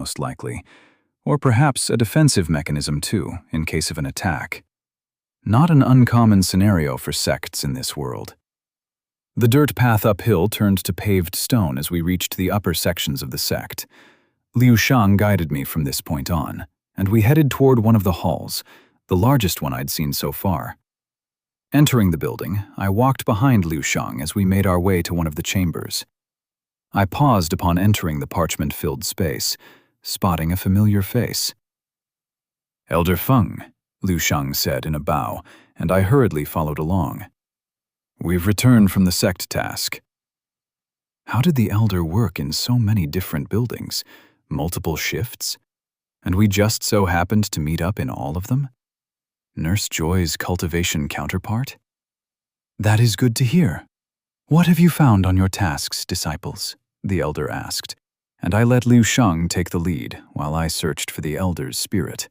most likely, or perhaps a defensive mechanism too, in case of an attack. Not an uncommon scenario for sects in this world. The dirt path uphill turned to paved stone as we reached the upper sections of the sect. Liu Shang guided me from this point on, and we headed toward one of the halls, the largest one I'd seen so far. Entering the building, I walked behind Liu Shang as we made our way to one of the chambers. I paused upon entering the parchment-filled space, spotting a familiar face. "Elder Feng," Liu Shang said in a bow, and I hurriedly followed along. "We've returned from the sect task." How did the Elder work in so many different buildings, multiple shifts? And we just so happened to meet up in all of them? Nurse Joy's cultivation counterpart? "That is good to hear. What have you found on your tasks, disciples?" the Elder asked, and I let Liu Shang take the lead while I searched for the Elder's spirit.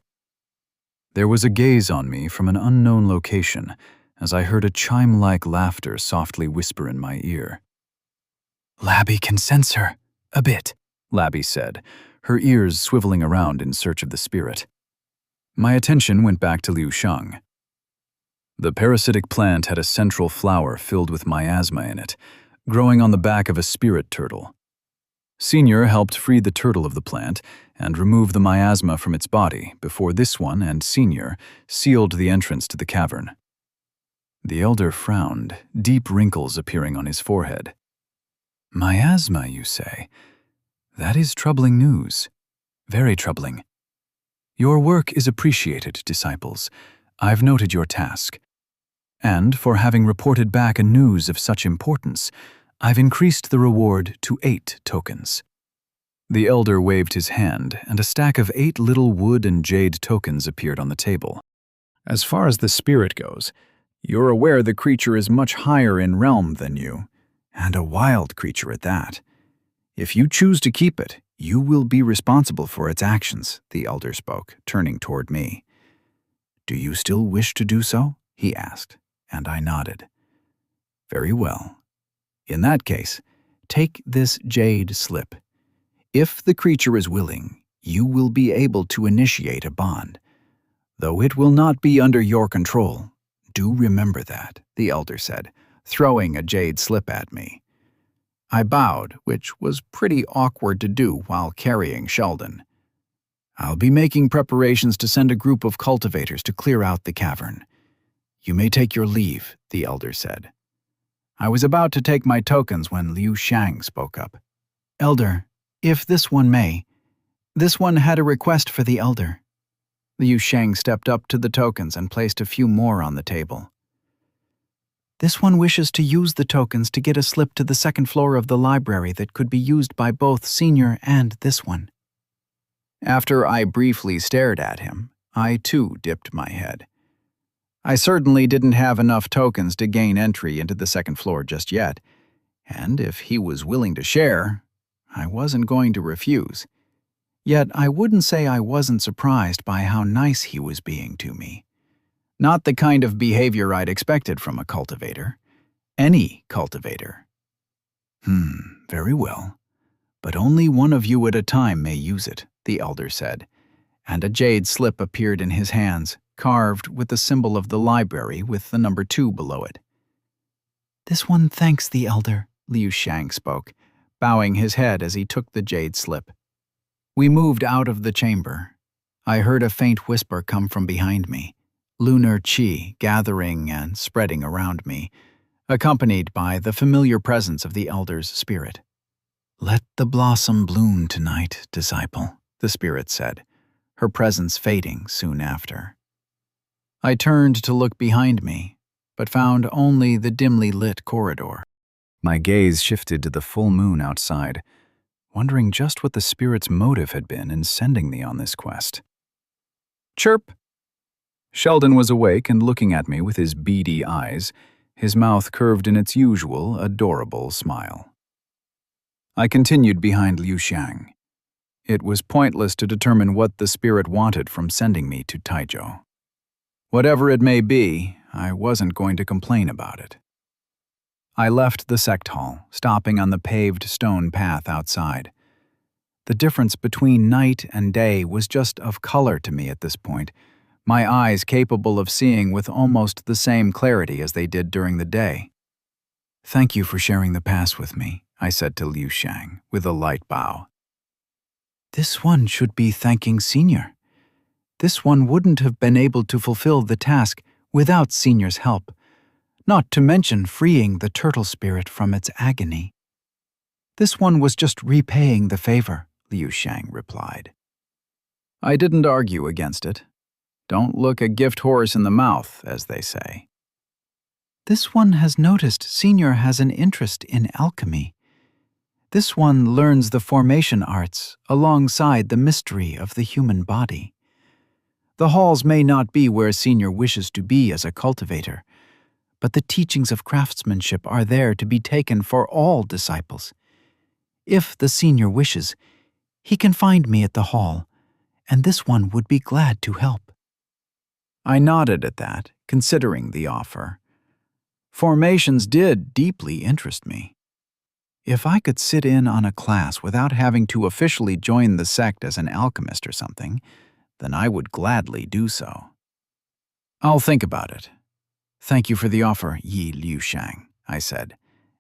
There was a gaze on me from an unknown location as I heard a chime-like laughter softly whisper in my ear. "Labby can sense her, a bit," Labby said, her ears swiveling around in search of the spirit. My attention went back to Liu Shang. The parasitic plant had a central flower filled with miasma in it, growing on the back of a spirit turtle. Senior helped free the turtle of the plant and remove the miasma from its body before this one and Senior sealed the entrance to the cavern. The Elder frowned, deep wrinkles appearing on his forehead. "Miasma, you say? That is troubling news. Very troubling. Your work is appreciated, disciples. I've noted your task. And for having reported back a news of such importance, I've increased the reward to 8 tokens." The Elder waved his hand, and a stack of 8 little wood and jade tokens appeared on the table. "As far as the spirit goes, you're aware the creature is much higher in realm than you, and a wild creature at that. If you choose to keep it, you will be responsible for its actions," the Elder spoke, turning toward me. "Do you still wish to do so?" he asked, and I nodded. "Very well. In that case, take this jade slip. If the creature is willing, you will be able to initiate a bond. Though it will not be under your control. Do remember that," the Elder said, throwing a jade slip at me. I bowed, which was pretty awkward to do while carrying Sheldon. "I'll be making preparations to send a group of cultivators to clear out the cavern. You may take your leave," the Elder said. I was about to take my tokens when Liu Shang spoke up. "Elder, if this one may. This one had a request for the Elder." Liu Shang stepped up to the tokens and placed a few more on the table. "This one wishes to use the tokens to get a slip to the second floor of the library that could be used by both Senior and this one." After I briefly stared at him, I too dipped my head. I certainly didn't have enough tokens to gain entry into the second floor just yet, and if he was willing to share, I wasn't going to refuse. Yet I wouldn't say I wasn't surprised by how nice he was being to me. Not the kind of behavior I'd expected from a cultivator. Any cultivator. Very well. But only one of you at a time may use it," the Elder said, and a jade slip appeared in his hands, carved with the symbol of the library with the number 2 below it. "This one thanks the Elder," Liu Shang spoke, bowing his head as he took the jade slip. We moved out of the chamber. I heard a faint whisper come from behind me, lunar qi gathering and spreading around me, accompanied by the familiar presence of the Elder's spirit. "Let the blossom bloom tonight, disciple," the spirit said, her presence fading soon after. I turned to look behind me, but found only the dimly lit corridor. My gaze shifted to the full moon outside, wondering just what the spirit's motive had been in sending me on this quest. "Chirp!" Sheldon was awake and looking at me with his beady eyes, his mouth curved in its usual, adorable smile. I continued behind Liu Shang. It was pointless to determine what the spirit wanted from sending me to Taizhou. Whatever it may be, I wasn't going to complain about it. I left the sect hall, stopping on the paved stone path outside. The difference between night and day was just of color to me at this point, my eyes capable of seeing with almost the same clarity as they did during the day. "Thank you for sharing the pass with me," I said to Liu Shang with a light bow. "This one should be thanking Senior. This one wouldn't have been able to fulfill the task without Senior's help, not to mention freeing the turtle spirit from its agony." "This one was just repaying the favor," Liu Shang replied. I didn't argue against it. Don't look a gift horse in the mouth, as they say. "This one has noticed Senior has an interest in alchemy. This one learns the formation arts alongside the mystery of the human body. The halls may not be where Senior wishes to be as a cultivator, but the teachings of craftsmanship are there to be taken for all disciples. If the Senior wishes, he can find me at the hall, and this one would be glad to help." I nodded at that, considering the offer. Formations did deeply interest me. If I could sit in on a class without having to officially join the sect as an alchemist or something, then I would gladly do so. "I'll think about it. Thank you for the offer, Yi Liu Shang," I said,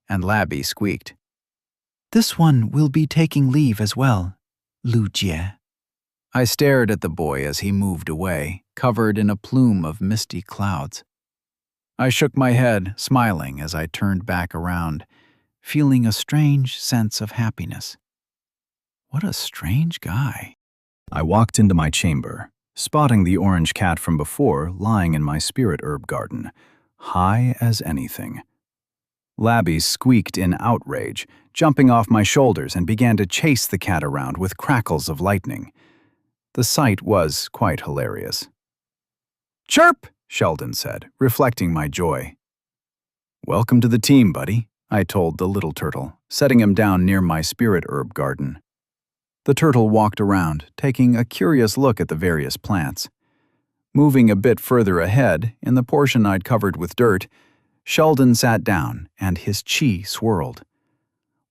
and Labby squeaked. "This one will be taking leave as well, Lu Jie." I stared at the boy as he moved away, covered in a plume of misty clouds. I shook my head, smiling as I turned back around, feeling a strange sense of happiness. What a strange guy. I walked into my chamber, spotting the orange cat from before lying in my spirit herb garden, high as anything. Labby squeaked in outrage, jumping off my shoulders and began to chase the cat around with crackles of lightning. The sight was quite hilarious. "Chirp!" Sheldon said, reflecting my joy. "Welcome to the team, buddy," I told the little turtle, setting him down near my spirit herb garden. The turtle walked around, taking a curious look at the various plants. Moving a bit further ahead, in the portion I'd covered with dirt, Sheldon sat down and his chi swirled.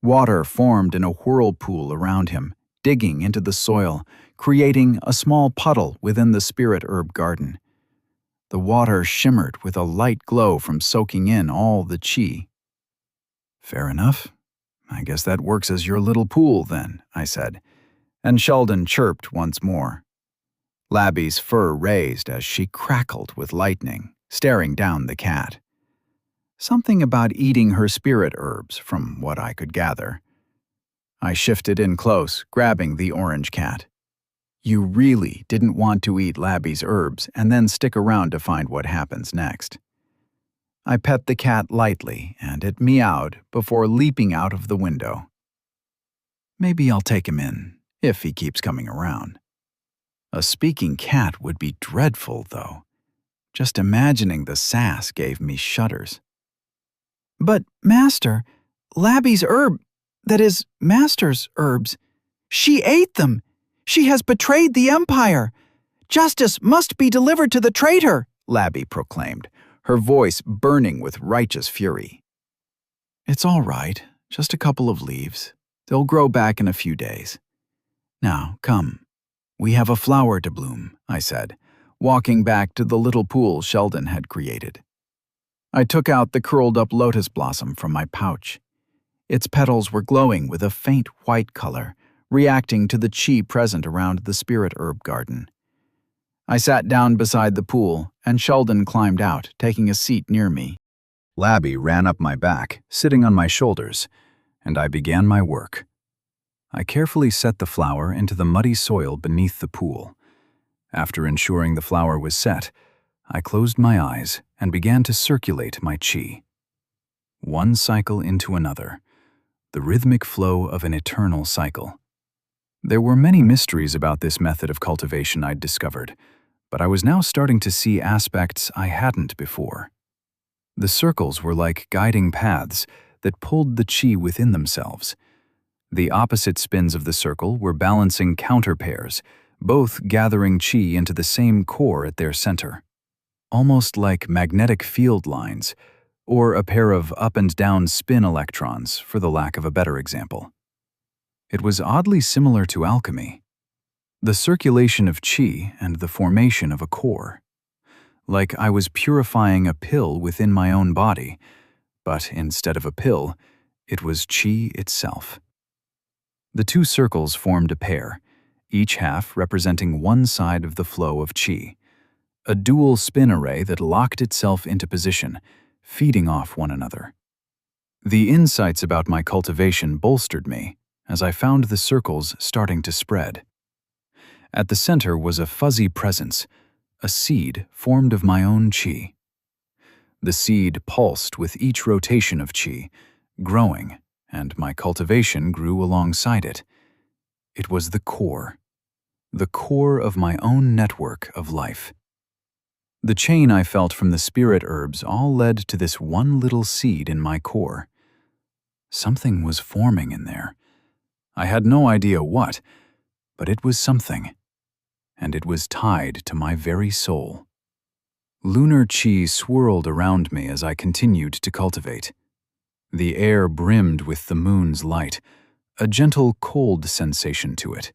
Water formed in a whirlpool around him, digging into the soil, creating a small puddle within the spirit herb garden. The water shimmered with a light glow from soaking in all the chi. "Fair enough. I guess that works as your little pool, then," I said, and Sheldon chirped once more. Labby's fur raised as she crackled with lightning, staring down the cat. Something about eating her spirit herbs, from what I could gather. I shifted in close, grabbing the orange cat. You really didn't want to eat Labby's herbs and then stick around to find what happens next. I pet the cat lightly, and it meowed before leaping out of the window. Maybe I'll take him in, if he keeps coming around. A speaking cat would be dreadful, though. Just imagining the sass gave me shudders. "But, Master, Labby's herb, that is, Master's herbs, she ate them! She has betrayed the Empire! Justice must be delivered to the traitor!" Labby proclaimed, her voice burning with righteous fury. "It's all right, just a couple of leaves. They'll grow back in a few days. Now, come. We have a flower to bloom," I said, walking back to the little pool Sheldon had created. I took out the curled-up lotus blossom from my pouch. Its petals were glowing with a faint white color, reacting to the chi present around the spirit herb garden. I sat down beside the pool, and Sheldon climbed out, taking a seat near me. Labby ran up my back, sitting on my shoulders, and I began my work. I carefully set the flower into the muddy soil beneath the pool. After ensuring the flower was set, I closed my eyes and began to circulate my chi. One cycle into another, the rhythmic flow of an eternal cycle. There were many mysteries about this method of cultivation I'd discovered, but I was now starting to see aspects I hadn't before. The circles were like guiding paths that pulled the chi within themselves. The opposite spins of the circle were balancing counter pairs, both gathering chi into the same core at their center. Almost like magnetic field lines, or a pair of up and down spin electrons, for the lack of a better example. It was oddly similar to alchemy. The circulation of qi and the formation of a core. Like I was purifying a pill within my own body, but instead of a pill, it was qi itself. The two circles formed a pair, each half representing one side of the flow of qi, a dual spin array that locked itself into position, feeding off one another. The insights about my cultivation bolstered me as I found the circles starting to spread. At the center was a fuzzy presence, a seed formed of my own qi. The seed pulsed with each rotation of qi, growing, and my cultivation grew alongside it. It was the core of my own network of life. The chain I felt from the spirit herbs all led to this one little seed in my core. Something was forming in there. I had no idea what, but it was something, and it was tied to my very soul. Lunar qi swirled around me as I continued to cultivate. The air brimmed with the moon's light, a gentle cold sensation to it.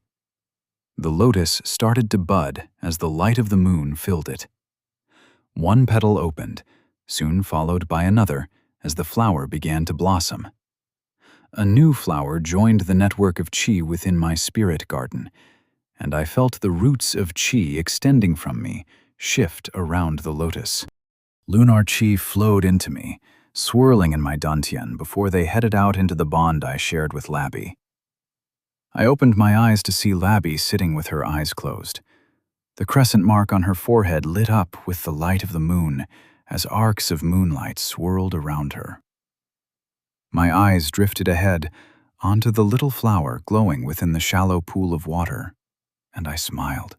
The lotus started to bud as the light of the moon filled it. One petal opened, soon followed by another as the flower began to blossom. A new flower joined the network of qi within my spirit garden, and I felt the roots of qi extending from me shift around the lotus. Lunar qi flowed into me, swirling in my dantian before they headed out into the bond I shared with Labby. I opened my eyes to see Labby sitting with her eyes closed. The crescent mark on her forehead lit up with the light of the moon as arcs of moonlight swirled around her. My eyes drifted ahead onto the little flower glowing within the shallow pool of water, and I smiled.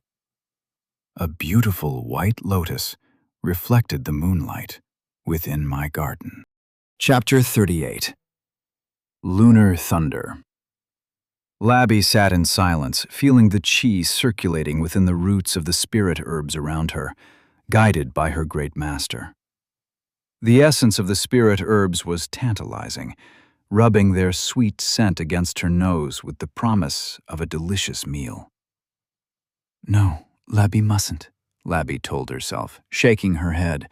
A beautiful white lotus reflected the moonlight within my garden. Chapter 38. Lunar Thunder. Labby sat in silence, feeling the qi circulating within the roots of the spirit herbs around her, guided by her great master. The essence of the spirit herbs was tantalizing, rubbing their sweet scent against her nose with the promise of a delicious meal. No, Labby mustn't, Labby told herself, shaking her head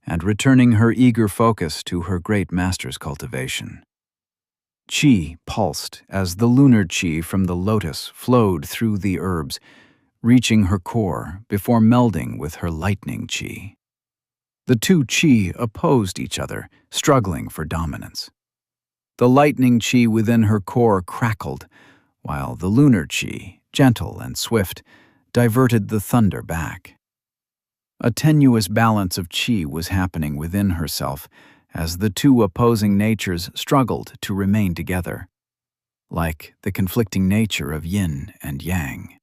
and returning her eager focus to her great master's cultivation. Qi pulsed as the lunar qi from the lotus flowed through the herbs, reaching her core before melding with her lightning qi. The two qi opposed each other, struggling for dominance. The lightning qi within her core crackled, while the lunar qi, gentle and swift, diverted the thunder back. A tenuous balance of qi was happening within herself as the two opposing natures struggled to remain together, like the conflicting nature of yin and yang.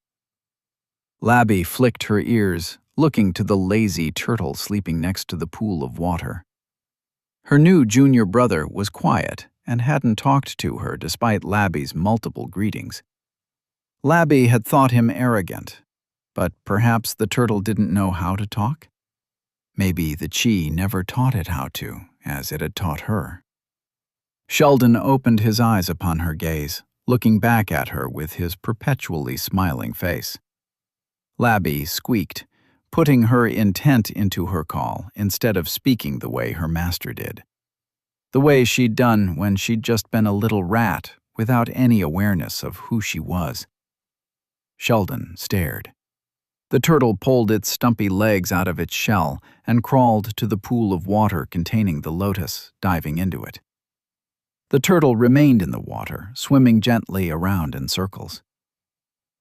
Labby flicked her ears, looking to the lazy turtle sleeping next to the pool of water. Her new junior brother was quiet and hadn't talked to her despite Labby's multiple greetings. Labby had thought him arrogant, but perhaps the turtle didn't know how to talk? Maybe the qi never taught it how to, as it had taught her. Sheldon opened his eyes upon her gaze, looking back at her with his perpetually smiling face. Labby squeaked, putting her intent into her call instead of speaking the way her master did. The way she'd done when she'd just been a little rat without any awareness of who she was. Sheldon stared. The turtle pulled its stumpy legs out of its shell and crawled to the pool of water containing the lotus, diving into it. The turtle remained in the water, swimming gently around in circles.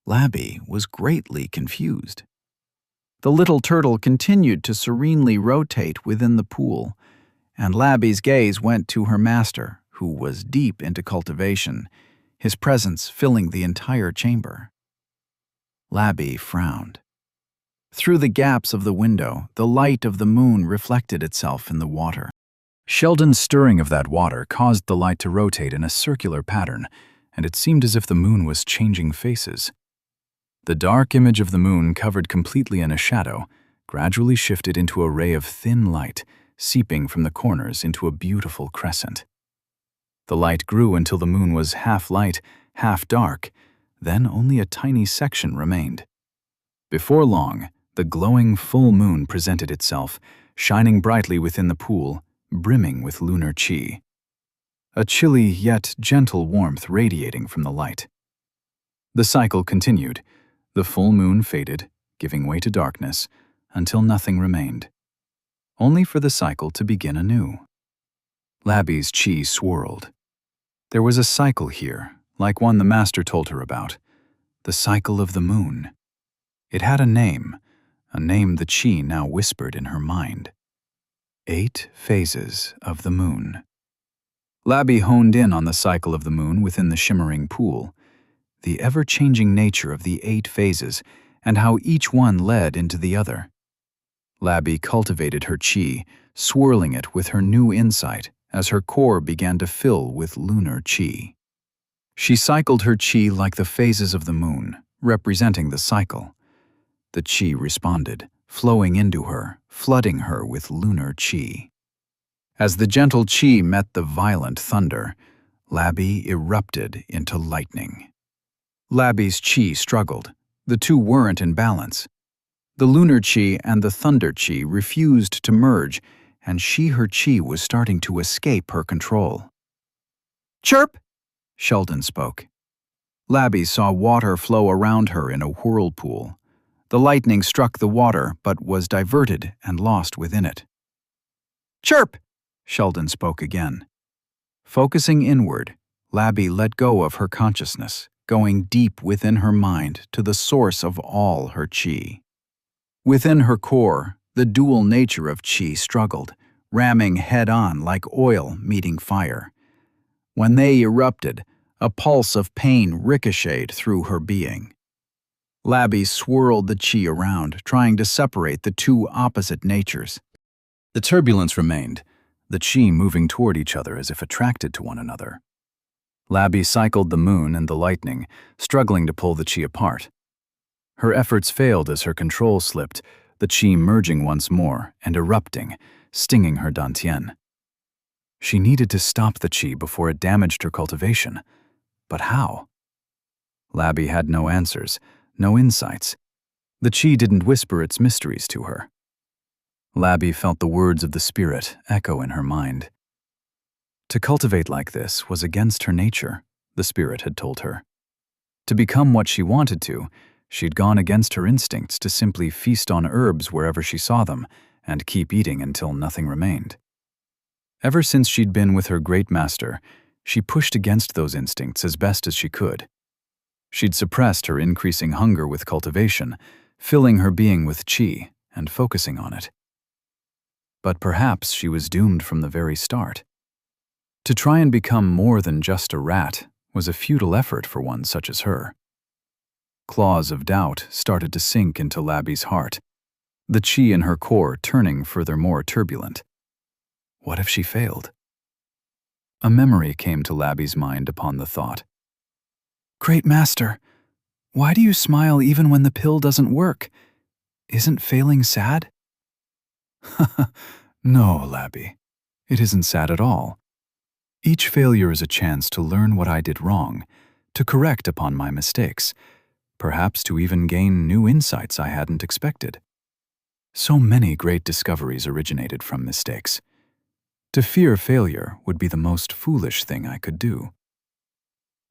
Labby was greatly confused. The little turtle continued to serenely rotate within the pool, and Labby's gaze went to her master, who was deep into cultivation, his presence filling the entire chamber. Labby frowned. Through the gaps of the window, the light of the moon reflected itself in the water. Sheldon's stirring of that water caused the light to rotate in a circular pattern, and it seemed as if the moon was changing faces. The dark image of the moon, covered completely in a shadow, gradually shifted into a ray of thin light, seeping from the corners into a beautiful crescent. The light grew until the moon was half light, half dark, then only a tiny section remained. Before long, the glowing full moon presented itself, shining brightly within the pool, brimming with lunar qi. A chilly yet gentle warmth radiating from the light. The cycle continued. The full moon faded, giving way to darkness, until nothing remained. Only for the cycle to begin anew. Labby's qi swirled. There was a cycle here, like one the master told her about. The cycle of the moon. It had a name the qi now whispered in her mind. 8 phases of the moon. Labby honed in on the cycle of the moon within the shimmering pool, the ever-changing nature of the 8 phases and how each one led into the other. Labby cultivated her qi, swirling it with her new insight as her core began to fill with lunar qi. She cycled her qi like the phases of the moon, representing the cycle. The qi responded, flowing into her, flooding her with lunar qi. As the gentle qi met the violent thunder, Labby erupted into lightning. Labby's qi struggled. The two weren't in balance. The lunar qi and the thunder qi refused to merge, and her qi was starting to escape her control. "Chirp!" Sheldon spoke. Labby saw water flow around her in a whirlpool. The lightning struck the water but was diverted and lost within it. "Chirp!" Sheldon spoke again. Focusing inward, Labby let go of her consciousness, going deep within her mind to the source of all her qi. Within her core, the dual nature of qi struggled, ramming head-on like oil meeting fire. When they erupted, a pulse of pain ricocheted through her being. Labby swirled the qi around, trying to separate the two opposite natures. The turbulence remained, the qi moving toward each other as if attracted to one another. Labby cycled the moon and the lightning, struggling to pull the qi apart. Her efforts failed as her control slipped, the qi merging once more and erupting, stinging her dantian. She needed to stop the qi before it damaged her cultivation. But how? Labby had no answers, no insights. The qi didn't whisper its mysteries to her. Labby felt the words of the spirit echo in her mind. To cultivate like this was against her nature, the spirit had told her. To become what she wanted to, she'd gone against her instincts to simply feast on herbs wherever she saw them and keep eating until nothing remained. Ever since she'd been with her great master, she pushed against those instincts as best as she could. She'd suppressed her increasing hunger with cultivation, filling her being with qi and focusing on it. But perhaps she was doomed from the very start. To try and become more than just a rat was a futile effort for one such as her. Claws of doubt started to sink into Labby's heart, the qi in her core turning furthermore turbulent. What if she failed? A memory came to Labby's mind upon the thought. "Great Master, why do you smile even when the pill doesn't work? Isn't failing sad?" "No, Labby, it isn't sad at all. Each failure is a chance to learn what I did wrong, to correct upon my mistakes, perhaps to even gain new insights I hadn't expected. So many great discoveries originated from mistakes. To fear failure would be the most foolish thing I could do."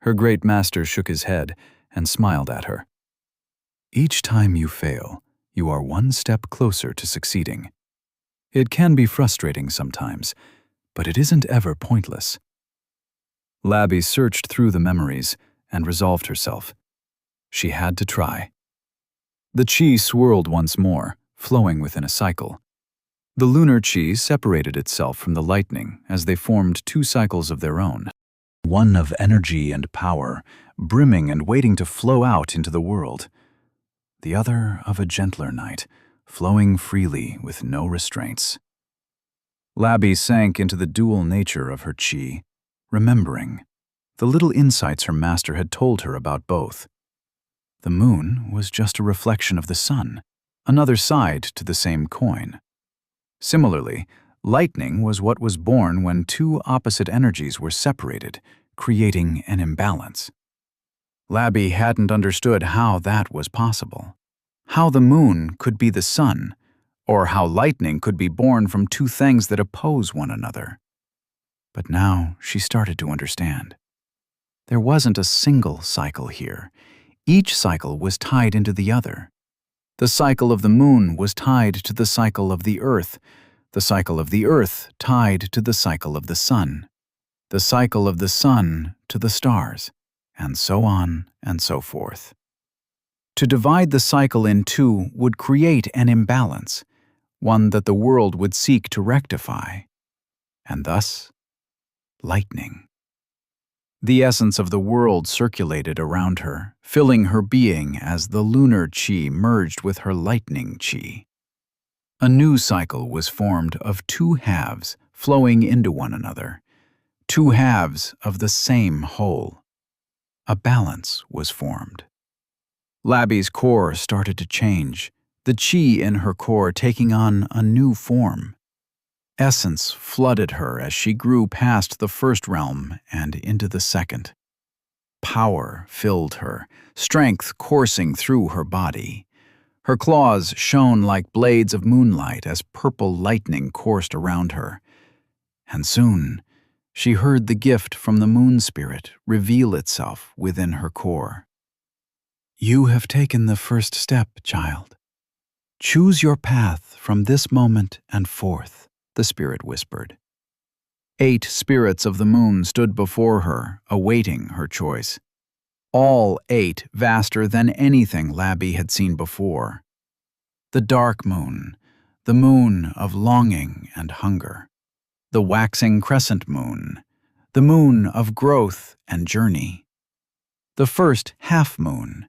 Her great master shook his head and smiled at her. "Each time you fail, you are one step closer to succeeding. It can be frustrating sometimes, but it isn't ever pointless." Labby searched through the memories and resolved herself. She had to try. The qi swirled once more, flowing within a cycle. The lunar qi separated itself from the lightning as they formed two cycles of their own, one of energy and power, brimming and waiting to flow out into the world, the other of a gentler night, flowing freely with no restraints. Labby sank into the dual nature of her qi, remembering the little insights her master had told her about both. The moon was just a reflection of the sun, another side to the same coin. Similarly, lightning was what was born when two opposite energies were separated, creating an imbalance. Labby hadn't understood how that was possible. How the moon could be the sun, or how lightning could be born from two things that oppose one another. But now she started to understand. There wasn't a single cycle here. Each cycle was tied into the other. The cycle of the moon was tied to the cycle of the earth, the cycle of the earth tied to the cycle of the sun, the cycle of the sun to the stars, and so on and so forth. To divide the cycle in two would create an imbalance, one that the world would seek to rectify, and thus, lightning. The essence of the world circulated around her, filling her being as the lunar chi merged with her lightning chi. A new cycle was formed of two halves flowing into one another, two halves of the same whole. A balance was formed. Labby's core started to change, the chi in her core taking on a new form. Essence flooded her as she grew past the first realm and into the second. Power filled her, strength coursing through her body. Her claws shone like blades of moonlight as purple lightning coursed around her. And soon, she heard the gift from the moon spirit reveal itself within her core. "You have taken the first step, child. Choose your path from this moment and forth," the spirit whispered. 8 spirits of the moon stood before her, awaiting her choice. All 8 vaster than anything Labby had seen before. The dark moon, the moon of longing and hunger. The waxing crescent moon, the moon of growth and journey. The first half moon,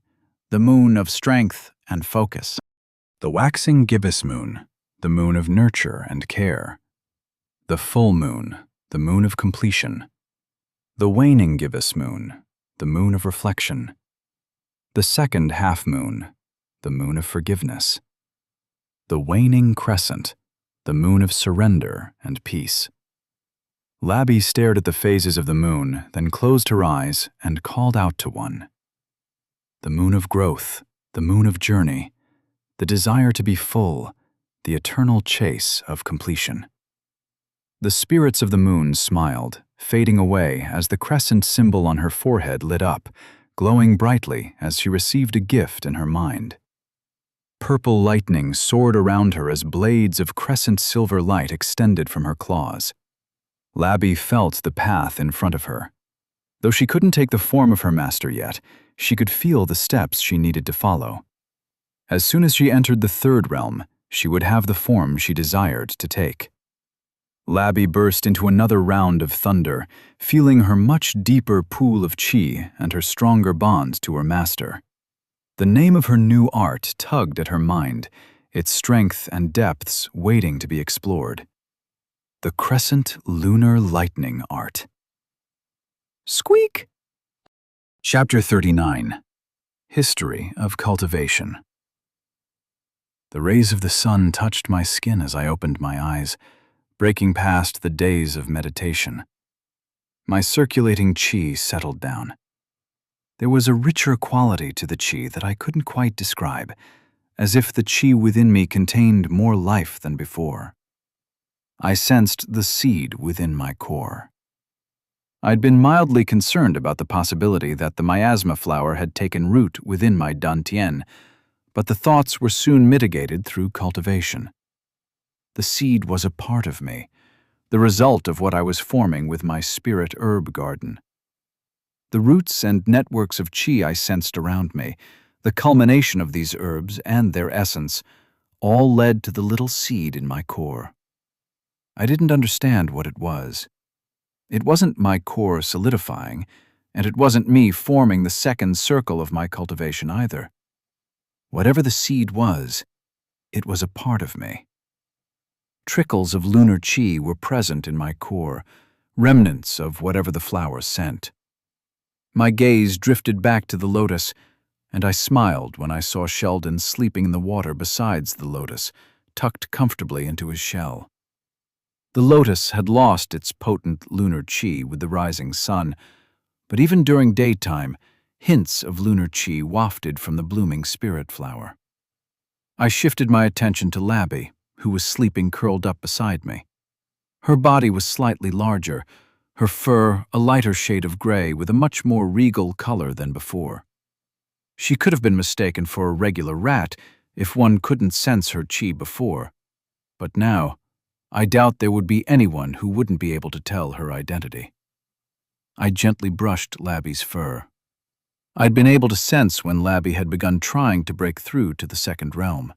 the moon of strength and focus. The waxing gibbous moon, the moon of nurture and care. The full moon, the moon of completion. The waning gibbous moon, the moon of reflection. The second half moon, the moon of forgiveness. The waning crescent, the moon of surrender and peace. Labby stared at the phases of the moon, then closed her eyes and called out to one. The moon of growth, the moon of journey, the desire to be full, the eternal chase of completion. The spirits of the moon smiled, fading away as the crescent symbol on her forehead lit up, glowing brightly as she received a gift in her mind. Purple lightning soared around her as blades of crescent silver light extended from her claws. Labby felt the path in front of her. Though she couldn't take the form of her master yet, she could feel the steps she needed to follow. As soon as she entered the third realm, she would have the form she desired to take. Labby burst into another round of thunder, feeling her much deeper pool of chi and her stronger bond to her master. The name of her new art tugged at her mind, its strength and depths waiting to be explored. The Crescent Lunar Lightning Art. Squeak! Chapter 39. History of Cultivation. The rays of the sun touched my skin as I opened my eyes, breaking past the days of meditation. My circulating chi settled down. There was a richer quality to the chi that I couldn't quite describe, as if the chi within me contained more life than before. I sensed the seed within my core. I'd been mildly concerned about the possibility that the miasma flower had taken root within my dantian, but the thoughts were soon mitigated through cultivation. The seed was a part of me, the result of what I was forming with my spirit herb garden. The roots and networks of chi I sensed around me, the culmination of these herbs and their essence, all led to the little seed in my core. I didn't understand what it was. It wasn't my core solidifying, and it wasn't me forming the second circle of my cultivation either. Whatever the seed was, it was a part of me. Trickles of lunar chi were present in my core, remnants of whatever the flower sent. My gaze drifted back to the lotus, and I smiled when I saw Sheldon sleeping in the water besides the lotus, tucked comfortably into his shell. The lotus had lost its potent lunar chi with the rising sun, but even during daytime, hints of lunar chi wafted from the blooming spirit flower. I shifted my attention to Labby, who was sleeping curled up beside me. Her body was slightly larger, her fur a lighter shade of gray with a much more regal color than before. She could have been mistaken for a regular rat if one couldn't sense her chi before. But now, I doubt there would be anyone who wouldn't be able to tell her identity. I gently brushed Labby's fur. I'd been able to sense when Labby had begun trying to break through to the second realm.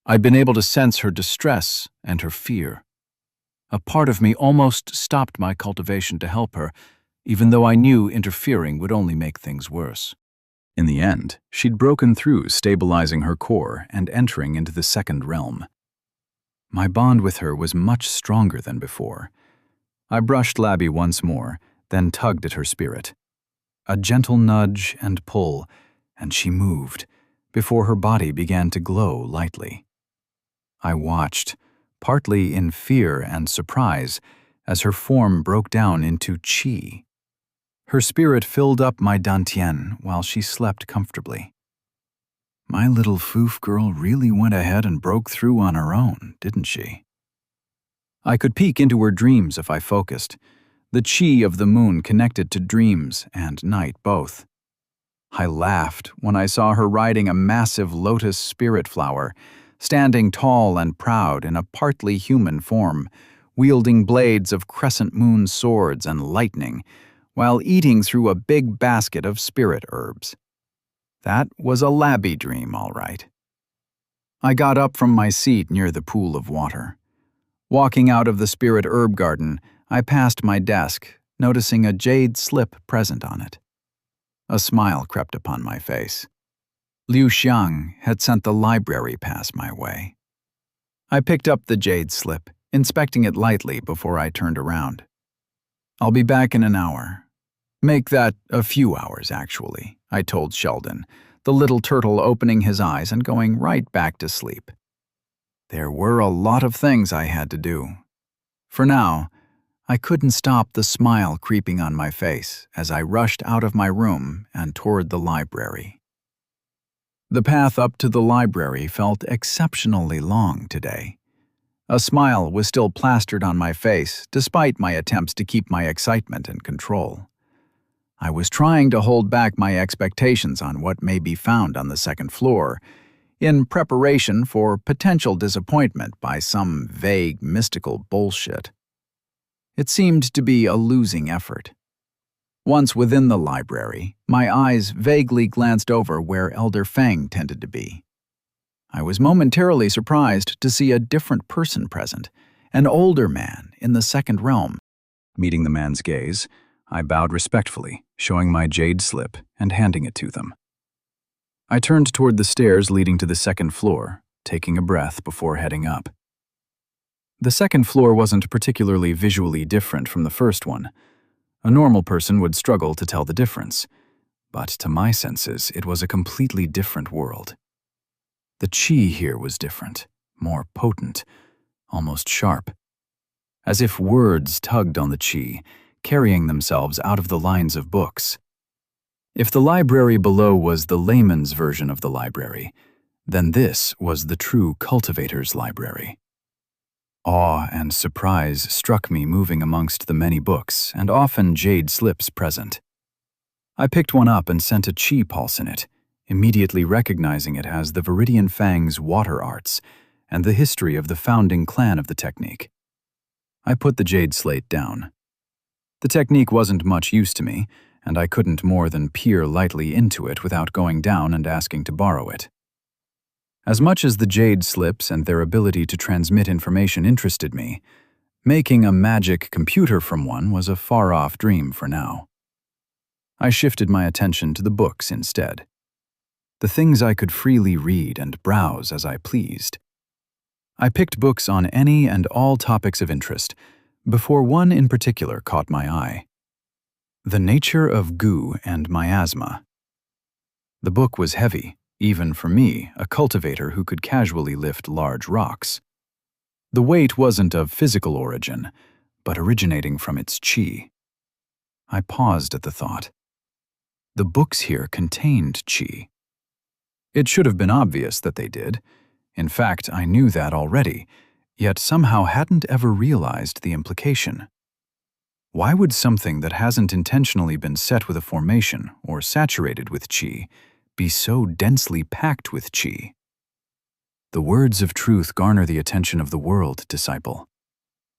I'd been able to sense her distress and her fear. A part of me almost stopped my cultivation to help her, even though I knew interfering would only make things worse. In the end, she'd broken through, stabilizing her core and entering into the second realm. My bond with her was much stronger than before. I brushed Labby once more, then tugged at her spirit. A gentle nudge and pull, and she moved, before her body began to glow lightly. I watched, partly in fear and surprise, as her form broke down into chi. Her spirit filled up my dantian while she slept comfortably. My little foof girl really went ahead and broke through on her own, didn't she? I could peek into her dreams if I focused. The chi of the moon connected to dreams and night both. I laughed when I saw her riding a massive lotus spirit flower, standing tall and proud in a partly human form, wielding blades of crescent moon swords and lightning, while eating through a big basket of spirit herbs. That was a Labby dream, all right. I got up from my seat near the pool of water. Walking out of the spirit herb garden, I passed my desk, noticing a jade slip present on it. A smile crept upon my face. Liu Xiang had sent the library pass my way. I picked up the jade slip, inspecting it lightly before I turned around. "I'll be back in an hour." "Make that a few hours, actually," I told Sheldon, the little turtle opening his eyes and going right back to sleep. There were a lot of things I had to do. For now, I couldn't stop the smile creeping on my face as I rushed out of my room and toward the library. The path up to the library felt exceptionally long today. A smile was still plastered on my face despite my attempts to keep my excitement in control. I was trying to hold back my expectations on what may be found on the second floor, in preparation for potential disappointment by some vague, mystical bullshit. It seemed to be a losing effort. Once within the library, my eyes vaguely glanced over where Elder Feng tended to be. I was momentarily surprised to see a different person present, an older man in the second realm. Meeting the man's gaze, I bowed respectfully, showing my jade slip and handing it to them. I turned toward the stairs leading to the second floor, taking a breath before heading up. The second floor wasn't particularly visually different from the first one. A normal person would struggle to tell the difference, but to my senses, it was a completely different world. The chi here was different, more potent, almost sharp, as if words tugged on the chi, carrying themselves out of the lines of books. If the library below was the layman's version of the library, then this was the true cultivator's library. Awe and surprise struck me moving amongst the many books and often jade slips present. I picked one up and sent a chi pulse in it, immediately recognizing it as the Viridian Fang's water arts and the history of the founding clan of the technique. I put the jade slate down. The technique wasn't much use to me, and I couldn't more than peer lightly into it without going down and asking to borrow it. As much as the jade slips and their ability to transmit information interested me, making a magic computer from one was a far-off dream for now. I shifted my attention to the books instead. The things I could freely read and browse as I pleased. I picked books on any and all topics of interest, before one in particular caught my eye. The Nature of Goo and Miasma. The book was heavy, even for me, a cultivator who could casually lift large rocks. The weight wasn't of physical origin, but originating from its chi. I paused at the thought. The books here contained qi. It should have been obvious that they did. In fact, I knew that already, yet somehow hadn't ever realized the implication. Why would something that hasn't intentionally been set with a formation or saturated with qi be so densely packed with qi? The words of truth garner the attention of the world, disciple.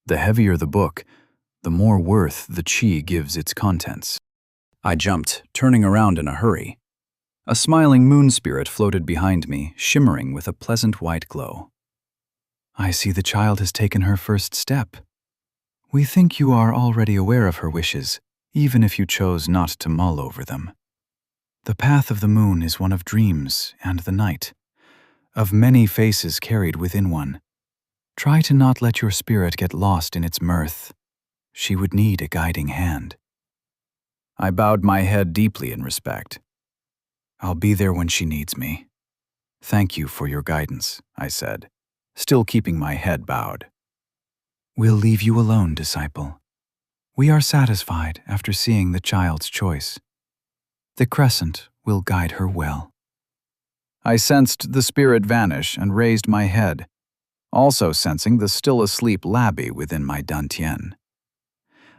The heavier the book, the more worth the qi gives its contents. I jumped, turning around in a hurry. A smiling moon spirit floated behind me, shimmering with a pleasant white glow. I see the child has taken her first step. We think you are already aware of her wishes, even if you chose not to mull over them. The path of the moon is one of dreams and the night, of many faces carried within one. Try to not let your spirit get lost in its mirth. She would need a guiding hand. I bowed my head deeply in respect. I'll be there when she needs me. Thank you for your guidance, I said, still keeping my head bowed. We'll leave you alone, disciple. We are satisfied after seeing the child's choice. The crescent will guide her well. I sensed the spirit vanish and raised my head, also sensing the still-asleep Labby within my dantian.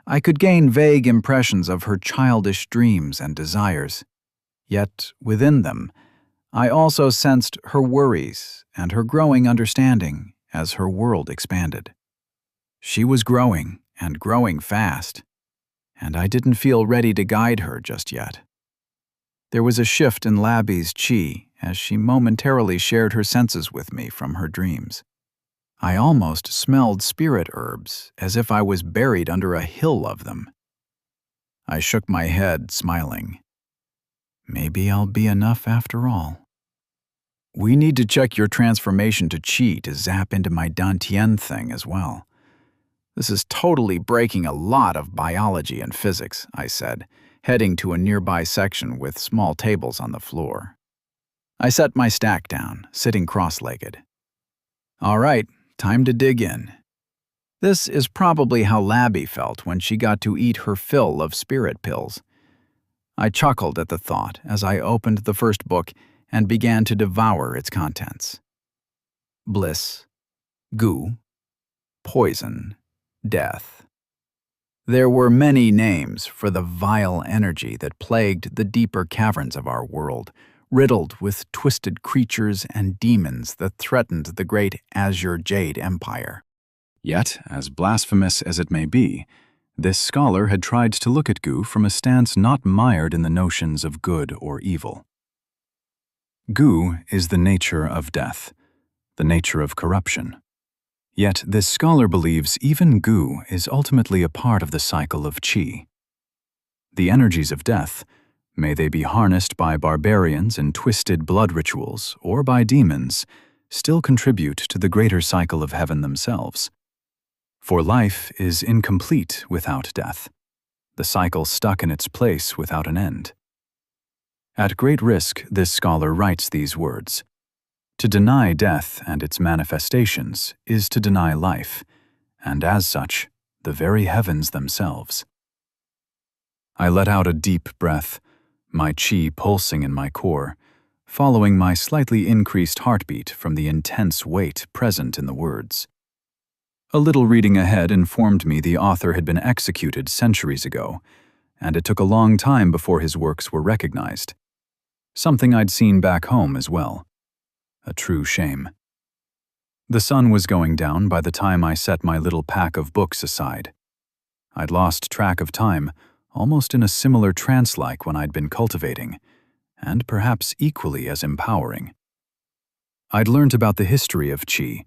I could gain vague impressions of her childish dreams and desires, yet within them, I also sensed her worries and her growing understanding as her world expanded. She was growing, and growing fast, and I didn't feel ready to guide her just yet. There was a shift in Labby's qi as she momentarily shared her senses with me from her dreams. I almost smelled spirit herbs, as if I was buried under a hill of them. I shook my head, smiling. Maybe I'll be enough after all. We need to check your transformation to qi to zap into my dantian thing as well. This is totally breaking a lot of biology and physics, I said, heading to a nearby section with small tables on the floor. I set my stack down, sitting cross-legged. All right, time to dig in. This is probably how Labby felt when she got to eat her fill of spirit pills. I chuckled at the thought as I opened the first book and began to devour its contents. Bliss, goo, poison, death. There were many names for the vile energy that plagued the deeper caverns of our world, riddled with twisted creatures and demons that threatened the great Azure Jade Empire. Yet, as blasphemous as it may be, this scholar had tried to look at goo from a stance not mired in the notions of good or evil. Goo is the nature of death, the nature of corruption. Yet this scholar believes even goo is ultimately a part of the cycle of qi. The energies of death, may they be harnessed by barbarians in twisted blood rituals or by demons, still contribute to the greater cycle of heaven themselves. For life is incomplete without death, the cycle stuck in its place without an end. At great risk, this scholar writes these words: to deny death and its manifestations is to deny life, and as such, the very heavens themselves. I let out a deep breath, my qi pulsing in my core, following my slightly increased heartbeat from the intense weight present in the words. A little reading ahead informed me the author had been executed centuries ago, and it took a long time before his works were recognized. Something I'd seen back home as well. A true shame. The sun was going down by the time I set my little pack of books aside. I'd lost track of time, almost in a similar trance-like when I'd been cultivating, and perhaps equally as empowering. I'd learned about the history of qi,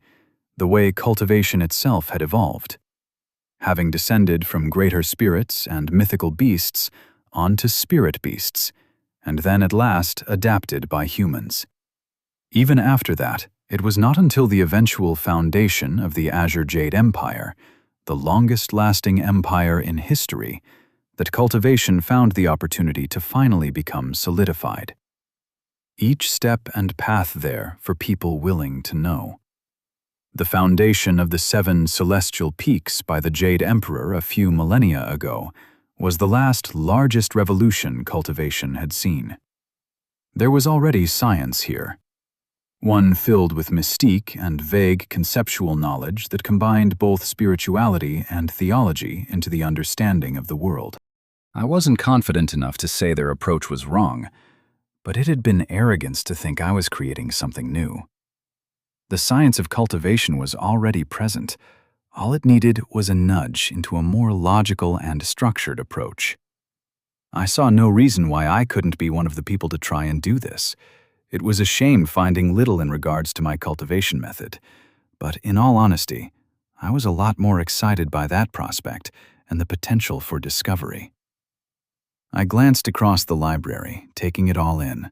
the way cultivation itself had evolved, having descended from greater spirits and mythical beasts onto spirit beasts, and then at last adapted by humans. Even after that, it was not until the eventual foundation of the Azure Jade Empire, the longest-lasting empire in history, that cultivation found the opportunity to finally become solidified. Each step and path there for people willing to know. The foundation of the 7 celestial peaks by the Jade Emperor a few millennia ago was the last largest revolution cultivation had seen. There was already science here, one filled with mystique and vague conceptual knowledge that combined both spirituality and theology into the understanding of the world. I wasn't confident enough to say their approach was wrong, but it had been arrogance to think I was creating something new. The science of cultivation was already present. All it needed was a nudge into a more logical and structured approach. I saw no reason why I couldn't be one of the people to try and do this. It was a shame finding little in regards to my cultivation method, but in all honesty, I was a lot more excited by that prospect and the potential for discovery. I glanced across the library, taking it all in.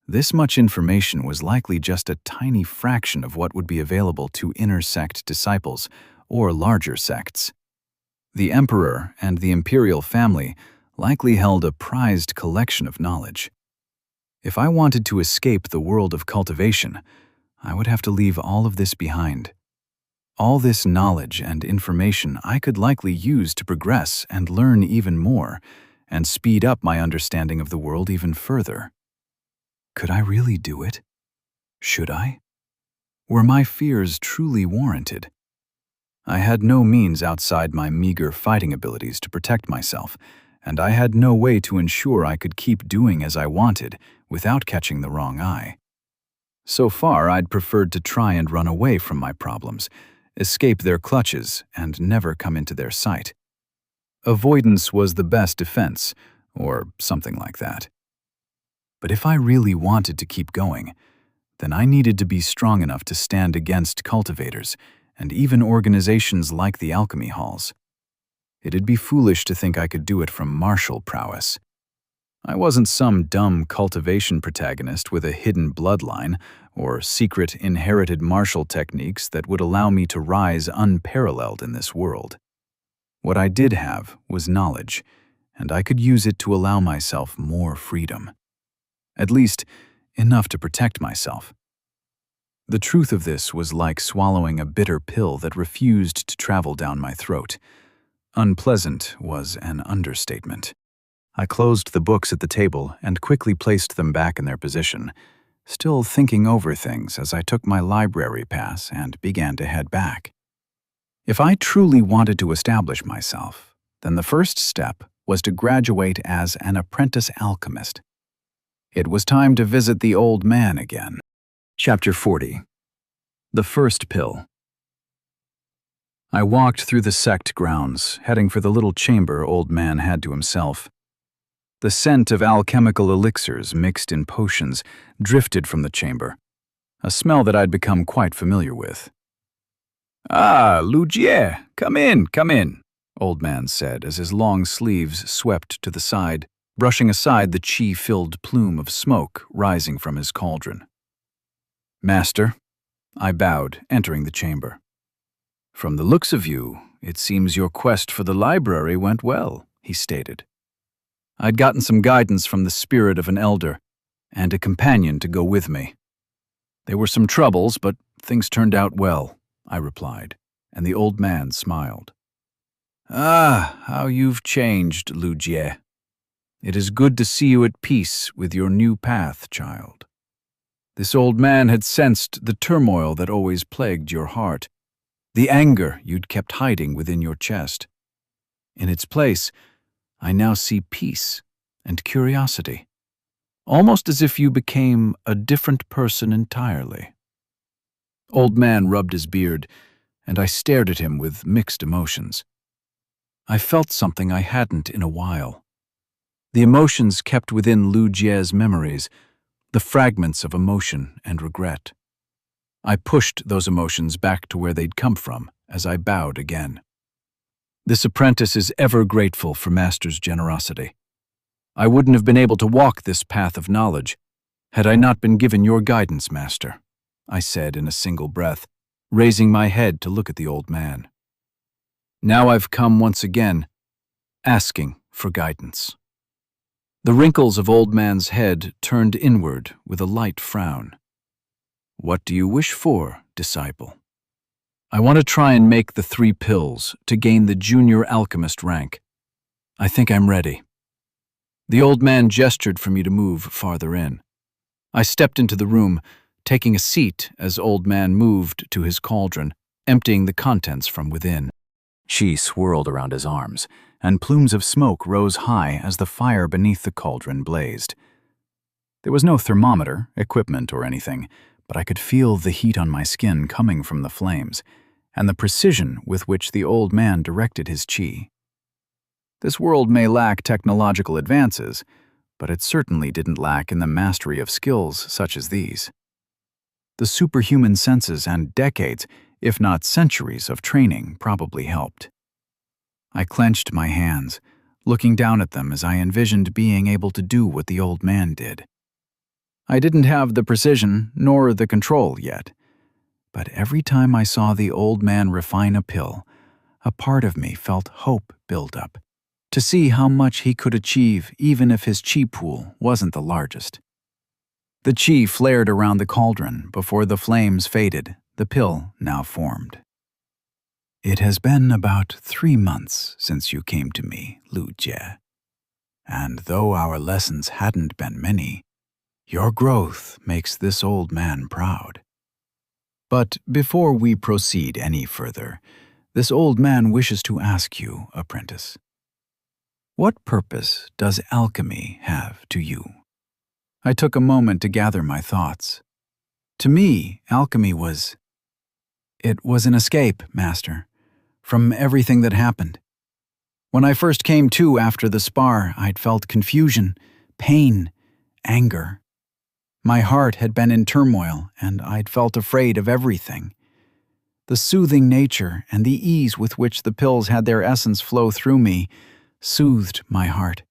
This much information was likely just a tiny fraction of what would be available to inner sect disciples or larger sects. The emperor and the imperial family likely held a prized collection of knowledge. If I wanted to escape the world of cultivation, I would have to leave all of this behind. All this knowledge and information I could likely use to progress and learn even more, and speed up my understanding of the world even further. Could I really do it? Should I? Were my fears truly warranted? I had no means outside my meager fighting abilities to protect myself, and I had no way to ensure I could keep doing as I wanted without catching the wrong eye. So far, I'd preferred to try and run away from my problems, escape their clutches, and never come into their sight. Avoidance was the best defense, or something like that. But if I really wanted to keep going, then I needed to be strong enough to stand against cultivators and even organizations like the alchemy halls. It'd be foolish to think I could do it from martial prowess. I wasn't some dumb cultivation protagonist with a hidden bloodline or secret inherited martial techniques that would allow me to rise unparalleled in this world. What I did have was knowledge, and I could use it to allow myself more freedom. At least, enough to protect myself. The truth of this was like swallowing a bitter pill that refused to travel down my throat. Unpleasant was an understatement. I closed the books at the table and quickly placed them back in their position, still thinking over things as I took my library pass and began to head back. If I truly wanted to establish myself, then the first step was to graduate as an apprentice alchemist. It was time to visit the old man again. Chapter 40. The First Pill. I walked through the sect grounds, heading for the little chamber old man had to himself. The scent of alchemical elixirs mixed in potions drifted from the chamber, a smell that I'd become quite familiar with. "Ah, Lugier, come in," old man said as his long sleeves swept to the side, brushing aside the chi-filled plume of smoke rising from his cauldron. "Master," I bowed, entering the chamber. "From the looks of you, it seems your quest for the library went well," he stated. "I'd gotten some guidance from the spirit of an elder, and a companion to go with me. There were some troubles, but things turned out well," I replied, and the old man smiled. "Ah, how you've changed, Lugier. It is good to see you at peace with your new path, child." This old man had sensed the turmoil that always plagued your heart, the anger you'd kept hiding within your chest. In its place, I now see peace and curiosity, almost as if you became a different person entirely. Old man rubbed his beard, and I stared at him with mixed emotions. I felt something I hadn't in a while. The emotions kept within Lugier's memories, the fragments of emotion and regret. I pushed those emotions back to where they'd come from as I bowed again. This apprentice is ever grateful for Master's generosity. I wouldn't have been able to walk this path of knowledge had I not been given your guidance, Master, I said in a single breath, raising my head to look at the old man. Now I've come once again, asking for guidance. The wrinkles of old man's head turned inward with a light frown. "What do you wish for, disciple?" "I want to try and make the 3 pills to gain the junior alchemist rank. I think I'm ready." The old man gestured for me to move farther in. I stepped into the room, taking a seat as old man moved to his cauldron, emptying the contents from within. Qi swirled around his arms, and plumes of smoke rose high as the fire beneath the cauldron blazed. There was no thermometer, equipment, or anything, but I could feel the heat on my skin coming from the flames, and the precision with which the old man directed his qi. This world may lack technological advances, but it certainly didn't lack in the mastery of skills such as these. The superhuman senses and decades, if not centuries, of training probably helped. I clenched my hands, looking down at them as I envisioned being able to do what the old man did. I didn't have the precision nor the control yet, but every time I saw the old man refine a pill, a part of me felt hope build up, to see how much he could achieve even if his qi pool wasn't the largest. The qi flared around the cauldron before the flames faded, the pill now formed. "It has been about 3 months since you came to me, Lu Jie, and though our lessons hadn't been many, your growth makes this old man proud. But before we proceed any further, this old man wishes to ask you, apprentice, what purpose does alchemy have to you?" I took a moment to gather my thoughts. To me, alchemy was an escape, Master, from everything that happened. When I first came to after the spar, I'd felt confusion, pain, anger. My heart had been in turmoil, and I'd felt afraid of everything. The soothing nature and the ease with which the pills had their essence flow through me soothed my heart.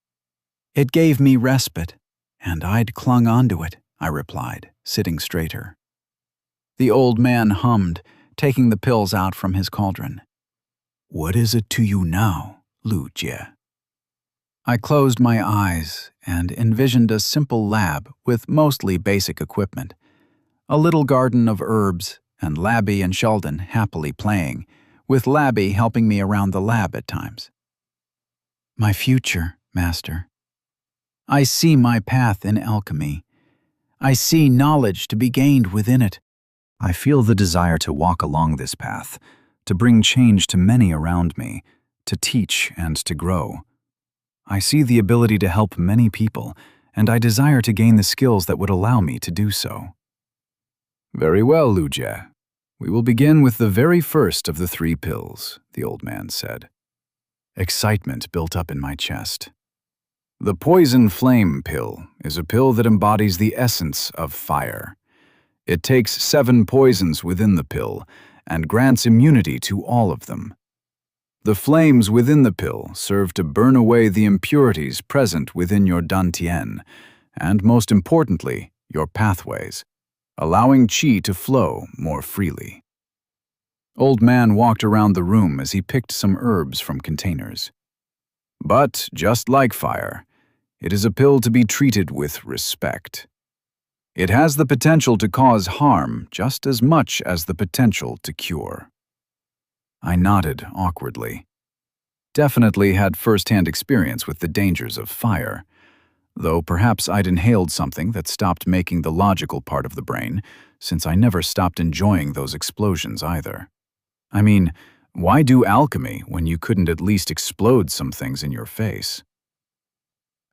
It gave me respite, and I'd clung onto it, I replied, sitting straighter. The old man hummed, taking the pills out from his cauldron. "What is it to you now, Lu Jie?" I closed my eyes and envisioned a simple lab with mostly basic equipment. A little garden of herbs, and Labby and Sheldon happily playing, with Labby helping me around the lab at times. "My future, Master. I see my path in alchemy. I see knowledge to be gained within it. I feel the desire to walk along this path, to bring change to many around me, to teach and to grow. I see the ability to help many people, and I desire to gain the skills that would allow me to do so." "Very well, Lu Jie. We will begin with the very first of the 3 pills," the old man said. Excitement built up in my chest. The Poison Flame pill is a pill that embodies the essence of fire. It takes 7 poisons within the pill and grants immunity to all of them. The flames within the pill serve to burn away the impurities present within your dantian, and most importantly, your pathways, allowing qi to flow more freely. Old man walked around the room as he picked some herbs from containers. But, just like fire, it is a pill to be treated with respect. It has the potential to cause harm just as much as the potential to cure. I nodded awkwardly. Definitely had first-hand experience with the dangers of fire, though perhaps I'd inhaled something that stopped making the logical part of the brain, since I never stopped enjoying those explosions either. I mean, why do alchemy when you couldn't at least explode some things in your face?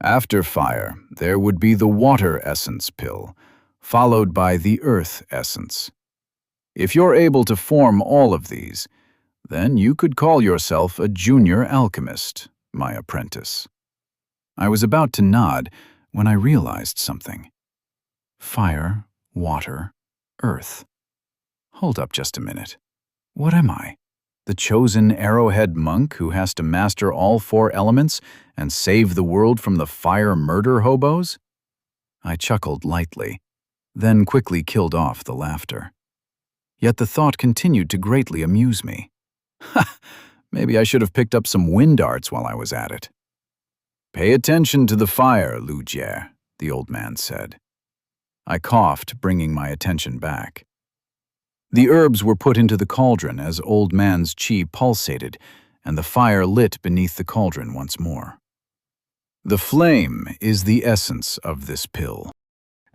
After fire, there would be the water essence pill, followed by the earth essence. If you're able to form all of these, then you could call yourself a junior alchemist, my apprentice. I was about to nod when I realized something. Fire, water, earth. Hold up just a minute. What am I? The chosen arrowhead monk who has to master all 4 elements and save the world from the fire murder hobos? I chuckled lightly, then quickly killed off the laughter. Yet the thought continued to greatly amuse me. Ha! Maybe I should have picked up some wind arts while I was at it. "Pay attention to the fire, Lu Jie," the old man said. I coughed, bringing my attention back. The herbs were put into the cauldron as old man's qi pulsated, and the fire lit beneath the cauldron once more. The flame is the essence of this pill,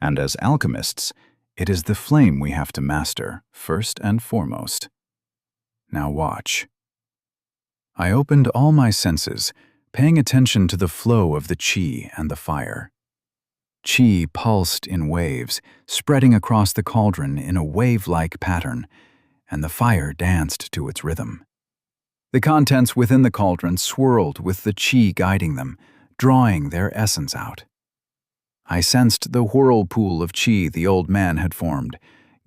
and as alchemists, it is the flame we have to master, first and foremost. Now watch. I opened all my senses, paying attention to the flow of the qi and the fire. Qi pulsed in waves, spreading across the cauldron in a wave-like pattern, and the fire danced to its rhythm. The contents within the cauldron swirled with the qi guiding them, drawing their essence out. I sensed the whirlpool of qi the old man had formed,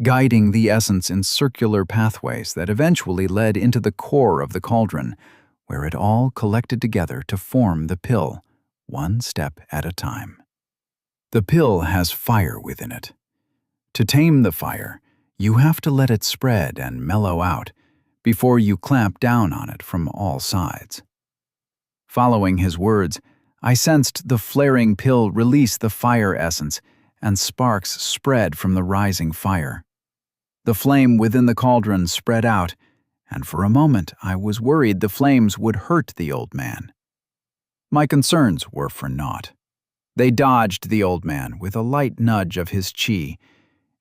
guiding the essence in circular pathways that eventually led into the core of the cauldron, where it all collected together to form the pill, one step at a time. The pill has fire within it. To tame the fire, you have to let it spread and mellow out before you clamp down on it from all sides. Following his words, I sensed the flaring pill release the fire essence, and sparks spread from the rising fire. The flame within the cauldron spread out, and for a moment I was worried the flames would hurt the old man. My concerns were for naught. They dodged the old man with a light nudge of his qi,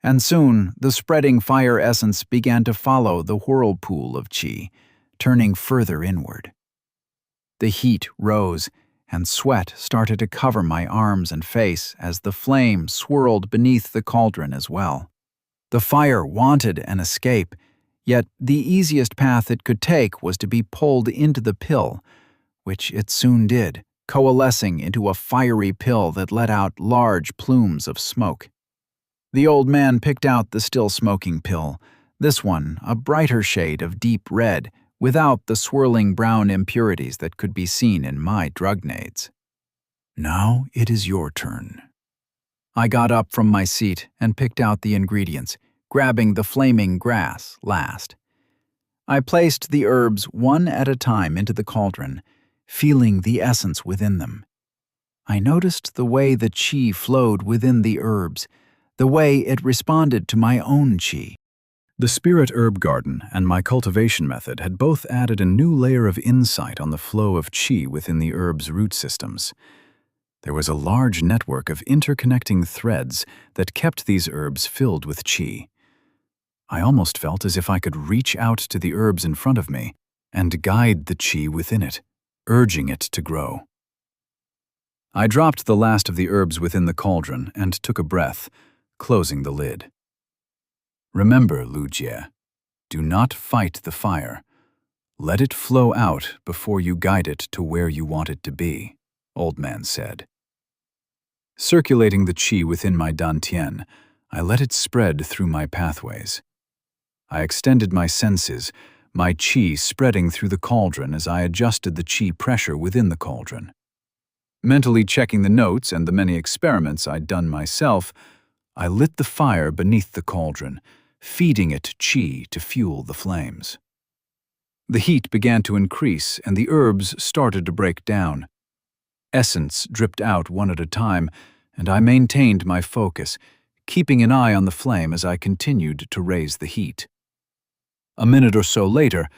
and soon the spreading fire essence began to follow the whirlpool of qi, turning further inward. The heat rose, and sweat started to cover my arms and face as the flame swirled beneath the cauldron as well. The fire wanted an escape, yet the easiest path it could take was to be pulled into the pill, which it soon did, coalescing into a fiery pill that let out large plumes of smoke. The old man picked out the still smoking pill, this one a brighter shade of deep red, without the swirling brown impurities that could be seen in my drugnades. Now it is your turn. I got up from my seat and picked out the ingredients, grabbing the flaming grass last. I placed the herbs one at a time into the cauldron, feeling the essence within them. I noticed the way the qi flowed within the herbs, the way it responded to my own qi. The spirit herb garden and my cultivation method had both added a new layer of insight on the flow of qi within the herbs' root systems. There was a large network of interconnecting threads that kept these herbs filled with qi. I almost felt as if I could reach out to the herbs in front of me and guide the qi within it, urging it to grow. I dropped the last of the herbs within the cauldron and took a breath, closing the lid. Remember, Lu Jie, do not fight the fire. Let it flow out before you guide it to where you want it to be, Old Man said. Circulating the qi within my dantian, I let it spread through my pathways. I extended my senses, my qi spreading through the cauldron as I adjusted the qi pressure within the cauldron. Mentally checking the notes and the many experiments I'd done myself, I lit the fire beneath the cauldron, feeding it qi to fuel the flames. The heat began to increase and the herbs started to break down. Essence dripped out one at a time, and I maintained my focus, keeping an eye on the flame as I continued to raise the heat. A minute or so later,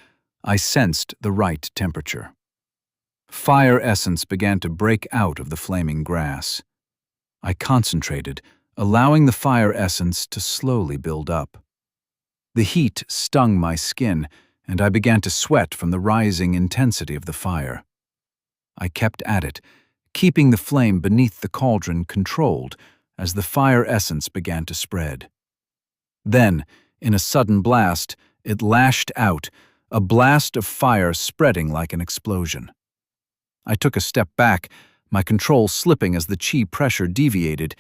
I sensed the right temperature. Fire essence began to break out of the flaming grass. I concentrated, allowing the fire essence to slowly build up. The heat stung my skin, and I began to sweat from the rising intensity of the fire. I kept at it, keeping the flame beneath the cauldron controlled as the fire essence began to spread. Then, in a sudden blast, it lashed out, a blast of fire spreading like an explosion. I took a step back, my control slipping as the qi pressure deviated,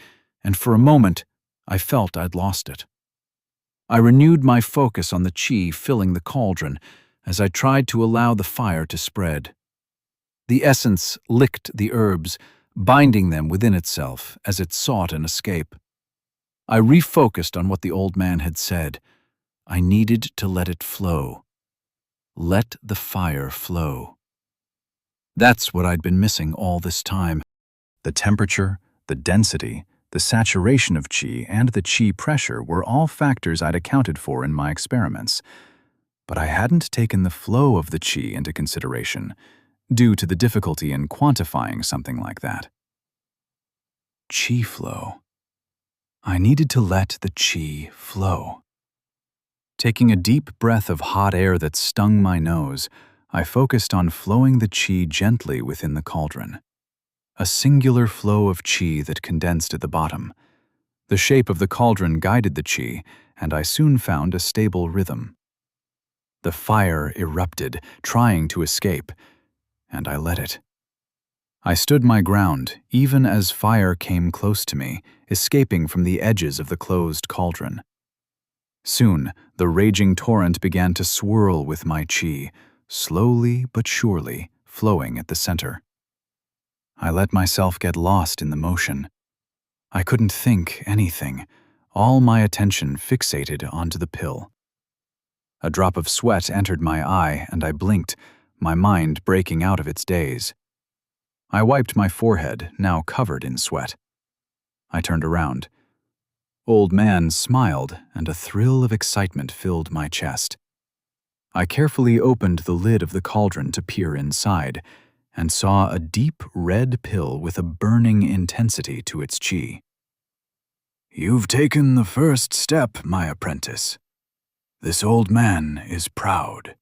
and for a moment, I felt I'd lost it. I renewed my focus on the qi filling the cauldron as I tried to allow the fire to spread. The essence licked the herbs, binding them within itself as it sought an escape. I refocused on what the old man had said. I needed to let it flow. Let the fire flow. That's what I'd been missing all this time. The temperature, the density, the saturation of qi, and the qi pressure were all factors I'd accounted for in my experiments. But I hadn't taken the flow of the qi into consideration, due to the difficulty in quantifying something like that. Qi flow. I needed to let the qi flow. Taking a deep breath of hot air that stung my nose, I focused on flowing the qi gently within the cauldron. A singular flow of qi that condensed at the bottom. The shape of the cauldron guided the qi, and I soon found a stable rhythm. The fire erupted, trying to escape, and I let it. I stood my ground, even as fire came close to me, escaping from the edges of the closed cauldron. Soon, the raging torrent began to swirl with my qi, slowly but surely flowing at the center. I let myself get lost in the motion. I couldn't think anything, all my attention fixated onto the pill. A drop of sweat entered my eye, and I blinked, my mind breaking out of its daze. I wiped my forehead, now covered in sweat. I turned around. Old Man smiled, and a thrill of excitement filled my chest. I carefully opened the lid of the cauldron to peer inside, and saw a deep red pill with a burning intensity to its qi. "You've taken the first step, my apprentice. This old man is proud."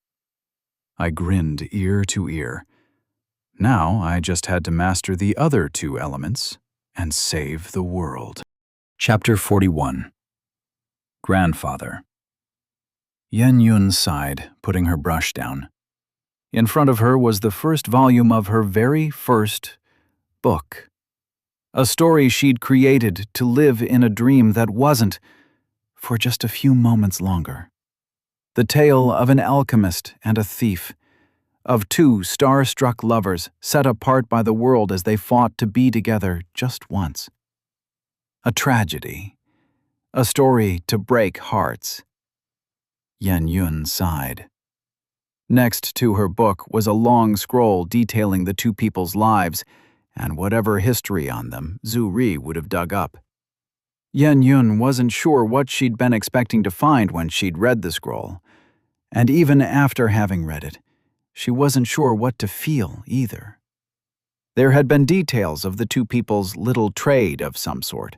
I grinned ear to ear. Now I just had to master the other two elements and save the world. Chapter 41. Grandfather. Yen Yun sighed, putting her brush down. In front of her was the first volume of her very first book. A story she'd created to live in a dream that wasn't, for just a few moments longer. The tale of an alchemist and a thief, of two star-struck lovers set apart by the world as they fought to be together just once. A tragedy, a story to break hearts. Yen Yun sighed. Next to her book was a long scroll detailing the two people's lives and whatever history on them Zhu Ri would have dug up. Yen Yun wasn't sure what she'd been expecting to find when she'd read the scroll, and even after having read it, she wasn't sure what to feel either. There had been details of the two people's little trade of some sort.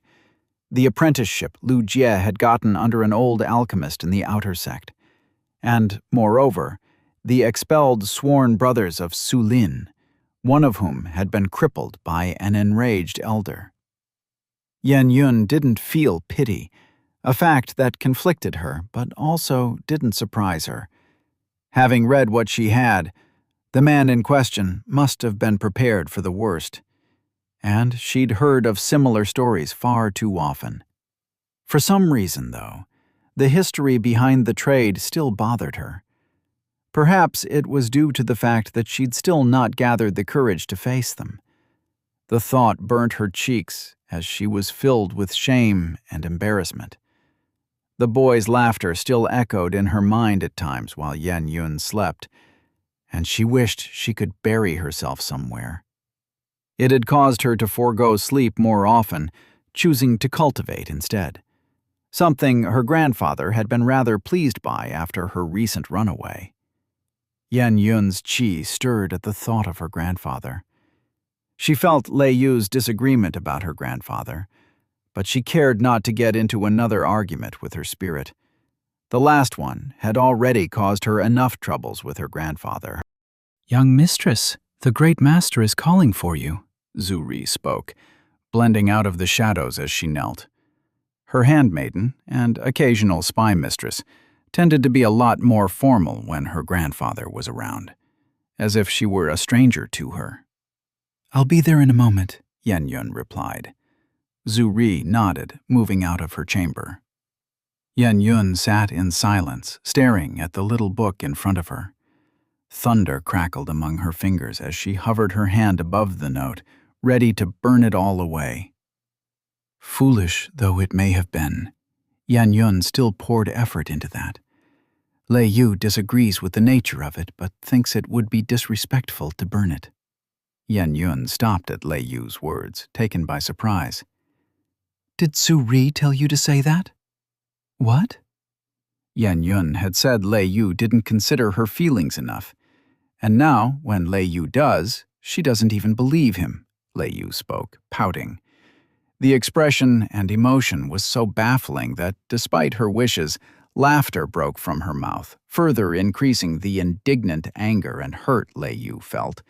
The apprenticeship Lu Jie had gotten under an old alchemist in the outer sect, and, moreover, the expelled sworn brothers of Su Lin, one of whom had been crippled by an enraged elder. Yen Yun didn't feel pity, a fact that conflicted her but also didn't surprise her. Having read what she had, the man in question must have been prepared for the worst, and she'd heard of similar stories far too often. For some reason, though, the history behind the trade still bothered her. Perhaps it was due to the fact that she'd still not gathered the courage to face them. The thought burnt her cheeks as she was filled with shame and embarrassment. The boy's laughter still echoed in her mind at times while Yen Yun slept, and she wished she could bury herself somewhere. It had caused her to forego sleep more often, choosing to cultivate instead, something her grandfather had been rather pleased by after her recent runaway. Yen Yun's qi stirred at the thought of her grandfather. She felt Lei Yu's disagreement about her grandfather, but she cared not to get into another argument with her spirit. The last one had already caused her enough troubles with her grandfather. "Young mistress, the great master is calling for you," Zhu Ri spoke, blending out of the shadows as she knelt. Her handmaiden and occasional spy mistress tended to be a lot more formal when her grandfather was around, as if she were a stranger to her. "I'll be there in a moment," Yen Yun replied. Zhu Ri nodded, moving out of her chamber. Yen Yun sat in silence, staring at the little book in front of her. Thunder crackled among her fingers as she hovered her hand above the note, ready to burn it all away. Foolish though it may have been, Yen Yun still poured effort into that. Lei Yu disagrees with the nature of it, but thinks it would be disrespectful to burn it. Yen Yun stopped at Lei Yu's words, taken by surprise. "Did Zhu Ri tell you to say that?" "What?" Yen Yun had said Lei Yu didn't consider her feelings enough, and now, when Lei Yu does, she doesn't even believe him, Lei Yu spoke, pouting. The expression and emotion was so baffling that, despite her wishes, laughter broke from her mouth, further increasing the indignant anger and hurt Lei Yu felt,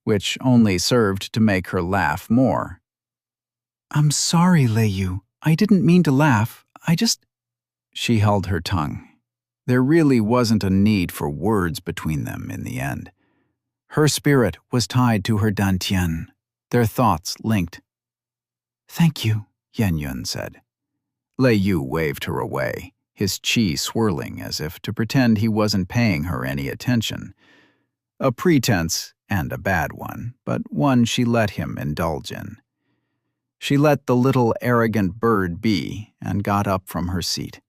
which only served to make her laugh more. "I'm sorry, Lei Yu. I didn't mean to laugh. She held her tongue. There really wasn't a need for words between them in the end. Her spirit was tied to her dantian, their thoughts linked. "Thank you," Yan Yun said. Lei Yu waved her away, his chi swirling as if to pretend he wasn't paying her any attention. A pretense, and a bad one, but one she let him indulge in. She let the little arrogant bird be and got up from her seat.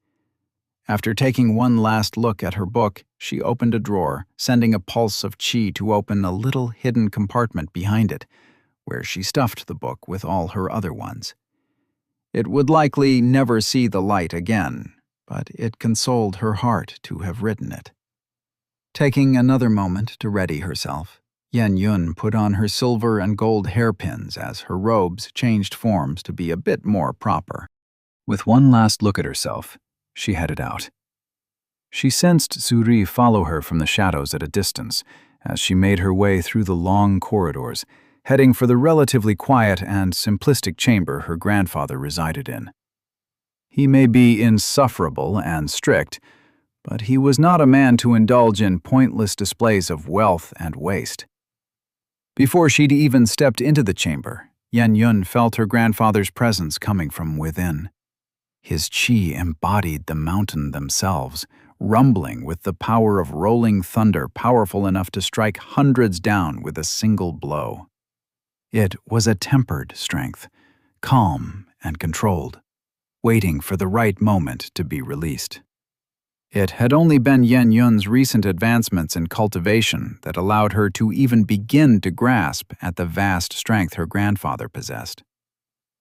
After taking one last look at her book, she opened a drawer, sending a pulse of chi to open a little hidden compartment behind it, where she stuffed the book with all her other ones. It would likely never see the light again, but it consoled her heart to have written it. Taking another moment to ready herself, Yan Yun put on her silver and gold hairpins as her robes changed forms to be a bit more proper. With one last look at herself, she headed out. She sensed Zuri follow her from the shadows at a distance as she made her way through the long corridors, heading for the relatively quiet and simplistic chamber her grandfather resided in. He may be insufferable and strict, but he was not a man to indulge in pointless displays of wealth and waste. Before she'd even stepped into the chamber, Yan Yun felt her grandfather's presence coming from within. His chi embodied the mountain themselves, rumbling with the power of rolling thunder powerful enough to strike hundreds down with a single blow. It was a tempered strength, calm and controlled, waiting for the right moment to be released. It had only been Yan Yun's recent advancements in cultivation that allowed her to even begin to grasp at the vast strength her grandfather possessed.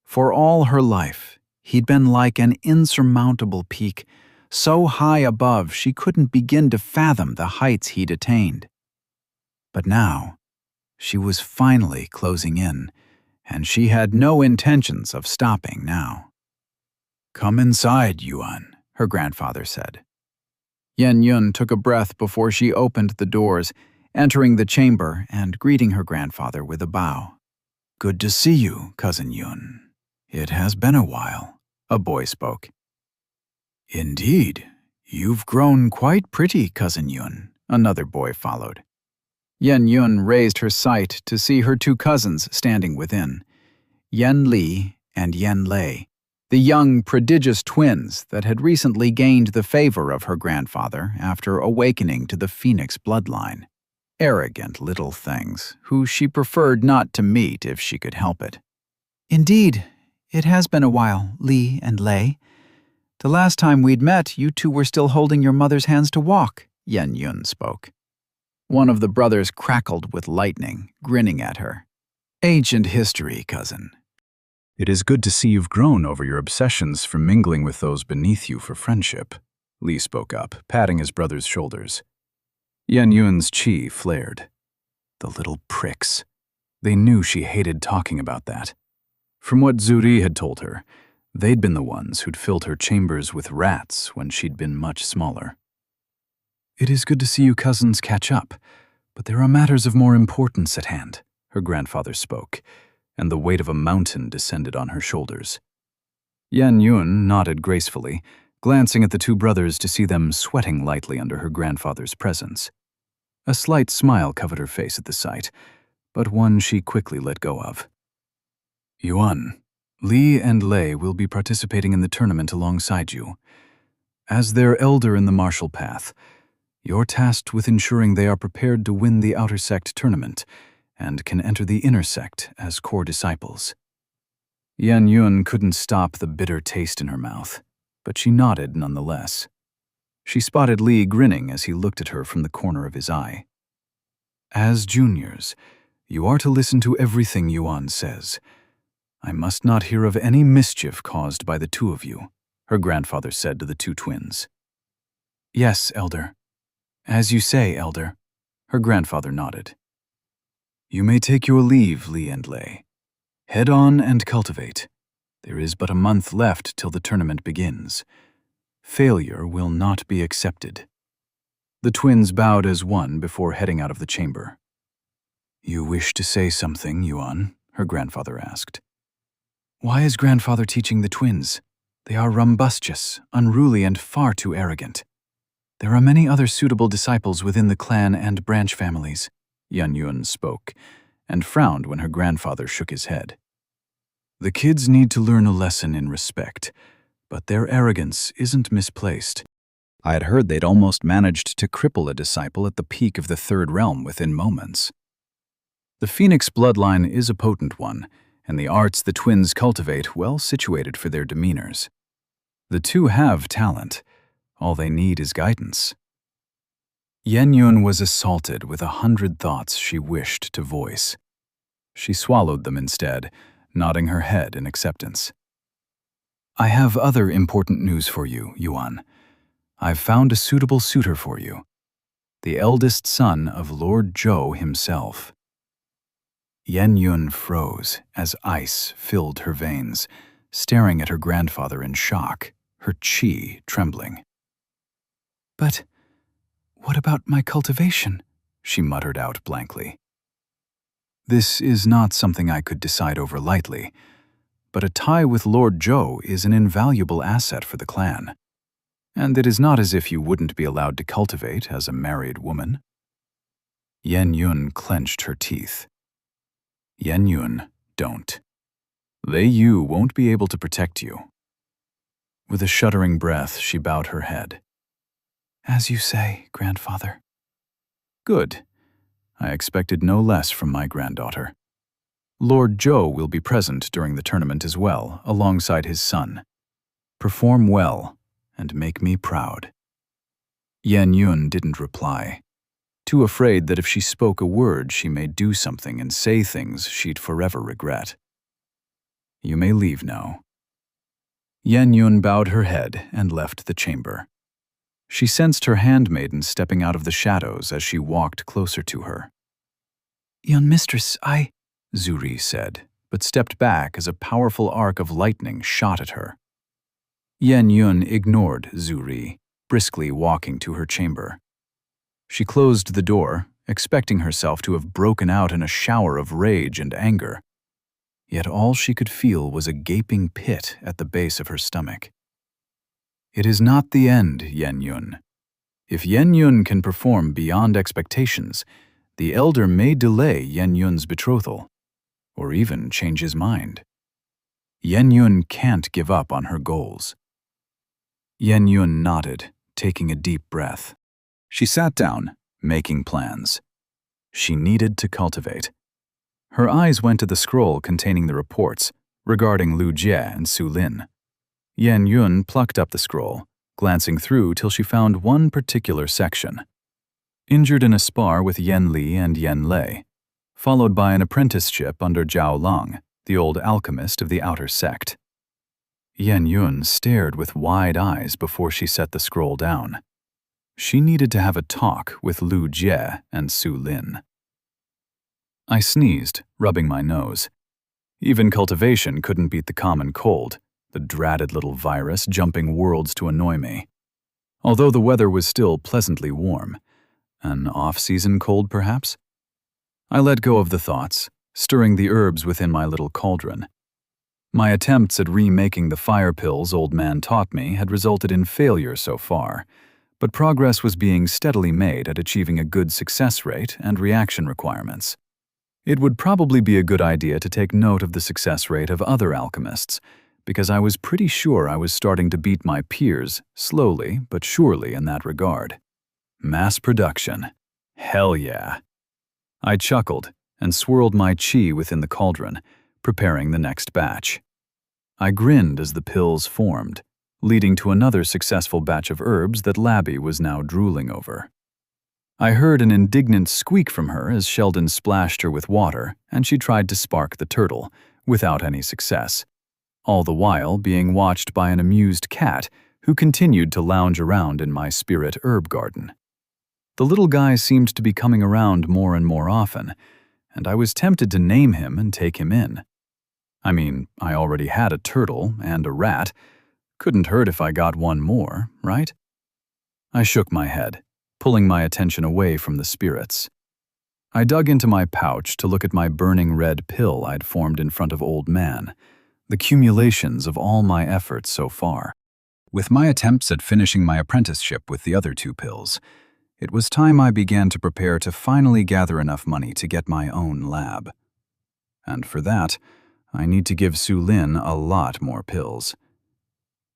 For all her life, he'd been like an insurmountable peak, so high above she couldn't begin to fathom the heights he'd attained. But now, she was finally closing in, and she had no intentions of stopping now. "Come inside, Yuan," her grandfather said. Yan Yun took a breath before she opened the doors, entering the chamber and greeting her grandfather with a bow. "Good to see you, Cousin Yun. It has been a while," a boy spoke. "Indeed, you've grown quite pretty, Cousin Yun," another boy followed. Yan Yun raised her sight to see her two cousins standing within, Yan Li and Yan Lei, the young, prodigious twins that had recently gained the favor of her grandfather after awakening to the Phoenix bloodline. Arrogant little things, who she preferred not to meet if she could help it. "Indeed, it has been a while, Li and Lei. The last time we'd met, you two were still holding your mother's hands to walk," Yan Yun spoke. One of the brothers crackled with lightning, grinning at her. "Ancient history, cousin. It is good to see you've grown over your obsessions for mingling with those beneath you for friendship," Li spoke up, patting his brother's shoulders. Yan Yun's chi flared. The little pricks. They knew she hated talking about that. From what Zuri had told her, they'd been the ones who'd filled her chambers with rats when she'd been much smaller. "It is good to see you cousins catch up, but there are matters of more importance at hand," her grandfather spoke, and the weight of a mountain descended on her shoulders. Yan Yun nodded gracefully, glancing at the two brothers to see them sweating lightly under her grandfather's presence. A slight smile covered her face at the sight, but one she quickly let go of. "Yuan, Li and Lei will be participating in the tournament alongside you. As their elder in the martial path, you're tasked with ensuring they are prepared to win the outer sect tournament and can enter the inner sect as core disciples." Yan Yun couldn't stop the bitter taste in her mouth, but she nodded nonetheless. She spotted Li grinning as he looked at her from the corner of his eye. "As juniors, you are to listen to everything Yuan says. I must not hear of any mischief caused by the two of you," her grandfather said to the two twins. "Yes, Elder. As you say, Elder," her grandfather nodded. "You may take your leave, Li and Lei. Head on and cultivate. There is but a month left till the tournament begins. Failure will not be accepted. The twins bowed as one before heading out of the chamber. You wish to say something, Yuan? Her grandfather asked. Why is grandfather teaching the twins? They are rumbustious, unruly, and far too arrogant. There are many other suitable disciples within the clan and branch families, Yan Yun spoke, and frowned when her grandfather shook his head. The kids need to learn a lesson in respect, but their arrogance isn't misplaced. I had heard they'd almost managed to cripple a disciple at the peak of the third realm within moments. The Phoenix bloodline is a potent one, and the arts the twins cultivate well situated for their demeanors. The two have talent. All they need is guidance. Yan Yun was assaulted with 100 thoughts she wished to voice. She swallowed them instead, nodding her head in acceptance. I have other important news for you, Yuan. I've found a suitable suitor for you. The eldest son of Lord Zhou himself. Yan Yun froze as ice filled her veins, staring at her grandfather in shock, her qi trembling. But what about my cultivation? She muttered out blankly. This is not something I could decide over lightly, but a tie with Lord Zhou is an invaluable asset for the clan. And it is not as if you wouldn't be allowed to cultivate as a married woman. Yan Yun clenched her teeth. Yan Yun, don't. Lei Yu won't be able to protect you. With a shuddering breath, she bowed her head. As you say, grandfather. Good. I expected no less from my granddaughter. Lord Zhou will be present during the tournament as well, alongside his son. Perform well, and make me proud. Yan Yun didn't reply, too afraid that if she spoke a word she may do something and say things she'd forever regret. You may leave now. Yan Yun bowed her head and left the chamber. She sensed her handmaiden stepping out of the shadows as she walked closer to her. Young mistress, Zuri said, but stepped back as a powerful arc of lightning shot at her. Yan Yun ignored Zuri, briskly walking to her chamber. She closed the door, expecting herself to have broken out in a shower of rage and anger. Yet all she could feel was a gaping pit at the base of her stomach. It is not the end, Yan Yun. If Yan Yun can perform beyond expectations, the elder may delay Yan Yun's betrothal, or even change his mind. Yan Yun can't give up on her goals. Yan Yun nodded, taking a deep breath. She sat down, making plans. She needed to cultivate. Her eyes went to the scroll containing the reports regarding Lu Jie and Su Lin. Yan Yun plucked up the scroll, glancing through till she found one particular section. Injured in a spar with Yen Li and Yen Lei, followed by an apprenticeship under Zhao Long, the old alchemist of the outer sect. Yan Yun stared with wide eyes before she set the scroll down. She needed to have a talk with Lu Jie and Su Lin. I sneezed, rubbing my nose. Even cultivation couldn't beat the common cold, the dratted little virus jumping worlds to annoy me. Although the weather was still pleasantly warm. An off-season cold, perhaps? I let go of the thoughts, stirring the herbs within my little cauldron. My attempts at remaking the fire pills old man taught me had resulted in failure so far, but progress was being steadily made at achieving a good success rate and reaction requirements. It would probably be a good idea to take note of the success rate of other alchemists, because I was pretty sure I was starting to beat my peers, slowly but surely in that regard. Mass production. Hell yeah. I chuckled and swirled my qi within the cauldron, preparing the next batch. I grinned as the pills formed, leading to another successful batch of herbs that Labby was now drooling over. I heard an indignant squeak from her as Sheldon splashed her with water and she tried to spark the turtle, without any success, all the while being watched by an amused cat who continued to lounge around in my spirit herb garden. The little guy seemed to be coming around more and more often, and I was tempted to name him and take him in. I mean, I already had a turtle and a rat. Couldn't hurt if I got one more, right? I shook my head, pulling my attention away from the spirits. I dug into my pouch to look at my burning red pill I'd formed in front of Old Man, the cumulations of all my efforts so far. With my attempts at finishing my apprenticeship with the other 2 pills, it was time I began to prepare to finally gather enough money to get my own lab. And for that, I need to give Su Lin a lot more pills.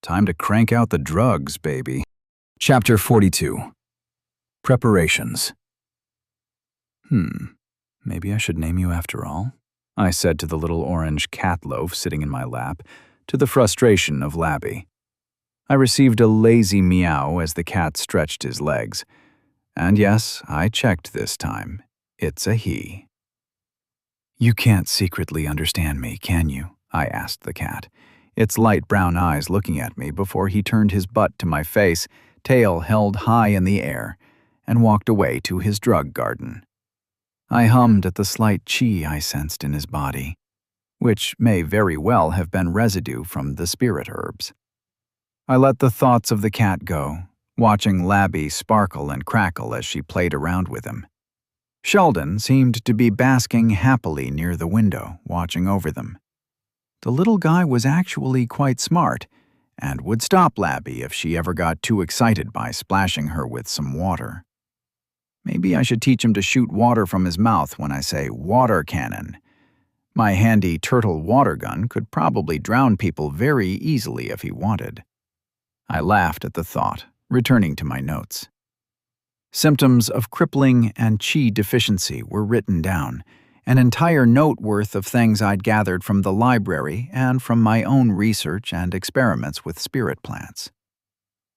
Time to crank out the drugs, baby. Chapter 42. Preparations. Maybe I should name you after all, I said to the little orange cat loaf sitting in my lap, to the frustration of Labby. I received a lazy meow as the cat stretched his legs. And yes, I checked this time. It's a he. You can't secretly understand me, can you? I asked the cat, its light brown eyes looking at me before he turned his butt to my face, tail held high in the air, and walked away to his drug garden. I hummed at the slight chi I sensed in his body, which may very well have been residue from the spirit herbs. I let the thoughts of the cat go, watching Labby sparkle and crackle as she played around with him. Sheldon seemed to be basking happily near the window, watching over them. The little guy was actually quite smart, and would stop Labby if she ever got too excited by splashing her with some water. Maybe I should teach him to shoot water from his mouth when I say water cannon. My handy turtle water gun could probably drown people very easily if he wanted. I laughed at the thought, returning to my notes. Symptoms of crippling and chi deficiency were written down, an entire note worth of things I'd gathered from the library and from my own research and experiments with spirit plants.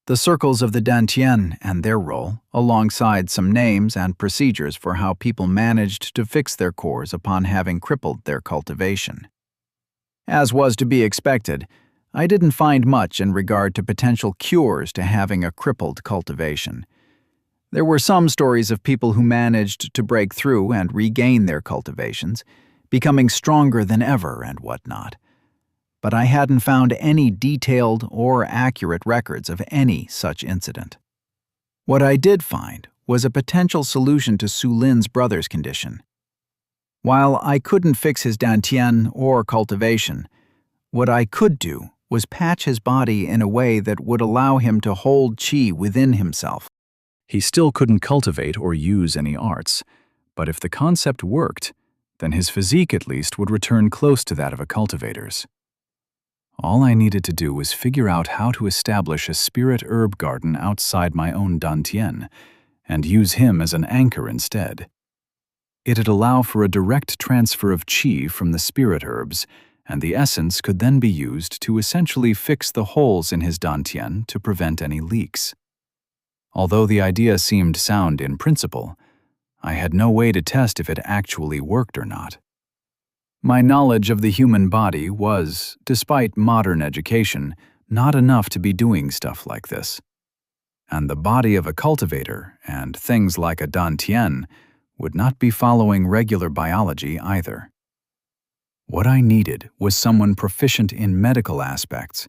The circles of the Dantian and their role, alongside some names and procedures for how people managed to fix their cores upon having crippled their cultivation. As was to be expected, I didn't find much in regard to potential cures to having a crippled cultivation. There were some stories of people who managed to break through and regain their cultivations, becoming stronger than ever and whatnot. But I hadn't found any detailed or accurate records of any such incident. What I did find was a potential solution to Su Lin's brother's condition. While I couldn't fix his dantian or cultivation, what I could do was patch his body in a way that would allow him to hold qi within himself. He still couldn't cultivate or use any arts, but if the concept worked, then his physique at least would return close to that of a cultivator's. All I needed to do was figure out how to establish a spirit herb garden outside my own dantian, and use him as an anchor instead. It'd allow for a direct transfer of qi from the spirit herbs, and the essence could then be used to essentially fix the holes in his dantian to prevent any leaks. Although the idea seemed sound in principle, I had no way to test if it actually worked or not. My knowledge of the human body was, despite modern education, not enough to be doing stuff like this. And the body of a cultivator, and things like a dantian, would not be following regular biology either. What I needed was someone proficient in medical aspects,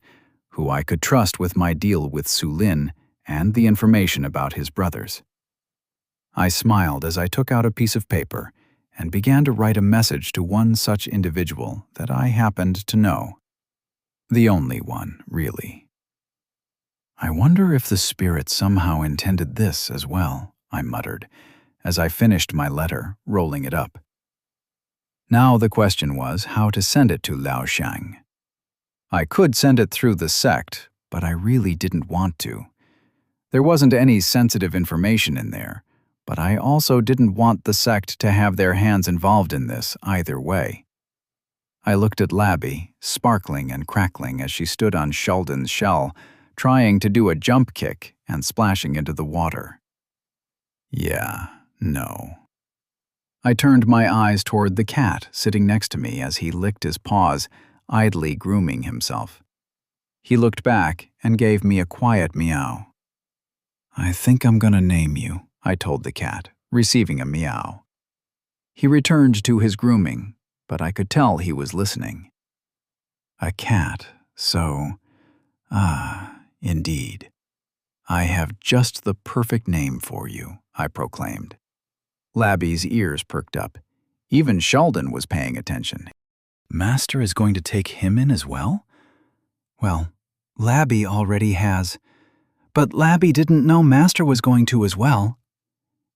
who I could trust with my deal with Su Lin and the information about his brothers. I smiled as I took out a piece of paper and began to write a message to one such individual that I happened to know. The only one, really. I wonder if the spirit somehow intended this as well, I muttered, as I finished my letter, rolling it up. Now the question was how to send it to Lao Shang. I could send it through the sect, but I really didn't want to. There wasn't any sensitive information in there, but I also didn't want the sect to have their hands involved in this either way. I looked at Labby, sparkling and crackling as she stood on Sheldon's shell, trying to do a jump kick and splashing into the water. Yeah, no. I turned my eyes toward the cat sitting next to me as he licked his paws, idly grooming himself. He looked back and gave me a quiet meow. I think I'm gonna name you, I told the cat, receiving a meow. He returned to his grooming, but I could tell he was listening. A cat, so… indeed. I have just the perfect name for you, I proclaimed. Labby's ears perked up. Even Sheldon was paying attention. Master is going to take him in as well? Well, Labby already has. But Labby didn't know Master was going to as well.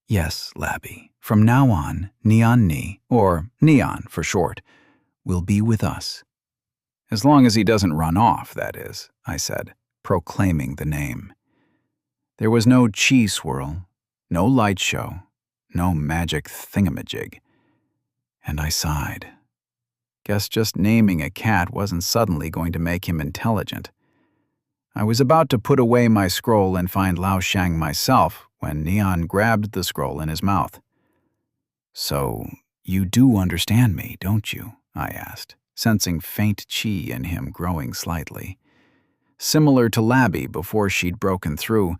Yes, Labby. From now on, Neon Ni, or Neon for short, will be with us. As long as he doesn't run off, that is, I said, proclaiming the name. There was no chi swirl, no light show, no magic thingamajig. And I sighed. Guess just naming a cat wasn't suddenly going to make him intelligent. I was about to put away my scroll and find Lao Shang myself when Neon grabbed the scroll in his mouth. So, you do understand me, don't you? I asked, sensing faint chi in him growing slightly. Similar to Labby before she'd broken through,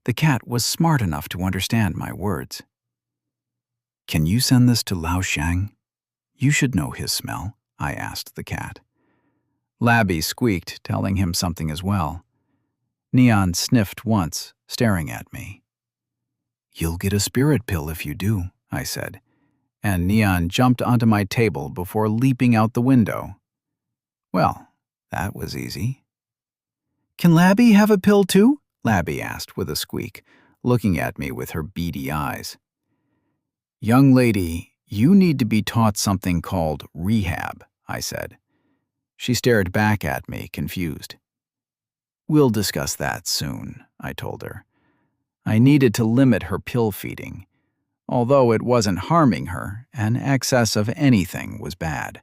the cat was smart enough to understand my words. Can you send this to Lao Shang? You should know his smell, I asked the cat. Labby squeaked, telling him something as well. Neon sniffed once, staring at me. You'll get a spirit pill if you do, I said, and Neon jumped onto my table before leaping out the window. Well, that was easy. Can Labby have a pill too? Labby asked with a squeak, looking at me with her beady eyes. Young lady, you need to be taught something called rehab, I said. She stared back at me, confused. We'll discuss that soon, I told her. I needed to limit her pill feeding. Although it wasn't harming her, an excess of anything was bad.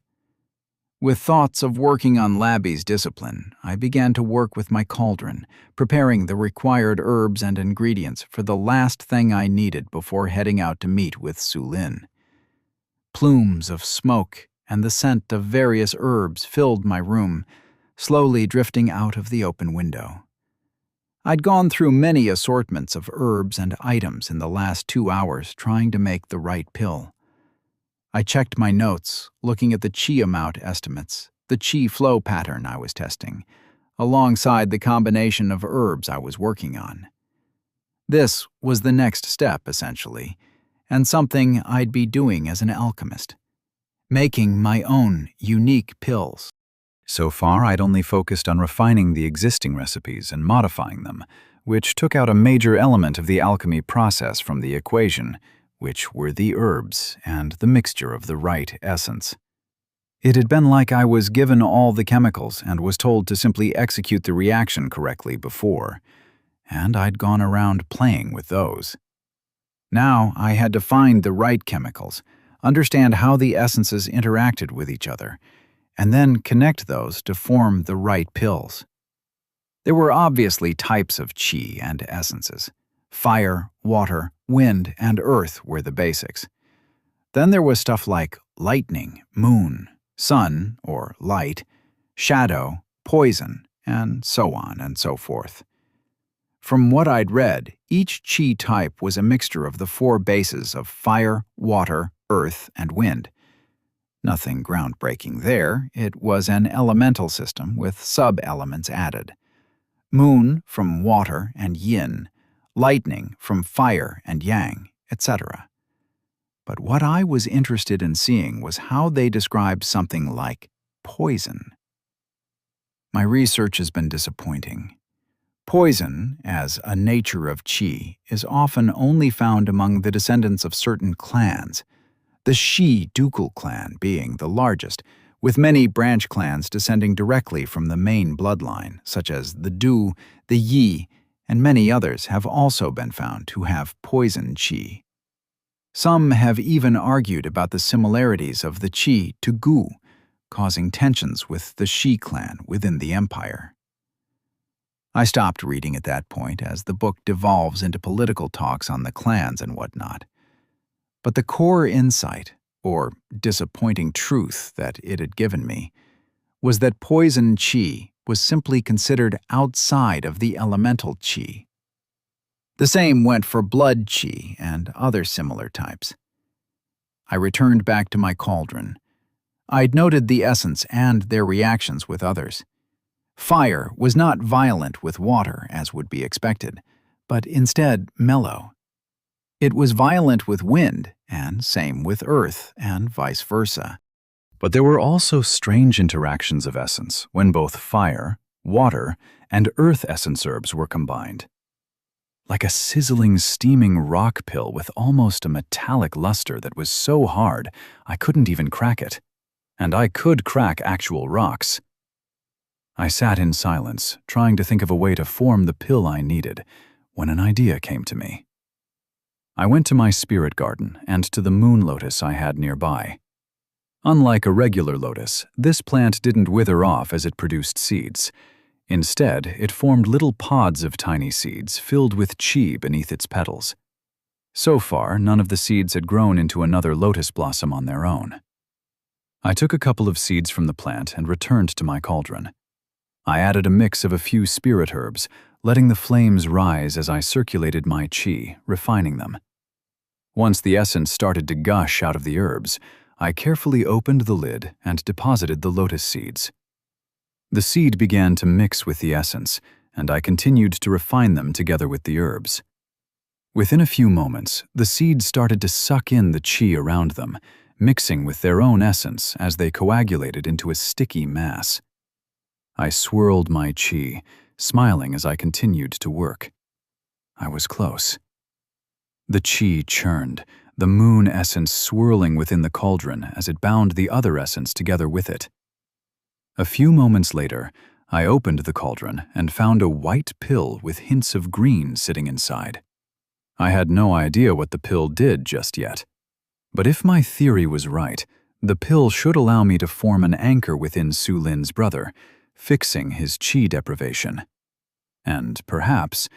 With thoughts of working on Labby's discipline, I began to work with my cauldron, preparing the required herbs and ingredients for the last thing I needed before heading out to meet with Sulin. Plumes of smoke and the scent of various herbs filled my room, slowly drifting out of the open window. I'd gone through many assortments of herbs and items in the last 2 hours trying to make the right pill. I checked my notes, looking at the chi amount estimates, the chi flow pattern I was testing, alongside the combination of herbs I was working on. This was the next step, essentially, and something I'd be doing as an alchemist, making my own unique pills. So far, I'd only focused on refining the existing recipes and modifying them, which took out a major element of the alchemy process from the equation, which were the herbs and the mixture of the right essence. It had been like I was given all the chemicals and was told to simply execute the reaction correctly before, and I'd gone around playing with those. Now I had to find the right chemicals, understand how the essences interacted with each other, and then connect those to form the right pills. There were obviously types of chi and essences. Fire, water, wind, and earth were the basics. Then there was stuff like lightning, moon, sun, or light, shadow, poison, and so on and so forth. From what I'd read, each chi type was a mixture of the 4 bases of fire, water, earth, and wind. Nothing groundbreaking there. It was an elemental system with sub-elements added. Moon from water and yin, lightning from fire and yang, etc. But what I was interested in seeing was how they described something like poison. My research has been disappointing. Poison, as a nature of qi, is often only found among the descendants of certain clans, the Shi ducal clan being the largest, with many branch clans descending directly from the main bloodline, such as the Du, the Yi, and many others have also been found to have poison qi. Some have even argued about the similarities of the qi to Gu, causing tensions with the Shi clan within the empire. I stopped reading at that point as the book devolves into political talks on the clans and whatnot. But the core insight, or disappointing truth that it had given me, was that poison qi was simply considered outside of the elemental qi. The same went for blood qi and other similar types. I returned back to my cauldron. I'd noted the essence and their reactions with others. Fire was not violent with water, as would be expected, but instead mellow. It was violent with wind, and same with earth, and vice versa. But there were also strange interactions of essence when both fire, water, and earth essence herbs were combined. Like a sizzling, steaming rock pill with almost a metallic luster that was so hard I couldn't even crack it. And I could crack actual rocks. I sat in silence, trying to think of a way to form the pill I needed, when an idea came to me. I went to my spirit garden and to the moon lotus I had nearby. Unlike a regular lotus, this plant didn't wither off as it produced seeds. Instead, it formed little pods of tiny seeds filled with chi beneath its petals. So far, none of the seeds had grown into another lotus blossom on their own. I took a couple of seeds from the plant and returned to my cauldron. I added a mix of a few spirit herbs, letting the flames rise as I circulated my chi, refining them. Once the essence started to gush out of the herbs, I carefully opened the lid and deposited the lotus seeds. The seed began to mix with the essence, and I continued to refine them together with the herbs. Within a few moments, the seeds started to suck in the chi around them, mixing with their own essence as they coagulated into a sticky mass. I swirled my chi, smiling as I continued to work. I was close. The chi churned, the moon essence swirling within the cauldron as it bound the other essence together with it. A few moments later, I opened the cauldron and found a white pill with hints of green sitting inside. I had no idea what the pill did just yet. But if my theory was right, the pill should allow me to form an anchor within Su Lin's brother, fixing his chi deprivation. And perhaps,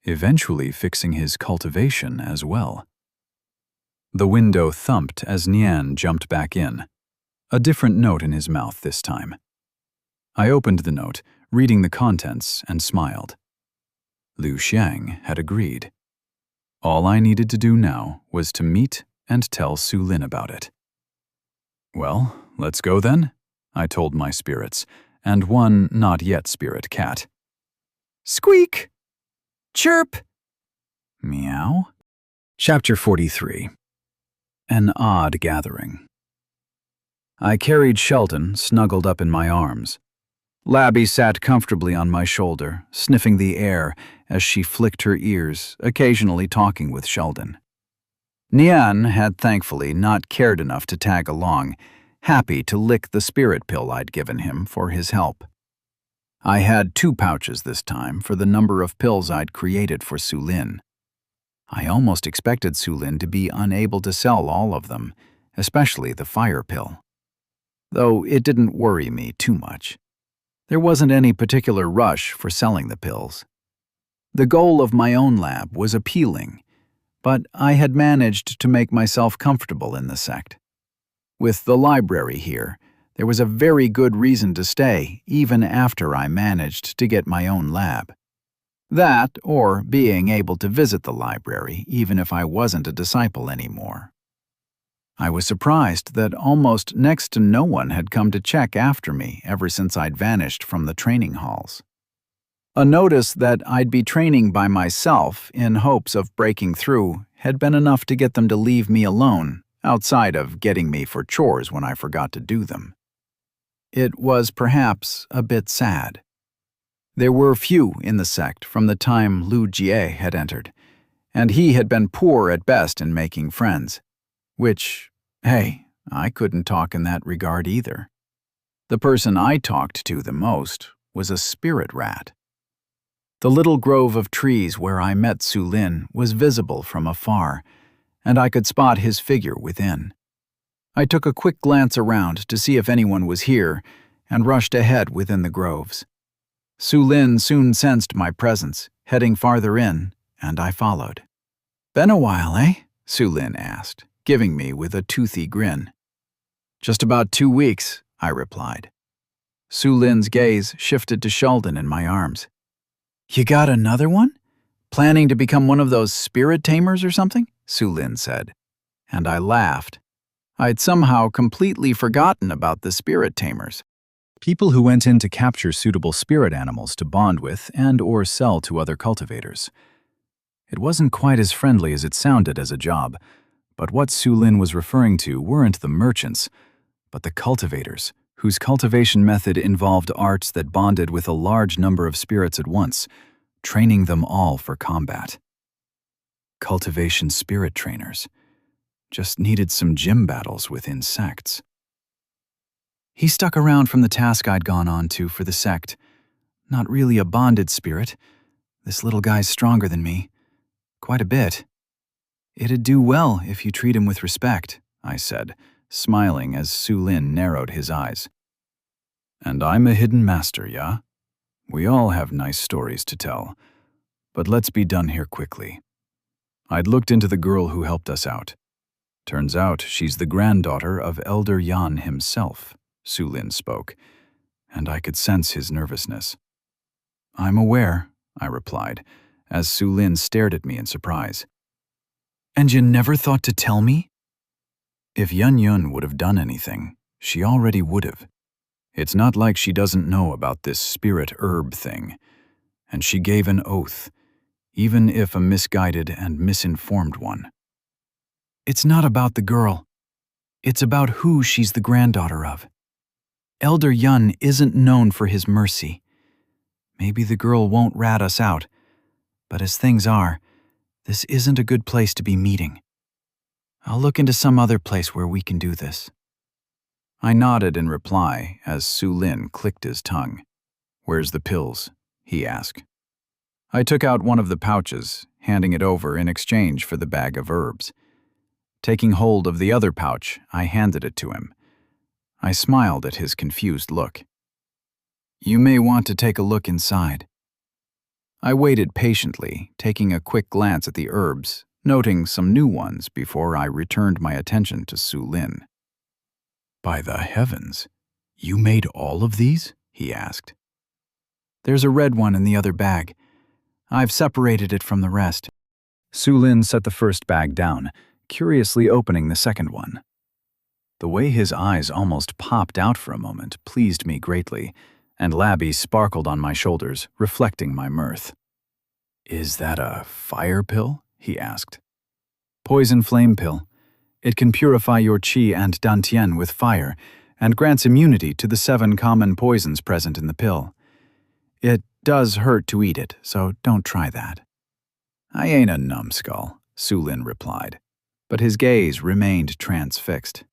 eventually fixing his cultivation as well. The window thumped as Nian jumped back in, a different note in his mouth this time. I opened the note, reading the contents, and smiled. Liu Xiang had agreed. All I needed to do now was to meet and tell Su Lin about it. Well, let's go then, I told my spirits, and one not-yet-spirit cat. Squeak! Chirp! Meow. Chapter 43. An Odd Gathering. I carried Sheldon snuggled up in my arms. Labby sat comfortably on my shoulder, sniffing the air as she flicked her ears, occasionally talking with Sheldon. Nian had thankfully not cared enough to tag along, happy to lick the spirit pill I'd given him for his help. I had 2 pouches this time for the number of pills I'd created for Su Lin. I almost expected Su Lin to be unable to sell all of them, especially the fire pill. Though it didn't worry me too much. There wasn't any particular rush for selling the pills. The goal of my own lab was appealing, but I had managed to make myself comfortable in the sect. With the library here, there was a very good reason to stay even after I managed to get my own lab. That, or being able to visit the library even if I wasn't a disciple anymore. I was surprised that almost next to no one had come to check after me ever since I'd vanished from the training halls. A notice that I'd be training by myself in hopes of breaking through had been enough to get them to leave me alone, outside of getting me for chores when I forgot to do them. It was perhaps a bit sad. There were few in the sect from the time Lu Jie had entered, and he had been poor at best in making friends. Which, hey, I couldn't talk in that regard either. The person I talked to the most was a spirit rat. The little grove of trees where I met Su Lin was visible from afar, and I could spot his figure within. I took a quick glance around to see if anyone was here, and rushed ahead within the groves. Su Lin soon sensed my presence, heading farther in, and I followed. "Been a while, eh?" Su Lin asked, giving me with a toothy grin. "Just about 2 weeks," I replied. Su Lin's gaze shifted to Sheldon in my arms. "You got another one? Planning to become one of those spirit tamers or something?" Su Lin said, and I laughed. I'd somehow completely forgotten about the spirit tamers. People who went in to capture suitable spirit animals to bond with and/or sell to other cultivators. It wasn't quite as friendly as it sounded as a job, but what Su Lin was referring to weren't the merchants, but the cultivators, whose cultivation method involved arts that bonded with a large number of spirits at once, training them all for combat. Cultivation spirit trainers. Just needed some gym battles with insects. He stuck around from the task I'd gone on to for the sect. Not really a bonded spirit. This little guy's stronger than me. Quite a bit. It'd do well if you treat him with respect, I said, smiling as Su Lin narrowed his eyes. And I'm a hidden master, yeah? We all have nice stories to tell. But let's be done here quickly. I'd looked into the girl who helped us out. Turns out she's the granddaughter of Elder Yan himself, Su Lin spoke, and I could sense his nervousness. I'm aware, I replied, as Su Lin stared at me in surprise. And you never thought to tell me? If Yun Yun would have done anything, she already would have. It's not like she doesn't know about this spirit herb thing, and she gave an oath, even if a misguided and misinformed one. It's not about the girl. It's about who she's the granddaughter of. Elder Yun isn't known for his mercy. Maybe the girl won't rat us out, but as things are, this isn't a good place to be meeting. I'll look into some other place where we can do this. I nodded in reply as Su Lin clicked his tongue. Where's the pills? He asked. I took out one of the pouches, handing it over in exchange for the bag of herbs. Taking hold of the other pouch, I handed it to him. I smiled at his confused look. You may want to take a look inside. I waited patiently, taking a quick glance at the herbs, noting some new ones before I returned my attention to Su Lin. By the heavens, you made all of these? He asked. There's a red one in the other bag. I've separated it from the rest. Su Lin set the first bag down, curiously opening the second one. The way his eyes almost popped out for a moment pleased me greatly, and Labby sparkled on my shoulders, reflecting my mirth. Is that a fire pill? He asked. Poison flame pill. It can purify your qi and dantian with fire, and grants immunity to the 7 common poisons present in the pill. It does hurt to eat it, so don't try that. I ain't a numbskull, Su Lin replied, but his gaze remained transfixed.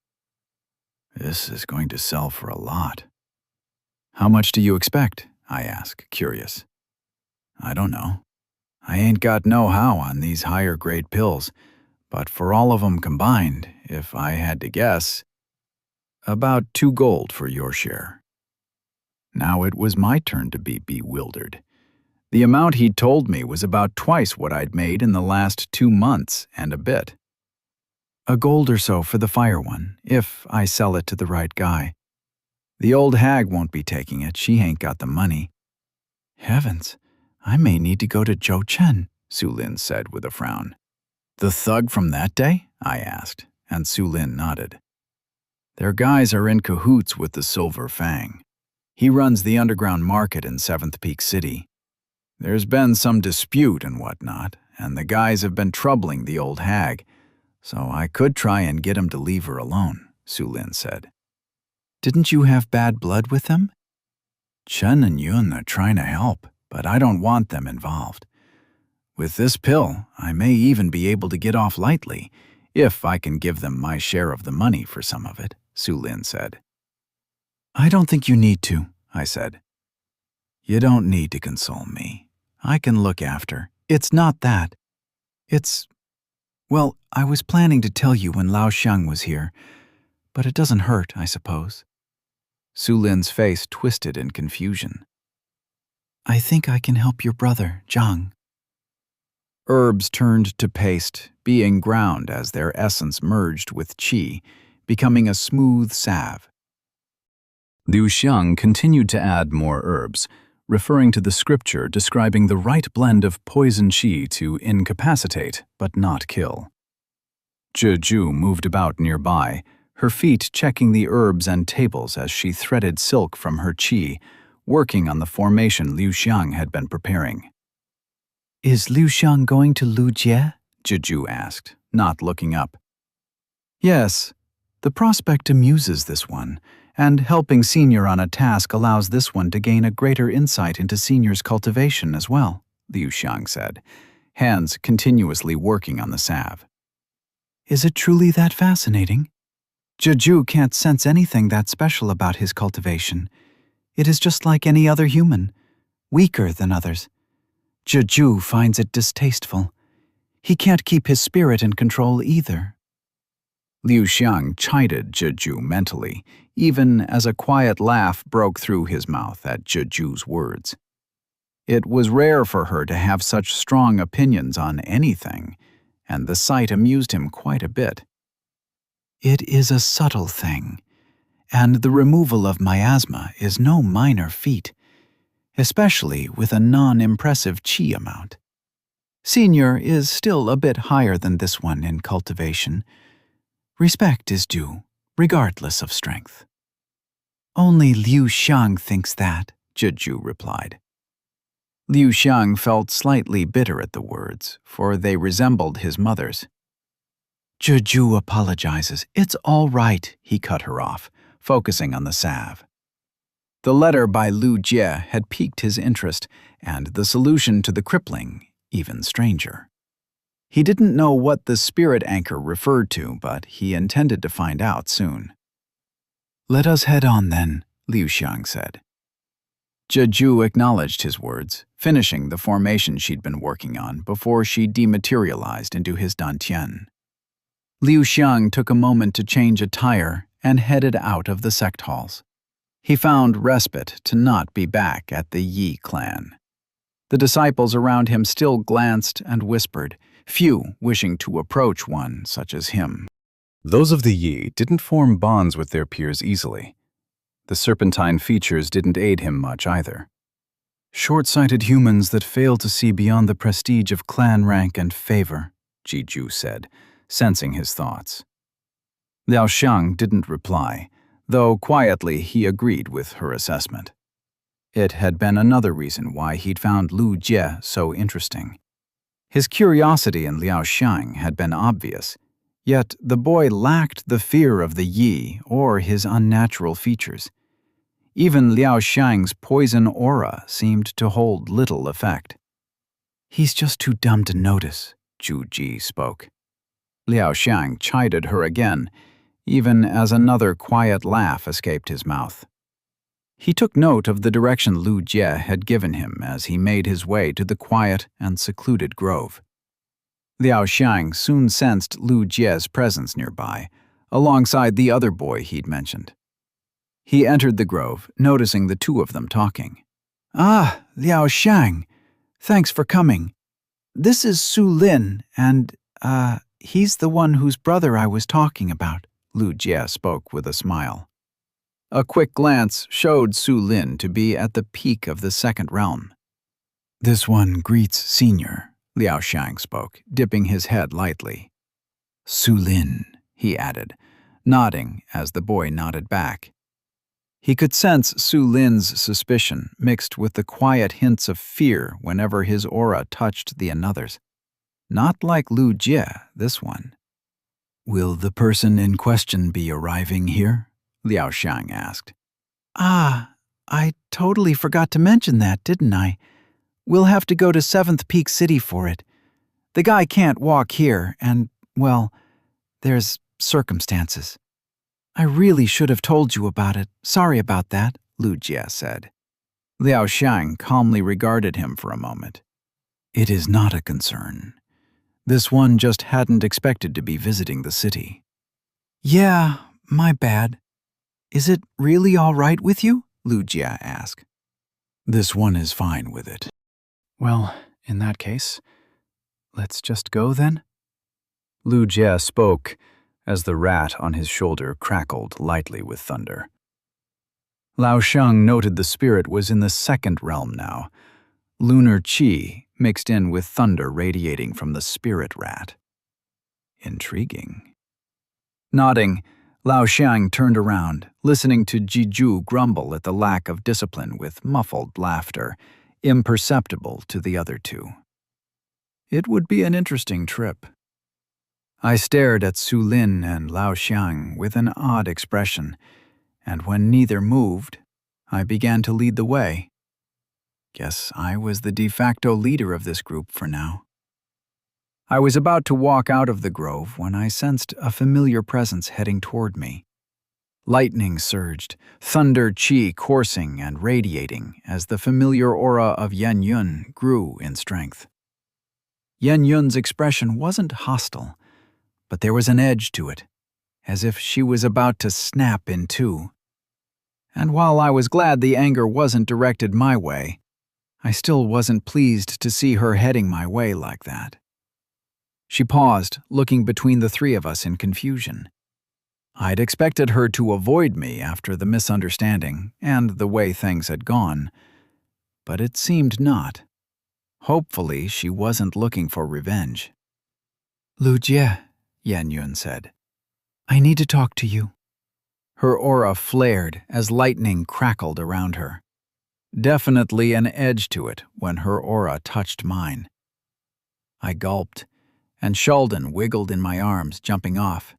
This is going to sell for a lot. How much do you expect? I asked, curious. I don't know. I ain't got know-how on these higher-grade pills, but for all of them combined, if I had to guess, about 2 gold for your share. Now it was my turn to be bewildered. The amount he'd told me was about twice what I'd made in the last 2 months and a bit. A gold or so for the fire one, if I sell it to the right guy. The old hag won't be taking it, she ain't got the money. Heavens, I may need to go to Zhou Chen, Su Lin said with a frown. The thug from that day? I asked, and Su Lin nodded. Their guys are in cahoots with the Silver Fang. He runs the underground market in 7th Peak City. There's been some dispute and whatnot, and the guys have been troubling the old hag, so I could try and get him to leave her alone, Su Lin said. Didn't you have bad blood with them? Chen and Yun are trying to help, but I don't want them involved. With this pill, I may even be able to get off lightly, if I can give them my share of the money for some of it, Su Lin said. I don't think you need to, I said. You don't need to console me. I can look after. It's not that. Well, I was planning to tell you when Lao Xiang was here, but it doesn't hurt, I suppose. Su Lin's face twisted in confusion. I think I can help your brother, Zhang. Herbs turned to paste, being ground as their essence merged with qi, becoming a smooth salve. Liu Xiang continued to add more herbs, referring to the scripture describing the right blend of poison qi to incapacitate but not kill. Zhe Ju moved about nearby, her feet checking the herbs and tables as she threaded silk from her qi, working on the formation Liu Xiang had been preparing. Is Liu Xiang going to Lu Jie? Zhu asked, not looking up. Yes, the prospect amuses this one, and helping Senior on a task allows this one to gain a greater insight into Senior's cultivation as well, Liu Xiang said, hands continuously working on the salve. Is it truly that fascinating? Zhu can't sense anything that special about his cultivation. It is just like any other human, weaker than others. Zhu finds it distasteful. He can't keep his spirit in control either. Liu Xiang chided Zhu mentally, even as a quiet laugh broke through his mouth at Zhu's words. It was rare for her to have such strong opinions on anything, and the sight amused him quite a bit. It is a subtle thing, and the removal of miasma is no minor feat, especially with a non-impressive qi amount. Senior is still a bit higher than this one in cultivation. Respect is due, regardless of strength. Only Liu Xiang thinks that, Zhu replied. Liu Xiang felt slightly bitter at the words, for they resembled his mother's. Zhu apologizes. It's all right, he cut her off, focusing on the salve. The letter by Lu Jie had piqued his interest, and the solution to the crippling even stranger. He didn't know what the spirit anchor referred to, but he intended to find out soon. Let us head on then, Liu Xiang said. Zhu acknowledged his words, finishing the formation she'd been working on before she dematerialized into his dantian. Liu Xiang took a moment to change attire and headed out of the sect halls. He found respite to not be back at the Yi clan. The disciples around him still glanced and whispered, few wishing to approach one such as him. Those of the Yi didn't form bonds with their peers easily. The serpentine features didn't aid him much either. Short-sighted humans that fail to see beyond the prestige of clan rank and favor, Zhu said, sensing his thoughts. Liao Xiang didn't reply, though quietly he agreed with her assessment. It had been another reason why he'd found Lu Jie so interesting. His curiosity in Liao Xiang had been obvious, yet the boy lacked the fear of the Yi or his unnatural features. Even Liao Xiang's poison aura seemed to hold little effect. He's just too dumb to notice, Zhu Ji spoke. Liao Xiang chided her again, even as another quiet laugh escaped his mouth. He took note of the direction Lu Jie had given him as he made his way to the quiet and secluded grove. Liao Xiang soon sensed Lu Jie's presence nearby, alongside the other boy he'd mentioned. He entered the grove, noticing the two of them talking. Ah, Liao Xiang, thanks for coming. This is Su Lin, and, he's the one whose brother I was talking about, Lu Jie spoke with a smile. A quick glance showed Su Lin to be at the peak of the second realm. This one greets Senior, Liao Xiang spoke, dipping his head lightly. Su Lin, he added, nodding as the boy nodded back. He could sense Su Lin's suspicion mixed with the quiet hints of fear whenever his aura touched the another's. Not like Lu Jie, this one. Will the person in question be arriving here? Liao Xiang asked. Ah, I totally forgot to mention that, didn't I? We'll have to go to 7th Peak City for it. The guy can't walk here, and, well, there's circumstances. I really should have told you about it. Sorry about that, Lu Jie said. Liao Xiang calmly regarded him for a moment. It is not a concern. This one just hadn't expected to be visiting the city. Yeah, my bad. Is it really all right with you? Lu Jie asked. This one is fine with it. Well, in that case, let's just go then? Lu Jie spoke as the rat on his shoulder crackled lightly with thunder. Lao Sheng noted the spirit was in the second realm now, lunar qi mixed in with thunder radiating from the spirit rat. Intriguing. Nodding, Lao Xiang turned around, listening to Jiju grumble at the lack of discipline with muffled laughter, imperceptible to the other two. It would be an interesting trip. I stared at Su Lin and Lao Xiang with an odd expression, and when neither moved, I began to lead the way. Guess I was the de facto leader of this group for now. I was about to walk out of the grove when I sensed a familiar presence heading toward me. Lightning surged, thunder qi coursing and radiating as the familiar aura of Yan Yun grew in strength. Yan Yun's expression wasn't hostile, but there was an edge to it, as if she was about to snap in two. And while I was glad the anger wasn't directed my way, I still wasn't pleased to see her heading my way like that. She paused, looking between the three of us in confusion. I'd expected her to avoid me after the misunderstanding and the way things had gone, but it seemed not. Hopefully, she wasn't looking for revenge. "Lu Jie," Yan Yun said, "I need to talk to you." Her aura flared as lightning crackled around her. Definitely an edge to it when her aura touched mine. I gulped, and Sheldon wiggled in my arms, jumping off.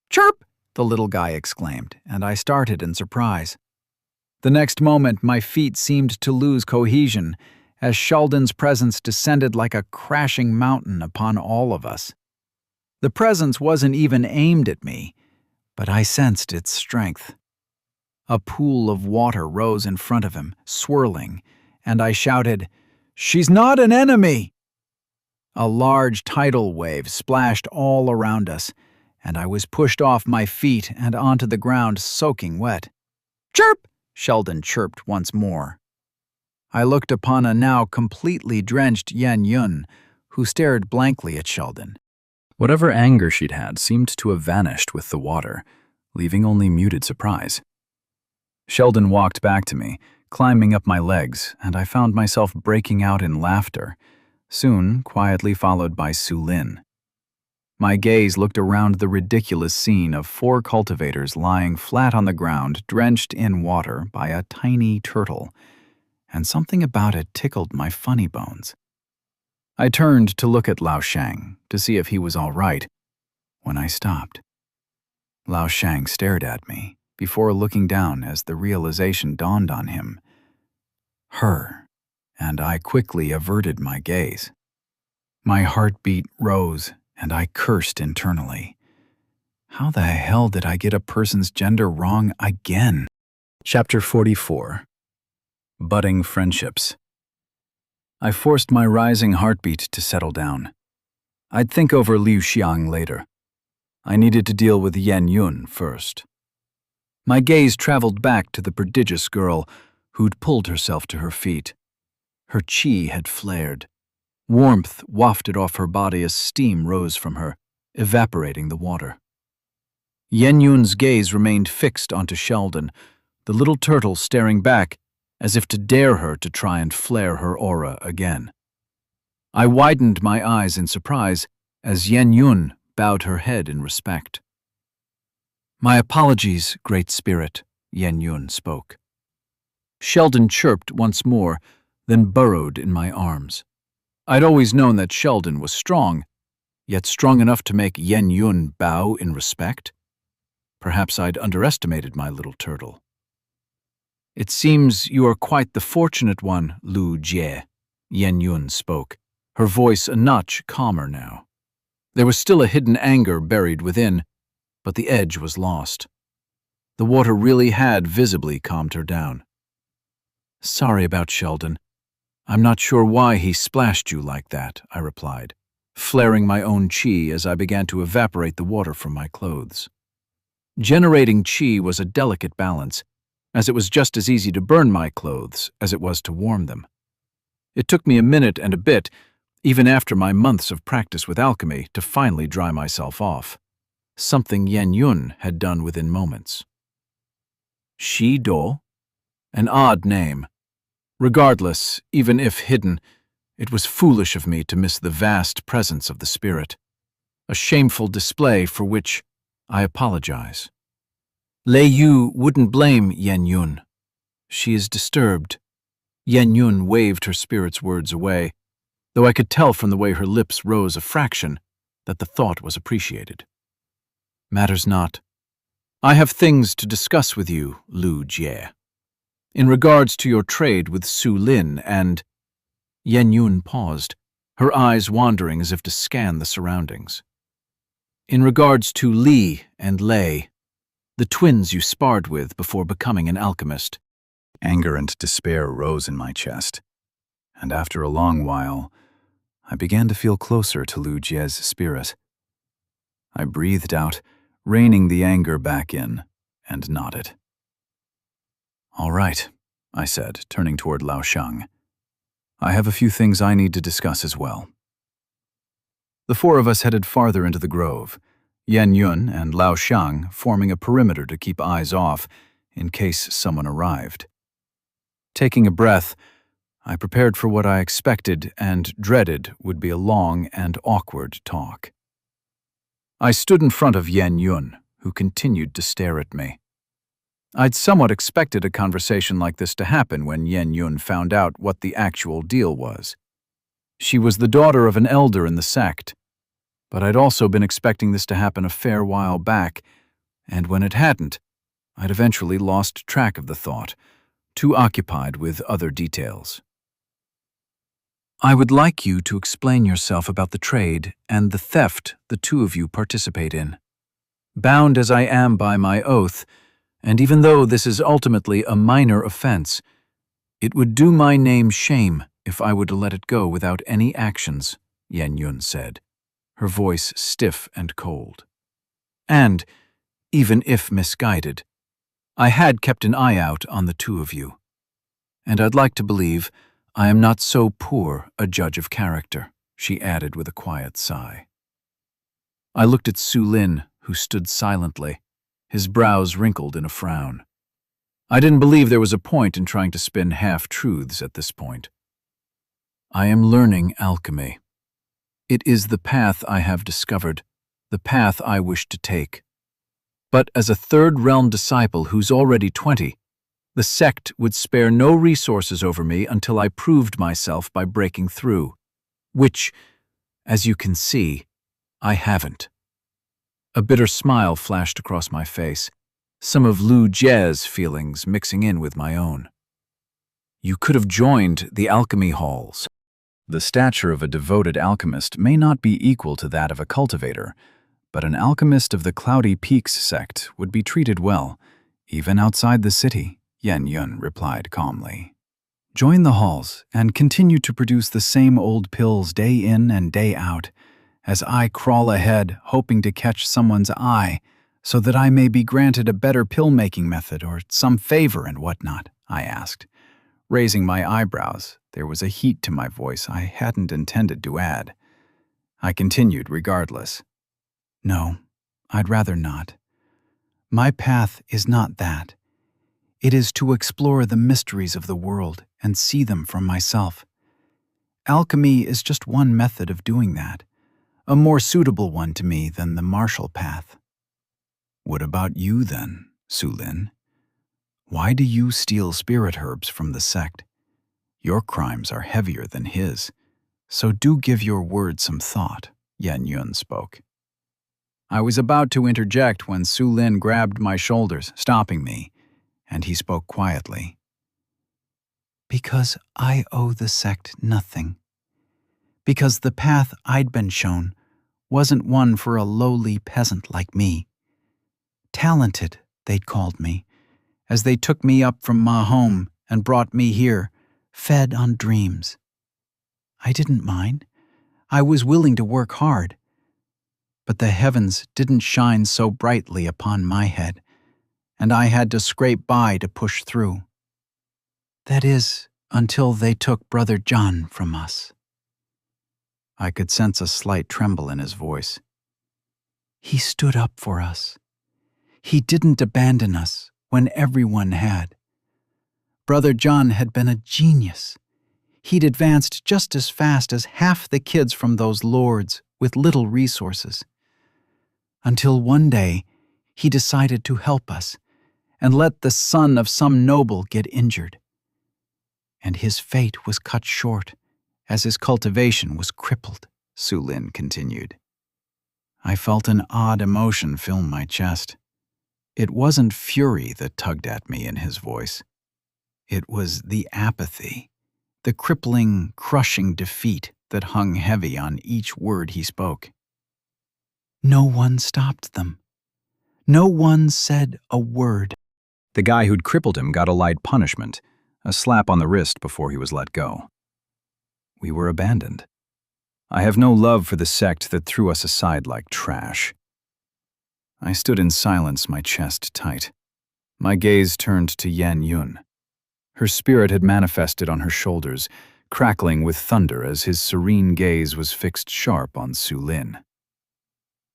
"Chirp!" the little guy exclaimed, and I started in surprise. The next moment, my feet seemed to lose cohesion as Sheldon's presence descended like a crashing mountain upon all of us. The presence wasn't even aimed at me, but I sensed its strength. A pool of water rose in front of him, swirling, and I shouted, "She's not an enemy!" A large tidal wave splashed all around us, and I was pushed off my feet and onto the ground soaking wet. "Chirp!" Sheldon chirped once more. I looked upon a now completely drenched Yan Yun, who stared blankly at Sheldon. Whatever anger she'd had seemed to have vanished with the water, leaving only muted surprise. Sheldon walked back to me, climbing up my legs, and I found myself breaking out in laughter, soon quietly followed by Su Lin. My gaze looked around the ridiculous scene of 4 cultivators lying flat on the ground, drenched in water by a tiny turtle, and something about it tickled my funny bones. I turned to look at Lao Xiang to see if he was all right, when I stopped. Lao Xiang stared at me before looking down as the realization dawned on him. Her, and I quickly averted my gaze. My heartbeat rose, and I cursed internally. How the hell did I get a person's gender wrong again? Chapter 44. Budding Friendships. I forced my rising heartbeat to settle down. I'd think over Liu Xiang later. I needed to deal with Yan Yun first. My gaze traveled back to the prodigious girl who'd pulled herself to her feet. Her qi had flared. Warmth wafted off her body as steam rose from her, evaporating the water. Yan Yun's gaze remained fixed onto Sheldon, the little turtle staring back as if to dare her to try and flare her aura again. I widened my eyes in surprise as Yan Yun bowed her head in respect. "My apologies, Great Spirit," Yan Yun spoke. Sheldon chirped once more, then burrowed in my arms. I'd always known that Sheldon was strong, yet strong enough to make Yan Yun bow in respect? Perhaps I'd underestimated my little turtle. "It seems you are quite the fortunate one, Lu Jie," Yan Yun spoke, her voice a notch calmer now. There was still a hidden anger buried within, but the edge was lost. The water really had visibly calmed her down. "Sorry about Sheldon. I'm not sure why he splashed you like that," I replied, flaring my own qi as I began to evaporate the water from my clothes. Generating qi was a delicate balance, as it was just as easy to burn my clothes as it was to warm them. It took me a minute and a bit, even after my months of practice with alchemy, to finally dry myself off, something Yan Yun had done within moments. Shi Do? An odd name. Regardless, even if hidden, it was foolish of me to miss the vast presence of the spirit, a shameful display for which I apologize. Lei Yu wouldn't blame Yan Yun. She is disturbed. Yan Yun waved her spirit's words away, though I could tell from the way her lips rose a fraction that the thought was appreciated. Matters not. I have things to discuss with you, Lu Jie. In regards to your trade with Su Lin and... Yan Yun paused, her eyes wandering as if to scan the surroundings. In regards to Li and Lei, the twins you sparred with before becoming an alchemist. Anger and despair rose in my chest, and after a long while, I began to feel closer to Lu Jie's spirit. I breathed out, reining the anger back in, and nodded. "All right," I said, turning toward Lao Shang. "I have a few things I need to discuss as well." The four of us headed farther into the grove, Yan Yun and Lao Shang forming a perimeter to keep eyes off in case someone arrived. Taking a breath, I prepared for what I expected and dreaded would be a long and awkward talk. I stood in front of Yan Yun, who continued to stare at me. I'd somewhat expected a conversation like this to happen when Yan Yun found out what the actual deal was. She was the daughter of an elder in the sect, but I'd also been expecting this to happen a fair while back, and when it hadn't, I'd eventually lost track of the thought, too occupied with other details. "I would like you to explain yourself about the trade and the theft the two of you participate in. Bound as I am by my oath, and even though this is ultimately a minor offense, it would do my name shame if I were to let it go without any actions," Yan Yun said, her voice stiff and cold. "And, even if misguided, I had kept an eye out on the two of you. And I'd like to believe I am not so poor a judge of character," she added with a quiet sigh. I looked at Su Lin, who stood silently, his brows wrinkled in a frown. I didn't believe there was a point in trying to spin half-truths at this point. "I am learning alchemy. It is the path I have discovered, the path I wish to take. But as a third-realm disciple who's already 20, the sect would spare no resources over me until I proved myself by breaking through, which, as you can see, I haven't." A bitter smile flashed across my face, some of Lu Jie's feelings mixing in with my own. "You could have joined the alchemy halls." The stature of a devoted alchemist may not be equal to that of a cultivator, but an alchemist of the Cloudy Peaks sect would be treated well, even outside the city, Yan Yun replied calmly. "Join the halls and continue to produce the same old pills day in and day out, as I crawl ahead hoping to catch someone's eye so that I may be granted a better pill-making method or some favor and whatnot," I asked. Raising my eyebrows, there was a heat to my voice I hadn't intended to add. I continued regardless. "No, I'd rather not. My path is not that. It is to explore the mysteries of the world and see them for myself. Alchemy is just one method of doing that, a more suitable one to me than the martial path." "What about you then, Su Lin? Why do you steal spirit herbs from the sect? Your crimes are heavier than his, so do give your words some thought," Yan Yun spoke. I was about to interject when Su Lin grabbed my shoulders, stopping me, and he spoke quietly. "Because I owe the sect nothing. Because the path I'd been shown wasn't one for a lowly peasant like me. Talented, they'd called me, as they took me up from my home and brought me here, fed on dreams. I didn't mind. I was willing to work hard. But the heavens didn't shine so brightly upon my head, and I had to scrape by to push through. That is, until they took Brother John from us." I could sense a slight tremble in his voice. "He stood up for us. He didn't abandon us when everyone had. Brother John had been a genius. He'd advanced just as fast as half the kids from those lords with little resources. Until one day, he decided to help us and let the son of some noble get injured. And his fate was cut short, as his cultivation was crippled, Su Lin continued. I felt an odd emotion fill my chest. It wasn't fury that tugged at me in his voice. It was the apathy, the crippling, crushing defeat that hung heavy on each word he spoke. No one stopped them. No one said a word. The guy who'd crippled him got a light punishment, a slap on the wrist before he was let go. We were abandoned. I have no love for the sect that threw us aside like trash. I stood in silence, my chest tight. My gaze turned to Yan Yun. Her spirit had manifested on her shoulders, crackling with thunder as his serene gaze was fixed sharp on Su Lin.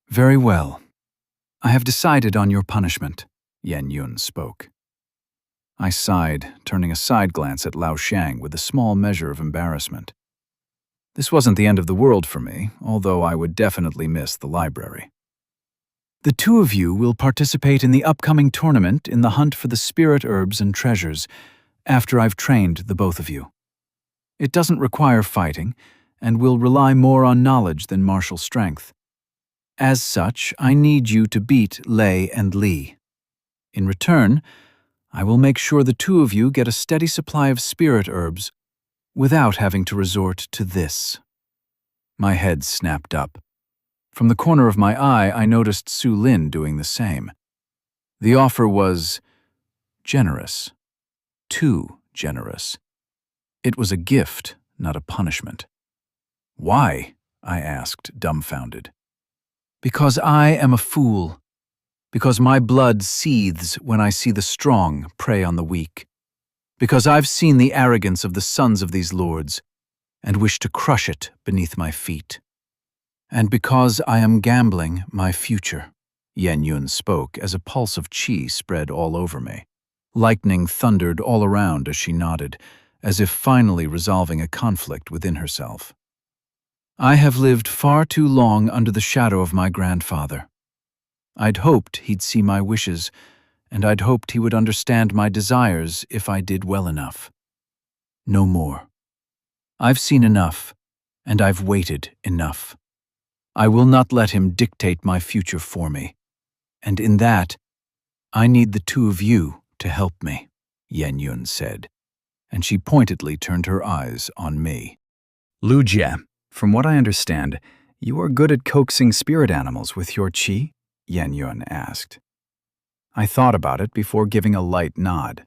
Very well. I have decided on your punishment, Yan Yun spoke. I sighed, turning a side glance at Lao Shang with a small measure of embarrassment. This wasn't the end of the world for me, although I would definitely miss the library. The two of you will participate in the upcoming tournament in the hunt for the spirit herbs and treasures, after I've trained the both of you. It doesn't require fighting, and will rely more on knowledge than martial strength. As such, I need you to beat Lei and Li. In return, I will make sure the two of you get a steady supply of spirit herbs without having to resort to this. My head snapped up. From the corner of my eye, I noticed Su Lin doing the same. The offer was generous. Too generous. It was a gift, not a punishment. Why? I asked, dumbfounded. Because I am a fool. Because my blood seethes when I see the strong prey on the weak. Because I've seen the arrogance of the sons of these lords, and wish to crush it beneath my feet. And because I am gambling my future, Yan Yun spoke as a pulse of qi spread all over me. Lightning thundered all around as she nodded, as if finally resolving a conflict within herself. I have lived far too long under the shadow of my grandfather. I'd hoped he'd see my wishes, and I'd hoped he would understand my desires if I did well enough. No more. I've seen enough, and I've waited enough. I will not let him dictate my future for me. And in that, I need the two of you to help me, Yan Yun said, and she pointedly turned her eyes on me. Lu Jie, from what I understand, you are good at coaxing spirit animals with your qi? Yan Yun asked. I thought about it before giving a light nod.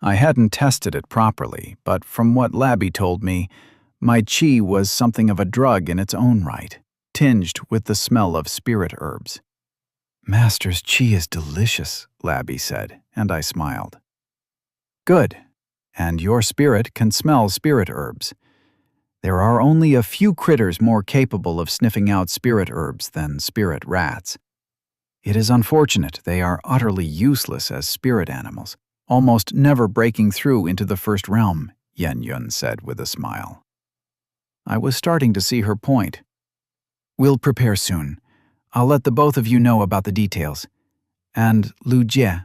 I hadn't tested it properly, but from what Labby told me, my qi was something of a drug in its own right, tinged with the smell of spirit herbs. Master's qi is delicious, Labby said, and I smiled. Good, and your spirit can smell spirit herbs. There are only a few critters more capable of sniffing out spirit herbs than spirit rats. It is unfortunate they are utterly useless as spirit animals, almost never breaking through into the first realm, Yan Yun said with a smile. I was starting to see her point. We'll prepare soon. I'll let the both of you know about the details. And, Lu Jie,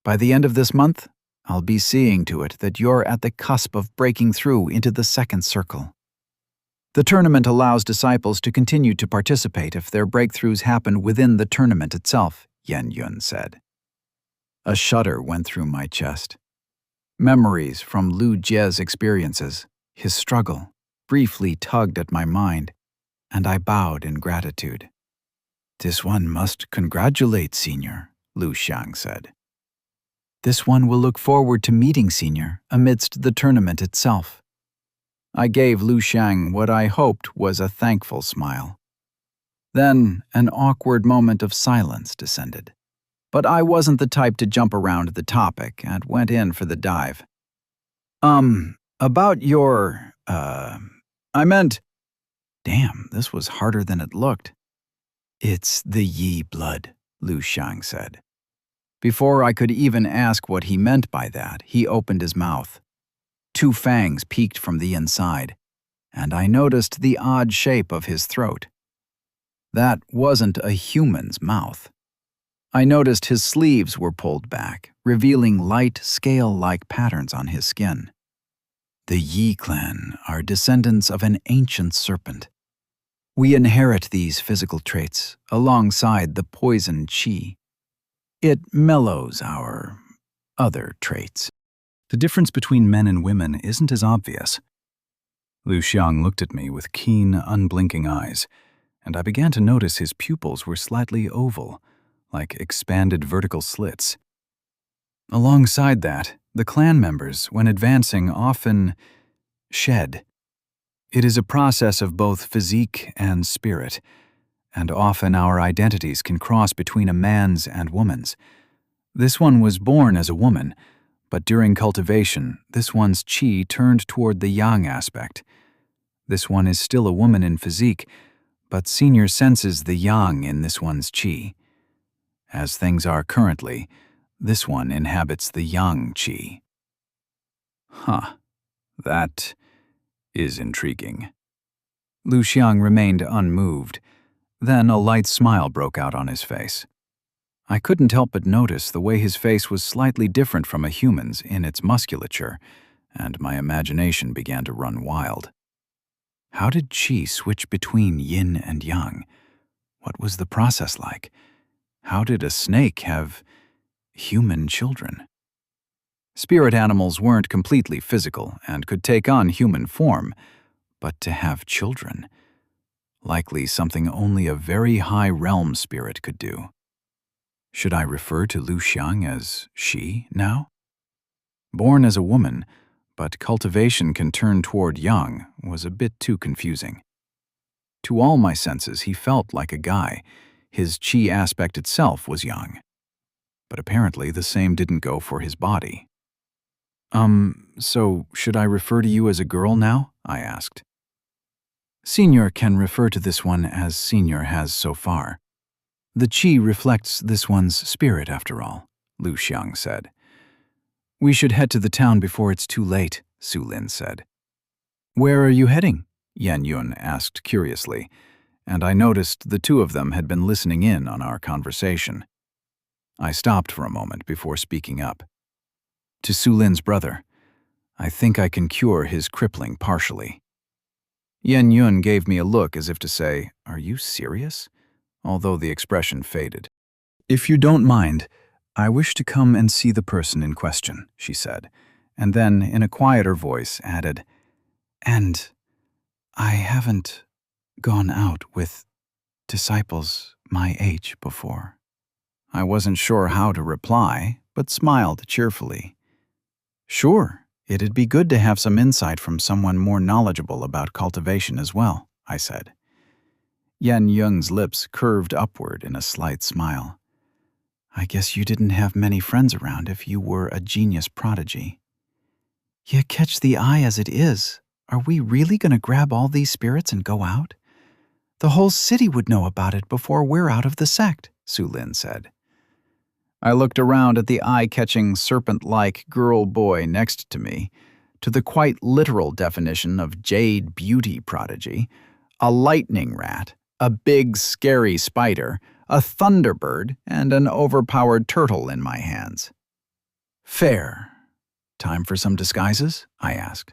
by the end of this month, I'll be seeing to it that you're at the cusp of breaking through into the second circle. The tournament allows disciples to continue to participate if their breakthroughs happen within the tournament itself, Yan Yun said. A shudder went through my chest. Memories from Lu Jie's experiences, his struggle, briefly tugged at my mind, and I bowed in gratitude. This one must congratulate Senior, Lu Xiang said. This one will look forward to meeting Senior amidst the tournament itself. I gave Lu Xiang what I hoped was a thankful smile. Then an awkward moment of silence descended. But I wasn't the type to jump around the topic and went in for the dive. About your, I meant, damn, this was harder than it looked. It's the Yi blood, Lu Xiang said. Before I could even ask what he meant by that, he opened his mouth. 2 fangs peeked from the inside, and I noticed the odd shape of his throat. That wasn't a human's mouth. I noticed his sleeves were pulled back, revealing light, scale-like patterns on his skin. The Yi clan are descendants of an ancient serpent. We inherit these physical traits alongside the poison qi. It mellows our other traits. The difference between men and women isn't as obvious. Lu Xiang looked at me with keen, unblinking eyes, and I began to notice his pupils were slightly oval, like expanded vertical slits. Alongside that, the clan members, when advancing, often shed. It is a process of both physique and spirit, and often our identities can cross between a man's and woman's. This one was born as a woman, but during cultivation, this one's qi turned toward the yang aspect. This one is still a woman in physique, but Senior senses the yang in this one's qi. As things are currently, this one inhabits the yang qi. That is intriguing. Lu Xiang remained unmoved. Then a light smile broke out on his face. I couldn't help but notice the way his face was slightly different from a human's in its musculature, and my imagination began to run wild. How did qi switch between yin and yang? What was the process like? How did a snake have human children? Spirit animals weren't completely physical and could take on human form, but to have children, likely something only a very high realm spirit could do. Should I refer to Lu Xiang as she now? Born as a woman, but cultivation can turn toward yang was a bit too confusing. To all my senses, he felt like a guy. His qi aspect itself was yang. But apparently the same didn't go for his body. So should I refer to you as a girl now? I asked. Senior can refer to this one as Senior has so far. The qi reflects this one's spirit, after all, Lu Xiang said. We should head to the town before it's too late, Su Lin said. Where are you heading? Yan Yun asked curiously, and I noticed the two of them had been listening in on our conversation. I stopped for a moment before speaking up. To Su Lin's brother. I think I can cure his crippling partially. Yan Yun gave me a look as if to say, Are you serious? Although the expression faded. If you don't mind, I wish to come and see the person in question, she said, and then, in a quieter voice, added, And I haven't gone out with disciples my age before. I wasn't sure how to reply, but smiled cheerfully. Sure, it'd be good to have some insight from someone more knowledgeable about cultivation as well, I said. Yan Yun's lips curved upward in a slight smile. I guess you didn't have many friends around if you were a genius prodigy. You catch the eye as it is. Are we really going to grab all these spirits and go out? The whole city would know about it before we're out of the sect, Su Lin said. I looked around at the eye-catching serpent-like girl-boy next to me, to the quite literal definition of jade beauty prodigy, a lightning rat, a big scary spider, a thunderbird, and an overpowered turtle in my hands. Fair. Time for some disguises? I asked.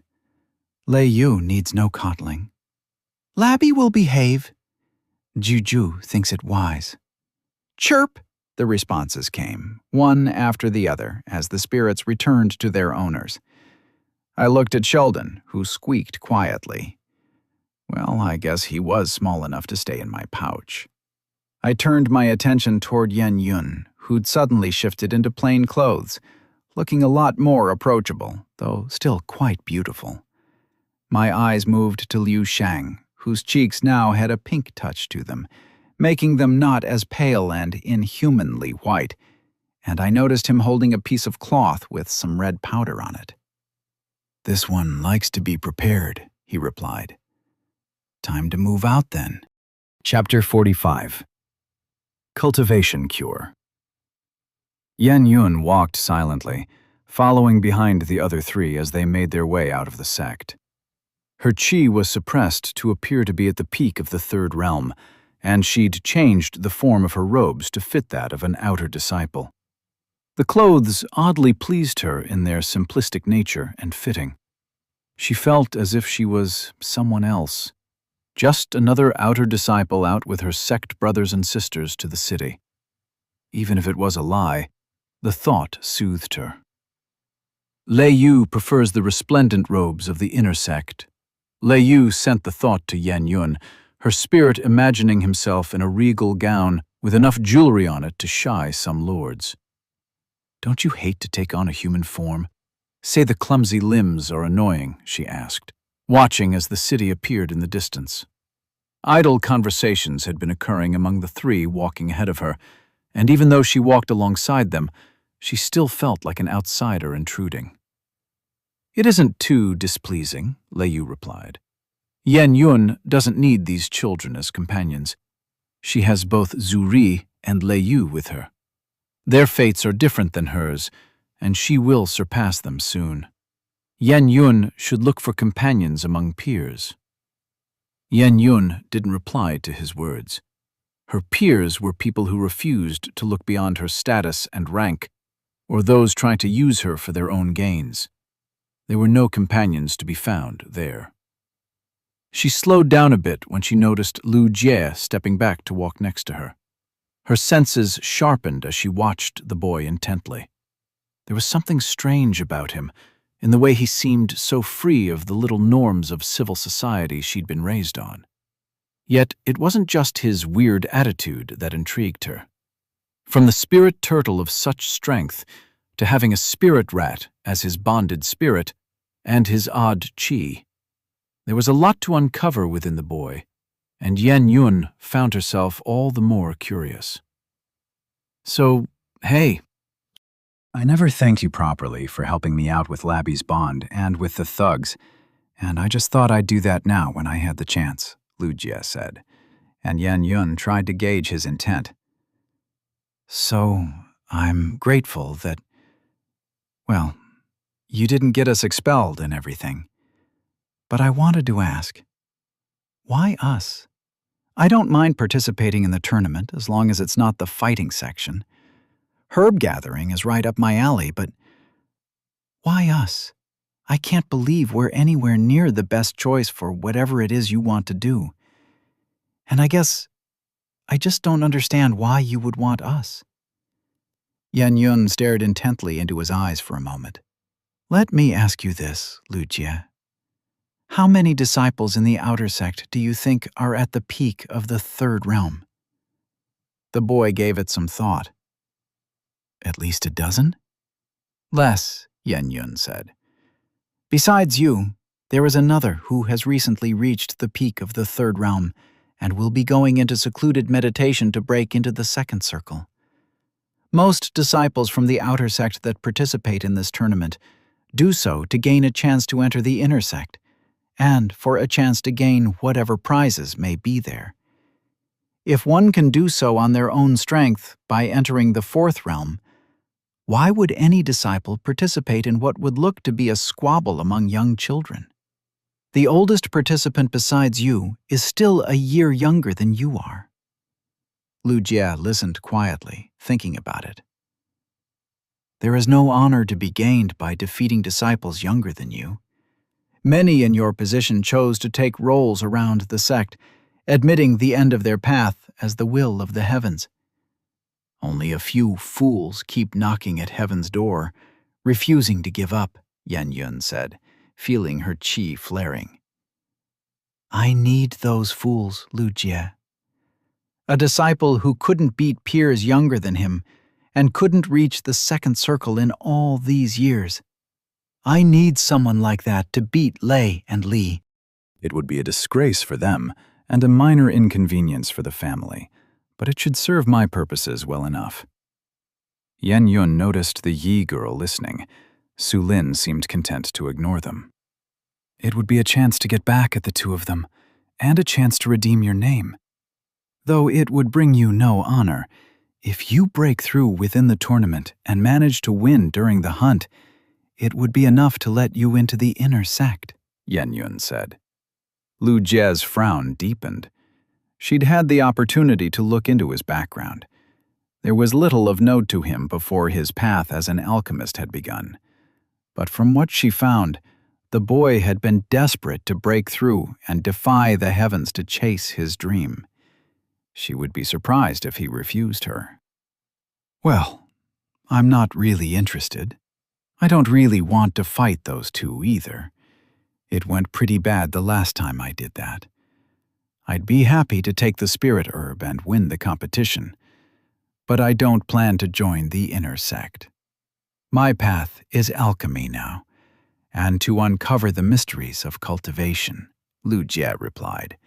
Lei Yu needs no coddling. Labby will behave. Juju thinks it wise. Chirp! The responses came, one after the other, as the spirits returned to their owners. I looked at Sheldon, who squeaked quietly. Well, I guess he was small enough to stay in my pouch. I turned my attention toward Yan Yun, who'd suddenly shifted into plain clothes, looking a lot more approachable, though still quite beautiful. My eyes moved to Liu Shang, whose cheeks now had a pink touch to them, making them not as pale and inhumanly white, and I noticed him holding a piece of cloth with some red powder on it. This one likes to be prepared, he replied. Time to move out then. Chapter 45. Cultivation Cure. Yan Yun walked silently, following behind the other three as they made their way out of the sect. Her qi was suppressed to appear to be at the peak of the third realm, and she'd changed the form of her robes to fit that of an outer disciple. The clothes oddly pleased her in their simplistic nature and fitting. She felt as if she was someone else, just another outer disciple out with her sect brothers and sisters to the city. Even if it was a lie, the thought soothed her. Lei Yu prefers the resplendent robes of the inner sect. Lei Yu sent the thought to Yan Yun, her spirit imagining himself in a regal gown with enough jewelry on it to shy some lords. "Don't you hate to take on a human form? Say the clumsy limbs are annoying," she asked, watching as the city appeared in the distance. Idle conversations had been occurring among the three walking ahead of her, and even though she walked alongside them, she still felt like an outsider intruding. "It isn't too displeasing," Lei Yu replied. "Yan Yun doesn't need these children as companions. She has both Zhu Ri and Lei Yu with her. Their fates are different than hers, and she will surpass them soon. Yan Yun should look for companions among peers." Yan Yun didn't reply to his words. Her peers were people who refused to look beyond her status and rank, or those trying to use her for their own gains. There were no companions to be found there. She slowed down a bit when she noticed Lu Jie stepping back to walk next to her. Her senses sharpened as she watched the boy intently. There was something strange about him, in the way he seemed so free of the little norms of civil society she'd been raised on. Yet it wasn't just his weird attitude that intrigued her. From the spirit turtle of such strength to having a spirit rat as his bonded spirit and his odd chi, there was a lot to uncover within the boy, and Yan Yun found herself all the more curious. "So, hey, I never thanked you properly for helping me out with Labby's bond and with the thugs, and I just thought I'd do that now when I had the chance," Lu Jie said, and Yan Yun tried to gauge his intent. "So, I'm grateful that, well, you didn't get us expelled and everything. But I wanted to ask, why us? I don't mind participating in the tournament as long as it's not the fighting section. Herb gathering is right up my alley, but why us? I can't believe we're anywhere near the best choice for whatever it is you want to do. And I guess I just don't understand why you would want us." Yan Yun stared intently into his eyes for a moment. "Let me ask you this, Lu Jie. How many disciples in the outer sect do you think are at the peak of the third realm?" The boy gave it some thought. "At least a dozen?" "Less," Yan Yun said. "Besides you, there is another who has recently reached the peak of the third realm and will be going into secluded meditation to break into the second circle. Most disciples from the outer sect that participate in this tournament do so to gain a chance to enter the inner sect, and for a chance to gain whatever prizes may be there. If one can do so on their own strength by entering the fourth realm, why would any disciple participate in what would look to be a squabble among young children? The oldest participant besides you is still a year younger than you are." Lu Jie listened quietly, thinking about it. "There is no honor to be gained by defeating disciples younger than you. Many in your position chose to take roles around the sect, admitting the end of their path as the will of the heavens. Only a few fools keep knocking at heaven's door, refusing to give up," Yan Yun said, feeling her chi flaring. "I need those fools, Lu Jie. A disciple who couldn't beat peers younger than him and couldn't reach the second circle in all these years. I need someone like that to beat Lei and Li." It would be a disgrace for them and a minor inconvenience for the family, but it should serve my purposes well enough. Yan Yun noticed the Yi girl listening. Su Lin seemed content to ignore them. "It would be a chance to get back at the two of them, and a chance to redeem your name. Though it would bring you no honor, if you break through within the tournament and manage to win during the hunt, it would be enough to let you into the inner sect," Yan Yun said. Lu Jie's frown deepened. She'd had the opportunity to look into his background. There was little of note to him before his path as an alchemist had begun. But from what she found, the boy had been desperate to break through and defy the heavens to chase his dream. She would be surprised if he refused her. "Well, I'm not really interested. I don't really want to fight those two either. It went pretty bad the last time I did that. I'd be happy to take the spirit herb and win the competition, but I don't plan to join the inner sect. My path is alchemy now, and to uncover the mysteries of cultivation," Lu Jie replied,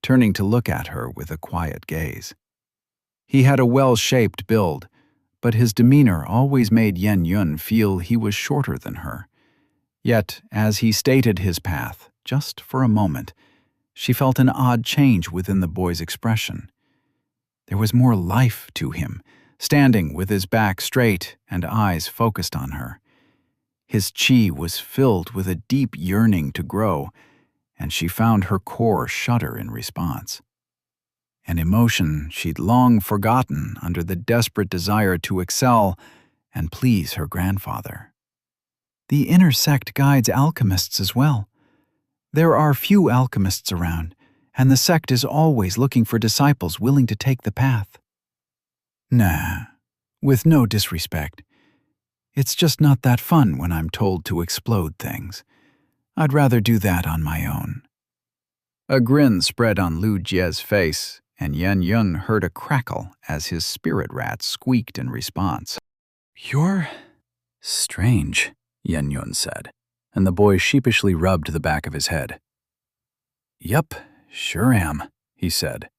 turning to look at her with a quiet gaze. He had a well-shaped build, but his demeanor always made Yan Yun feel he was shorter than her. Yet, as he stated his path, just for a moment, she felt an odd change within the boy's expression. There was more life to him, standing with his back straight and eyes focused on her. His chi was filled with a deep yearning to grow, and she found her core shudder in response. An emotion she'd long forgotten under the desperate desire to excel and please her grandfather. The inner sect guides alchemists as well. There are few alchemists around, and the sect is always looking for disciples willing to take the path. Nah, with no disrespect. It's just not that fun when I'm told to explode things. I'd rather do that on my own." A grin spread on Lu Jie's face, and Yan Yun heard a crackle as his spirit rat squeaked in response. "You're strange," Yan Yun said, and the boy sheepishly rubbed the back of his head. "Yup, sure am," he said,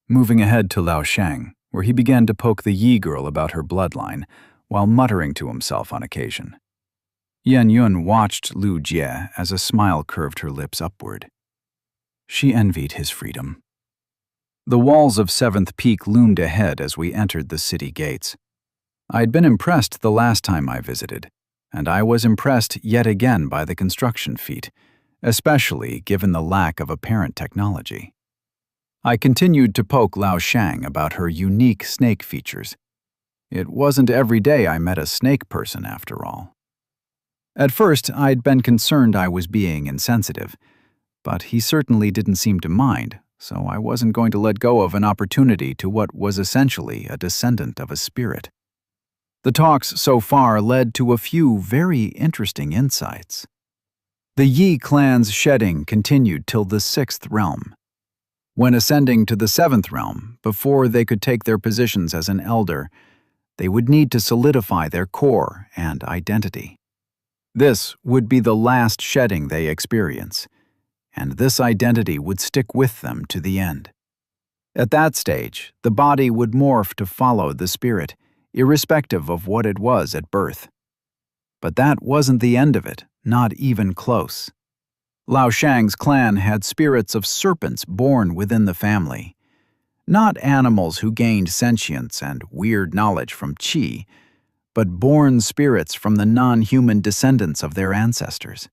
moving ahead to Lao Shang, where he began to poke the Yi girl about her bloodline, while muttering to himself on occasion. Yan Yun watched Lu Jie as a smile curved her lips upward. She envied his freedom. The walls of 7th Peak loomed ahead as we entered the city gates. I'd been impressed the last time I visited, and I was impressed yet again by the construction feat, especially given the lack of apparent technology. I continued to poke Lao Shang about her unique snake features. It wasn't every day I met a snake person, after all. At first, I'd been concerned I was being insensitive, but he certainly didn't seem to mind, so I wasn't going to let go of an opportunity to what was essentially a descendant of a spirit. The talks so far led to a few very interesting insights. The Yi clan's shedding continued till the 6th realm. When ascending to the 7th realm, before they could take their positions as an elder, they would need to solidify their core and identity. This would be the last shedding they experience, and this identity would stick with them to the end. At that stage, the body would morph to follow the spirit, irrespective of what it was at birth. But that wasn't the end of it, not even close. Lao Shang's clan had spirits of serpents born within the family. Not animals who gained sentience and weird knowledge from qi, but born spirits from the non-human descendants of their ancestors.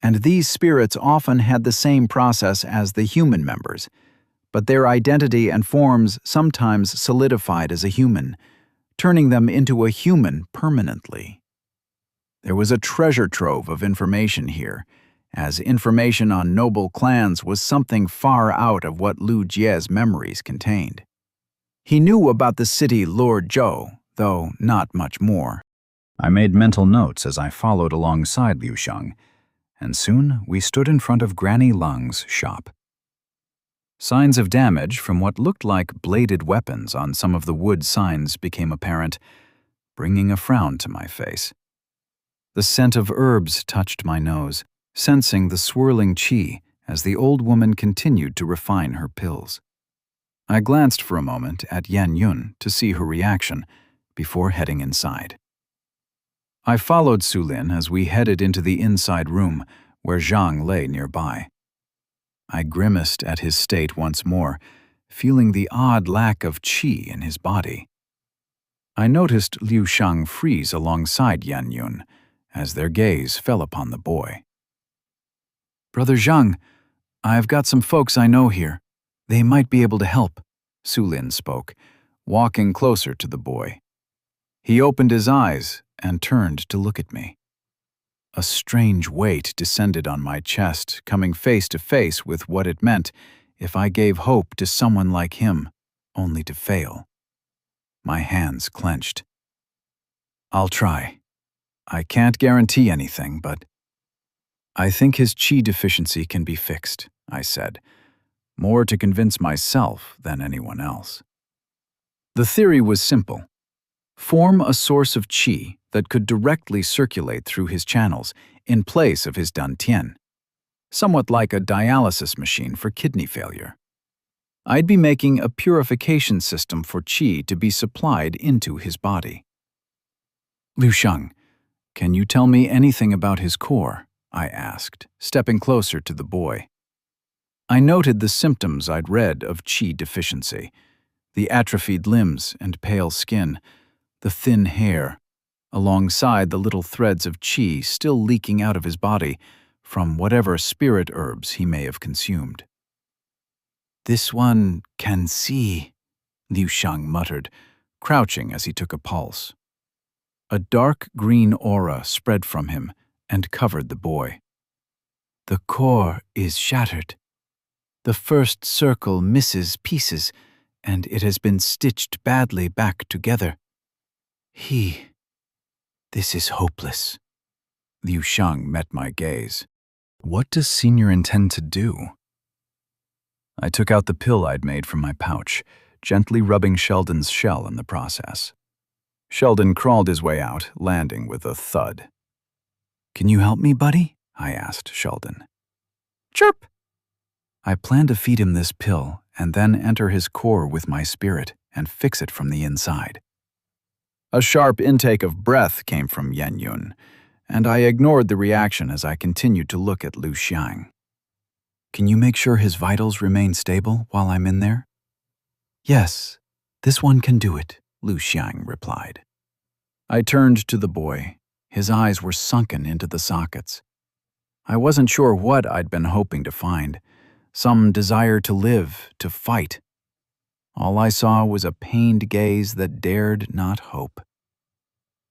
And these spirits often had the same process as the human members, but their identity and forms sometimes solidified as a human, turning them into a human permanently. There was a treasure trove of information here, as information on noble clans was something far out of what Lu Jie's memories contained. He knew about the city Lord Zhou, though not much more. I made mental notes as I followed alongside Liu Sheng, and soon we stood in front of Granny Lung's shop. Signs of damage from what looked like bladed weapons on some of the wood signs became apparent, bringing a frown to my face. The scent of herbs touched my nose, sensing the swirling qi as the old woman continued to refine her pills. I glanced for a moment at Yan Yun to see her reaction before heading inside. I followed Su Lin as we headed into the inside room where Zhang lay nearby. I grimaced at his state once more, feeling the odd lack of qi in his body. I noticed Liu Shang freeze alongside Yan Yun as their gaze fell upon the boy. "Brother Zhang, I've got some folks I know here. They might be able to help, Sulin spoke, walking closer to the boy. He opened his eyes and turned to look at me. A strange weight descended on my chest, coming face to face with what it meant if I gave hope to someone like him, only to fail. My hands clenched. I'll try. I can't guarantee anything, but I think his qi deficiency can be fixed, I said, more to convince myself than anyone else. The theory was simple. Form a source of qi that could directly circulate through his channels in place of his dantian, somewhat like a dialysis machine for kidney failure. I'd be making a purification system for qi to be supplied into his body. Liu Sheng, can you tell me anything about his core? I asked, stepping closer to the boy. I noted the symptoms I'd read of qi deficiency, the atrophied limbs and pale skin, the thin hair, alongside the little threads of qi still leaking out of his body from whatever spirit herbs he may have consumed. This one can see, Liu Sheng muttered, crouching as he took a pulse. A dark green aura spread from him and covered the boy. The core is shattered. The first circle misses pieces, and it has been stitched badly back together. This is hopeless. Liu Sheng met my gaze. What does Senior intend to do? I took out the pill I'd made from my pouch, gently rubbing Sheldon's shell in the process. Sheldon crawled his way out, landing with a thud. Can you help me, buddy? I asked Sheldon. Chirp! I plan to feed him this pill and then enter his core with my spirit and fix it from the inside. A sharp intake of breath came from Yen Yun, and I ignored the reaction as I continued to look at Liu Sheng. Can you make sure his vitals remain stable while I'm in there? Yes, this one can do it, Liu Sheng replied. I turned to the boy. His eyes were sunken into the sockets. I wasn't sure what I'd been hoping to find. Some desire to live, to fight. All I saw was a pained gaze that dared not hope.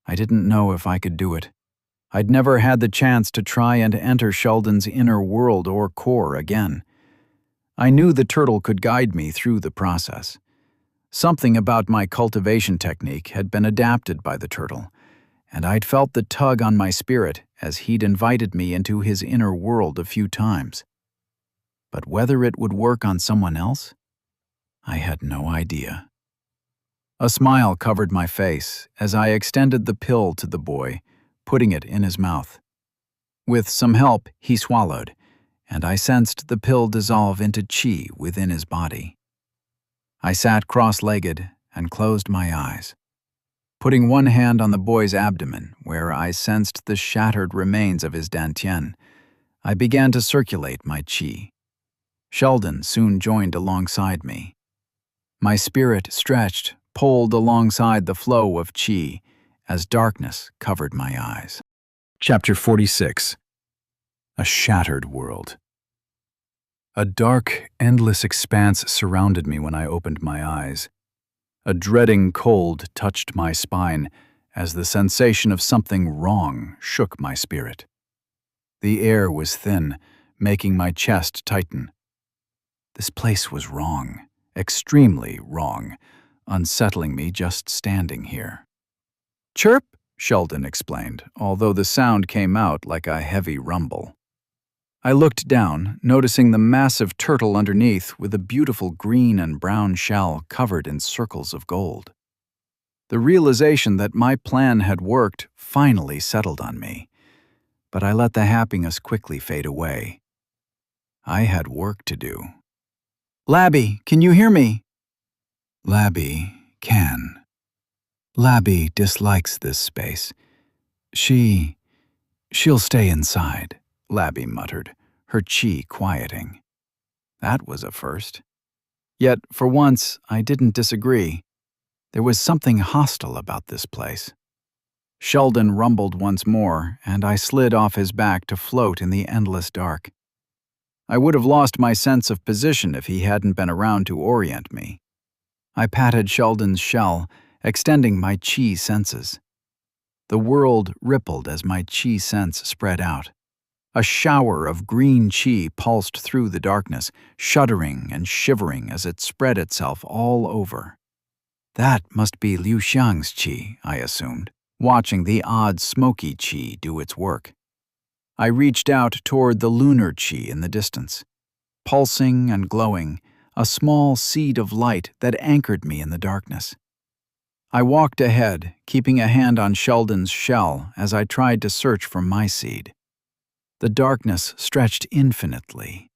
I didn't know if I could do it. I'd never had the chance to try and enter Sheldon's inner world or core again. I knew the turtle could guide me through the process. Something about my cultivation technique had been adapted by the turtle, and I'd felt the tug on my spirit as he'd invited me into his inner world a few times. But whether it would work on someone else, I had no idea. A smile covered my face as I extended the pill to the boy, putting it in his mouth. With some help, he swallowed, and I sensed the pill dissolve into qi within his body. I sat cross-legged and closed my eyes. Putting one hand on the boy's abdomen, where I sensed the shattered remains of his dantian, I began to circulate my qi. Sheldon soon joined alongside me. My spirit stretched, pulled alongside the flow of qi as darkness covered my eyes. Chapter 46. A Shattered World. A dark, endless expanse surrounded me when I opened my eyes. A dreading cold touched my spine as the sensation of something wrong shook my spirit. The air was thin, making my chest tighten. This place was wrong, extremely wrong, unsettling me just standing here. Chirp, Sheldon explained, although the sound came out like a heavy rumble. I looked down, noticing the massive turtle underneath with a beautiful green and brown shell covered in circles of gold. The realization that my plan had worked finally settled on me, but I let the happiness quickly fade away. I had work to do. Labby, can you hear me? Labby can. Labby dislikes this space. She'll stay inside, Labby muttered, her qi quieting. That was a first. Yet, for once, I didn't disagree. There was something hostile about this place. Sheldon rumbled once more, and I slid off his back to float in the endless dark. I would have lost my sense of position if he hadn't been around to orient me. I patted Sheldon's shell, extending my chi senses. The world rippled as my chi sense spread out. A shower of green chi pulsed through the darkness, shuddering and shivering as it spread itself all over. That must be Liu Xiang's chi, I assumed, watching the odd smoky chi do its work. I reached out toward the lunar chi in the distance. Pulsing and glowing, a small seed of light that anchored me in the darkness. I walked ahead, keeping a hand on Sheldon's shell as I tried to search for my seed. The darkness stretched infinitely.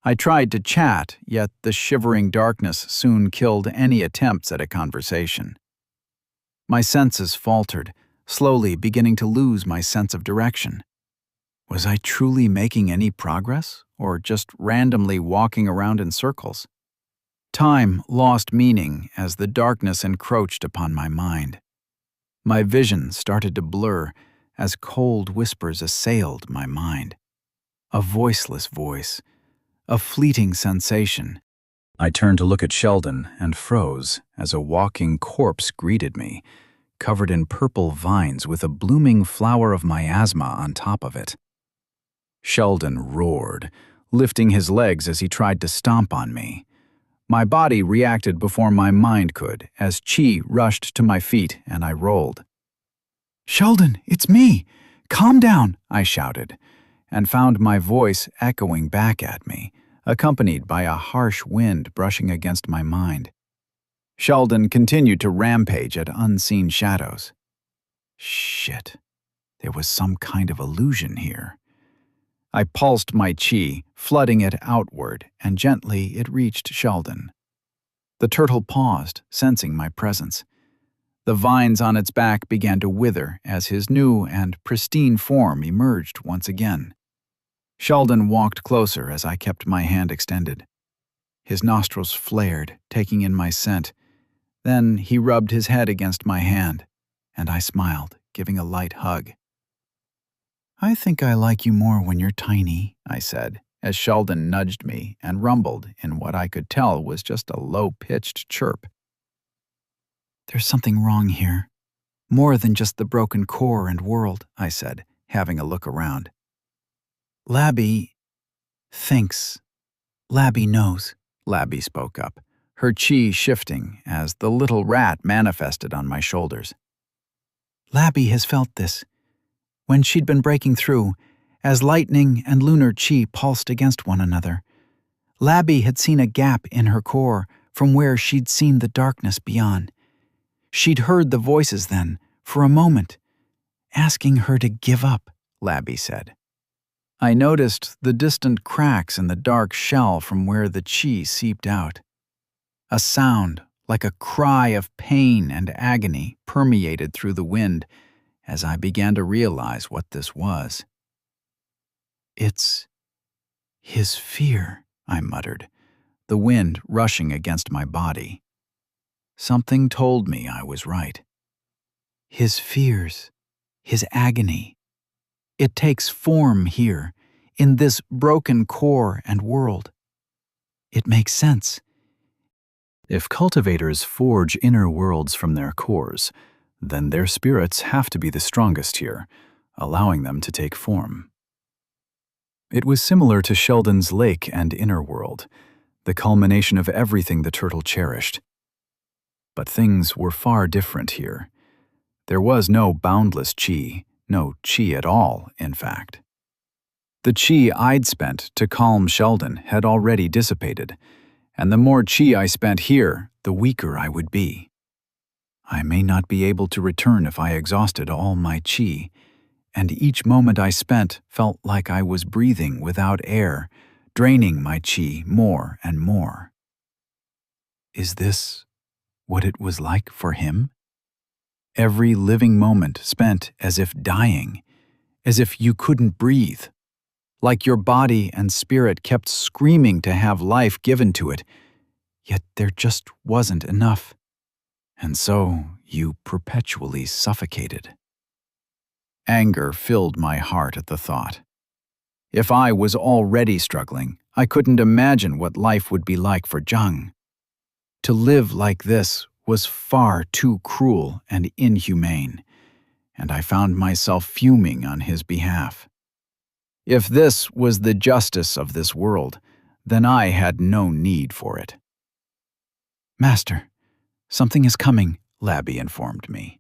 I tried to chat, yet the shivering darkness soon killed any attempts at a conversation. My senses faltered, slowly beginning to lose my sense of direction. Was I truly making any progress, or just randomly walking around in circles? Time lost meaning as the darkness encroached upon my mind. My vision started to blur as cold whispers assailed my mind. A voiceless voice, a fleeting sensation. I turned to look at Sheldon and froze as a walking corpse greeted me, covered in purple vines with a blooming flower of miasma on top of it. Sheldon roared, lifting his legs as he tried to stomp on me. My body reacted before my mind could, as chi rushed to my feet and I rolled. "Sheldon, it's me! Calm down!" I shouted, and found my voice echoing back at me, accompanied by a harsh wind brushing against my mind. Sheldon continued to rampage at unseen shadows. Shit, there was some kind of illusion here. I pulsed my chi, flooding it outward, and gently it reached Sheldon. The turtle paused, sensing my presence. The vines on its back began to wither as his new and pristine form emerged once again. Sheldon walked closer as I kept my hand extended. His nostrils flared, taking in my scent. Then he rubbed his head against my hand, and I smiled, giving a light hug. "I think I like you more when you're tiny," I said, as Sheldon nudged me and rumbled in what I could tell was just a low-pitched chirp. "There's something wrong here. More than just the broken core and world," I said, having a look around. "Labby thinks. Labby knows," Labby spoke up, her chi shifting as the little rat manifested on my shoulders. "Labby has felt this. When she'd been breaking through, as lightning and lunar chi pulsed against one another, Labby had seen a gap in her core from where she'd seen the darkness beyond. She'd heard the voices then, for a moment, asking her to give up," Labby said. I noticed the distant cracks in the dark shell from where the chi seeped out. A sound, like a cry of pain and agony, permeated through the wind as I began to realize what this was. "It's his fear," I muttered, the wind rushing against my body. Something told me I was right. His fears, his agony. It takes form here, in this broken core and world. It makes sense. If cultivators forge inner worlds from their cores, then their spirits have to be the strongest here, allowing them to take form. It was similar to Sheldon's lake and inner world, the culmination of everything the turtle cherished. But things were far different here. There was no boundless chi, no chi at all, in fact. The chi I'd spent to calm Sheldon had already dissipated, and the more chi I spent here, the weaker I would be. I may not be able to return if I exhausted all my chi, and each moment I spent felt like I was breathing without air, draining my chi more and more. Is this what it was like for him? Every living moment spent as if dying, as if you couldn't breathe, like your body and spirit kept screaming to have life given to it, yet there just wasn't enough. And so you perpetually suffocated. Anger filled my heart at the thought. If I was already struggling, I couldn't imagine what life would be like for Zhang. To live like this was far too cruel and inhumane, and I found myself fuming on his behalf. If this was the justice of this world, then I had no need for it. "Master, something is coming," Labby informed me.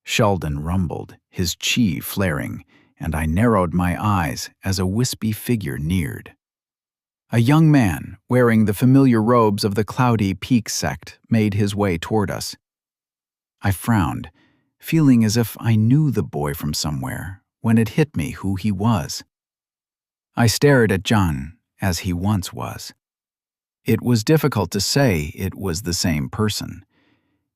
Sheldon rumbled, his chi flaring, and I narrowed my eyes as a wispy figure neared. A young man, wearing the familiar robes of the Cloudy Peak sect, made his way toward us. I frowned, feeling as if I knew the boy from somewhere, when it hit me who he was. I stared at Zhang, as he once was. It was difficult to say it was the same person.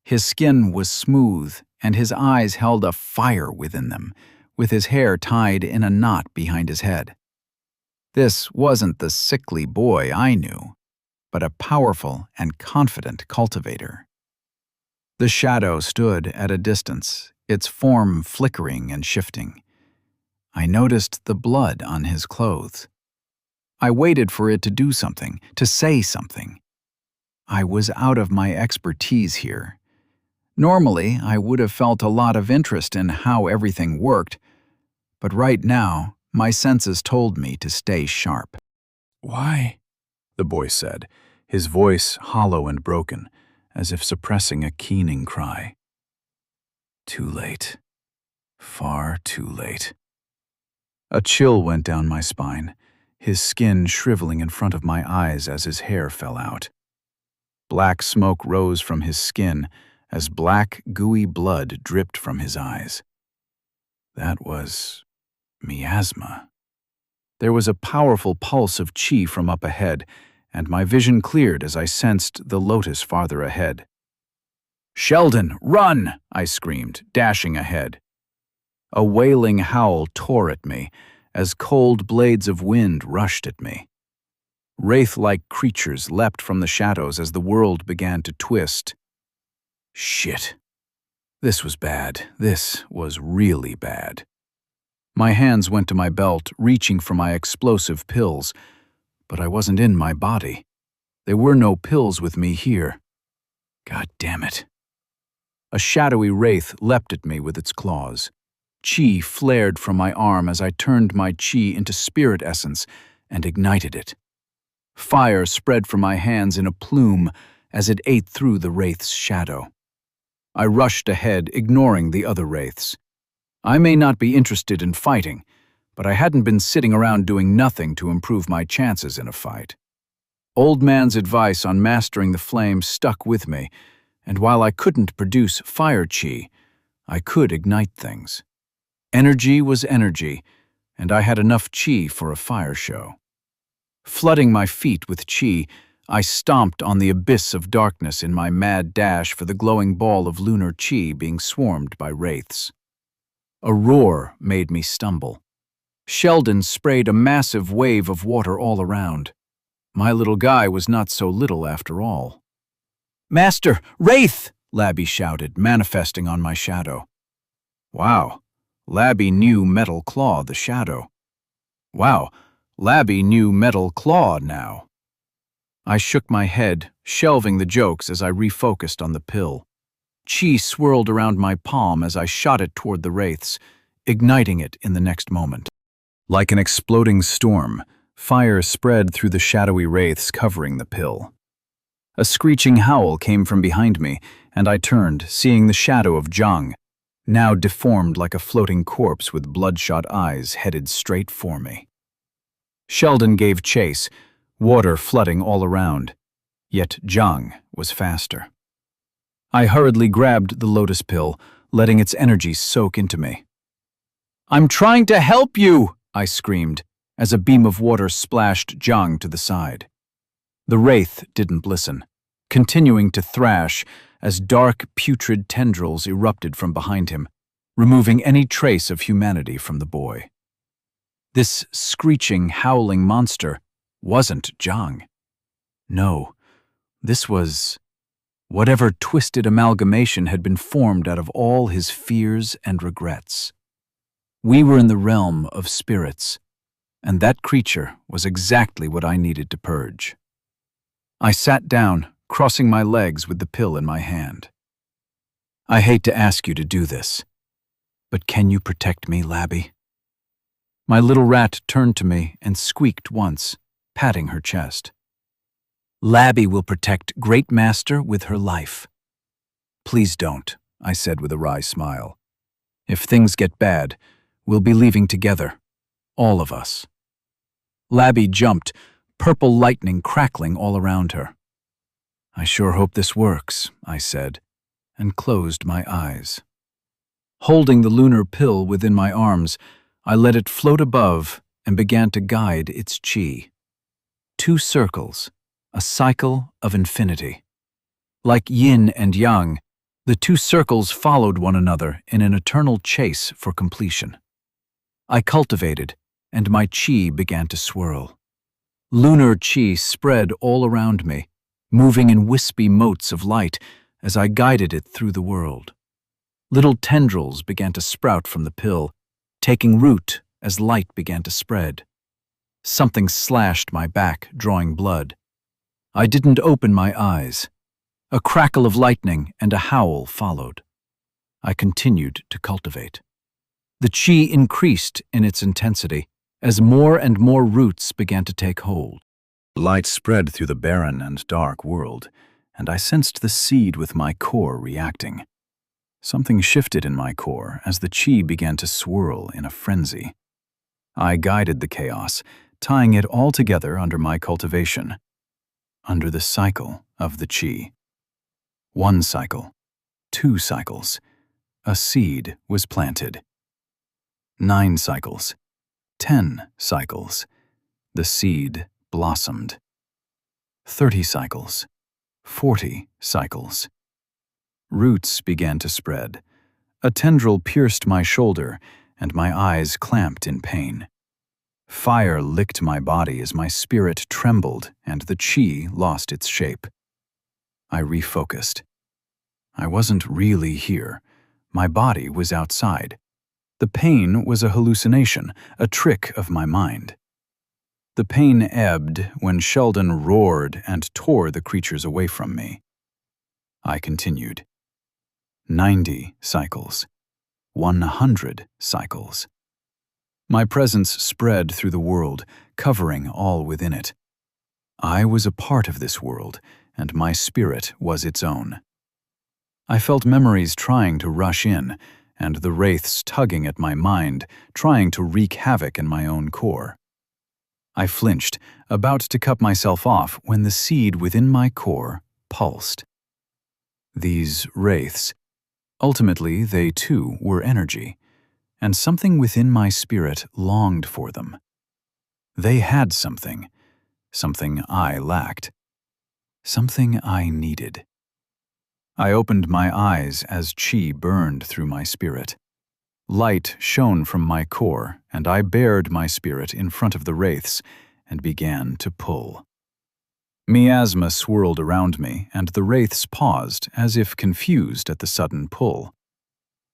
His skin was smooth, and his eyes held a fire within them, with his hair tied in a knot behind his head. This wasn't the sickly boy I knew, but a powerful and confident cultivator. The shadow stood at a distance, its form flickering and shifting. I noticed the blood on his clothes. I waited for it to do something, to say something. I was out of my expertise here. Normally, I would have felt a lot of interest in how everything worked, but right now, my senses told me to stay sharp. "Why?" the boy said, his voice hollow and broken, as if suppressing a keening cry. "Too late. Far too late." A chill went down my spine, his skin shriveling in front of my eyes as his hair fell out. Black smoke rose from his skin as black, gooey blood dripped from his eyes. That was miasma. There was a powerful pulse of chi from up ahead, and my vision cleared as I sensed the lotus farther ahead. "Sheldon, run!" I screamed, dashing ahead. A wailing howl tore at me as cold blades of wind rushed at me. Wraith-like creatures leapt from the shadows as the world began to twist. Shit. This was bad. This was really bad. My hands went to my belt, reaching for my explosive pills, but I wasn't in my body. There were no pills with me here. God damn it. A shadowy wraith leapt at me with its claws. Chi flared from my arm as I turned my chi into spirit essence and ignited it. Fire spread from my hands in a plume as it ate through the wraith's shadow. I rushed ahead, ignoring the other wraiths. I may not be interested in fighting, but I hadn't been sitting around doing nothing to improve my chances in a fight. Old Man's advice on mastering the flame stuck with me, and while I couldn't produce fire chi, I could ignite things. Energy was energy, and I had enough chi for a fire show. Flooding my feet with chi, I stomped on the abyss of darkness in my mad dash for the glowing ball of lunar chi being swarmed by wraiths. A roar made me stumble. Sheldon sprayed a massive wave of water all around. My little guy was not so little after all. "Master, Wraith!" Labby shouted, manifesting on my shadow. Wow, Labby knew Metal Claw the shadow. Wow, Labby knew Metal Claw now. I shook my head, shelving the jokes as I refocused on the pill. Chi swirled around my palm as I shot it toward the wraiths, igniting it in the next moment. Like an exploding storm, fire spread through the shadowy wraiths covering the pill. A screeching howl came from behind me, and I turned, seeing the shadow of Zhang, now deformed like a floating corpse with bloodshot eyes headed straight for me. Sheldon gave chase, water flooding all around, yet Zhang was faster. I hurriedly grabbed the lotus pill, letting its energy soak into me. "I'm trying to help you!" I screamed, as a beam of water splashed Zhang to the side. The wraith didn't listen, continuing to thrash as dark, putrid tendrils erupted from behind him, removing any trace of humanity from the boy. This screeching, howling monster wasn't Zhang. No, this was whatever twisted amalgamation had been formed out of all his fears and regrets. We were in the realm of spirits, and that creature was exactly what I needed to purge. I sat down, crossing my legs with the pill in my hand. I hate to ask you to do this, but can you protect me, Labby? My little rat turned to me and squeaked once, patting her chest. Labby will protect Great Master with her life. Please don't, I said with a wry smile. If things get bad, we'll be leaving together, all of us. Labby jumped, purple lightning crackling all around her. I sure hope this works, I said, and closed my eyes. Holding the lunar pill within my arms, I let it float above and began to guide its chi. 2 circles, a cycle of infinity. Like yin and yang, the 2 circles followed one another in an eternal chase for completion. I cultivated, and my chi began to swirl. Lunar chi spread all around me, moving in wispy motes of light as I guided it through the world. Little tendrils began to sprout from the pill, taking root as light began to spread. Something slashed my back, drawing blood. I didn't open my eyes. A crackle of lightning and a howl followed. I continued to cultivate. The chi increased in its intensity as more and more roots began to take hold. Light spread through the barren and dark world, and I sensed the seed with my core reacting. Something shifted in my core as the chi began to swirl in a frenzy. I guided the chaos, tying it all together under my cultivation, under the cycle of the chi. 1 cycle, 2 cycles, a seed was planted. 9 cycles, 10 cycles, the seed blossomed. 30 cycles, 40 cycles. Roots began to spread. A tendril pierced my shoulder, and my eyes clamped in pain. Fire licked my body as my spirit trembled and the chi lost its shape. I refocused. I wasn't really here. My body was outside. The pain was a hallucination, a trick of my mind. The pain ebbed when Sheldon roared and tore the creatures away from me. I continued. 90 cycles. 100 cycles. My presence spread through the world, covering all within it. I was a part of this world, and my spirit was its own. I felt memories trying to rush in, and the wraiths tugging at my mind, trying to wreak havoc in my own core. I flinched, about to cut myself off when the seed within my core pulsed. These wraiths, ultimately they too were energy, and something within my spirit longed for them. They had something I lacked, something I needed. I opened my eyes as chi burned through my spirit. Light shone from my core, and I bared my spirit in front of the wraiths and began to pull. Miasma swirled around me, and the wraiths paused as if confused at the sudden pull.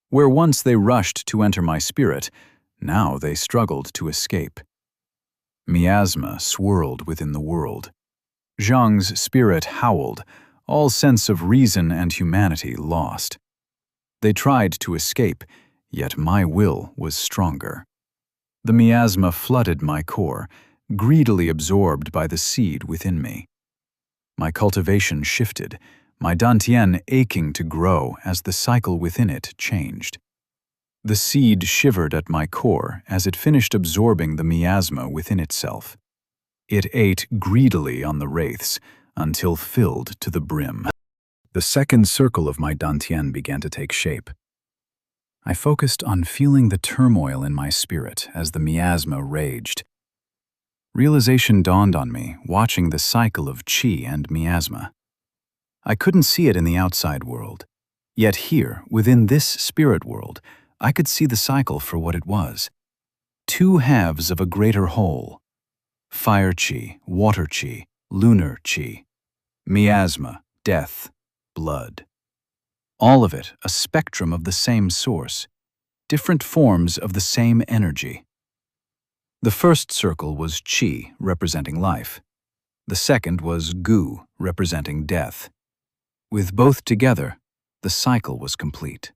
Where once they rushed to enter my spirit, now they struggled to escape. Miasma swirled within the world. Zhang's spirit howled, all sense of reason and humanity lost. They tried to escape, yet my will was stronger. The miasma flooded my core, greedily absorbed by the seed within me. My cultivation shifted, my dantian aching to grow as the cycle within it changed. The seed shivered at my core as it finished absorbing the miasma within itself. It ate greedily on the wraiths until filled to the brim. The second circle of my dantian began to take shape. I focused on feeling the turmoil in my spirit as the miasma raged. Realization dawned on me watching the cycle of chi and miasma. I couldn't see it in the outside world, yet here, within this spirit world, I could see the cycle for what it was. 2 halves of a greater whole. Fire chi, water chi, lunar chi. Miasma, death, blood. All of it a spectrum of the same source, different forms of the same energy. The first circle was qi, representing life. The second was gu, representing death. With both together, the cycle was complete.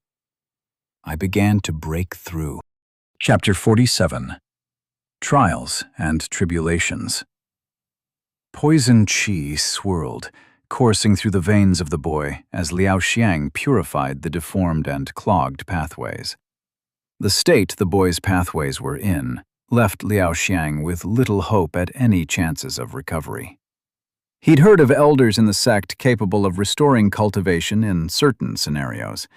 I began to break through. Chapter 47. Trials and Tribulations. Poison qi swirled, coursing through the veins of the boy as Liao Xiang purified the deformed and clogged pathways. The state the boy's pathways were in left Liao Xiang with little hope at any chances of recovery. He'd heard of elders in the sect capable of restoring cultivation in certain scenarios,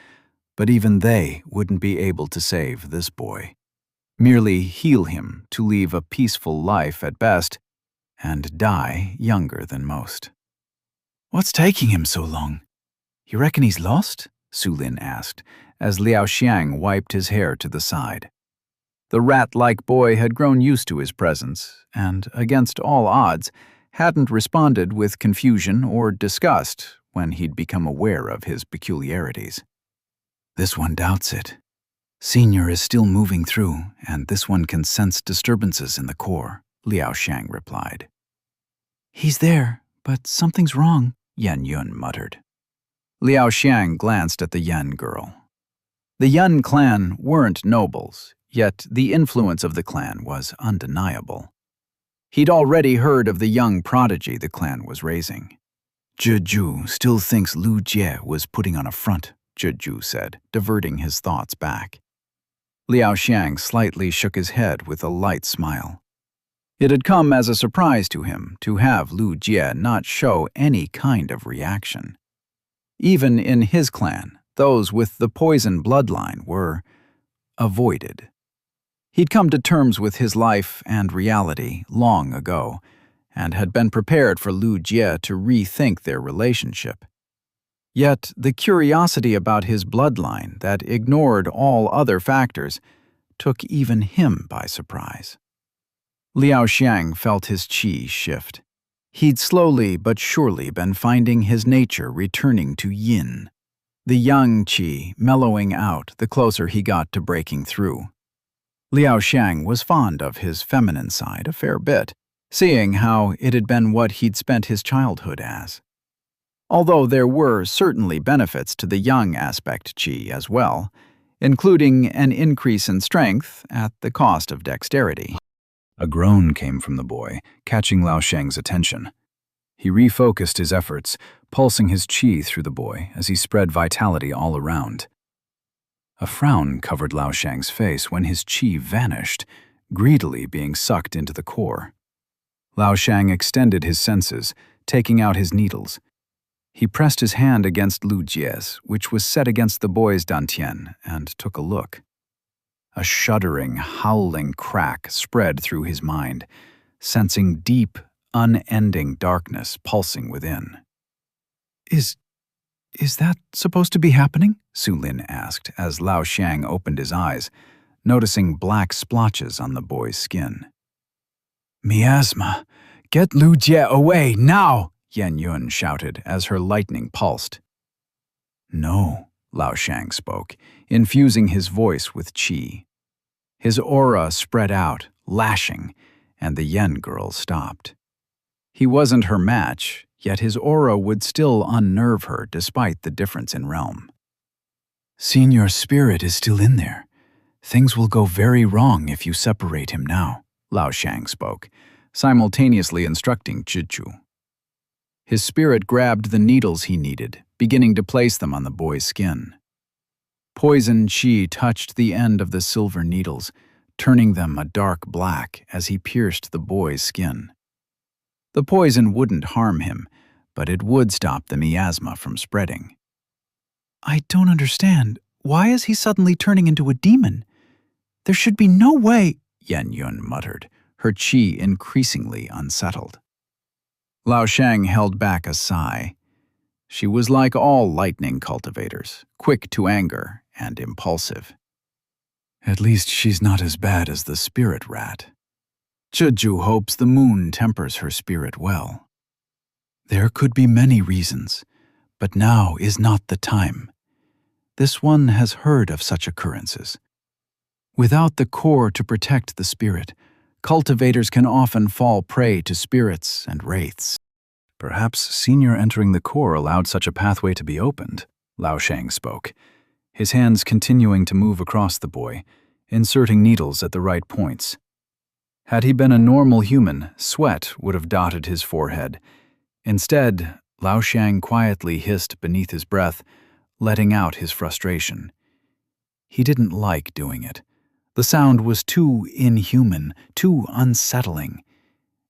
but even they wouldn't be able to save this boy. Merely heal him to leave a peaceful life at best, and die younger than most. What's taking him so long? You reckon he's lost? Su Lin asked, as Liao Xiang wiped his hair to the side. The rat-like boy had grown used to his presence, and, against all odds, hadn't responded with confusion or disgust when he'd become aware of his peculiarities. This one doubts it. Senior is still moving through, and this one can sense disturbances in the core, Liao Xiang replied. He's there, but something's wrong, Yan Yun muttered. Liao Xiang glanced at the Yan girl. The Yan clan weren't nobles, yet the influence of the clan was undeniable. He'd already heard of the young prodigy the clan was raising. Zhe still thinks Lu Jie was putting on a front, Zhe said, diverting his thoughts back. Liao Xiang slightly shook his head with a light smile. It had come as a surprise to him to have Lu Jie not show any kind of reaction. Even in his clan, those with the poison bloodline were avoided. He'd come to terms with his life and reality long ago, and had been prepared for Lu Jie to rethink their relationship. Yet the curiosity about his bloodline that ignored all other factors took even him by surprise. Liao Xiang felt his qi shift. He'd slowly but surely been finding his nature returning to yin, the yang qi mellowing out the closer he got to breaking through. Liao Xiang was fond of his feminine side a fair bit, seeing how it had been what he'd spent his childhood as. Although there were certainly benefits to the yang aspect qi as well, including an increase in strength at the cost of dexterity. A groan came from the boy, catching Liao Xiang's attention. He refocused his efforts, pulsing his qi through the boy as he spread vitality all around. A frown covered Liao Xiang's face when his qi vanished, greedily being sucked into the core. Liao Xiang extended his senses, taking out his needles. He pressed his hand against Lu Jie's, which was set against the boy's dantian, and took a look. A shuddering, howling crack spread through his mind, sensing deep, unending darkness pulsing within. Is that supposed to be happening? Su Lin asked as Liao Xiang opened his eyes, noticing black splotches on the boy's skin. Miasma, get Lu Jie away, now! Yan Yun shouted as her lightning pulsed. No, Liao Xiang spoke, infusing his voice with qi. His aura spread out, lashing, and the Yen girl stopped. He wasn't her match, yet his aura would still unnerve her despite the difference in realm. Senior's spirit is still in there. Things will go very wrong if you separate him now, Liao Xiang spoke, simultaneously instructing Zhe. His spirit grabbed the needles he needed, beginning to place them on the boy's skin. Poison qi touched the end of the silver needles, turning them a dark black as he pierced the boy's skin. The poison wouldn't harm him, but it would stop the miasma from spreading. I don't understand. Why is he suddenly turning into a demon? There should be no way, Yan Yun muttered, her qi increasingly unsettled. Liao Xiang held back a sigh. She was like all lightning cultivators, quick to anger and impulsive. At least she's not as bad as the spirit rat. Zhe hopes the moon tempers her spirit well. There could be many reasons, but now is not the time. This one has heard of such occurrences. Without the core to protect the spirit, Cultivators can often fall prey to spirits and wraiths. Perhaps Senior entering the core allowed such a pathway to be opened, Lao Shang spoke, his hands continuing to move across the boy, inserting needles at the right points. Had he been a normal human, sweat would have dotted his forehead. Instead, Lao Shang quietly hissed beneath his breath, letting out his frustration. He didn't like doing it. The sound was too inhuman, too unsettling.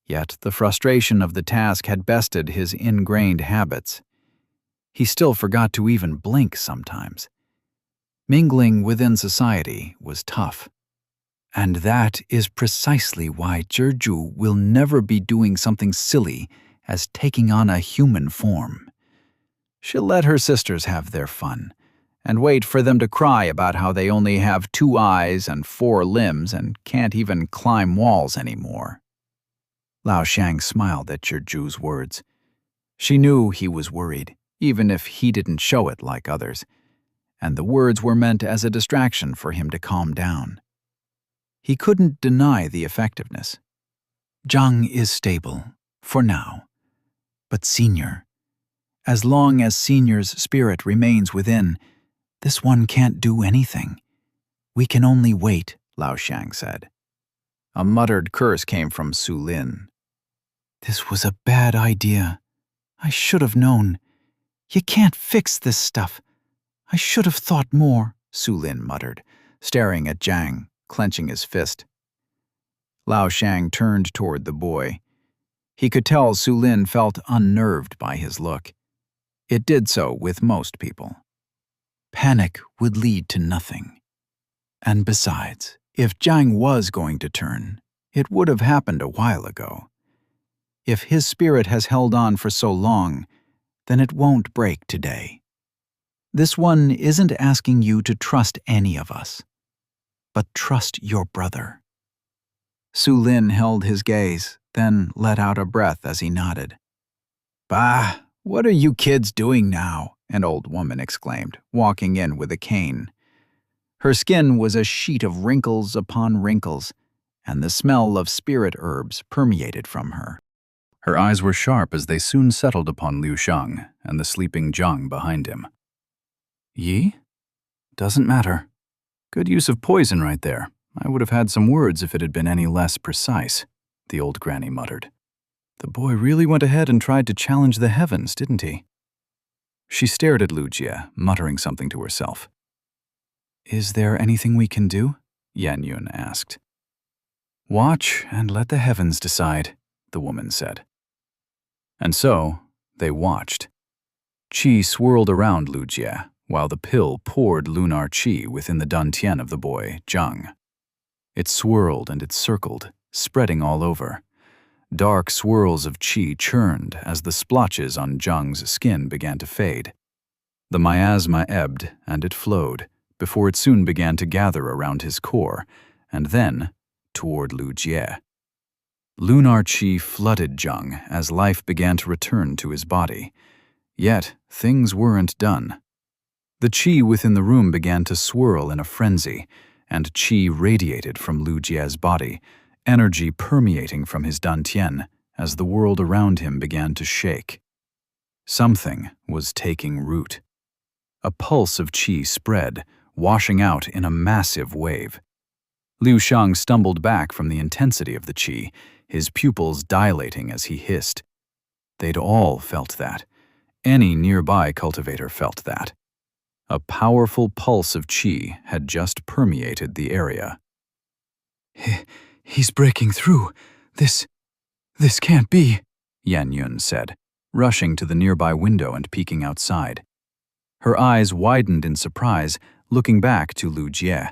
Yet the frustration of the task had bested his ingrained habits. He still forgot to even blink sometimes. Mingling within society was tough. And that is precisely why Zhezhu will never be doing something silly as taking on a human form. She'll let her sisters have their fun, and wait for them to cry about how they only have 2 eyes and 4 limbs and can't even climb walls anymore. Lao Shang smiled at Zhezhu's words. She knew he was worried, even if he didn't show it like others, and the words were meant as a distraction for him to calm down. He couldn't deny the effectiveness. Zhang is stable, for now. But Senior, as long as Senior's spirit remains within, this one can't do anything. We can only wait, Lao Shang said. A muttered curse came from Su Lin. This was a bad idea. I should have known. You can't fix this stuff. I should have thought more, Su Lin muttered, staring at Zhang, clenching his fist. Lao Shang turned toward the boy. He could tell Su Lin felt unnerved by his look. It did so with most people. Panic would lead to nothing. And besides, if Zhang was going to turn, it would have happened a while ago. If his spirit has held on for so long, then it won't break today. This one isn't asking you to trust any of us, but trust your brother. Su Lin held his gaze, then let out a breath as he nodded. Bah, what are you kids doing now? An old woman exclaimed, walking in with a cane. Her skin was a sheet of wrinkles upon wrinkles, and the smell of spirit herbs permeated from her. Her eyes were sharp as they soon settled upon Liu Shang and the sleeping Zhang behind him. Yi? Doesn't matter. Good use of poison right there. I would have had some words if it had been any less precise, the old granny muttered. The boy really went ahead and tried to challenge the heavens, didn't he? She stared at Lu Jie, muttering something to herself. Is there anything we can do? Yan Yun asked. Watch and let the heavens decide, the woman said. And so, they watched. Qi swirled around Lu Jie, while the pill poured lunar qi within the dantian of the boy, Zhang. It swirled and it circled, spreading all over. Dark swirls of qi churned as the splotches on Zhang's skin began to fade. The miasma ebbed and it flowed, before it soon began to gather around his core, and then toward Lu Jie. Lunar qi flooded Zhang as life began to return to his body. Yet things weren't done. The qi within the room began to swirl in a frenzy, and qi radiated from Lu Jie's body, energy permeating from his dantian as the world around him began to shake. Something was taking root. A pulse of qi spread, washing out in a massive wave. Liu Shang stumbled back from the intensity of the qi, his pupils dilating as he hissed. They'd all felt that. Any nearby cultivator felt that. A powerful pulse of qi had just permeated the area. He's breaking through. This can't be, Yan Yun said, rushing to the nearby window and peeking outside. Her eyes widened in surprise, looking back to Lu Jie.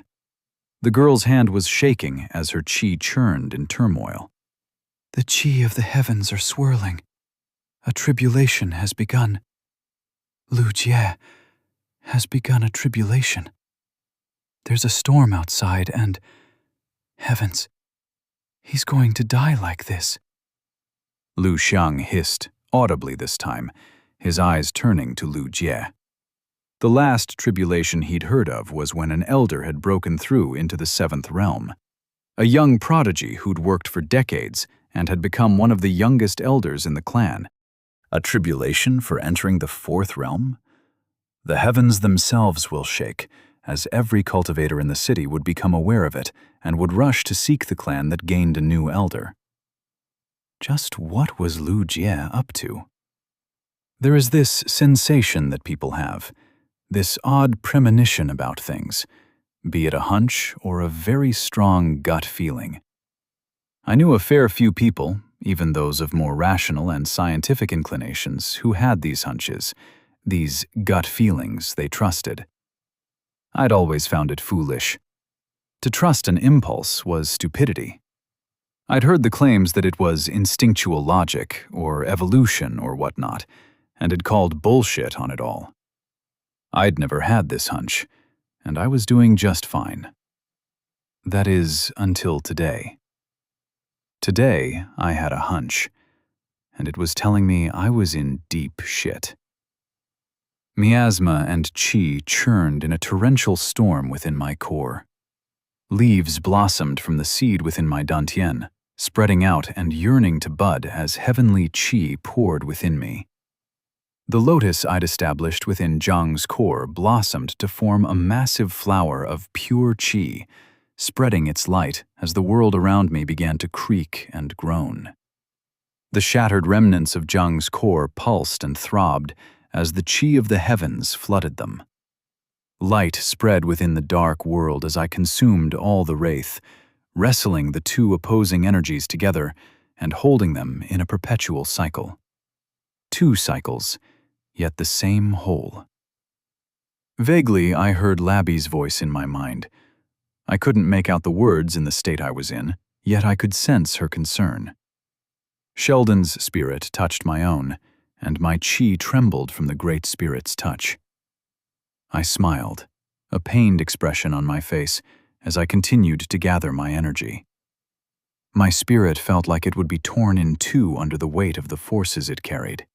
The girl's hand was shaking as her qi churned in turmoil. The qi of the heavens are swirling. A tribulation has begun. Lu Jie has begun a tribulation. There's a storm outside and, heavens, he's going to die like this. Lu Shang hissed, audibly this time, his eyes turning to Lu Jie. The last tribulation he'd heard of was when an elder had broken through into the 7th realm. a young prodigy who'd worked for decades and had become one of the youngest elders in the clan. A tribulation for entering the fourth realm? The heavens themselves will shake, as every cultivator in the city would become aware of it and would rush to seek the clan that gained a new elder. Just what was Lu Jie up to? There is this sensation that people have, this odd premonition about things, be it a hunch or a very strong gut feeling. I knew a fair few people, even those of more rational and scientific inclinations, who had these hunches, these gut feelings they trusted. I'd always found it foolish. To trust an impulse was stupidity. I'd heard the claims that it was instinctual logic, or evolution, or whatnot, and had called bullshit on it all. I'd never had this hunch, and I was doing just fine. That is, until today. Today, I had a hunch, and it was telling me I was in deep shit. Miasma and qi churned in a torrential storm within my core. Leaves blossomed from the seed within my dantian, spreading out and yearning to bud as heavenly qi poured within me. The lotus I'd established within Zhang's core blossomed to form a massive flower of pure qi, spreading its light as the world around me began to creak and groan. The shattered remnants of Zhang's core pulsed and throbbed as the qi of the heavens flooded them. Light spread within the dark world as I consumed all the wraith, wrestling the two opposing energies together and holding them in a perpetual cycle. Two cycles, yet the same whole. Vaguely, I heard Labby's voice in my mind. I couldn't make out the words in the state I was in, yet I could sense her concern. Sheldon's spirit touched my own, and my qi trembled from the Great Spirit's touch. I smiled, a pained expression on my face, as I continued to gather my energy. My spirit felt like it would be torn in two under the weight of the forces it carried.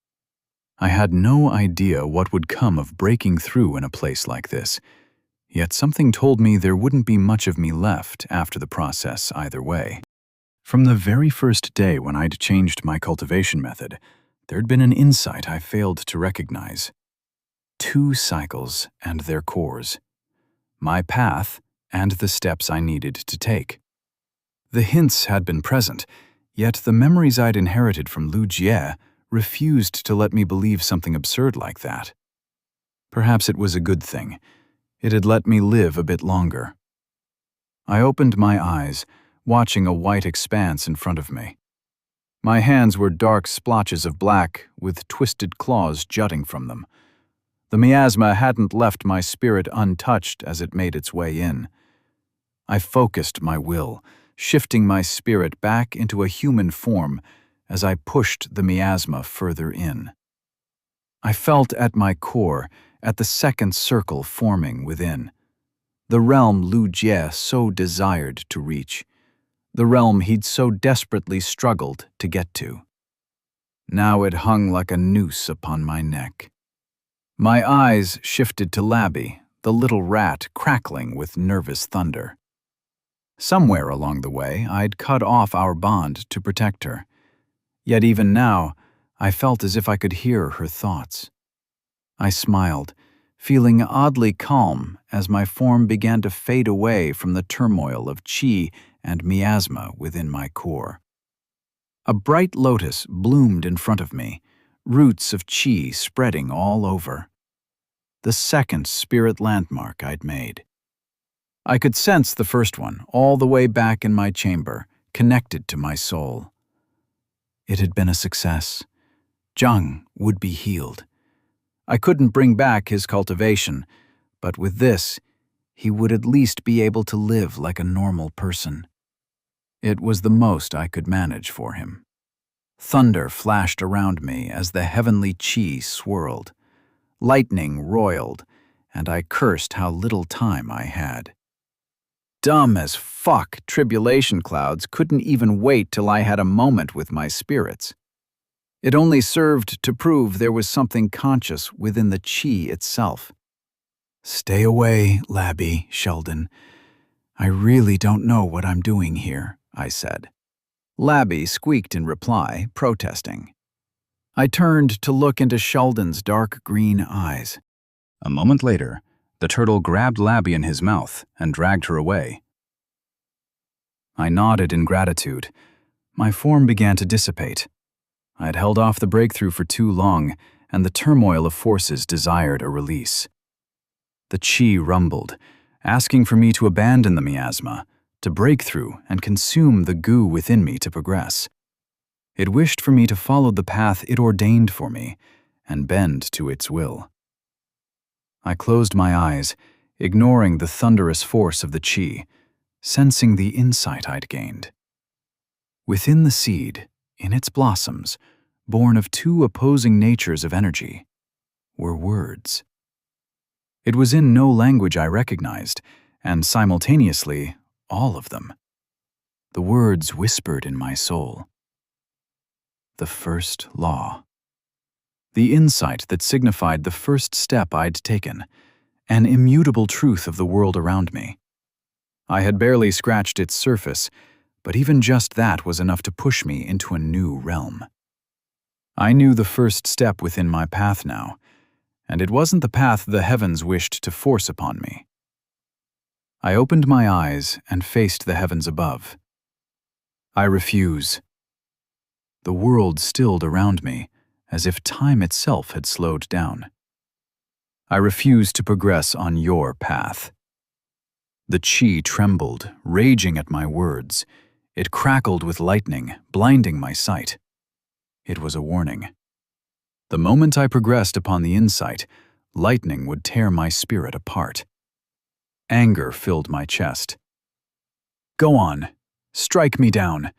I had no idea what would come of breaking through in a place like this, yet something told me there wouldn't be much of me left after the process either way. From the very first day when I'd changed my cultivation method, there'd been an insight I failed to recognize. Two cycles and their cores. My path and the steps I needed to take. The hints had been present, yet the memories I'd inherited from Lu Jie refused to let me believe something absurd like that. Perhaps it was a good thing. It had let me live a bit longer. I opened my eyes, watching a white expanse in front of me. My hands were dark splotches of black with twisted claws jutting from them. The miasma hadn't left my spirit untouched as it made its way in. I focused my will, shifting my spirit back into a human form as I pushed the miasma further in. I felt at my core, at the second circle forming within, the realm Lu Jie so desired to reach, the realm he'd so desperately struggled to get to. Now it hung like a noose upon my neck. My eyes shifted to Labby, the little rat crackling with nervous thunder. Somewhere along the way, I'd cut off our bond to protect her. Yet even now, I felt as if I could hear her thoughts. I smiled, feeling oddly calm as my form began to fade away from the turmoil of qi and miasma within my core. A bright lotus bloomed in front of me, roots of qi spreading all over. The second spirit landmark I'd made. I could sense the first one all the way back in my chamber, connected to my soul. It had been a success. Zhang would be healed. I couldn't bring back his cultivation, but with this, he would at least be able to live like a normal person. It was the most I could manage for him. Thunder flashed around me as the heavenly qi swirled. Lightning roiled, and I cursed how little time I had. Dumb as fuck, tribulation clouds couldn't even wait till I had a moment with my spirits. It only served to prove there was something conscious within the qi itself. Stay away, Labby, Sheldon. "I really don't know what I'm doing here," I said. Labby squeaked in reply, protesting. I turned to look into Sheldon's dark green eyes. A moment later, the turtle grabbed Labby in his mouth and dragged her away. I nodded in gratitude. My form began to dissipate. I had held off the breakthrough for too long, and the turmoil of forces desired a release. The chi rumbled, asking for me to abandon the miasma, to break through and consume the goo within me to progress. It wished for me to follow the path it ordained for me and bend to its will. I closed my eyes, ignoring the thunderous force of the chi, sensing the insight I'd gained. Within the seed, in its blossoms, born of two opposing natures of energy, were words. It was in no language I recognized, and simultaneously, all of them. The words whispered in my soul. The first law. The insight that signified the first step I'd taken, an immutable truth of the world around me. I had barely scratched its surface, but even just that was enough to push me into a new realm. I knew the first step within my path now, and it wasn't the path the heavens wished to force upon me. I opened my eyes and faced the heavens above. I refuse. The world stilled around me, as if time itself had slowed down. I refuse to progress on your path. The chi trembled, raging at my words. It crackled with lightning, blinding my sight. It was a warning. The moment I progressed upon the insight, lightning would tear my spirit apart. Anger filled my chest. Go on, strike me down.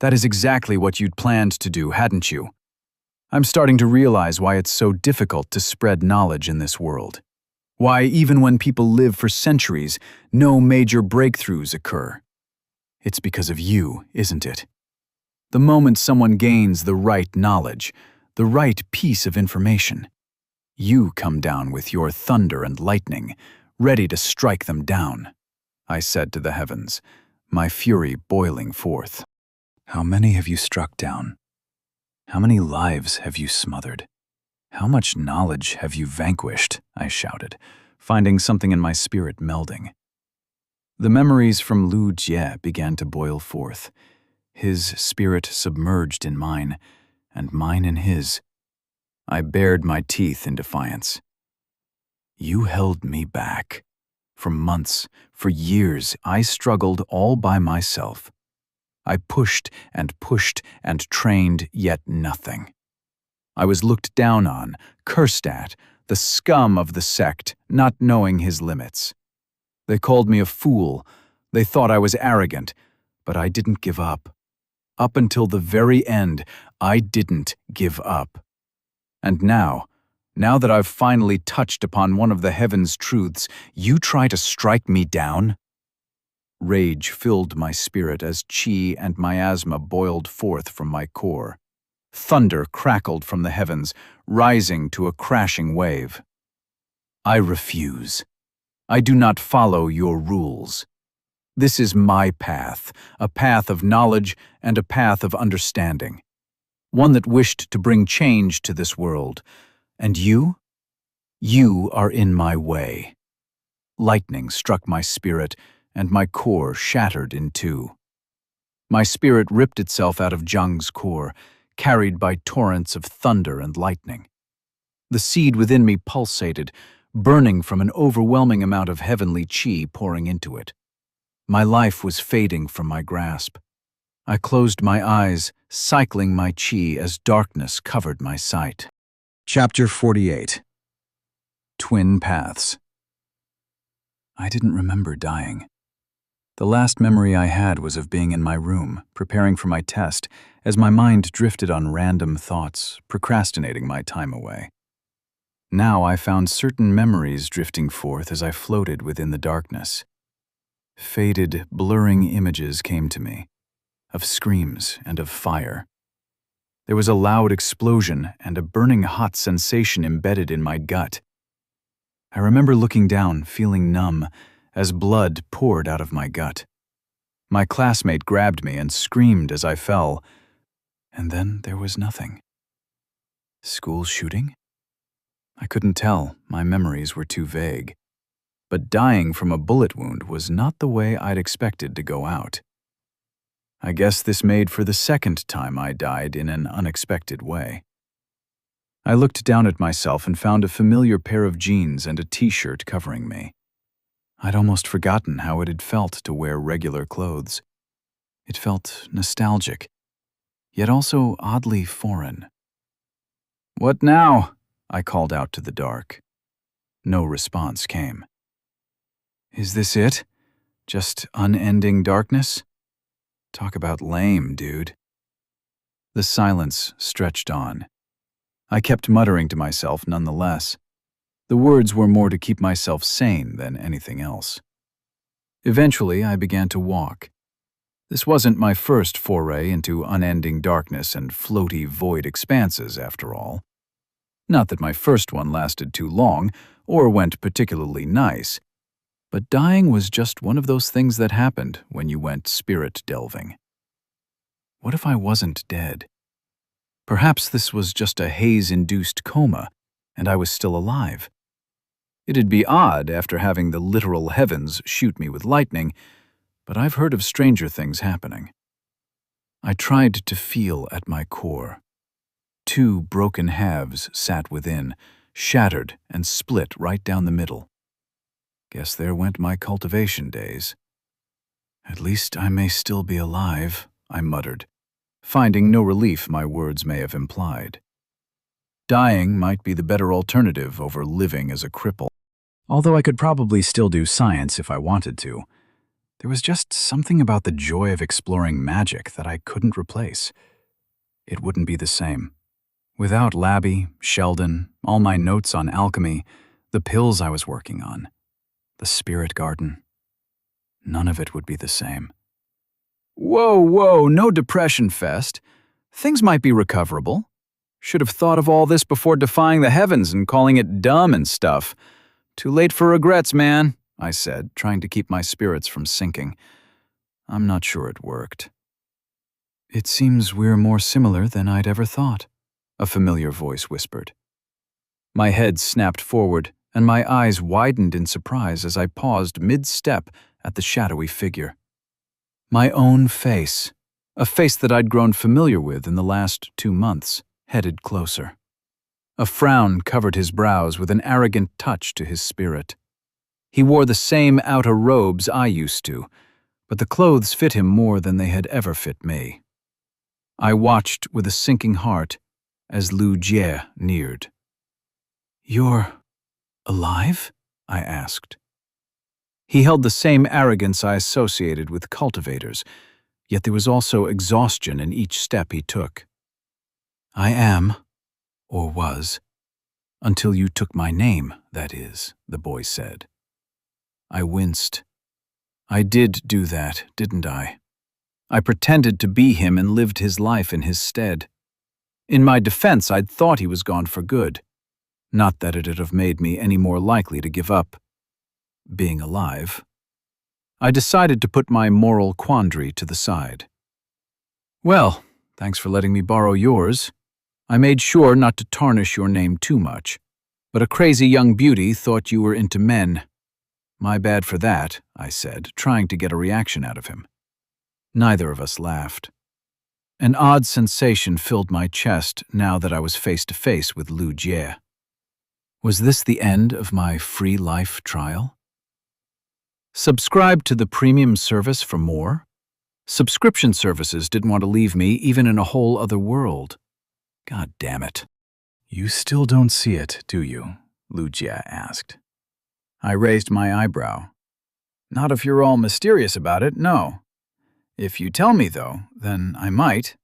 That is exactly what you'd planned to do, hadn't you? I'm starting to realize why it's so difficult to spread knowledge in this world. Why, even when people live for centuries, no major breakthroughs occur. It's because of you, isn't it? The moment someone gains the right knowledge, the right piece of information, you come down with your thunder and lightning, ready to strike them down, I said to the heavens, my fury boiling forth. How many have you struck down? How many lives have you smothered? How much knowledge have you vanquished? I shouted, finding something in my spirit melding. The memories from Lu Jie began to boil forth, his spirit submerged in mine, and mine in his. I bared my teeth in defiance. You held me back. For months, for years, I struggled all by myself. I pushed and trained, yet nothing. I was looked down on, cursed at, the scum of the sect, not knowing his limits. They called me a fool. They thought I was arrogant, but I didn't give up. Up until the very end, I didn't give up. And now that I've finally touched upon one of the heavens' truths, you try to strike me down? Rage filled my spirit as chi and miasma boiled forth from my core. Thunder crackled from the heavens, rising to a crashing wave. I refuse. I do not follow your rules. This is my path, a path of knowledge and a path of understanding. One that wished to bring change to this world. And you? You are in my way. Lightning struck my spirit, and my core shattered in two. My spirit ripped itself out of Zhang's core, carried by torrents of thunder and lightning. The seed within me pulsated, burning from an overwhelming amount of heavenly chi pouring into it. My life was fading from my grasp. I closed my eyes, cycling my chi as darkness covered my sight. Chapter 48. Twin Paths. I didn't remember dying. The last memory I had was of being in my room, preparing for my test, as my mind drifted on random thoughts, procrastinating my time away. Now I found certain memories drifting forth as I floated within the darkness. Faded, blurring images came to me, of screams and of fire. There was a loud explosion and a burning hot sensation embedded in my gut. I remember looking down, feeling numb, as blood poured out of my gut. My classmate grabbed me and screamed as I fell, and then there was nothing. School shooting? I couldn't tell, my memories were too vague. But dying from a bullet wound was not the way I'd expected to go out. I guess this made for the second time I died in an unexpected way. I looked down at myself and found a familiar pair of jeans and a t-shirt covering me. I'd almost forgotten how it had felt to wear regular clothes. It felt nostalgic, yet also oddly foreign. "What now?" I called out to the dark. No response came. Is this it? Just unending darkness? Talk about lame, dude. The silence stretched on. I kept muttering to myself nonetheless. The words were more to keep myself sane than anything else. Eventually, I began to walk. This wasn't my first foray into unending darkness and floaty void expanses, after all. Not that my first one lasted too long or went particularly nice, but dying was just one of those things that happened when you went spirit delving. What if I wasn't dead? Perhaps this was just a haze-induced coma, and I was still alive. It'd be odd after having the literal heavens shoot me with lightning, but I've heard of stranger things happening. I tried to feel at my core. Two broken halves sat within, shattered and split right down the middle. Guess there went my cultivation days. At least I may still be alive, I muttered, finding no relief my words may have implied. Dying might be the better alternative over living as a cripple. Although I could probably still do science if I wanted to, there was just something about the joy of exploring magic that I couldn't replace. It wouldn't be the same. Without Labby, Sheldon, all my notes on alchemy, the pills I was working on, the spirit garden, none of it would be the same. Whoa, no depression fest. Things might be recoverable. Should have thought of all this before defying the heavens and calling it dumb and stuff. Too late for regrets, man, I said, trying to keep my spirits from sinking. I'm not sure it worked. It seems we're more similar than I'd ever thought, a familiar voice whispered. My head snapped forward, and my eyes widened in surprise as I paused mid-step at the shadowy figure. My own face, a face that I'd grown familiar with in the last 2 months, headed closer. A frown covered his brows with an arrogant touch to his spirit. He wore the same outer robes I used to, but the clothes fit him more than they had ever fit me. I watched with a sinking heart as Lu Jie neared. "You're alive?" I asked. He held the same arrogance I associated with cultivators, yet there was also exhaustion in each step he took. "I am, or was, until you took my name, that is," the boy said. I winced. I did do that, didn't I? I pretended to be him and lived his life in his stead. In my defense, I'd thought he was gone for good. Not that it'd have made me any more likely to give up being alive. I decided to put my moral quandary to the side. "Well, thanks for letting me borrow yours. I made sure not to tarnish your name too much, but a crazy young beauty thought you were into men. My bad for that," I said, trying to get a reaction out of him. Neither of us laughed. An odd sensation filled my chest now that I was face to face with Lu Jie. Was this the end of my free life trial? Subscribe to the premium service for more? Subscription services didn't want to leave me even in a whole other world. God damn it. "You still don't see it, do you?" Lu Jie asked. I raised my eyebrow. "Not if you're all mysterious about it, no. If you tell me, though, then I might."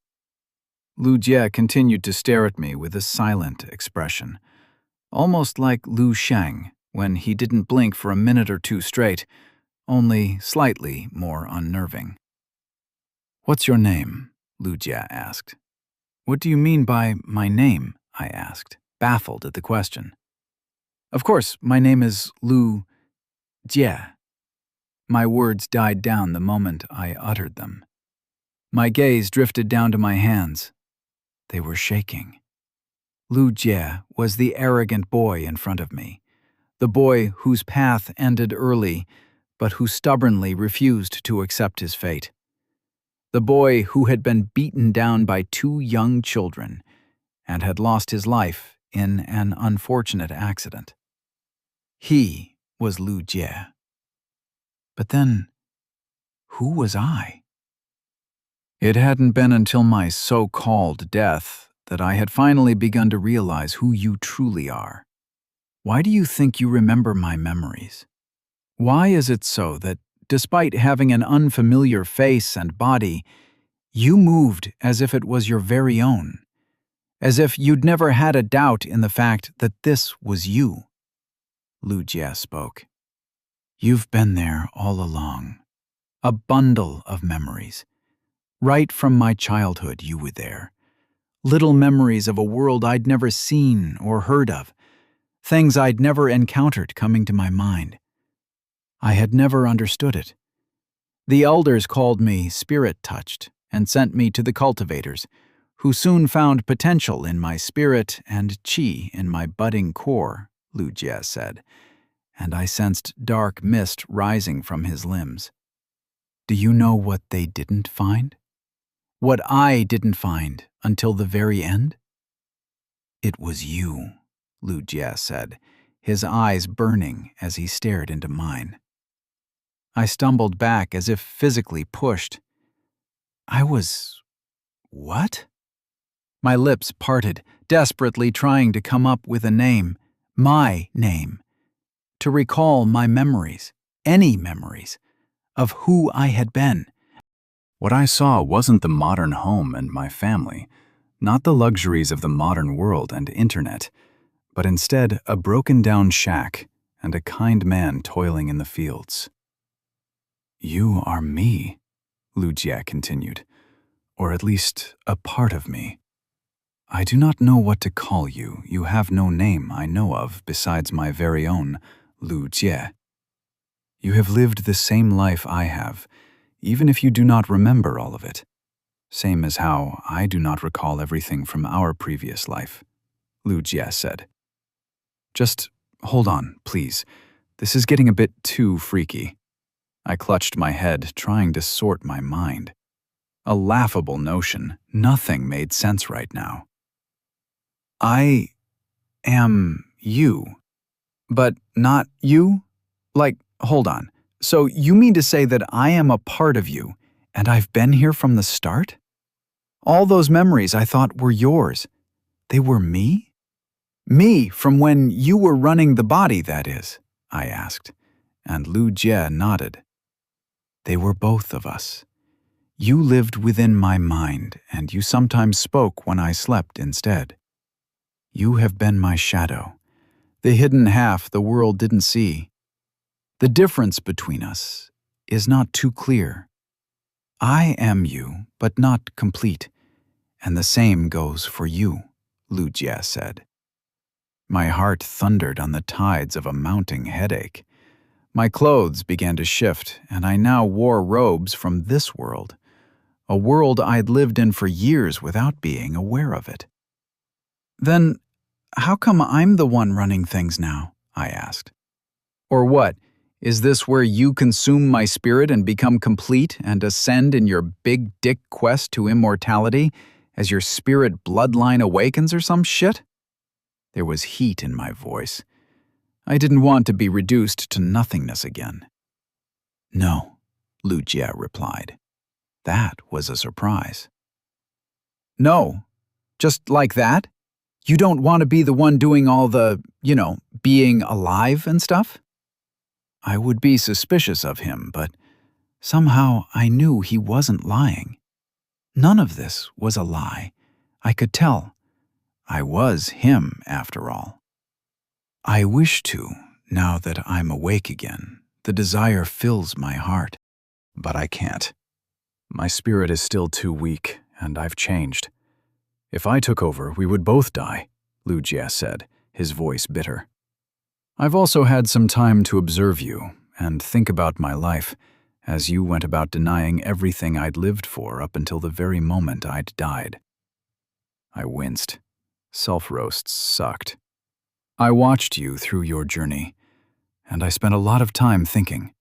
Lu Jie continued to stare at me with a silent expression, almost like Lu Shang when he didn't blink for a minute or two straight, only slightly more unnerving. "What's your name?" Lu Jie asked. "What do you mean by my name?" I asked, baffled at the question. "Of course, my name is Lu Jie." My words died down the moment I uttered them. My gaze drifted down to my hands. They were shaking. Lu Jie was the arrogant boy in front of me, the boy whose path ended early, but who stubbornly refused to accept his fate. The boy who had been beaten down by 2 young children and had lost his life in an unfortunate accident. He was Lu Jie. But then, who was I? It hadn't been until my so-called death that I had finally begun to realize who you truly are. Why do you think you remember my memories? Why is it so that, despite having an unfamiliar face and body, you moved as if it was your very own, as if you'd never had a doubt in the fact that this was you? Lu Jie spoke. You've been there all along. A bundle of memories. Right from my childhood, you were there. Little memories of a world I'd never seen or heard of, things I'd never encountered coming to my mind. I had never understood it. The elders called me spirit-touched and sent me to the cultivators, who soon found potential in my spirit and qi in my budding core, Lu Jie said, and I sensed dark mist rising from his limbs. Do you know what they didn't find? What I didn't find until the very end? It was you, Lu Jie said, his eyes burning as he stared into mine. I stumbled back as if physically pushed. I was... what? My lips parted, desperately trying to come up with a name, my name, to recall my memories, any memories, of who I had been. What I saw wasn't the modern home and my family, not the luxuries of the modern world and internet, but instead a broken-down shack and a kind man toiling in the fields. You are me, Lu Jie continued, or at least a part of me. I do not know what to call you. You have no name I know of besides my very own, Lu Jie. You have lived the same life I have, even if you do not remember all of it. Same as how I do not recall everything from our previous life, Lu Jie said. Just hold on, please. This is getting a bit too freaky. I clutched my head, trying to sort my mind. A laughable notion. Nothing made sense right now. I am you, but not you? Like, hold on. So you mean to say that I am a part of you, and I've been here from the start? All those memories I thought were yours, they were me? Me from when you were running the body, that is, I asked, and Lu Jie nodded. They were both of us. You lived within my mind, and you sometimes spoke when I slept instead. You have been my shadow, the hidden half the world didn't see. The difference between us is not too clear. I am you, but not complete, and the same goes for you, Lu Jie said. My heart thundered on the tides of a mounting headache. My clothes began to shift, and I now wore robes from this world, a world I'd lived in for years without being aware of it. Then, how come I'm the one running things now? I asked. Or what? Is this where you consume my spirit and become complete and ascend in your big dick quest to immortality as your spirit bloodline awakens or some shit? There was heat in my voice. I didn't want to be reduced to nothingness again. No, Lu Jie replied. That was a surprise. No, just like that? You don't want to be the one doing all the, being alive and stuff? I would be suspicious of him, but somehow I knew he wasn't lying. None of this was a lie. I could tell. I was him, after all. I wish to, now that I'm awake again. The desire fills my heart. But I can't. My spirit is still too weak, and I've changed. If I took over, we would both die, Lu Jie said, his voice bitter. I've also had some time to observe you, and think about my life as you went about denying everything I'd lived for up until the very moment I'd died. I winced. Self-roasts sucked. I watched you through your journey, and I spent a lot of time thinking.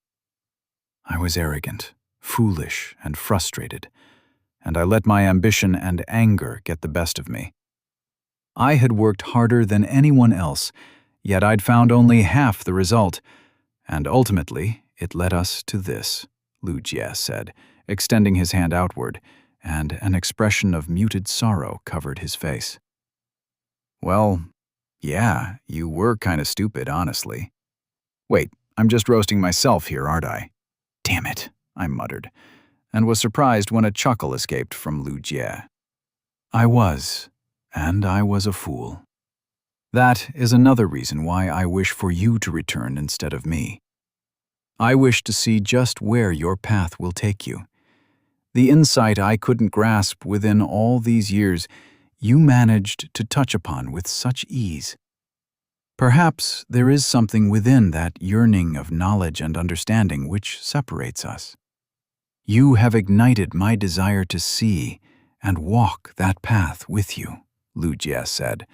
I was arrogant, foolish, and frustrated, and I let my ambition and anger get the best of me. I had worked harder than anyone else, yet I'd found only half the result, and ultimately it led us to this, Lu Jie said, extending his hand outward, and an expression of muted sorrow covered his face. Well, yeah, you were kind of stupid, honestly. Wait, I'm just roasting myself here, aren't I? Damn it, I muttered, and was surprised when a chuckle escaped from Lu Jie. I was a fool. That is another reason why I wish for you to return instead of me. I wish to see just where your path will take you. The insight I couldn't grasp within all these years, you managed to touch upon with such ease. Perhaps there is something within that yearning of knowledge and understanding which separates us. You have ignited my desire to see and walk that path with you, Lu Jie said,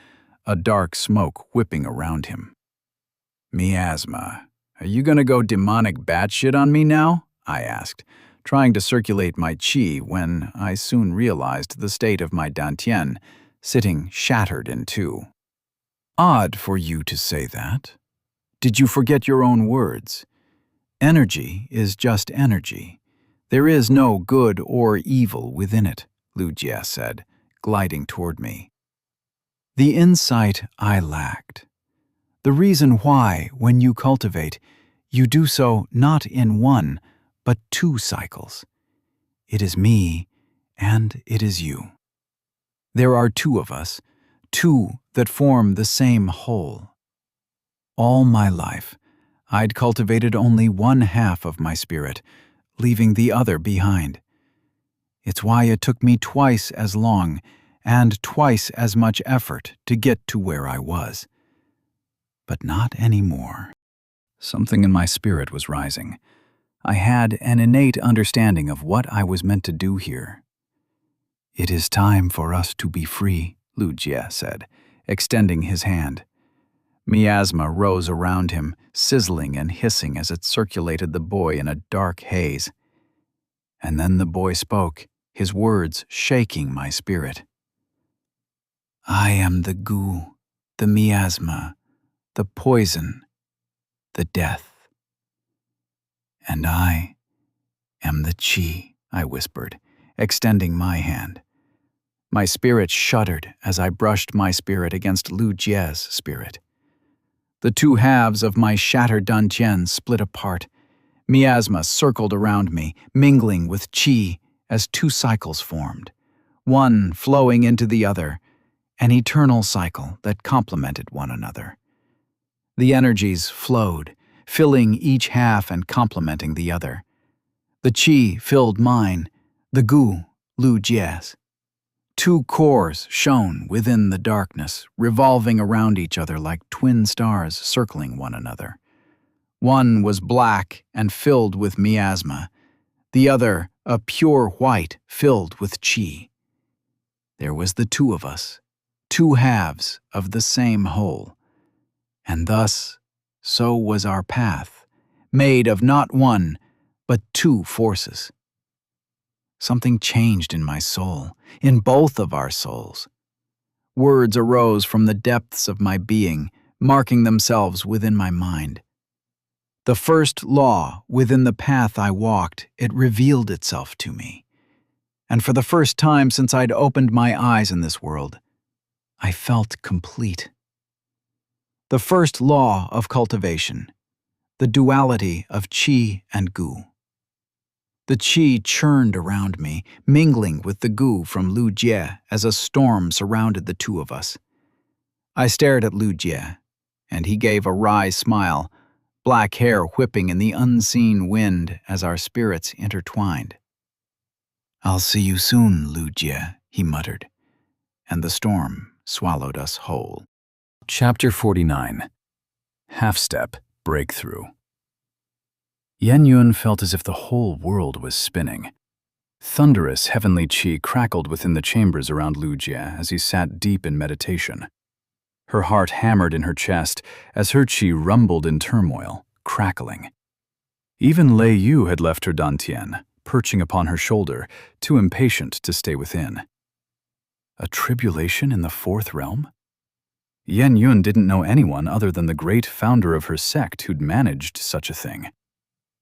a dark smoke whipping around him. Miasma, are you gonna go demonic batshit on me now? I asked, trying to circulate my qi when I soon realized the state of my dantian, sitting shattered in two. Odd for you to say that. Did you forget your own words? Energy is just energy. There is no good or evil within it, Lu Jie said, gliding toward me. The insight I lacked. The reason why, when you cultivate, you do so not in one, but two cycles. It is me, and it is you. There are two of us, two that form the same whole. All my life, I'd cultivated only one half of my spirit, leaving the other behind. It's why it took me twice as long and twice as much effort to get to where I was. But not anymore. Something in my spirit was rising. I had an innate understanding of what I was meant to do here. It is time for us to be free, Lu Jie said, extending his hand. Miasma rose around him, sizzling and hissing as it circulated the boy in a dark haze. And then the boy spoke, his words shaking my spirit. I am the goo, the miasma, the poison, the death. And I am the qi, I whispered, extending my hand. My spirit shuddered as I brushed my spirit against Lu Jie's spirit. The two halves of my shattered dantian split apart. Miasma circled around me, mingling with qi as two cycles formed, one flowing into the other, an eternal cycle that complemented one another. The energies flowed, filling each half and complementing the other. The qi filled mine, the gu, Lu Jie's. Two cores shone within the darkness, revolving around each other like twin stars circling one another. One was black and filled with miasma, the other a pure white filled with qi. There was the two of us, two halves of the same whole. And thus, so was our path, made of not one, but two forces. Something changed in my soul, in both of our souls. Words arose from the depths of my being, marking themselves within my mind. The first law within the path I walked, it revealed itself to me. And for the first time since I'd opened my eyes in this world, I felt complete. The first law of cultivation, the duality of qi and gu. The qi churned around me, mingling with the gu from Lu Jie as a storm surrounded the two of us. I stared at Lu Jie, and he gave a wry smile, black hair whipping in the unseen wind as our spirits intertwined. I'll see you soon, Lu Jie, he muttered, and the storm swallowed us whole. Chapter 49. Half-Step Breakthrough. Yan Yun felt as if the whole world was spinning. Thunderous heavenly qi crackled within the chambers around Lu Jie as he sat deep in meditation. Her heart hammered in her chest as her qi rumbled in turmoil, crackling. Even Lei Yu had left her dantian, perching upon her shoulder, too impatient to stay within. A tribulation in the fourth realm? Yan Yun didn't know anyone other than the great founder of her sect who'd managed such a thing.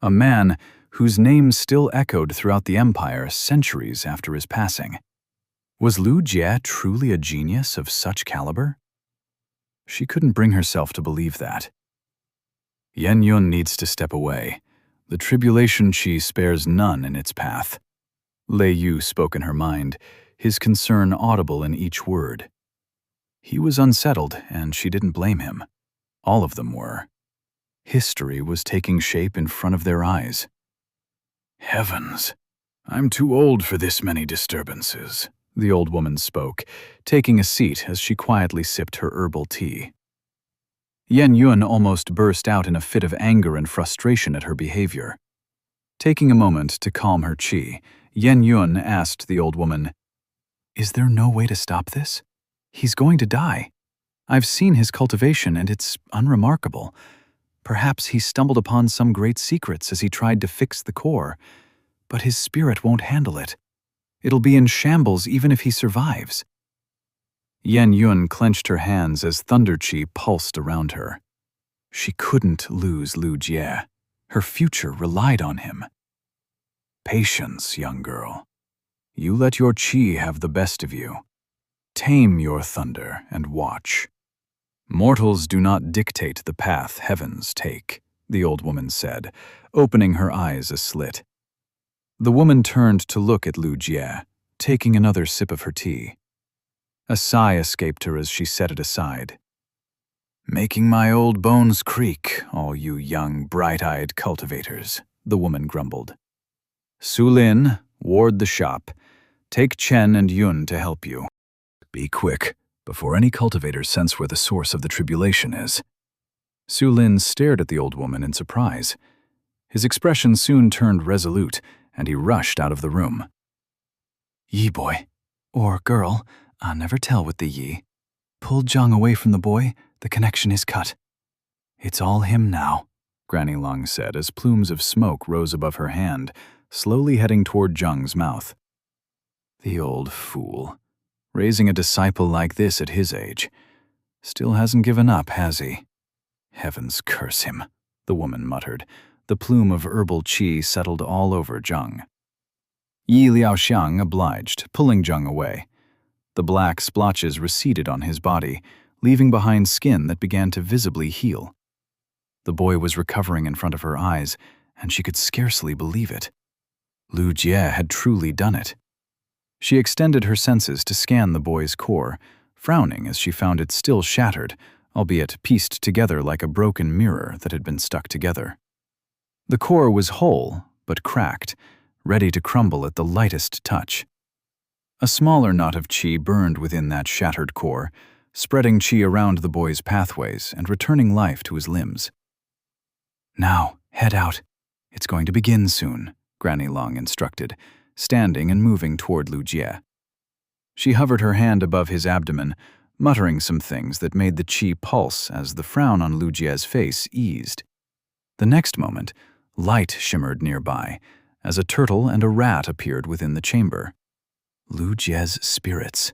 A man whose name still echoed throughout the empire centuries after his passing. Was Lu Jie truly a genius of such caliber? She couldn't bring herself to believe that. Yan Yun needs to step away. The tribulation qi spares none in its path. Lei Yu spoke in her mind, his concern audible in each word. He was unsettled, and she didn't blame him. All of them were. History was taking shape in front of their eyes. Heavens, I'm too old for this many disturbances, the old woman spoke, taking a seat as she quietly sipped her herbal tea. Yan Yun almost burst out in a fit of anger and frustration at her behavior. Taking a moment to calm her qi, Yan Yun asked the old woman, "Is there no way to stop this? He's going to die. I've seen his cultivation and it's unremarkable. Perhaps he stumbled upon some great secrets as he tried to fix the core, but his spirit won't handle it. It'll be in shambles even if he survives." Yan Yun clenched her hands as thunder qi pulsed around her. She couldn't lose Lu Jie. Her future relied on him. Patience, young girl. You let your qi have the best of you. Tame your thunder and watch. Mortals do not dictate the path heavens take, the old woman said, opening her eyes a slit. The woman turned to look at Lu Jie, taking another sip of her tea. A sigh escaped her as she set it aside. Making my old bones creak, all you young, bright-eyed cultivators, the woman grumbled. Su Lin, ward the shop. Take Chen and Yun to help you. Be quick, before any cultivators sense where the source of the tribulation is. Su Lin stared at the old woman in surprise. His expression soon turned resolute, and he rushed out of the room. Yi boy, or girl, I'll never tell with the Yi. Pull Zhang away from the boy, the connection is cut. It's all him now, Granny Long said as plumes of smoke rose above her hand, slowly heading toward Zhang's mouth. The old fool. Raising a disciple like this at his age. Still hasn't given up, has he? Heavens curse him, the woman muttered. The plume of herbal qi settled all over Zhang. Yi Liaoxiang obliged, pulling Zhang away. The black splotches receded on his body, leaving behind skin that began to visibly heal. The boy was recovering in front of her eyes, and she could scarcely believe it. Lu Jie had truly done it. She extended her senses to scan the boy's core, frowning as she found it still shattered, albeit pieced together like a broken mirror that had been stuck together. The core was whole, but cracked, ready to crumble at the lightest touch. A smaller knot of qi burned within that shattered core, spreading qi around the boy's pathways and returning life to his limbs. Now, head out. It's going to begin soon, Granny Long instructed, standing and moving toward Lu Jie. She hovered her hand above his abdomen, muttering some things that made the qi pulse as the frown on Lu Jie's face eased. The next moment, light shimmered nearby, as a turtle and a rat appeared within the chamber. Lu Jie's spirits.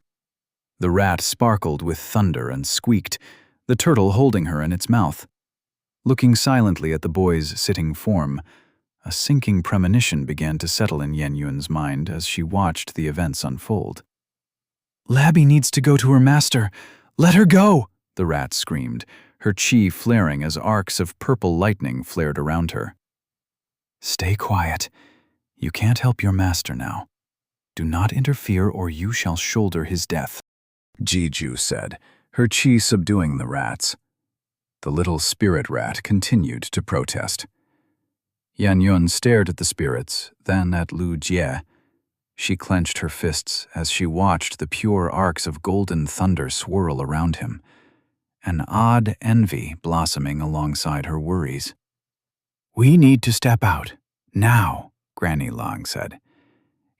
The rat sparkled with thunder and squeaked, the turtle holding her in its mouth. Looking silently at the boy's sitting form, a sinking premonition began to settle in Yan Yun's mind as she watched the events unfold. Labby needs to go to her master. Let her go, the rat screamed, her qi flaring as arcs of purple lightning flared around her. Stay quiet. You can't help your master now. Do not interfere or you shall shoulder his death, Jiju said, her qi subduing the rats. The little spirit rat continued to protest. Yan Yun stared at the spirits, then at Lu Jie. She clenched her fists as she watched the pure arcs of golden thunder swirl around him, an odd envy blossoming alongside her worries. We need to step out. Now, Granny Long said.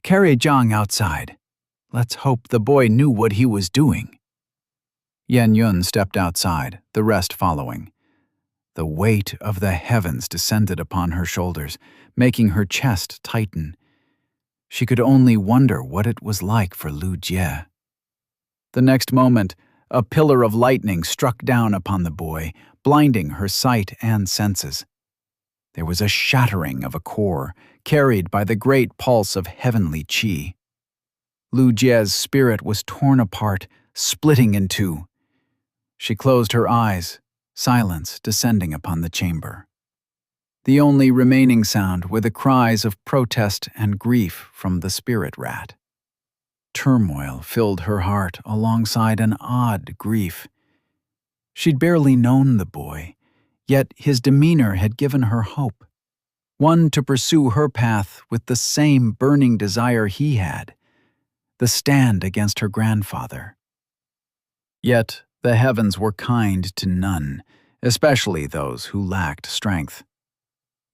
Carry Zhang outside. Let's hope the boy knew what he was doing. Yan Yun stepped outside, the rest following. The weight of the heavens descended upon her shoulders, making her chest tighten. She could only wonder what it was like for Lu Jie. The next moment, a pillar of lightning struck down upon the boy, blinding her sight and senses. There was a shattering of a core, carried by the great pulse of heavenly qi. Lu Jie's spirit was torn apart, splitting in two. She closed her eyes, silence descending upon the chamber. The only remaining sound were the cries of protest and grief from the spirit rat. Turmoil filled her heart alongside an odd grief. She'd barely known the boy, yet his demeanor had given her hope. One to pursue her path with the same burning desire he had, the stand against her grandfather. Yet the heavens were kind to none, especially those who lacked strength.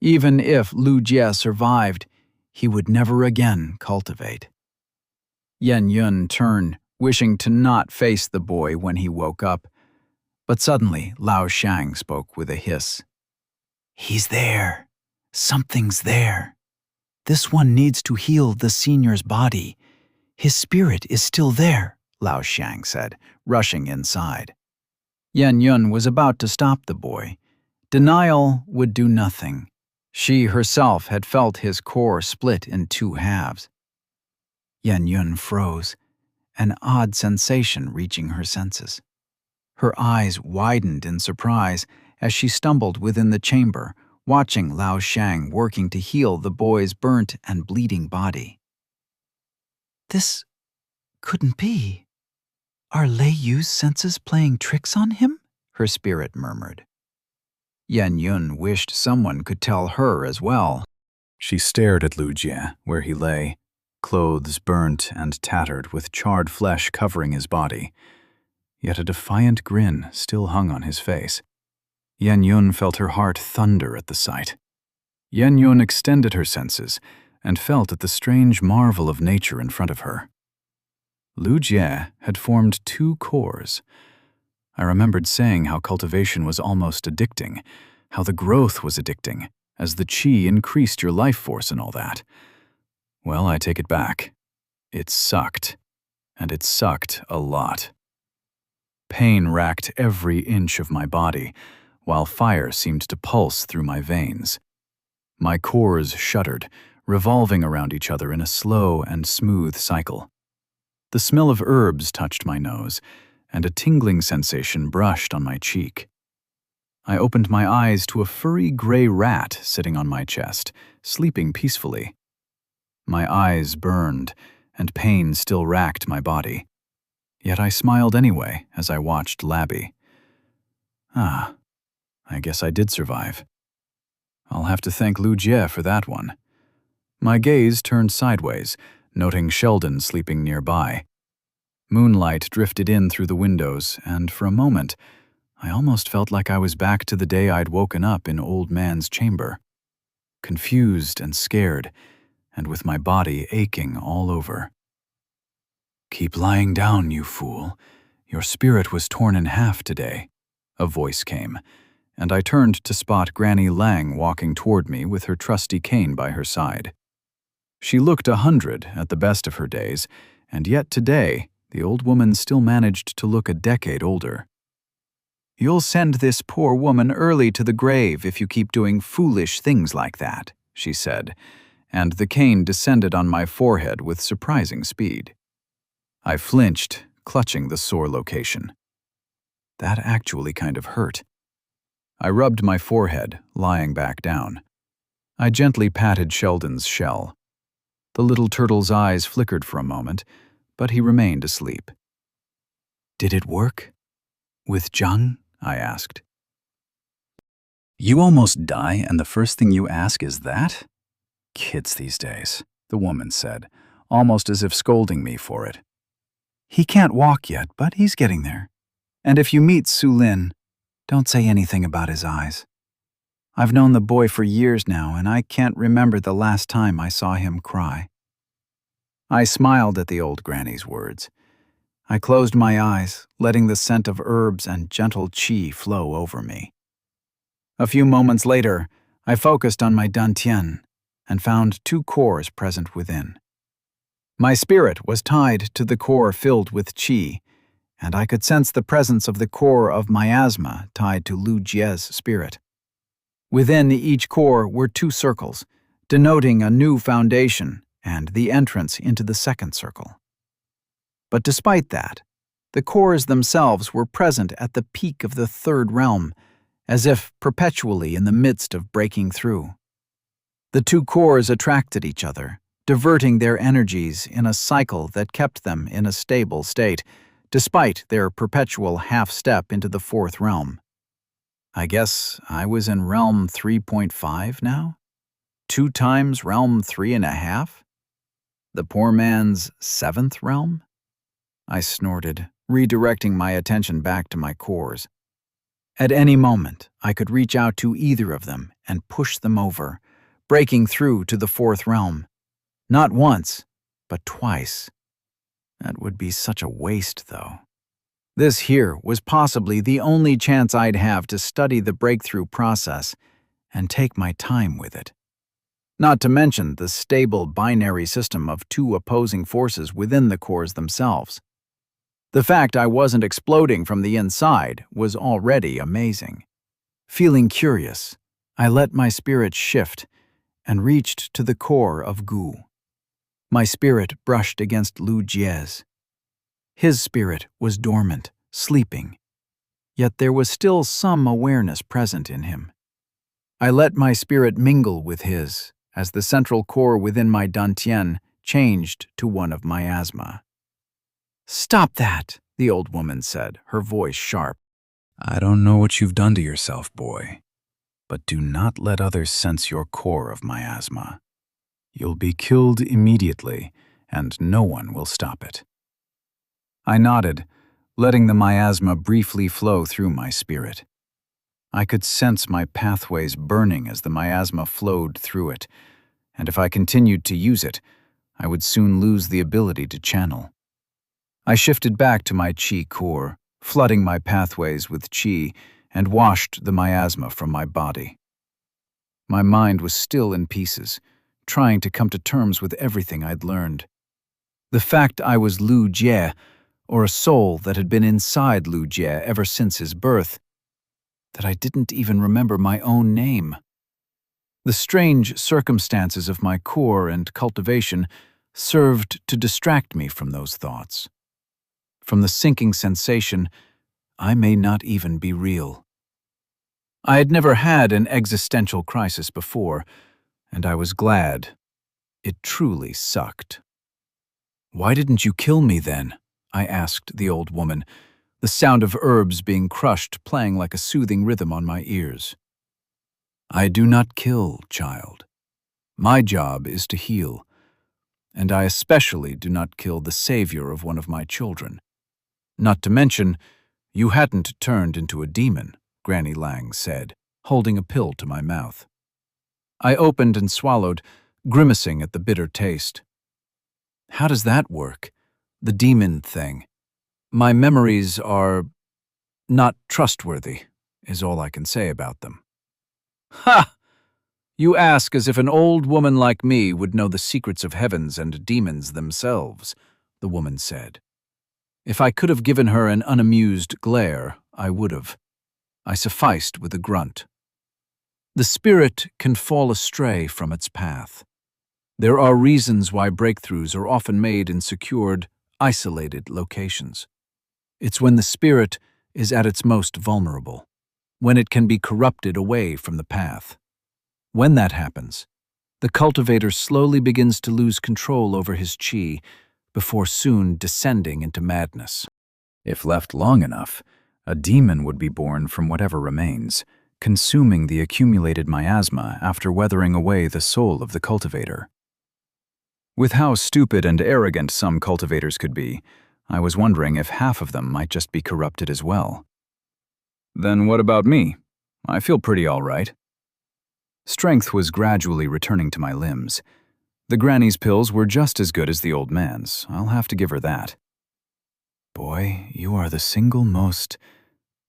Even if Lu Jie survived, he would never again cultivate. Yan Yun turned, wishing to not face the boy when he woke up, but suddenly Lao Shang spoke with a hiss. He's there. Something's there. This one needs to heal the senior's body. His spirit is still there, Lao Shang said, rushing inside. Yan Yun was about to stop the boy. Denial would do nothing. She herself had felt his core split in two halves. Yan Yun froze, an odd sensation reaching her senses. Her eyes widened in surprise as she stumbled within the chamber, watching Lao Shang working to heal the boy's burnt and bleeding body. This couldn't be. Are Lei Yu's senses playing tricks on him? Her spirit murmured. Yan Yun wished someone could tell her as well. She stared at Lu Jie, where he lay, clothes burnt and tattered with charred flesh covering his body. Yet a defiant grin still hung on his face. Yan Yun felt her heart thunder at the sight. Yan Yun extended her senses and felt at the strange marvel of nature in front of her. Lu Jie had formed two cores. I remembered saying how cultivation was almost addicting, how the growth was addicting, as the qi increased your life force and all that. Well, I take it back. It sucked. And it sucked a lot. Pain racked every inch of my body, while fire seemed to pulse through my veins. My cores shuddered, revolving around each other in a slow and smooth cycle. The smell of herbs touched my nose, and a tingling sensation brushed on my cheek. I opened my eyes to a furry gray rat sitting on my chest, sleeping peacefully. My eyes burned, and pain still racked my body. Yet I smiled anyway as I watched Labby. I guess I did survive. I'll have to thank Lu Jie for that one. My gaze turned sideways, noting Sheldon sleeping nearby. Moonlight drifted in through the windows, and for a moment, I almost felt like I was back to the day I'd woken up in Old Man's chamber. Confused and scared, and with my body aching all over. "Keep lying down, you fool. Your spirit was torn in half today," a voice came, and I turned to spot Granny Lang walking toward me with her trusty cane by her side. She looked 100 at the best of her days, and yet today, the old woman still managed to look a decade older. "You'll send this poor woman early to the grave if you keep doing foolish things like that," she said, and the cane descended on my forehead with surprising speed. I flinched, clutching the sore location. That actually kind of hurt. I rubbed my forehead, lying back down. I gently patted Sheldon's shell. The little turtle's eyes flickered for a moment, but he remained asleep. "Did it work? With Zhang?" I asked. "You almost die and the first thing you ask is that? Kids these days," the woman said, almost as if scolding me for it. "He can't walk yet, but he's getting there. And if you meet Su Lin, don't say anything about his eyes." I've known the boy for years now, and I can't remember the last time I saw him cry." I smiled at the old granny's words. I closed my eyes, letting the scent of herbs and gentle qi flow over me. A few moments later, I focused on my dantian and found 2 cores present within. My spirit was tied to the core filled with qi, and I could sense the presence of the core of miasma tied to Lu Jie's spirit. Within each core were 2 circles, denoting a new foundation and the entrance into the second circle. But despite that, the cores themselves were present at the peak of the 3rd realm, as if perpetually in the midst of breaking through. The 2 cores attracted each other, diverting their energies in a cycle that kept them in a stable state, despite their perpetual half-step into the 4th realm. I guess I was in realm 3.5 now? 2 times realm 3.5? The poor man's 7th realm? I snorted, redirecting my attention back to my cores. At any moment, I could reach out to either of them and push them over, breaking through to the 4th realm. Not once, but twice. That would be such a waste, though. This here was possibly the only chance I'd have to study the breakthrough process and take my time with it. Not to mention the stable binary system of 2 opposing forces within the cores themselves. The fact I wasn't exploding from the inside was already amazing. Feeling curious, I let my spirit shift and reached to the core of Gu. My spirit brushed against Lu Jie's. His spirit was dormant, sleeping, yet there was still some awareness present in him. I let my spirit mingle with his as the central core within my dantian changed to one of miasma. "Stop that," the old woman said, her voice sharp. I don't know what you've done to yourself, boy, but do not let others sense your core of miasma. You'll be killed immediately, and no one will stop it." I nodded, letting the miasma briefly flow through my spirit. I could sense my pathways burning as the miasma flowed through it, and if I continued to use it, I would soon lose the ability to channel. I shifted back to my qi core, flooding my pathways with qi, and washed the miasma from my body. My mind was still in pieces, trying to come to terms with everything I'd learned. The fact I was Lu Jie, or a soul that had been inside Lu Jie ever since his birth, that I didn't even remember my own name. The strange circumstances of my core and cultivation served to distract me from those thoughts. From the sinking sensation, I may not even be real. I had never had an existential crisis before, and I was glad. It truly sucked. "Why didn't you kill me then?" I asked the old woman, the sound of herbs being crushed playing like a soothing rhythm on my ears. "I do not kill, child. My job is to heal, and I especially do not kill the savior of one of my children. Not to mention, you hadn't turned into a demon," Granny Lang said, holding a pill to my mouth. I opened and swallowed, grimacing at the bitter taste. "How does that work? The demon thing? My memories are not trustworthy, is all I can say about them." "Ha! You ask as if an old woman like me would know the secrets of heavens and demons themselves," the woman said. If I could have given her an unamused glare, I would have. I sufficed with a grunt. The spirit can fall astray from its path. There are reasons why breakthroughs are often made in secured, isolated locations. It's when the spirit is at its most vulnerable, when it can be corrupted away from the path. When that happens, the cultivator slowly begins to lose control over his qi, before soon descending into madness. If left long enough, a demon would be born from whatever remains, consuming the accumulated miasma after weathering away the soul of the cultivator. With how stupid and arrogant some cultivators could be, I was wondering if half of them might just be corrupted as well. Then what about me? I feel pretty all right. Strength was gradually returning to my limbs. The granny's pills were just as good as the old man's. I'll have to give her that. Boy, you are the single most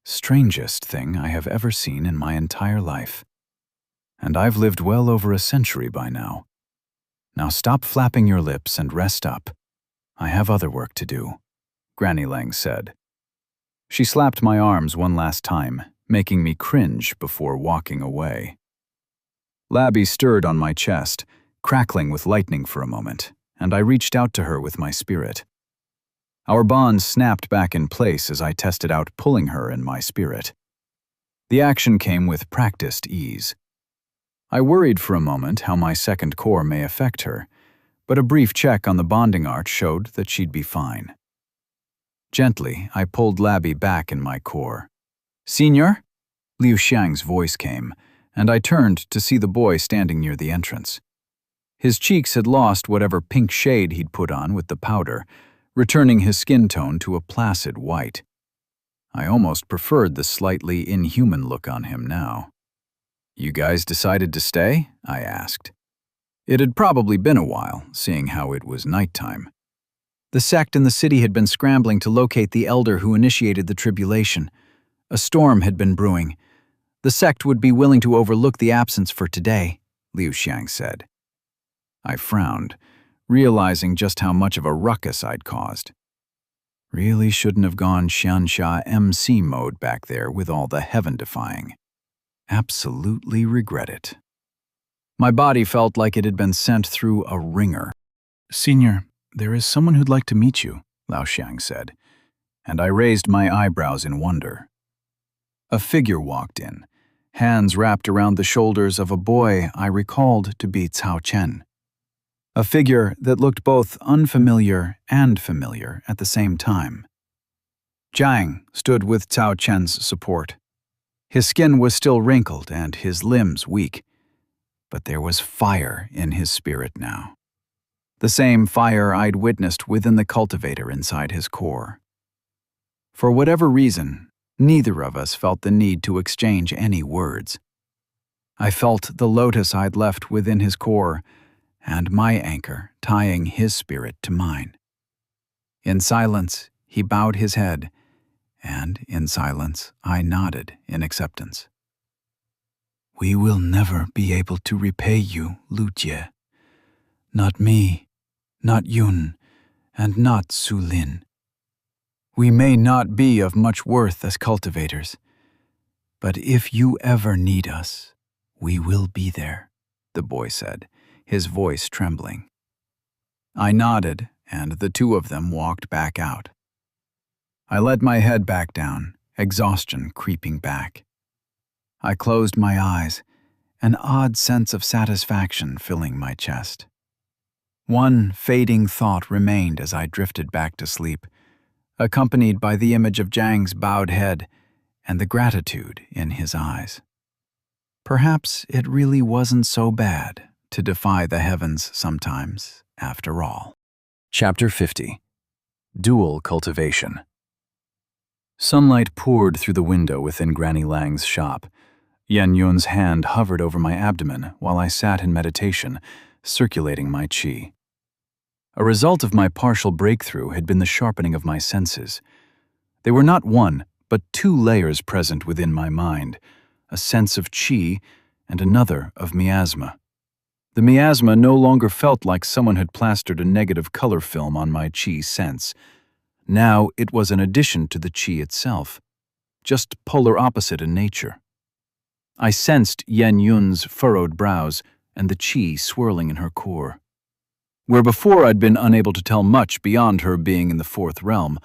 strangest thing I have ever seen in my entire life. And I've lived well over a century by now. Now stop flapping your lips and rest up. I have other work to do, Granny Lang said. She slapped my arms one last time, making me cringe before walking away. Labby stirred on my chest, crackling with lightning for a moment, and I reached out to her with my spirit. Our bond snapped back in place as I tested out pulling her in my spirit. The action came with practiced ease. I worried for a moment how my second core may affect her, but a brief check on the bonding arch showed that she'd be fine. Gently, I pulled Labby back in my core. "Senior?" Liu Xiang's voice came, and I turned to see the boy standing near the entrance. His cheeks had lost whatever pink shade he'd put on with the powder, returning his skin tone to a placid white. I almost preferred the slightly inhuman look on him now. "You guys decided to stay?" I asked. It had probably been a while, seeing how it was nighttime. The sect in the city had been scrambling to locate the elder who initiated the tribulation. A storm had been brewing. The sect would be willing to overlook the absence for today, Liu Xiang said. I frowned, realizing just how much of a ruckus I'd caused. Really shouldn't have gone xianxia MC mode back there with all the heaven-defying. Absolutely regret it. My body felt like it had been sent through a wringer. "Senior, there is someone who'd like to meet you," Lao Xiang said, and I raised my eyebrows in wonder. A figure walked in, hands wrapped around the shoulders of a boy I recalled to be Cao Chen. A figure that looked both unfamiliar and familiar at the same time. Jiang stood with Cao Chen's support. His skin was still wrinkled and his limbs weak, but there was fire in his spirit now. The same fire I'd witnessed within the cultivator inside his core. For whatever reason, neither of us felt the need to exchange any words. I felt the lotus I'd left within his core, and my anchor tying his spirit to mine. In silence, he bowed his head, and in silence, I nodded in acceptance. "We will never be able to repay you, Lu Jie. Not me, not Yun, and not Su Lin. We may not be of much worth as cultivators, but if you ever need us, we will be there," the boy said, his voice trembling. I nodded, and the two of them walked back out. I let my head back down, exhaustion creeping back. I closed my eyes, an odd sense of satisfaction filling my chest. One fading thought remained as I drifted back to sleep, accompanied by the image of Jiang's bowed head and the gratitude in his eyes. Perhaps it really wasn't so bad to defy the heavens sometimes, after all. Chapter 50. Dual Cultivation. Sunlight poured through the window within Granny Lang's shop. Yan Yun's hand hovered over my abdomen while I sat in meditation, circulating my qi. A result of my partial breakthrough had been the sharpening of my senses. They were not one, but two layers present within my mind, a sense of qi and another of miasma. The miasma no longer felt like someone had plastered a negative color film on my qi sense. Now it was an addition to the qi itself, just polar opposite in nature. I sensed Yan Yun's furrowed brows and the qi swirling in her core. Where before I'd been unable to tell much beyond her being in the fourth realm,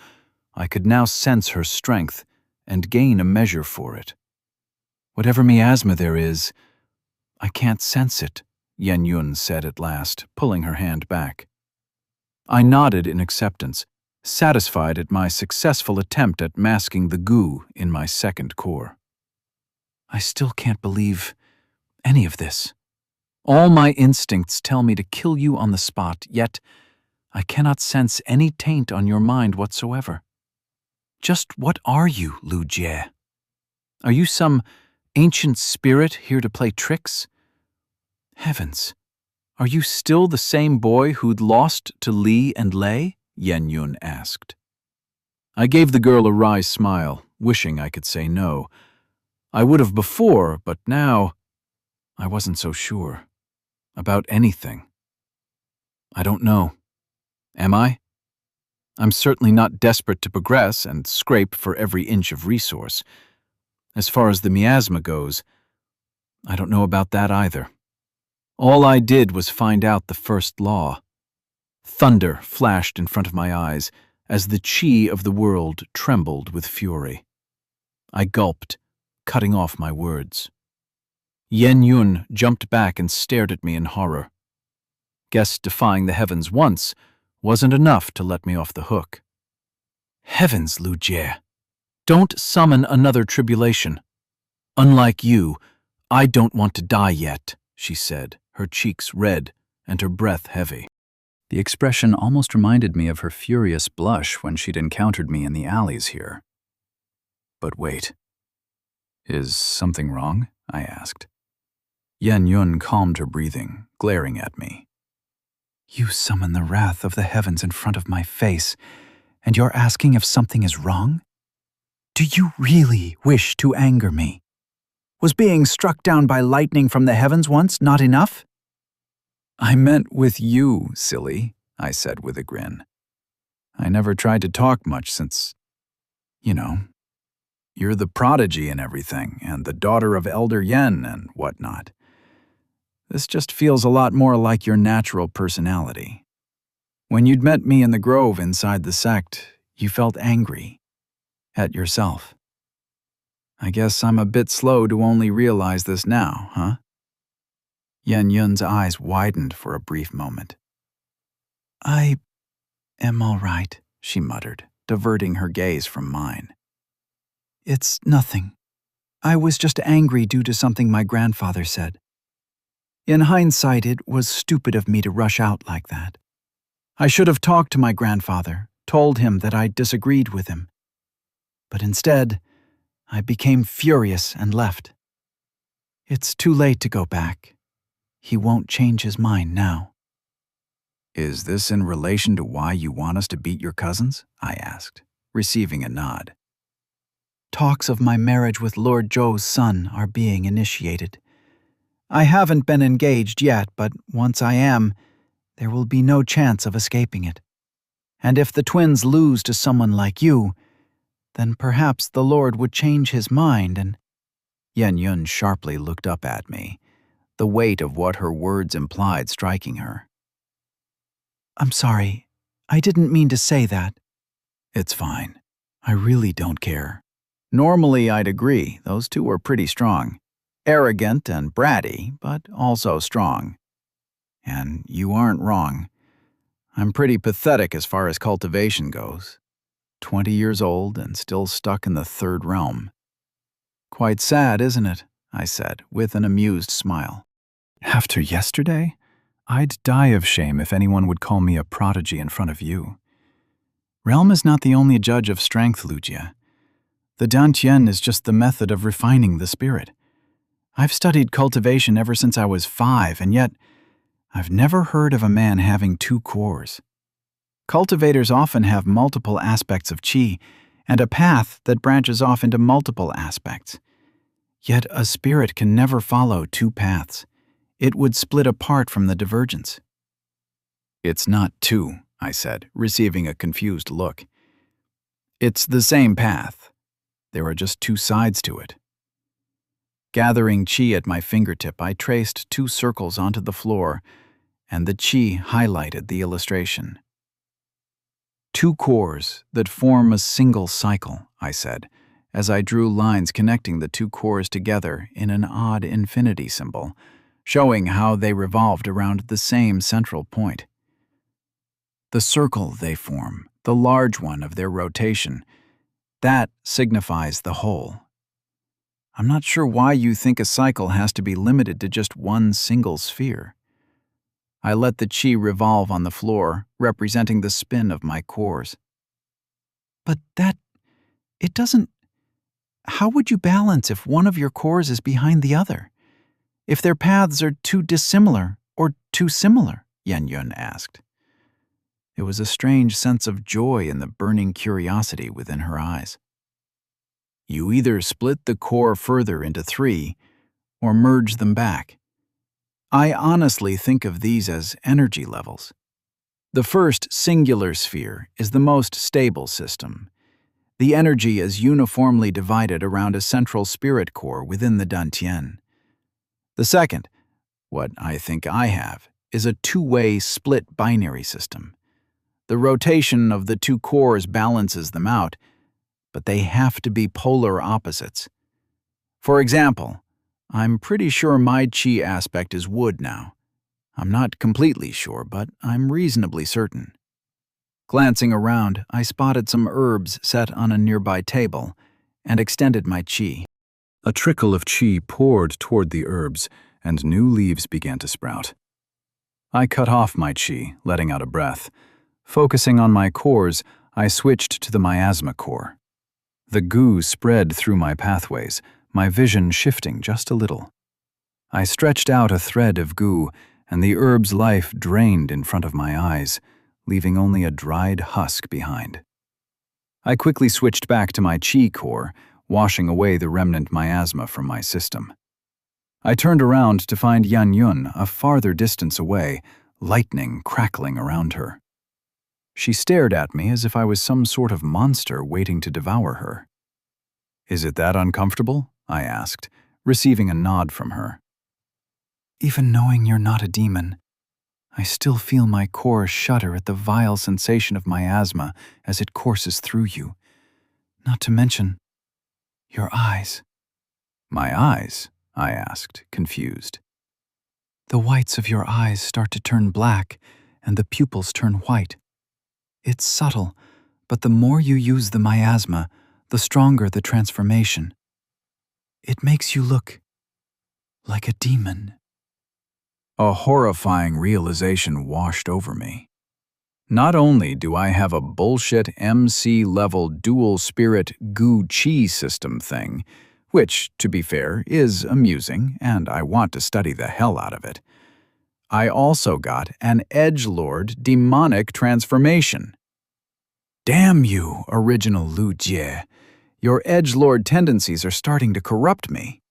I could now sense her strength and gain a measure for it. "Whatever miasma there is, I can't sense it," Yan Yun said at last, pulling her hand back. I nodded in acceptance, satisfied at my successful attempt at masking the goo in my second core. "I still can't believe any of this. All my instincts tell me to kill you on the spot, yet I cannot sense any taint on your mind whatsoever. Just what are you, Lu Jie? Are you some ancient spirit here to play tricks? Heavens, are you still the same boy who'd lost to Li and Lei? Yen-yun asked. I gave the girl a wry smile, wishing I could say no. I would have before, but now I wasn't so sure. About anything. I don't know. Am I? I'm certainly not desperate to progress and scrape for every inch of resource. As far as the miasma goes, I don't know about that either. All I did was find out the first law. Thunder flashed in front of my eyes as the chi of the world trembled with fury. I gulped, cutting off my words. Yen-yun jumped back and stared at me in horror. Guess defying the heavens once wasn't enough to let me off the hook. Heavens, Lu Jie, don't summon another tribulation. Unlike you, I don't want to die yet, she said, her cheeks red and her breath heavy. The expression almost reminded me of her furious blush when she'd encountered me in the alleys here. But wait. Is something wrong? I asked. Yen-yun calmed her breathing, glaring at me. You summon the wrath of the heavens in front of my face, and you're asking if something is wrong? Do you really wish to anger me? Was being struck down by lightning from the heavens once not enough? I meant with you, silly, I said with a grin. I never tried to talk much since, you're the prodigy and everything, and the daughter of Elder Yen and whatnot. This just feels a lot more like your natural personality. When you'd met me in the grove inside the sect, you felt angry. At yourself. I guess I'm a bit slow to only realize this now, huh? Yen-yun's eyes widened for a brief moment. I am all right, she muttered, diverting her gaze from mine. It's nothing. I was just angry due to something my grandfather said. In hindsight, it was stupid of me to rush out like that. I should have talked to my grandfather, told him that I disagreed with him. But instead, I became furious and left. It's too late to go back. He won't change his mind now. Is this in relation to why you want us to beat your cousins? I asked, receiving a nod. Talks of my marriage with Lord Zhou's son are being initiated. I haven't been engaged yet, but once I am, there will be no chance of escaping it. And if the twins lose to someone like you, then perhaps the Lord would change his mind and— Yen-yun sharply looked up at me, the weight of what her words implied striking her. I'm sorry. I didn't mean to say that. It's fine. I really don't care. Normally I'd agree, those two are pretty strong. Arrogant and bratty, but also strong. And you aren't wrong. I'm pretty pathetic as far as cultivation goes. 20 years old and still stuck in the third realm. Quite sad, isn't it? I said, with an amused smile. After yesterday, I'd die of shame if anyone would call me a prodigy in front of you. Realm is not the only judge of strength, Lu Jie. The Dantian is just the method of refining the spirit. I've studied cultivation ever since I was 5, and yet I've never heard of a man having 2 cores. Cultivators often have multiple aspects of qi, and a path that branches off into multiple aspects. Yet a spirit can never follow 2 paths. It would split apart from the divergence. It's not 2, I said, receiving a confused look. It's the same path. There are just 2 sides to it. Gathering qi at my fingertip, I traced 2 circles onto the floor, and the qi highlighted the illustration. 2 cores that form a single cycle, I said, as I drew lines connecting the 2 cores together in an odd infinity symbol, showing how they revolved around the same central point. The circle they form, the large one of their rotation, that signifies the whole. I'm not sure why you think a cycle has to be limited to just one single sphere. I let the qi revolve on the floor, representing the spin of my cores. But it doesn't— How would you balance if one of your cores is behind the other? if their paths are too dissimilar or too similar? Xianyun asked. It was a strange sense of joy in the burning curiosity within her eyes. You either split the core further into 3 or merge them back. I honestly think of these as energy levels. The first singular sphere is the most stable system. The energy is uniformly divided around a central spirit core within the dantian. The second, what I think I have, is a two-way split binary system. The rotation of the two cores balances them out, but they have to be polar opposites. For example, I'm pretty sure my chi aspect is wood now. I'm not completely sure, but I'm reasonably certain. Glancing around, I spotted some herbs set on a nearby table and extended my chi. A trickle of chi poured toward the herbs, and new leaves began to sprout. I cut off my chi, letting out a breath. Focusing on my cores, I switched to the miasma core. The goo spread through my pathways, my vision shifting just a little. I stretched out a thread of goo, and the herb's life drained in front of my eyes, leaving only a dried husk behind. I quickly switched back to my chi core, washing away the remnant miasma from my system. I turned around to find Xianyun a farther distance away, lightning crackling around her. She stared at me as if I was some sort of monster waiting to devour her. "Is it that uncomfortable?" I asked, receiving a nod from her. "Even knowing you're not a demon, I still feel my core shudder at the vile sensation of miasma as it courses through you. Not to mention your eyes." "My eyes?" I asked, confused. "The whites of your eyes start to turn black, and the pupils turn white. It's subtle, but the more you use the miasma, the stronger the transformation. It makes you look like a demon." A horrifying realization washed over me. Not only do I have a bullshit MC-level dual-spirit goo-chi system thing, which, to be fair, is amusing, and I want to study the hell out of it, I also got an edgelord demonic transformation. Damn you, original Lu Jie. Your edgelord tendencies are starting to corrupt me.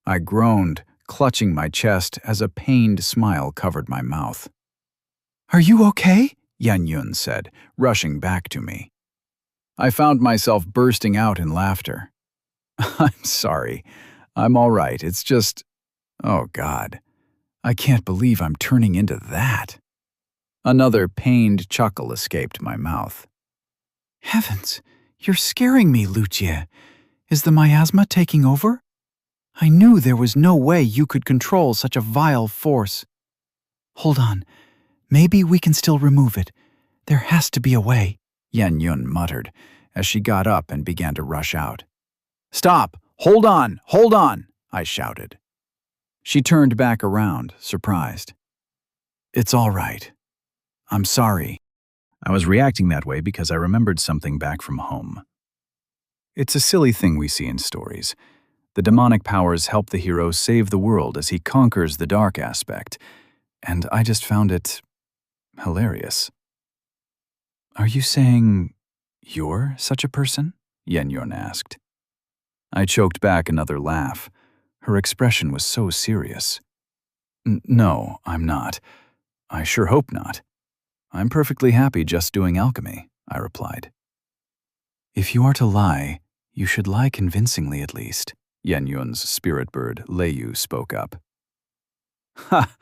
I groaned, clutching my chest as a pained smile covered my mouth. "Are you okay?" Xianyun said, rushing back to me. I found myself bursting out in laughter. "I'm sorry. I'm all right. It's just... oh, God. I can't believe I'm turning into that." Another pained chuckle escaped my mouth. "Heavens, you're scaring me, Lu Jie. Is the miasma taking over? I knew there was no way you could control such a vile force. Hold on. Maybe we can still remove it. There has to be a way," Xianyun muttered as she got up and began to rush out. "Stop! Hold on! Hold on!" I shouted. She turned back around, surprised. "It's all right. I'm sorry." I was reacting that way because I remembered something back from home. It's a silly thing we see in stories. The demonic powers help the hero save the world as he conquers the dark aspect, and I just found it hilarious. "Are you saying you're such a person?" Xianyun asked. I choked back another laugh. Her expression was so serious. No, I'm not. I sure hope not. I'm perfectly happy just doing alchemy," I replied. "If you are to lie, you should lie convincingly at least," Xianyun's spirit bird, Leiyu, spoke up. "Ha!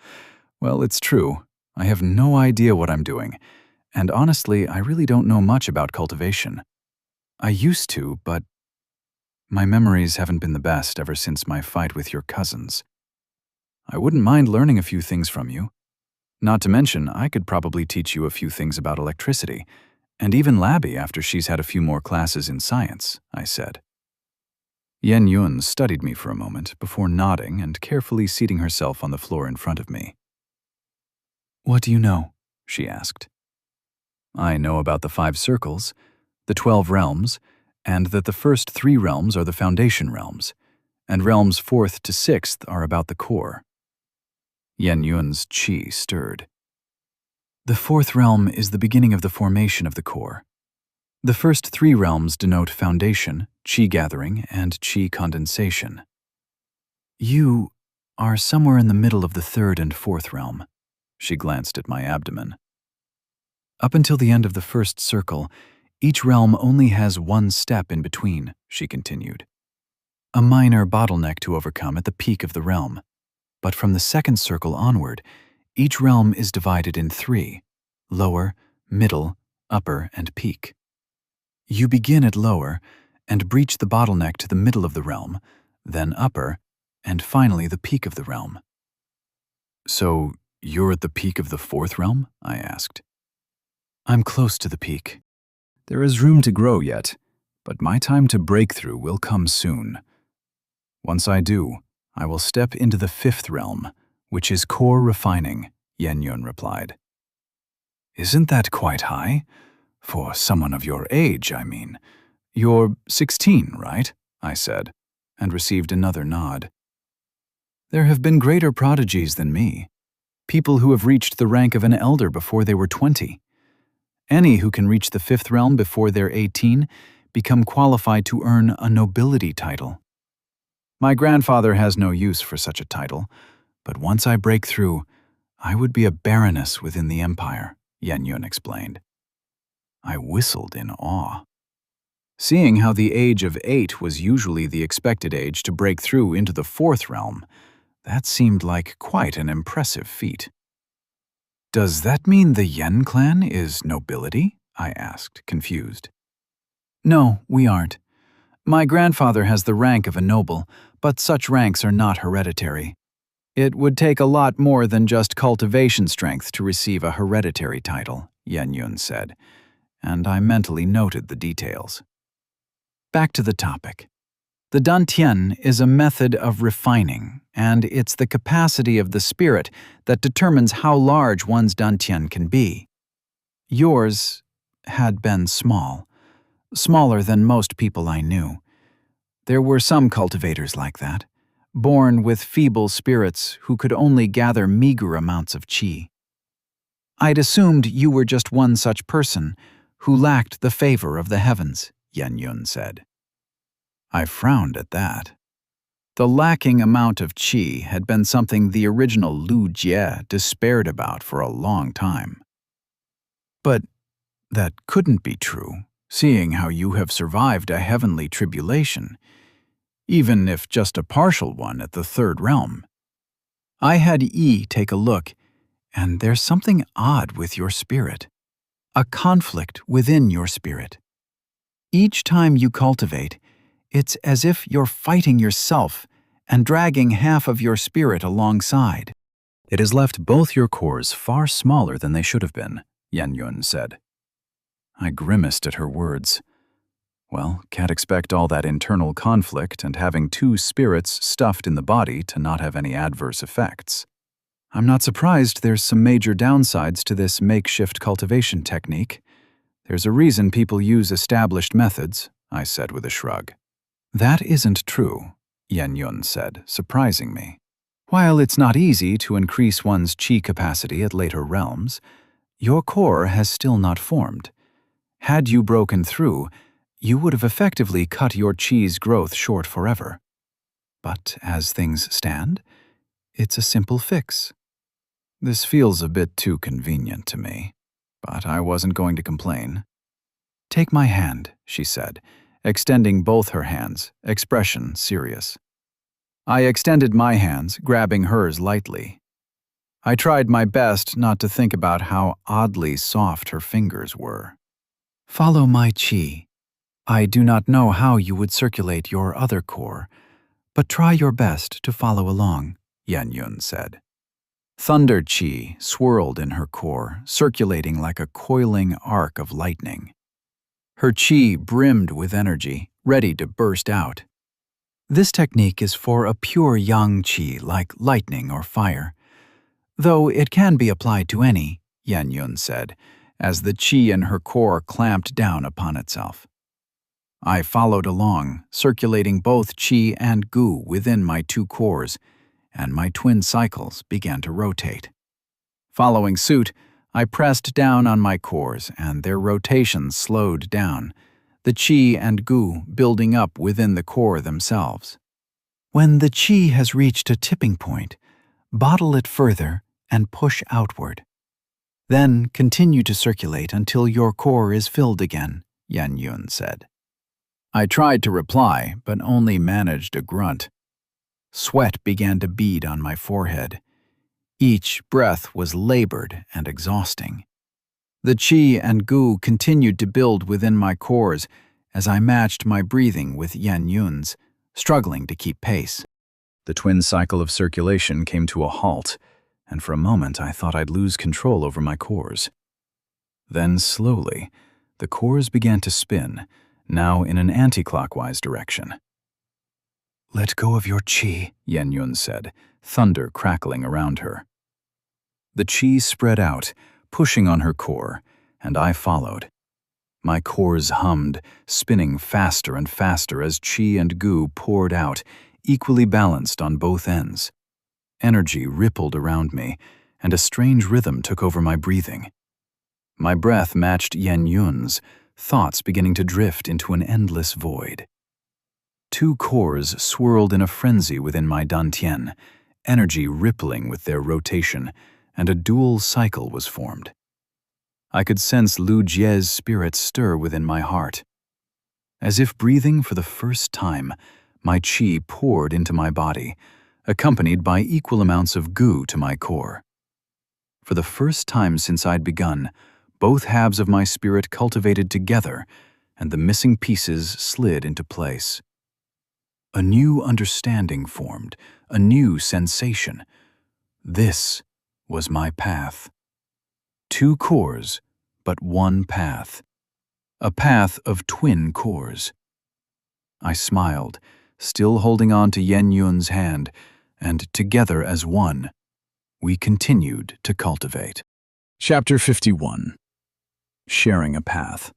Well, it's true. I have no idea what I'm doing, and honestly, I really don't know much about cultivation. I used to, but my memories haven't been the best ever since my fight with your cousins. I wouldn't mind learning a few things from you. Not to mention, I could probably teach you a few things about electricity, and even Labby after she's had a few more classes in science," I said. Xianyun studied me for a moment before nodding and carefully seating herself on the floor in front of me. "What do you know?" she asked. "I know about the 5 circles, the 12 realms, and that the first 3 realms are the foundation realms, and realms 4th to 6th are about the core. Yan Yun's qi stirred. The 4th realm is the beginning of the formation of the core. The first 3 realms denote foundation, qi gathering, and qi condensation. You are somewhere in the middle of the 3rd and 4th realm. She glanced at my abdomen. Up until the end of the first circle, each realm only has 1 step in between, she continued. A minor bottleneck to overcome at the peak of the realm. But from the 2nd circle onward, each realm is divided in 3: lower, middle, upper, and peak. You begin at lower and breach the bottleneck to the middle of the realm, then upper, and finally the peak of the realm. So, you're at the peak of the 4th realm? I asked. I'm close to the peak. There is room to grow yet, but my time to break through will come soon. Once I do, I will step into the 5th realm, which is core refining, Yan Yun replied. Isn't that quite high? For someone of your age, I mean. You're 16, right? I said, and received another nod. There have been greater prodigies than me. People who have reached the rank of an elder before they were 20. Any who can reach the 5th realm before they're 18 become qualified to earn a nobility title. My grandfather has no use for such a title, but once I break through, I would be a baroness within the empire, Yan Yun explained. I whistled in awe. Seeing how the age of 8 was usually the expected age to break through into the 4th realm, that seemed like quite an impressive feat. Does that mean the Yen clan is nobility? I asked, confused. No, we aren't. My grandfather has the rank of a noble, but such ranks are not hereditary. It would take a lot more than just cultivation strength to receive a hereditary title, Yan Yun said, and I mentally noted the details. Back to the topic. The dantian is a method of refining, and it's the capacity of the spirit that determines how large one's dantian can be. Yours had been small, smaller than most people I knew. There were some cultivators like that, born with feeble spirits who could only gather meager amounts of qi. I'd assumed you were just one such person who lacked the favor of the heavens, Yan Yun said. I frowned at that. The lacking amount of qi had been something the original Lu Jie despaired about for a long time. But that couldn't be true, seeing how you have survived a heavenly tribulation, even if just a partial one at the 3rd realm. I had Yi take a look, and there's something odd with your spirit. A conflict within your spirit. Each time you cultivate, it's as if you're fighting yourself and dragging half of your spirit alongside. It has left both your cores far smaller than they should have been, Yan Yun said. I grimaced at her words. Well, can't expect all that internal conflict and having 2 spirits stuffed in the body to not have any adverse effects. I'm not surprised there's some major downsides to this makeshift cultivation technique. There's a reason people use established methods, I said with a shrug. That isn't true, Yan Yun said, surprising me. While it's not easy to increase one's qi capacity at later realms, your core has still not formed. Had you broken through, you would have effectively cut your qi's growth short forever. But as things stand, it's a simple fix. This feels a bit too convenient to me, but I wasn't going to complain. Take my hand, she said, extending both her hands, expression serious. I extended my hands, grabbing hers lightly. I tried my best not to think about how oddly soft her fingers were. Follow my qi. I do not know how you would circulate your other core, but try your best to follow along, Yan Yun said. Thunder qi swirled in her core, circulating like a coiling arc of lightning. Her qi brimmed with energy, ready to burst out. This technique is for a pure yang qi like lightning or fire, though it can be applied to any, Yan Yun said, as the qi in her core clamped down upon itself. I followed along, circulating both qi and gu within my two cores, and my twin cycles began to rotate. Following suit, I pressed down on my cores, and their rotations slowed down, the qi and gu building up within the core themselves. When the qi has reached a tipping point, bottle it further and push outward. Then continue to circulate until your core is filled again, Yan said. I tried to reply, but only managed a grunt. Sweat began to bead on my forehead. Each breath was labored and exhausting. The qi and gu continued to build within my cores as I matched my breathing with Yan, struggling to keep pace. The twin cycle of circulation came to a halt, and for a moment I thought I'd lose control over my cores. Then slowly, the cores began to spin, now in an anti-clockwise direction. "Let go of your qi," Yan said, thunder crackling around her. The qi spread out, pushing on her core, and I followed. My cores hummed, spinning faster and faster as qi and gu poured out, equally balanced on both ends. Energy rippled around me, and a strange rhythm took over my breathing. My breath matched Yan, thoughts beginning to drift into an endless void. Two cores swirled in a frenzy within my dantian, energy rippling with their rotation, and a dual cycle was formed. I could sense Lu Jie's spirit stir within my heart. As if breathing for the first time, my qi poured into my body, accompanied by equal amounts of gu to my core. For the first time since I'd begun, both halves of my spirit cultivated together, and the missing pieces slid into place. A new understanding formed, a new sensation. This was my path. Two cores, but one path. A path of twin cores. I smiled, still holding on to Yan hand, and together as one, we continued to cultivate. Chapter 51. Sharing a Path.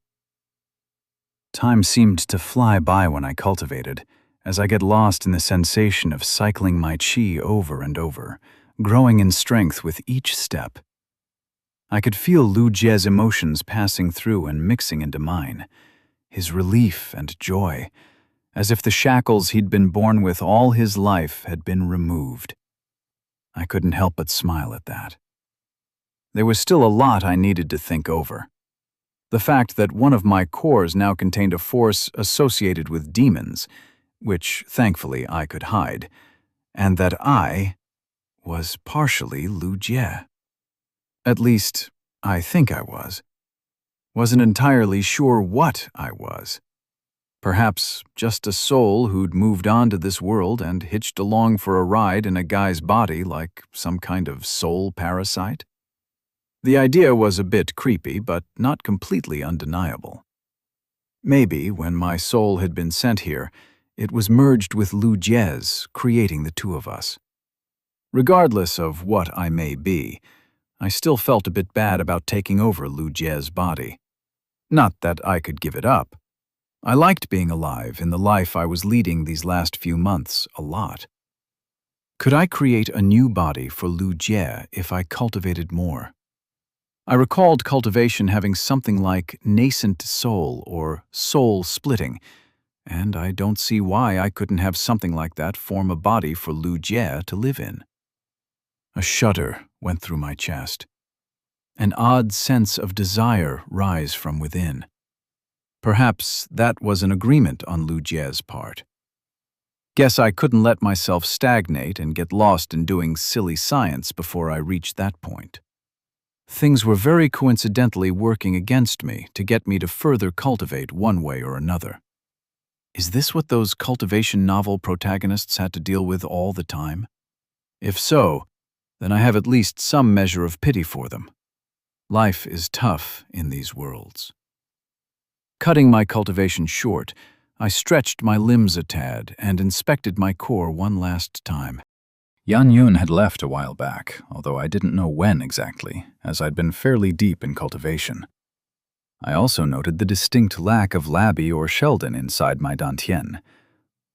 Time seemed to fly by when I cultivated, as I get lost in the sensation of cycling my qi over and over, growing in strength with each step. I could feel Lu Jie's emotions passing through and mixing into mine, his relief and joy, as if the shackles he'd been born with all his life had been removed. I couldn't help but smile at that. There was still a lot I needed to think over. The fact that one of my cores now contained a force associated with demons, which thankfully I could hide, and that I was partially Lu Jie. At least, I think I was. Wasn't entirely sure what I was. Perhaps just a soul who'd moved on to this world and hitched along for a ride in a guy's body like some kind of soul parasite? The idea was a bit creepy, but not completely undeniable. Maybe, when my soul had been sent here, it was merged with Lu Jie's, creating the two of us. Regardless of what I may be, I still felt a bit bad about taking over Lu Jie's body. Not that I could give it up. I liked being alive in the life I was leading these last few months a lot. Could I create a new body for Lu Jie if I cultivated more? I recalled cultivation having something like nascent soul or soul splitting, and I don't see why I couldn't have something like that form a body for Lu Jie to live in. A shudder went through my chest. An odd sense of desire rise from within. Perhaps that was an agreement on Lu Jie's part. Guess I couldn't let myself stagnate and get lost in doing silly science before I reached that point. Things were very coincidentally working against me to get me to further cultivate one way or another. Is this what those cultivation novel protagonists had to deal with all the time? If so, then I have at least some measure of pity for them. Life is tough in these worlds. Cutting my cultivation short, I stretched my limbs a tad and inspected my core one last time. Yan had left a while back, although I didn't know when exactly, as I'd been fairly deep in cultivation. I also noted the distinct lack of Labby or Sheldon inside my dantian.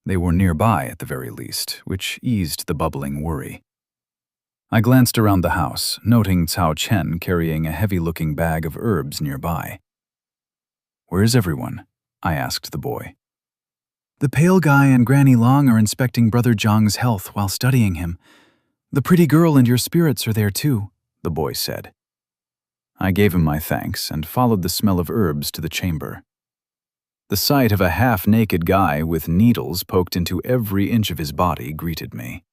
They were nearby at the very least, which eased the bubbling worry. I glanced around the house, noting Cao Chen carrying a heavy-looking bag of herbs nearby. "Where is everyone?" I asked the boy. "The pale guy and Granny Long are inspecting Brother Zhang's health while studying him. The pretty girl and your spirits are there too," the boy said. I gave him my thanks and followed the smell of herbs to the chamber. The sight of a half-naked guy with needles poked into every inch of his body greeted me.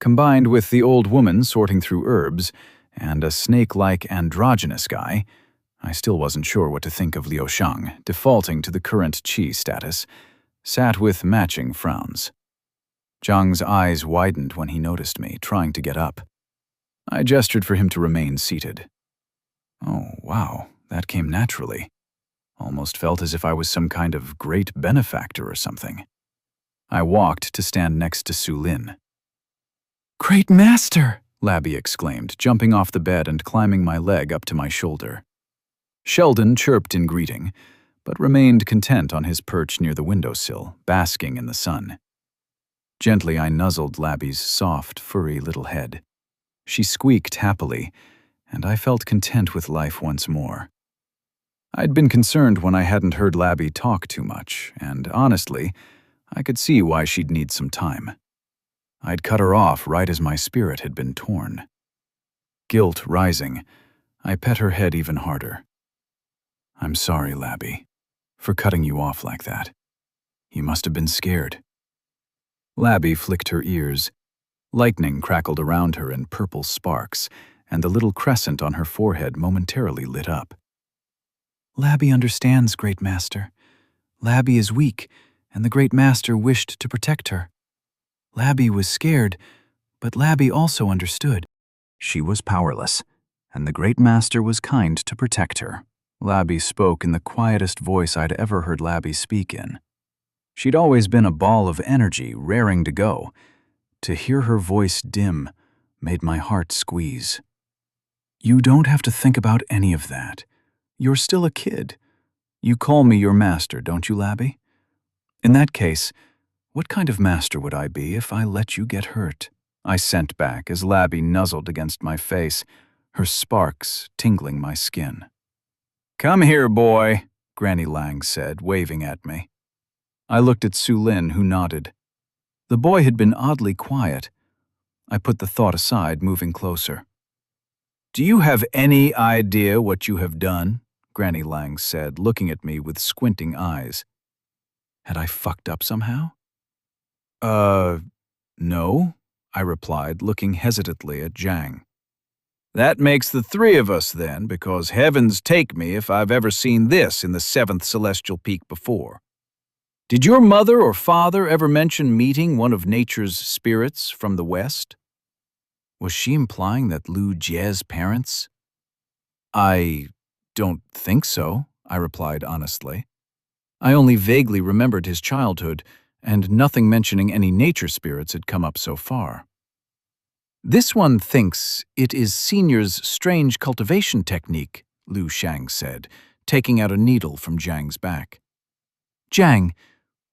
Combined with the old woman sorting through herbs and a snake-like androgynous guy, I still wasn't sure what to think of Liu Shang, defaulting to the current qi status, sat with matching frowns. Zhang's eyes widened when he noticed me, trying to get up. I gestured for him to remain seated. Oh, wow, that came naturally. Almost felt as if I was some kind of great benefactor or something. I walked to stand next to Su Lin. "Great master!" Labby exclaimed, jumping off the bed and climbing my leg up to my shoulder. Sheldon chirped in greeting, but remained content on his perch near the windowsill, basking in the sun. Gently I nuzzled Labby's soft, furry little head. She squeaked happily, and I felt content with life once more. I'd been concerned when I hadn't heard Labby talk too much, and honestly, I could see why she'd need some time. I'd cut her off right as my spirit had been torn. Guilt rising, I pet her head even harder. "I'm sorry, Labby, for cutting you off like that. You must have been scared." Labby flicked her ears. Lightning crackled around her in purple sparks, and the little crescent on her forehead momentarily lit up. "Labby understands, Great Master. Labby is weak, and the Great Master wished to protect her. Labby was scared, but Labby also understood. She was powerless, and the Great Master was kind to protect her." Labby spoke in the quietest voice I'd ever heard Labby speak in. She'd always been a ball of energy, raring to go. To hear her voice dim made my heart squeeze. "You don't have to think about any of that. You're still a kid. You call me your master, don't you, Labby? In that case, what kind of master would I be if I let you get hurt?" I sent back as Labby nuzzled against my face, her sparks tingling my skin. "Come here, boy," Granny Lang said, waving at me. I looked at Su Lin, who nodded. The boy had been oddly quiet. I put the thought aside, moving closer. "Do you have any idea what you have done?" Granny Lang said, looking at me with squinting eyes. Had I fucked up somehow? No, I replied, looking hesitantly at Zhang. "That makes the three of us then, because heavens take me if I've ever seen this in the 7th celestial peak before. Did your mother or father ever mention meeting one of nature's spirits from the west?" Was she implying that Lu Jie's parents? "I don't think so," I replied honestly. I only vaguely remembered his childhood, and nothing mentioning any nature spirits had come up so far. "This one thinks it is Senior's strange cultivation technique," Lu Shang said, taking out a needle from Zhang's back. "Zhang,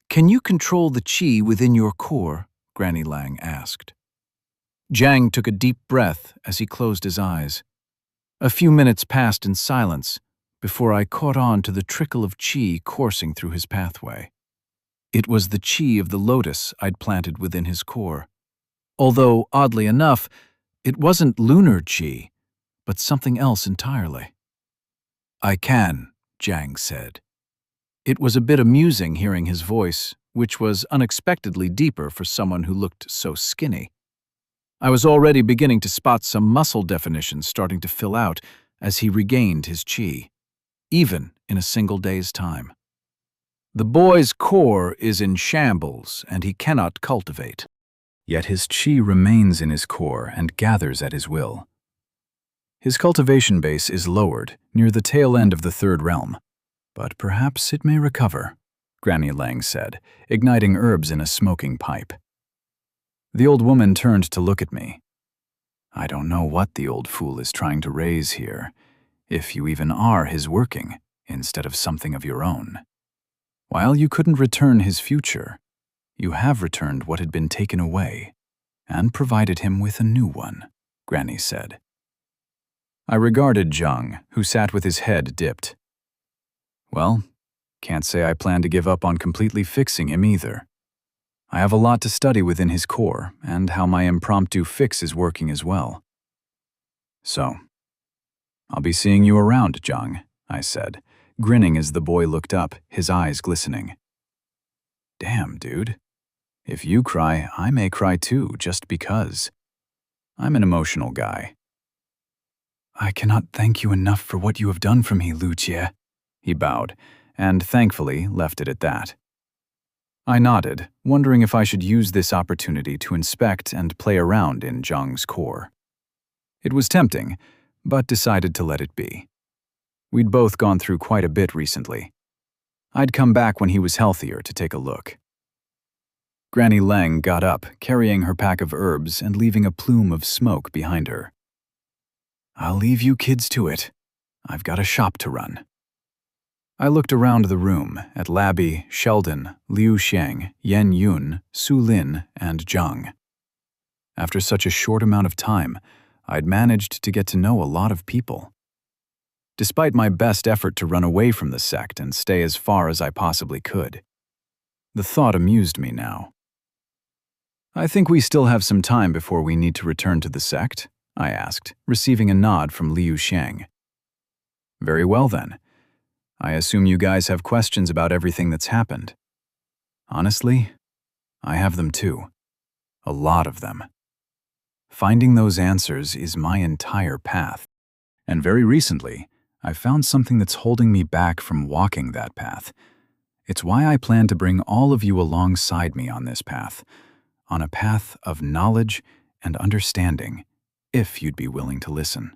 can you control the qi within your core?" Granny Lang asked. Zhang took a deep breath as he closed his eyes. A few minutes passed in silence before I caught on to the trickle of qi coursing through his pathway. It was the qi of the lotus I'd planted within his core. Although, oddly enough, it wasn't lunar qi, but something else entirely. "I can," Zhang said. It was a bit amusing hearing his voice, which was unexpectedly deeper for someone who looked so skinny. I was already beginning to spot some muscle definitions starting to fill out as he regained his qi, even in a single day's time. "The boy's core is in shambles, and he cannot cultivate. Yet his qi remains in his core and gathers at his will. His cultivation base is lowered, near the tail end of the 3rd realm, but perhaps it may recover," Granny Lang said, igniting herbs in a smoking pipe. The old woman turned to look at me. "I don't know what the old fool is trying to raise here, if you even are his working," instead of something of your own. While you couldn't return his future, you have returned what had been taken away and provided him with a new one, Granny said. I regarded Zhang, who sat with his head dipped. Well, can't say I plan to give up on completely fixing him either. I have a lot to study within his core and how my impromptu fix is working as well. So, I'll be seeing you around, Zhang, I said, grinning as the boy looked up, his eyes glistening. Damn, dude. If you cry, I may cry too, just because. I'm an emotional guy. I cannot thank you enough for what you have done for me, Lu Jie, he bowed, and thankfully left it at that. I nodded, wondering if I should use this opportunity to inspect and play around in Zhang's core. It was tempting, but decided to let it be. We'd both gone through quite a bit recently. I'd come back when he was healthier to take a look. Granny Leng got up, carrying her pack of herbs and leaving a plume of smoke behind her. I'll leave you kids to it. I've got a shop to run. I looked around the room at Labby, Sheldon, Liu Xiang, Yen Yun, Su Lin, and Zhang. After such a short amount of time, I'd managed to get to know a lot of people. Despite my best effort to run away from the sect and stay as far as I possibly could, the thought amused me now. I think we still have some time before we need to return to the sect, I asked, receiving a nod from Liu Xiang. Very well then. I assume you guys have questions about everything that's happened. Honestly, I have them too. A lot of them. Finding those answers is my entire path. And very recently, I found something that's holding me back from walking that path. It's why I plan to bring all of you alongside me on this path, on a path of knowledge and understanding, if you'd be willing to listen.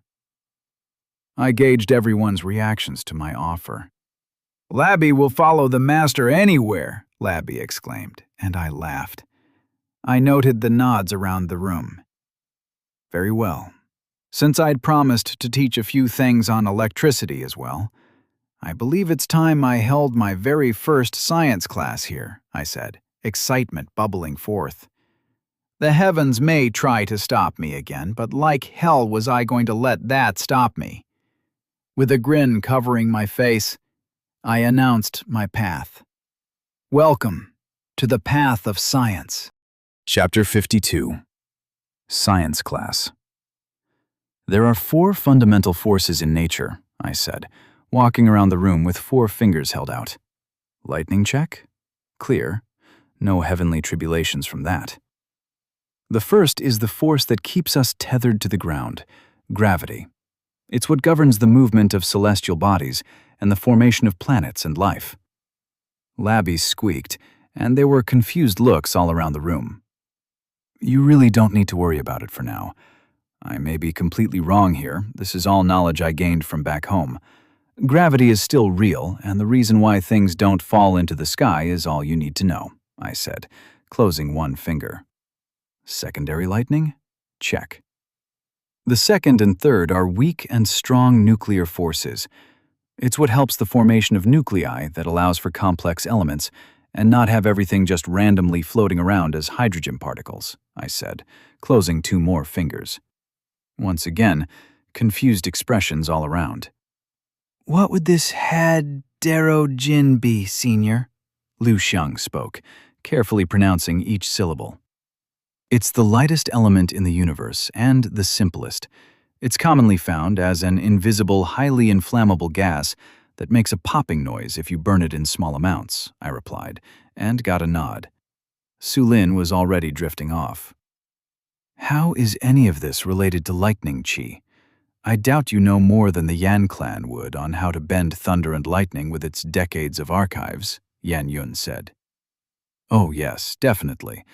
I gauged everyone's reactions to my offer. Labby will follow the master anywhere, Labby exclaimed, and I laughed. I noted the nods around the room. Very well. Since I'd promised to teach a few things on electricity as well, I believe it's time I held my very first science class here, I said, excitement bubbling forth. The heavens may try to stop me again, but like hell was I going to let that stop me. With a grin covering my face, I announced my path. Welcome to the path of science. Chapter 52. Science Class. There are 4 fundamental forces in nature, I said, walking around the room with 4 fingers held out. Lightning check? Clear. No heavenly tribulations from that. The first is the force that keeps us tethered to the ground, gravity. It's what governs the movement of celestial bodies and the formation of planets and life. Labby squeaked, and there were confused looks all around the room. You really don't need to worry about it for now. I may be completely wrong here. This is all knowledge I gained from back home. Gravity is still real, and the reason why things don't fall into the sky is all you need to know, I said, closing one finger. Secondary lightning? Check. The second and third are weak and strong nuclear forces. It's what helps the formation of nuclei that allows for complex elements and not have everything just randomly floating around as hydrogen particles, I said, closing 2 more fingers. Once again, confused expressions all around. What would this hadero-jin be, Senior? Liu Xiang spoke, carefully pronouncing each syllable. It's the lightest element in the universe and the simplest. It's commonly found as an invisible, highly inflammable gas that makes a popping noise if you burn it in small amounts, I replied, and got a nod. Su Lin was already drifting off. How is any of this related to lightning chi? I doubt you know more than the Yan clan would on how to bend thunder and lightning with its decades of archives, Yan Yun said. Oh yes, definitely.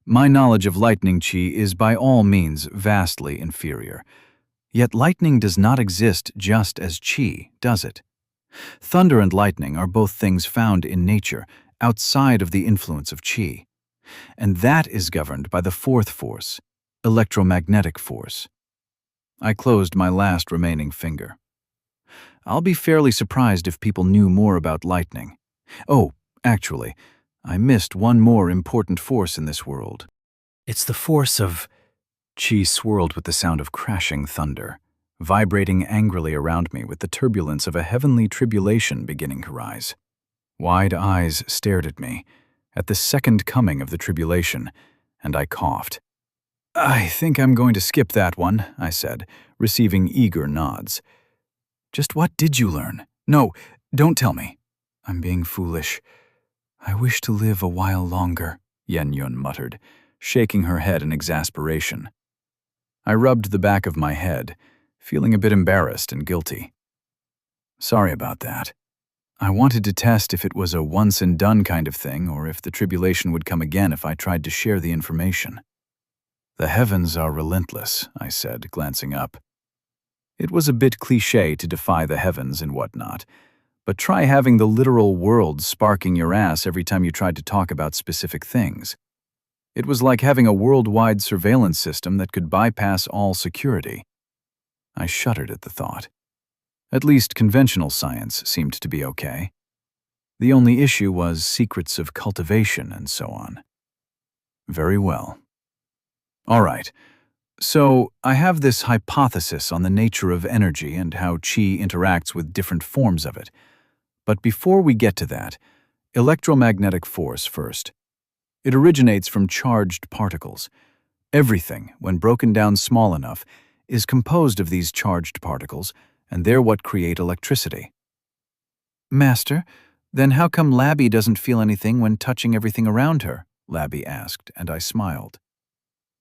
My knowledge of lightning chi is by all means vastly inferior. Yet lightning does not exist just as chi, does it? Thunder and lightning are both things found in nature, outside of the influence of chi. And that is governed by the 4th force, electromagnetic force. I closed my last remaining finger. I'll be fairly surprised if people knew more about lightning. Oh, actually, I missed one more important force in this world. It's the force of... Chi swirled with the sound of crashing thunder, vibrating angrily around me with the turbulence of a heavenly tribulation beginning to rise. Wide eyes stared at me, at the second coming of the tribulation, and I coughed. I think I'm going to skip that one, I said, receiving eager nods. Just what did you learn? No, don't tell me. I'm being foolish. I wish to live a while longer, Xianxia muttered, shaking her head in exasperation. I rubbed the back of my head, feeling a bit embarrassed and guilty. Sorry about that. I wanted to test if it was a once-and-done kind of thing or if the tribulation would come again if I tried to share the information. The heavens are relentless, I said, glancing up. It was a bit cliché to defy the heavens and whatnot, but try having the literal world sparking your ass every time you tried to talk about specific things. It was like having a worldwide surveillance system that could bypass all security. I shuddered at the thought. At least conventional science seemed to be okay. The only issue was secrets of cultivation and so on. Very well. All right, so I have this hypothesis on the nature of energy and how qi interacts with different forms of it. But before we get to that, electromagnetic force first. It originates from charged particles. Everything, when broken down small enough, is composed of these charged particles, and they're what create electricity. Master, then how come Labby doesn't feel anything when touching everything around her? Labby asked, and I smiled.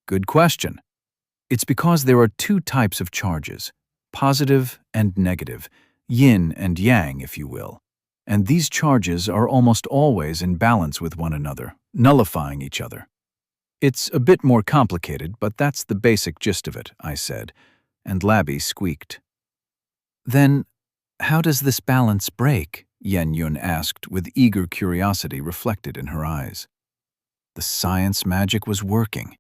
Good question. It's because there are two types of charges, positive and negative, yin and yang, if you will. And these charges are almost always in balance with one another, nullifying each other. It's a bit more complicated, but that's the basic gist of it, I said, and Labby squeaked. Then, how does this balance break? Xianxia asked with eager curiosity reflected in her eyes. The science magic was working.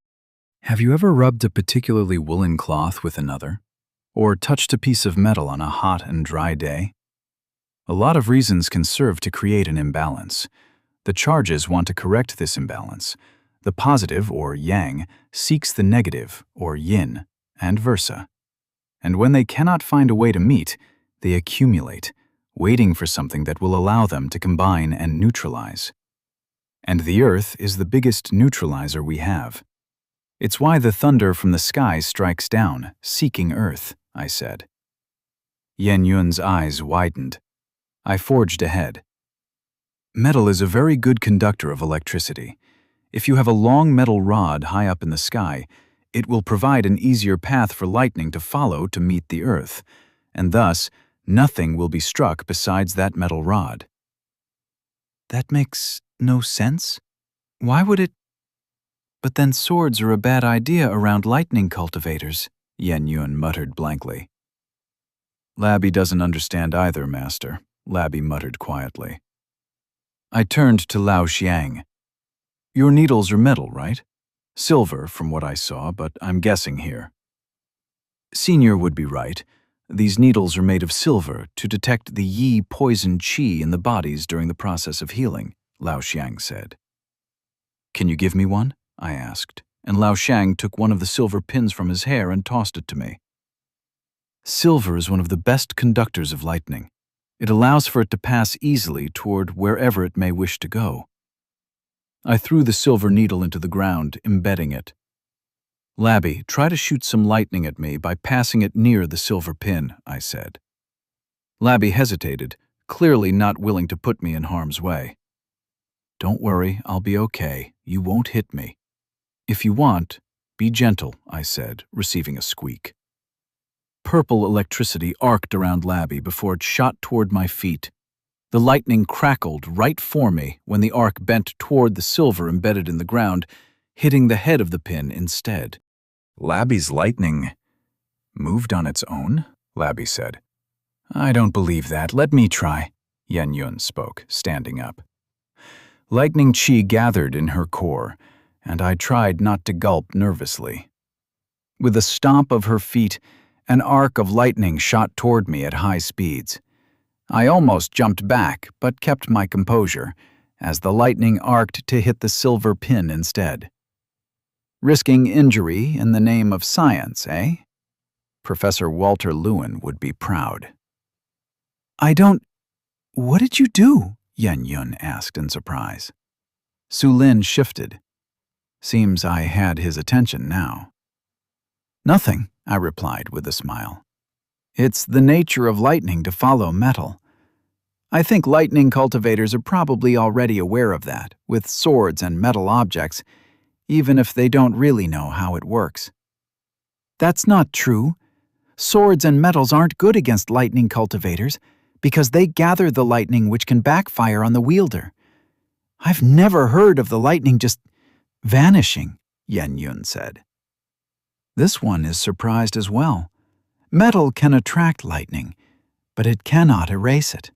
Have you ever rubbed a particularly woolen cloth with another? Or touched a piece of metal on a hot and dry day? A lot of reasons can serve to create an imbalance. The charges want to correct this imbalance. The positive, or yang, seeks the negative, or yin, and versa. And when they cannot find a way to meet, they accumulate, waiting for something that will allow them to combine and neutralize. And the earth is the biggest neutralizer we have. It's why the thunder from the sky strikes down, seeking earth, I said. Xianxuan's eyes widened. I forged ahead. Metal is a very good conductor of electricity. If you have a long metal rod high up in the sky, it will provide an easier path for lightning to follow to meet the earth, and thus, nothing will be struck besides that metal rod. That makes no sense. Why would it? But then swords are a bad idea around lightning cultivators, Xianxia muttered blankly. Labby doesn't understand either, Master, Labby muttered quietly. I turned to Lao Xiang. Your needles are metal, right? Silver, from what I saw, but I'm guessing here. Senior would be right. These needles are made of silver to detect the yi poison qi in the bodies during the process of healing, Lao Xiang said. Can you give me one? I asked, and Lao Xiang took one of the silver pins from his hair and tossed it to me. Silver is one of the best conductors of lightning. It allows for it to pass easily toward wherever it may wish to go. I threw the silver needle into the ground, embedding it. Labby, try to shoot some lightning at me by passing it near the silver pin, I said. Labby hesitated, clearly not willing to put me in harm's way. Don't worry, I'll be okay. You won't hit me. If you want, be gentle, I said, receiving a squeak. Purple electricity arced around Labby before it shot toward my feet. The lightning crackled right for me when the arc bent toward the silver embedded in the ground, hitting the head of the pin instead. Labby's lightning moved on its own? Labby said. I don't believe that. Let me try, Xianxia spoke, standing up. Lightning qi gathered in her core, and I tried not to gulp nervously. With a stomp of her feet, an arc of lightning shot toward me at high speeds. I almost jumped back, but kept my composure, as the lightning arced to hit the silver pin instead. Risking injury in the name of science, eh? Professor Walter Lewin would be proud. What did you do? Xianxia asked in surprise. Su Lin shifted. Seems I had his attention now. Nothing, I replied with a smile. It's the nature of lightning to follow metal. I think lightning cultivators are probably already aware of that, with swords and metal objects, even if they don't really know how it works. That's not true. Swords and metals aren't good against lightning cultivators, because they gather the lightning which can backfire on the wielder. I've never heard of the lightning just vanishing, Xianxia said. This one is surprised as well. Metal can attract lightning, but it cannot erase it.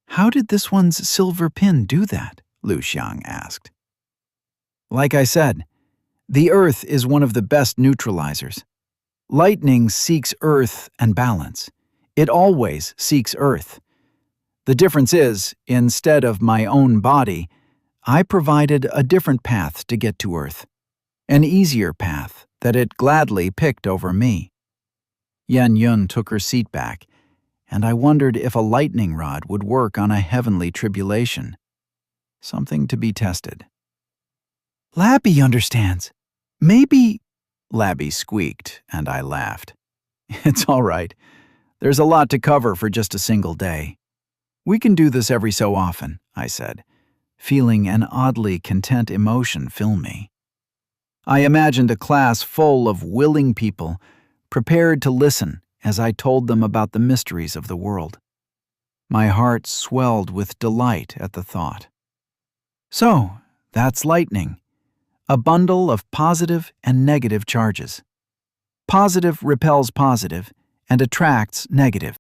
How did this one's silver pin do that? Lu Xiang asked. Like I said, the earth is one of the best neutralizers. Lightning seeks earth and balance. It always seeks earth. The difference is, instead of my own body, I provided a different path to get to earth. An easier path that it gladly picked over me. Xianxia took her seat back, and I wondered if a lightning rod would work on a heavenly tribulation. Something to be tested. Labby understands. Maybe... Labby squeaked, and I laughed. It's all right. There's a lot to cover for just a single day. We can do this every so often, I said, feeling an oddly content emotion fill me. I imagined a class full of willing people, prepared to listen as I told them about the mysteries of the world. My heart swelled with delight at the thought. So, that's lightning. A bundle of positive and negative charges. Positive repels positive and attracts negative.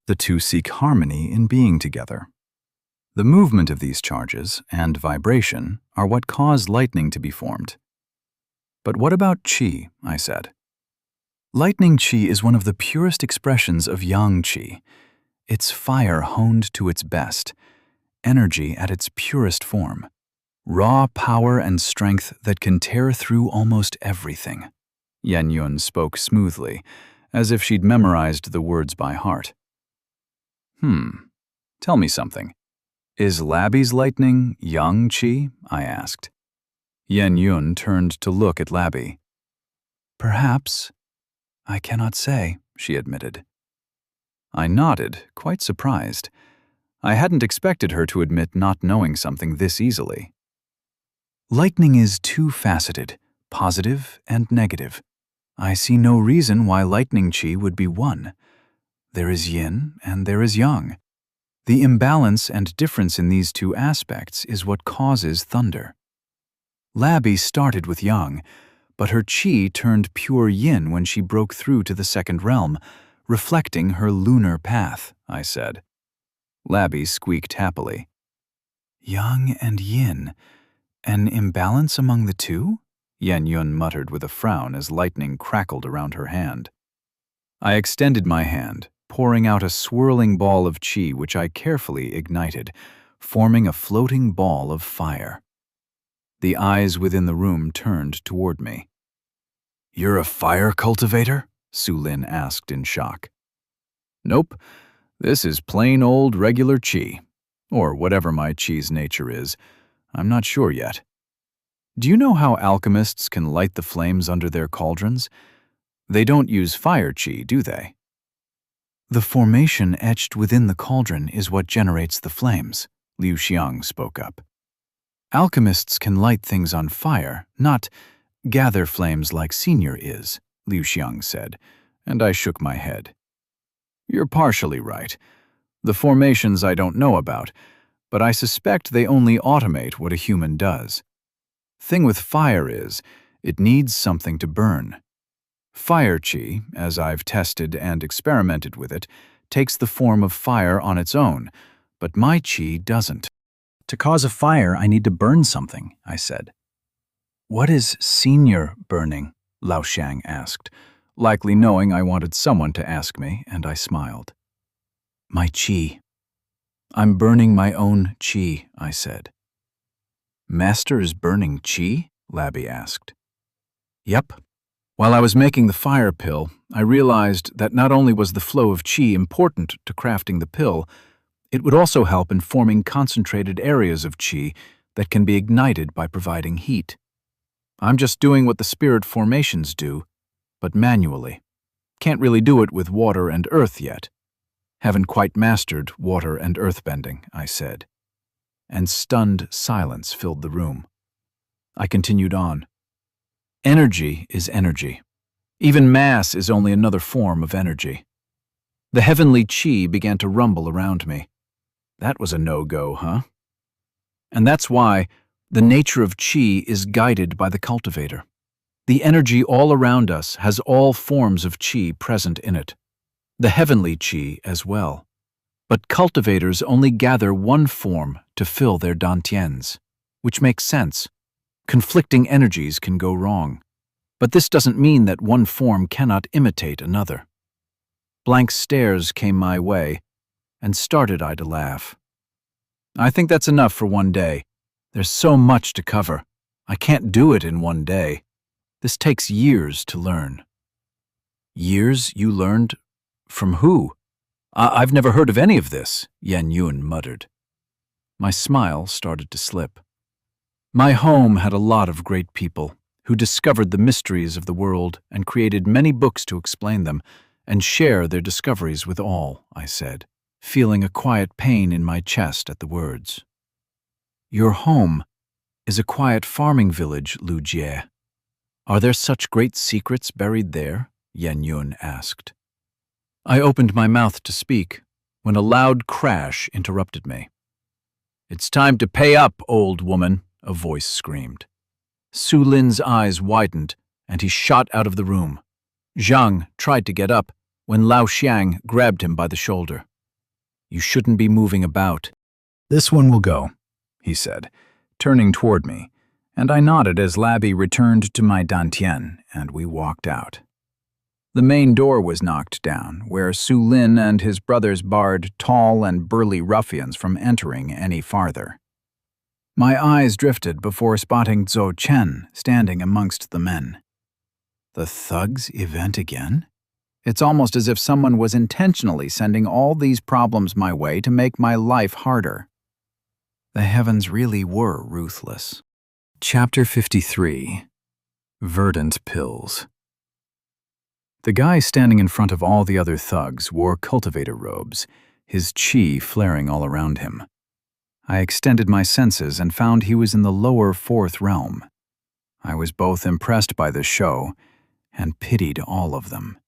The two seek harmony in being together. The movement of these charges and vibration are what cause lightning to be formed. But what about qi? I said. Lightning qi is one of the purest expressions of yang qi. It's fire honed to its best, energy at its purest form, raw power and strength that can tear through almost everything. Xianxia spoke smoothly, as if she'd memorized the words by heart. Tell me something. Is Labby's lightning yang qi? I asked. Xianxia turned to look at Labby. Perhaps. I cannot say, she admitted. I nodded, quite surprised. I hadn't expected her to admit not knowing something this easily. Lightning is two-faceted, positive and negative. I see no reason why lightning qi would be one. There is yin and there is yang. The imbalance and difference in these two aspects is what causes thunder. Labby started with yang, but her qi turned pure yin when she broke through to the second realm, reflecting her lunar path, I said. Labby squeaked happily. Yang and yin. An imbalance among the two? Xianxia muttered with a frown as lightning crackled around her hand. I extended my hand, pouring out a swirling ball of qi which I carefully ignited, forming a floating ball of fire. The eyes within the room turned toward me. You're a fire cultivator? Su Lin asked in shock. Nope, this is plain old regular qi, or whatever my qi's nature is. I'm not sure yet. Do you know how alchemists can light the flames under their cauldrons? They don't use fire qi, do they? The formation etched within the cauldron is what generates the flames, Liu Xiang spoke up. Alchemists can light things on fire, not gather flames like Senior is, Liu Xiang said, and I shook my head. You're partially right. The formations I don't know about, but I suspect they only automate what a human does. Thing with fire is, it needs something to burn. Fire qi, as I've tested and experimented with it, takes the form of fire on its own, but my qi doesn't. To cause a fire, I need to burn something, I said. What is Senior burning? Lao Shang asked, likely knowing I wanted someone to ask me, and I smiled. My qi, I'm burning my own qi, I said. Master is burning qi? Labby asked. Yep. While I was making the fire pill, I realized that not only was the flow of qi important to crafting the pill, it would also help in forming concentrated areas of qi that can be ignited by providing heat. I'm just doing what the spirit formations do, but manually. Can't really do it with water and earth yet. Haven't quite mastered water and earthbending, I said. And stunned silence filled the room. I continued on. Energy is energy. Even mass is only another form of energy. The heavenly qi began to rumble around me. That was a no-go, huh? And that's why the nature of qi is guided by the cultivator. The energy all around us has all forms of qi present in it. The heavenly qi as well. But cultivators only gather one form to fill their dantians, which makes sense. Conflicting energies can go wrong. But this doesn't mean that one form cannot imitate another. Blank stares came my way, and started I to laugh. I think that's enough for one day. There's so much to cover. I can't do it in one day. This takes years to learn. Years you learned? From who? I've never heard of any of this, Yan Yun muttered. My smile started to slip. My home had a lot of great people who discovered the mysteries of the world and created many books to explain them and share their discoveries with all, I said, feeling a quiet pain in my chest at the words. Your home is a quiet farming village, Lu Jie. Are there such great secrets buried there? Yan Yun asked. I opened my mouth to speak when a loud crash interrupted me. It's time to pay up, old woman, a voice screamed. Su Lin's eyes widened, and he shot out of the room. Zhang tried to get up when Lao Xiang grabbed him by the shoulder. You shouldn't be moving about. This one will go, he said, turning toward me, and I nodded as Labby returned to my dantian, and we walked out. The main door was knocked down, where Su Lin and his brothers barred tall and burly ruffians from entering any farther. My eyes drifted before spotting Zhou Chen standing amongst the men. The thugs event again? It's almost as if someone was intentionally sending all these problems my way to make my life harder. The heavens really were ruthless. Chapter 53. Verdant Pills. The guy standing in front of all the other thugs wore cultivator robes, his qi flaring all around him. I extended my senses and found he was in the lower fourth realm. I was both impressed by the show and pitied all of them.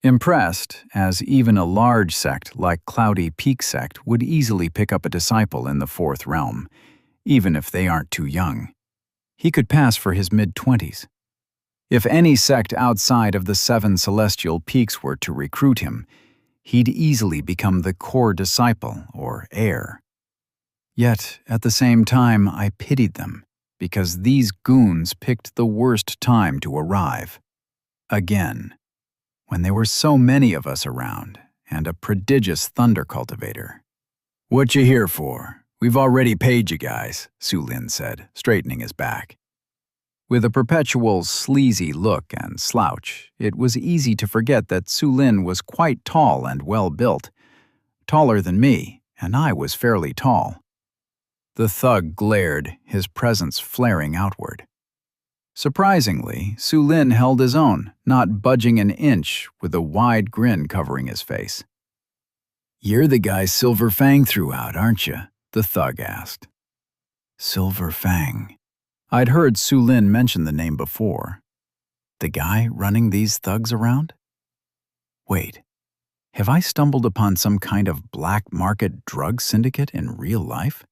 Impressed, as even a large sect like Cloudy Peak Sect would easily pick up a disciple in the fourth realm, even if they aren't too young. He could pass for his mid-20s. If any sect outside of the 7 celestial peaks were to recruit him, he'd easily become the core disciple or heir. Yet, at the same time, I pitied them, because these goons picked the worst time to arrive. Again, when there were so many of us around, and a prodigious thunder cultivator. What you here for? We've already paid you guys, Su Lin said, straightening his back. With a perpetual sleazy look and slouch, it was easy to forget that Su Lin was quite tall and well-built, taller than me, and I was fairly tall. The thug glared, his presence flaring outward. Surprisingly, Su Lin held his own, not budging an inch, with a wide grin covering his face. You're the guy Silver Fang threw out, aren't you? The thug asked. Silver Fang. I'd heard Su Lin mention the name before. The guy running these thugs around? Wait, have I stumbled upon some kind of black market drug syndicate in real life?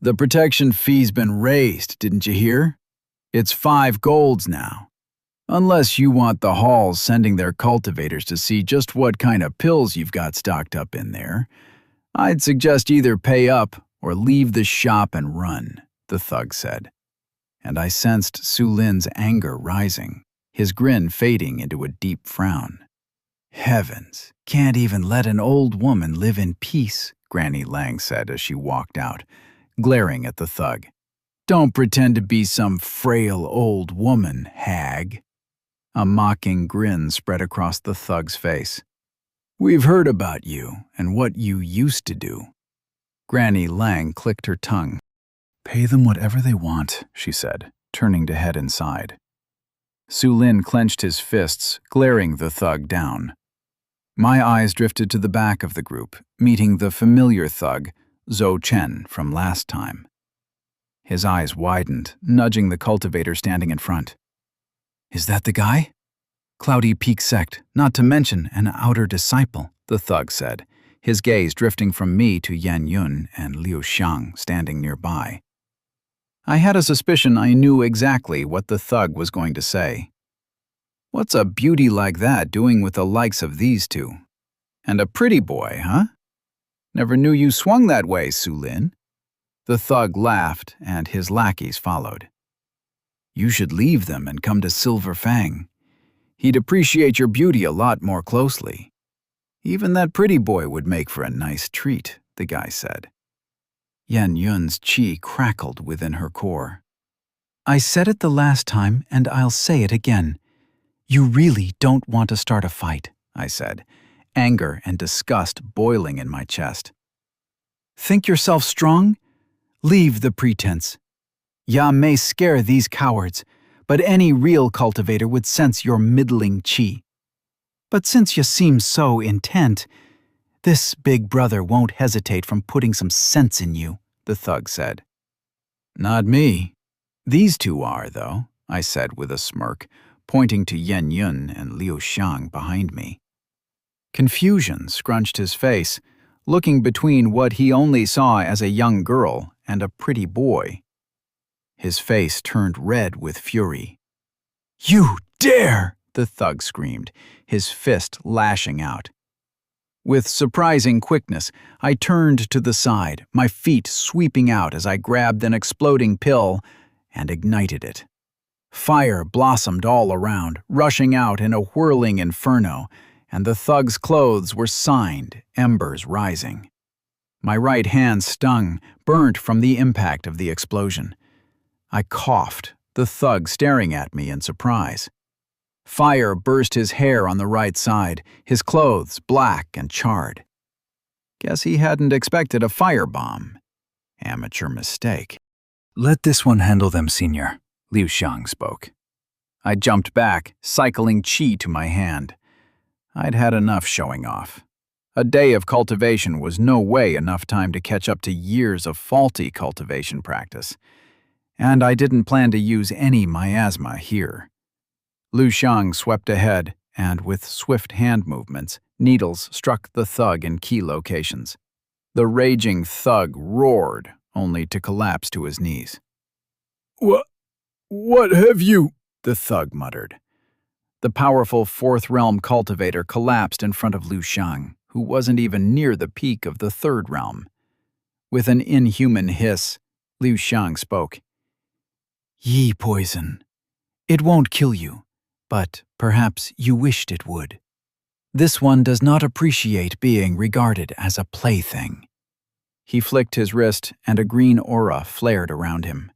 The protection fee's been raised, didn't you hear? It's 5 golds now. Unless you want the halls sending their cultivators to see just what kind of pills you've got stocked up in there, I'd suggest either pay up or leave the shop and run, the thug said. And I sensed Su Lin's anger rising, his grin fading into a deep frown. Heavens, can't even let an old woman live in peace, Granny Lang said as she walked out, glaring at the thug. "Don't pretend to be some frail old woman, hag." A mocking grin spread across the thug's face. "We've heard about you and what you used to do." Granny Lang clicked her tongue. "Pay them whatever they want," she said, turning to head inside. Su Lin clenched his fists, glaring the thug down. My eyes drifted to the back of the group, meeting the familiar thug, Zhou Chen, from last time. His eyes widened, nudging the cultivator standing in front. "Is that the guy?" "Cloudy Peak sect, not to mention an outer disciple," the thug said, his gaze drifting from me to Yan Yun and Liu Xiang standing nearby. I had a suspicion I knew exactly what the thug was going to say. "What's a beauty like that doing with the likes of these two? And a pretty boy, huh? Never knew you swung that way, Su Lin." The thug laughed, and his lackeys followed. "You should leave them and come to Silver Fang. He'd appreciate your beauty a lot more closely. Even that pretty boy would make for a nice treat," the guy said. Yan Yun's chi crackled within her core. "I said it the last time, and I'll say it again. You really don't want to start a fight," I said, anger and disgust boiling in my chest. "Think yourself strong? Leave the pretense. Ya may scare these cowards, but any real cultivator would sense your middling chi. But since you seem so intent, this big brother won't hesitate from putting some sense in you," the thug said. "Not me. These two are, though," I said with a smirk, pointing to Yan Yun and Liu Xiang behind me. Confusion scrunched his face, looking between what he only saw as a young girl and a pretty boy. His face turned red with fury. "You dare!" the thug screamed, his fist lashing out. With surprising quickness, I turned to the side, my feet sweeping out as I grabbed an exploding pill and ignited it. Fire blossomed all around, rushing out in a whirling inferno, and the thug's clothes were signed, embers rising. My right hand stung, burnt from the impact of the explosion. I coughed, the thug staring at me in surprise. Fire burst his hair on the right side, his clothes black and charred. Guess he hadn't expected a firebomb. Amateur mistake. "Let this one handle them, Senior," Liu Xiang spoke. I jumped back, cycling chi to my hand. I'd had enough showing off. A day of cultivation was no way enough time to catch up to years of faulty cultivation practice. And I didn't plan to use any miasma here. Liu Xiang swept ahead, and with swift hand movements, needles struck the thug in key locations. The raging thug roared, only to collapse to his knees. What have you?" the thug muttered. The powerful Fourth Realm cultivator collapsed in front of Liu Xiang, who wasn't even near the peak of the Third Realm. With an inhuman hiss, Liu Xiang spoke. "Yi poison. It won't kill you, but perhaps you wished it would. This one does not appreciate being regarded as a plaything." He flicked his wrist, and a green aura flared around him.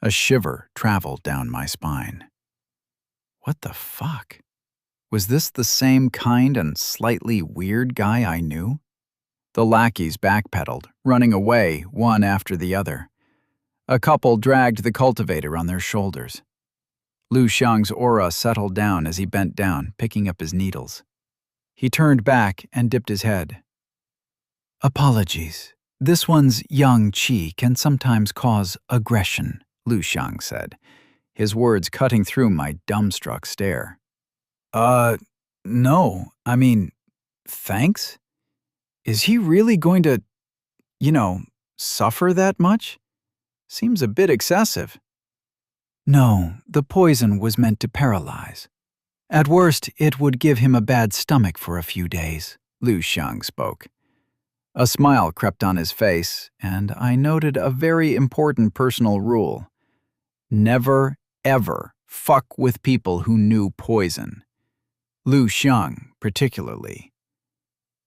A shiver traveled down my spine. What the fuck? Was this the same kind and slightly weird guy I knew? The lackeys backpedaled, running away one after the other. A couple dragged the cultivator on their shoulders. Liu Xiang's aura settled down as he bent down, picking up his needles. He turned back and dipped his head. "Apologies. This one's yang qi can sometimes cause aggression," Liu Xiang said, his words cutting through my dumbstruck stare. No, I mean, thanks? Is he really going to, suffer that much? Seems a bit excessive." "No, the poison was meant to paralyze. At worst, it would give him a bad stomach for a few days," Liu Xiang spoke. A smile crept on his face, and I noted a very important personal rule. Never, ever fuck with people who knew poison. Liu Xiang, particularly.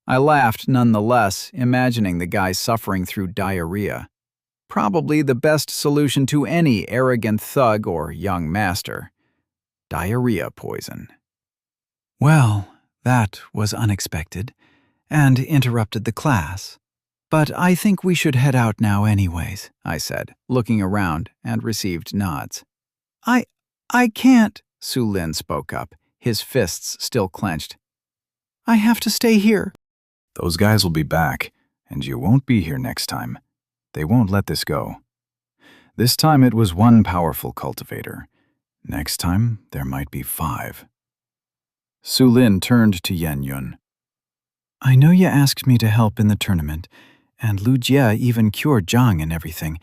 I laughed nonetheless, imagining the guy suffering through diarrhea. Probably the best solution to any arrogant thug or young master. Diarrhea poison. Well, that was unexpected, and interrupted the class. But I think we should head out now anyways, I said, looking around, and received nods. I can't, Su Lin spoke up, his fists still clenched. I have to stay here. Those guys will be back, and you won't be here next time. They won't let this go. This time it was one powerful cultivator. Next time, there might be 5. Su Lin turned to Yan Yun. I know you asked me to help in the tournament, and Lu Jie even cured Zhang and everything,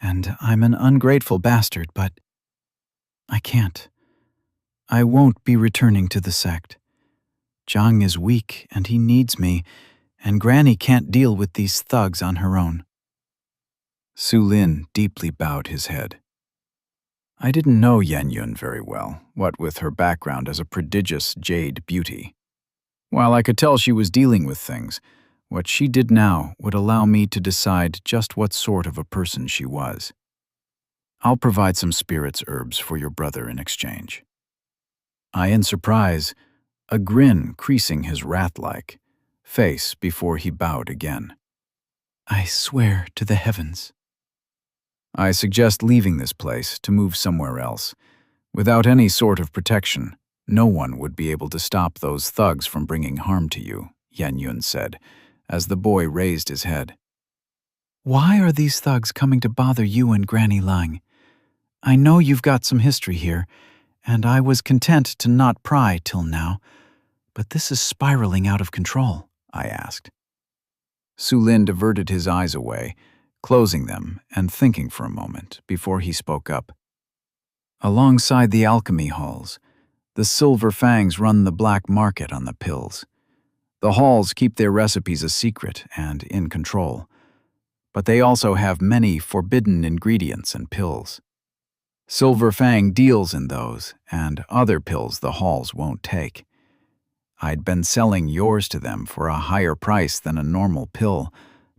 and I'm an ungrateful bastard, but I can't. I won't be returning to the sect. Zhang is weak, and he needs me, and Granny can't deal with these thugs on her own. Su Lin deeply bowed his head. I didn't know Yan Yun very well, what with her background as a prodigious jade beauty. While I could tell she was dealing with things, what she did now would allow me to decide just what sort of a person she was. I'll provide some spirits herbs for your brother in exchange. In surprise, a grin creasing his rat-like face before he bowed again. I swear to the heavens. I suggest leaving this place to move somewhere else. Without any sort of protection, no one would be able to stop those thugs from bringing harm to you, Yan Yun said, as the boy raised his head. Why are these thugs coming to bother you and Granny Lang? I know you've got some history here, and I was content to not pry till now, but this is spiraling out of control, I asked. Su Lin diverted his eyes away, closing them and thinking for a moment before he spoke up. Alongside the alchemy halls, the Silver Fangs run the black market on the pills. The halls keep their recipes a secret and in control, but they also have many forbidden ingredients and pills. Silver Fang deals in those and other pills the halls won't take. I'd been selling yours to them for a higher price than a normal pill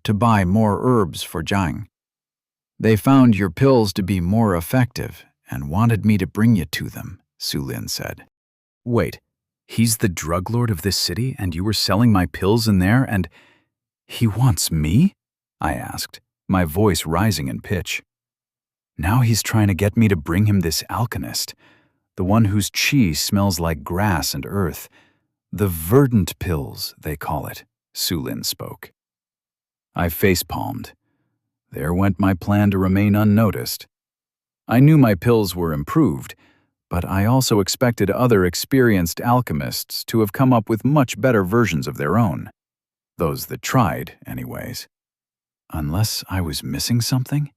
to buy more herbs for Zhang. They found your pills to be more effective and wanted me to bring you to them, Su Lin said. Wait, he's the drug lord of this city and you were selling my pills in there and he wants me? I asked, my voice rising in pitch. Now he's trying to get me to bring him this alchemist, the one whose chi smells like grass and earth. The verdant pills, they call it, Su Lin spoke. I face-palmed. There went my plan to remain unnoticed. I knew my pills were improved, but I also expected other experienced alchemists to have come up with much better versions of their own. Those that tried, anyways. Unless I was missing something?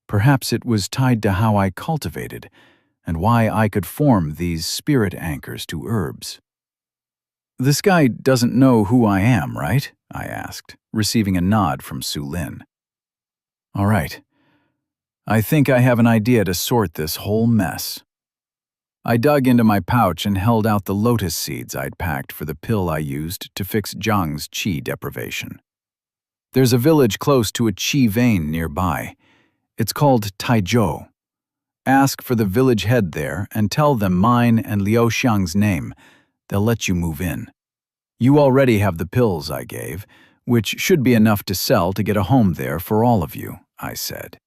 Perhaps it was tied to how I cultivated, and why I could form these spirit anchors to herbs. This guy doesn't know who I am, right? I asked, receiving a nod from Su Lin. All right. I think I have an idea to sort this whole mess. I dug into my pouch and held out the lotus seeds I'd packed for the pill I used to fix Zhang's qi deprivation. There's a village close to a qi vein nearby. It's called Taizhou. Ask for the village head there and tell them mine and Liu Xiang's name. They'll let you move in. You already have the pills I gave, which should be enough to sell to get a home there for all of you, I said.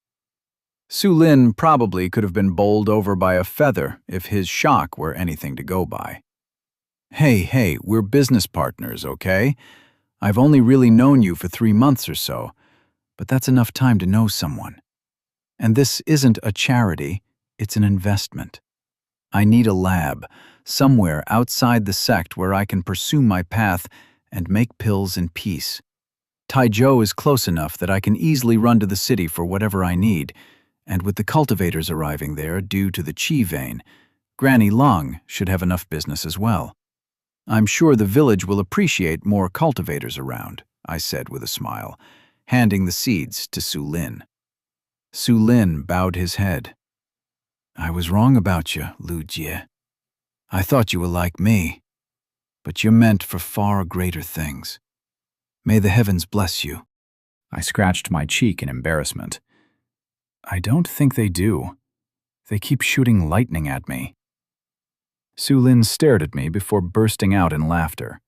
Su Lin probably could have been bowled over by a feather if his shock were anything to go by. Hey, we're business partners, okay? I've only really known you for 3 months or so, but that's enough time to know someone. And this isn't a charity, it's an investment. I need a lab, somewhere outside the sect where I can pursue my path and make pills in peace. Taizhou is close enough that I can easily run to the city for whatever I need, and with the cultivators arriving there due to the qi vein, Granny Lang should have enough business as well. I'm sure the village will appreciate more cultivators around, I said with a smile, handing the seeds to Su Lin. Su Lin bowed his head. I was wrong about you, Lu Jie. I thought you were like me, but you're meant for far greater things. May the heavens bless you. I scratched my cheek in embarrassment. I don't think they do. They keep shooting lightning at me. Su Lin stared at me before bursting out in laughter.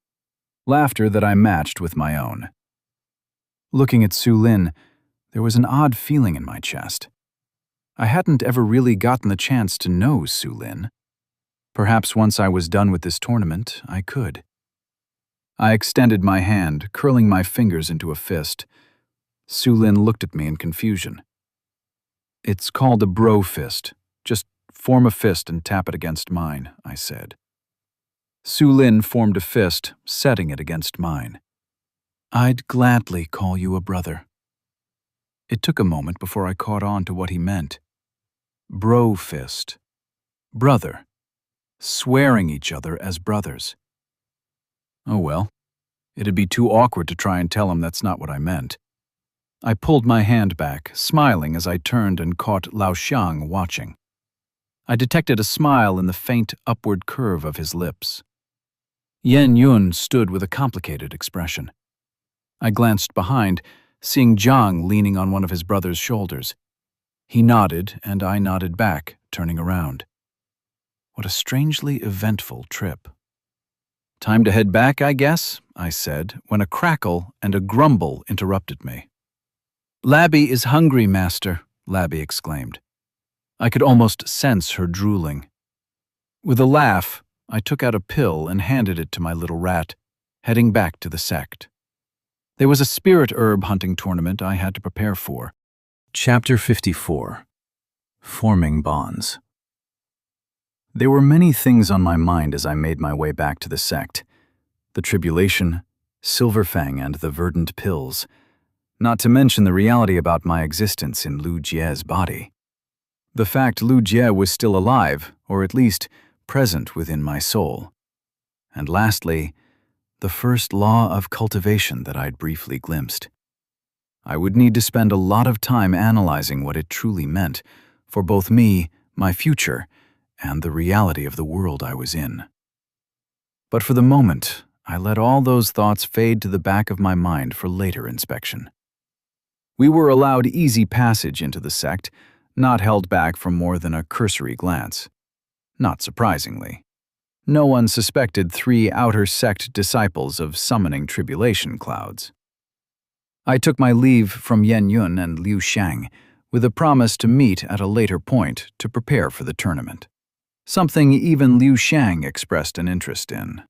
Laughter that I matched with my own. Looking at Su Lin, there was an odd feeling in my chest. I hadn't ever really gotten the chance to know Su Lin. Perhaps once I was done with this tournament, I could. I extended my hand, curling my fingers into a fist. Su Lin looked at me in confusion. It's called a bro fist. Just form a fist and tap it against mine, I said. Su Lin formed a fist, setting it against mine. I'd gladly call you a brother. It took a moment before I caught on to what he meant. Bro fist. Brother. Swearing each other as brothers. Oh well, it'd be too awkward to try and tell him that's not what I meant. I pulled my hand back, smiling as I turned and caught Lao Xiang watching. I detected a smile in the faint upward curve of his lips. Yan Yun stood with a complicated expression. I glanced behind, seeing Zhang leaning on one of his brother's shoulders. He nodded, and I nodded back, turning around. What a strangely eventful trip. Time to head back, I guess, I said, when a crackle and a grumble interrupted me. Labby is hungry, master, Labby exclaimed. I could almost sense her drooling. With a laugh, I took out a pill and handed it to my little rat, heading back to the sect. There was a spirit herb hunting tournament I had to prepare for. Chapter 54. Forming Bonds. There were many things on my mind as I made my way back to the sect. The tribulation, Silverfang, and the verdant pills. Not to mention the reality about my existence in Lu Jie's body. The fact Lu Jie was still alive, or at least present within my soul. And lastly, the first law of cultivation that I'd briefly glimpsed. I would need to spend a lot of time analyzing what it truly meant for both me, my future, and the reality of the world I was in. But for the moment, I let all those thoughts fade to the back of my mind for later inspection. We were allowed easy passage into the sect, not held back for more than a cursory glance. Not surprisingly. No one suspected 3 outer sect disciples of summoning tribulation clouds. I took my leave from Yan Yun and Liu Shang, with a promise to meet at a later point to prepare for the tournament. Something even Liu Shang expressed an interest in.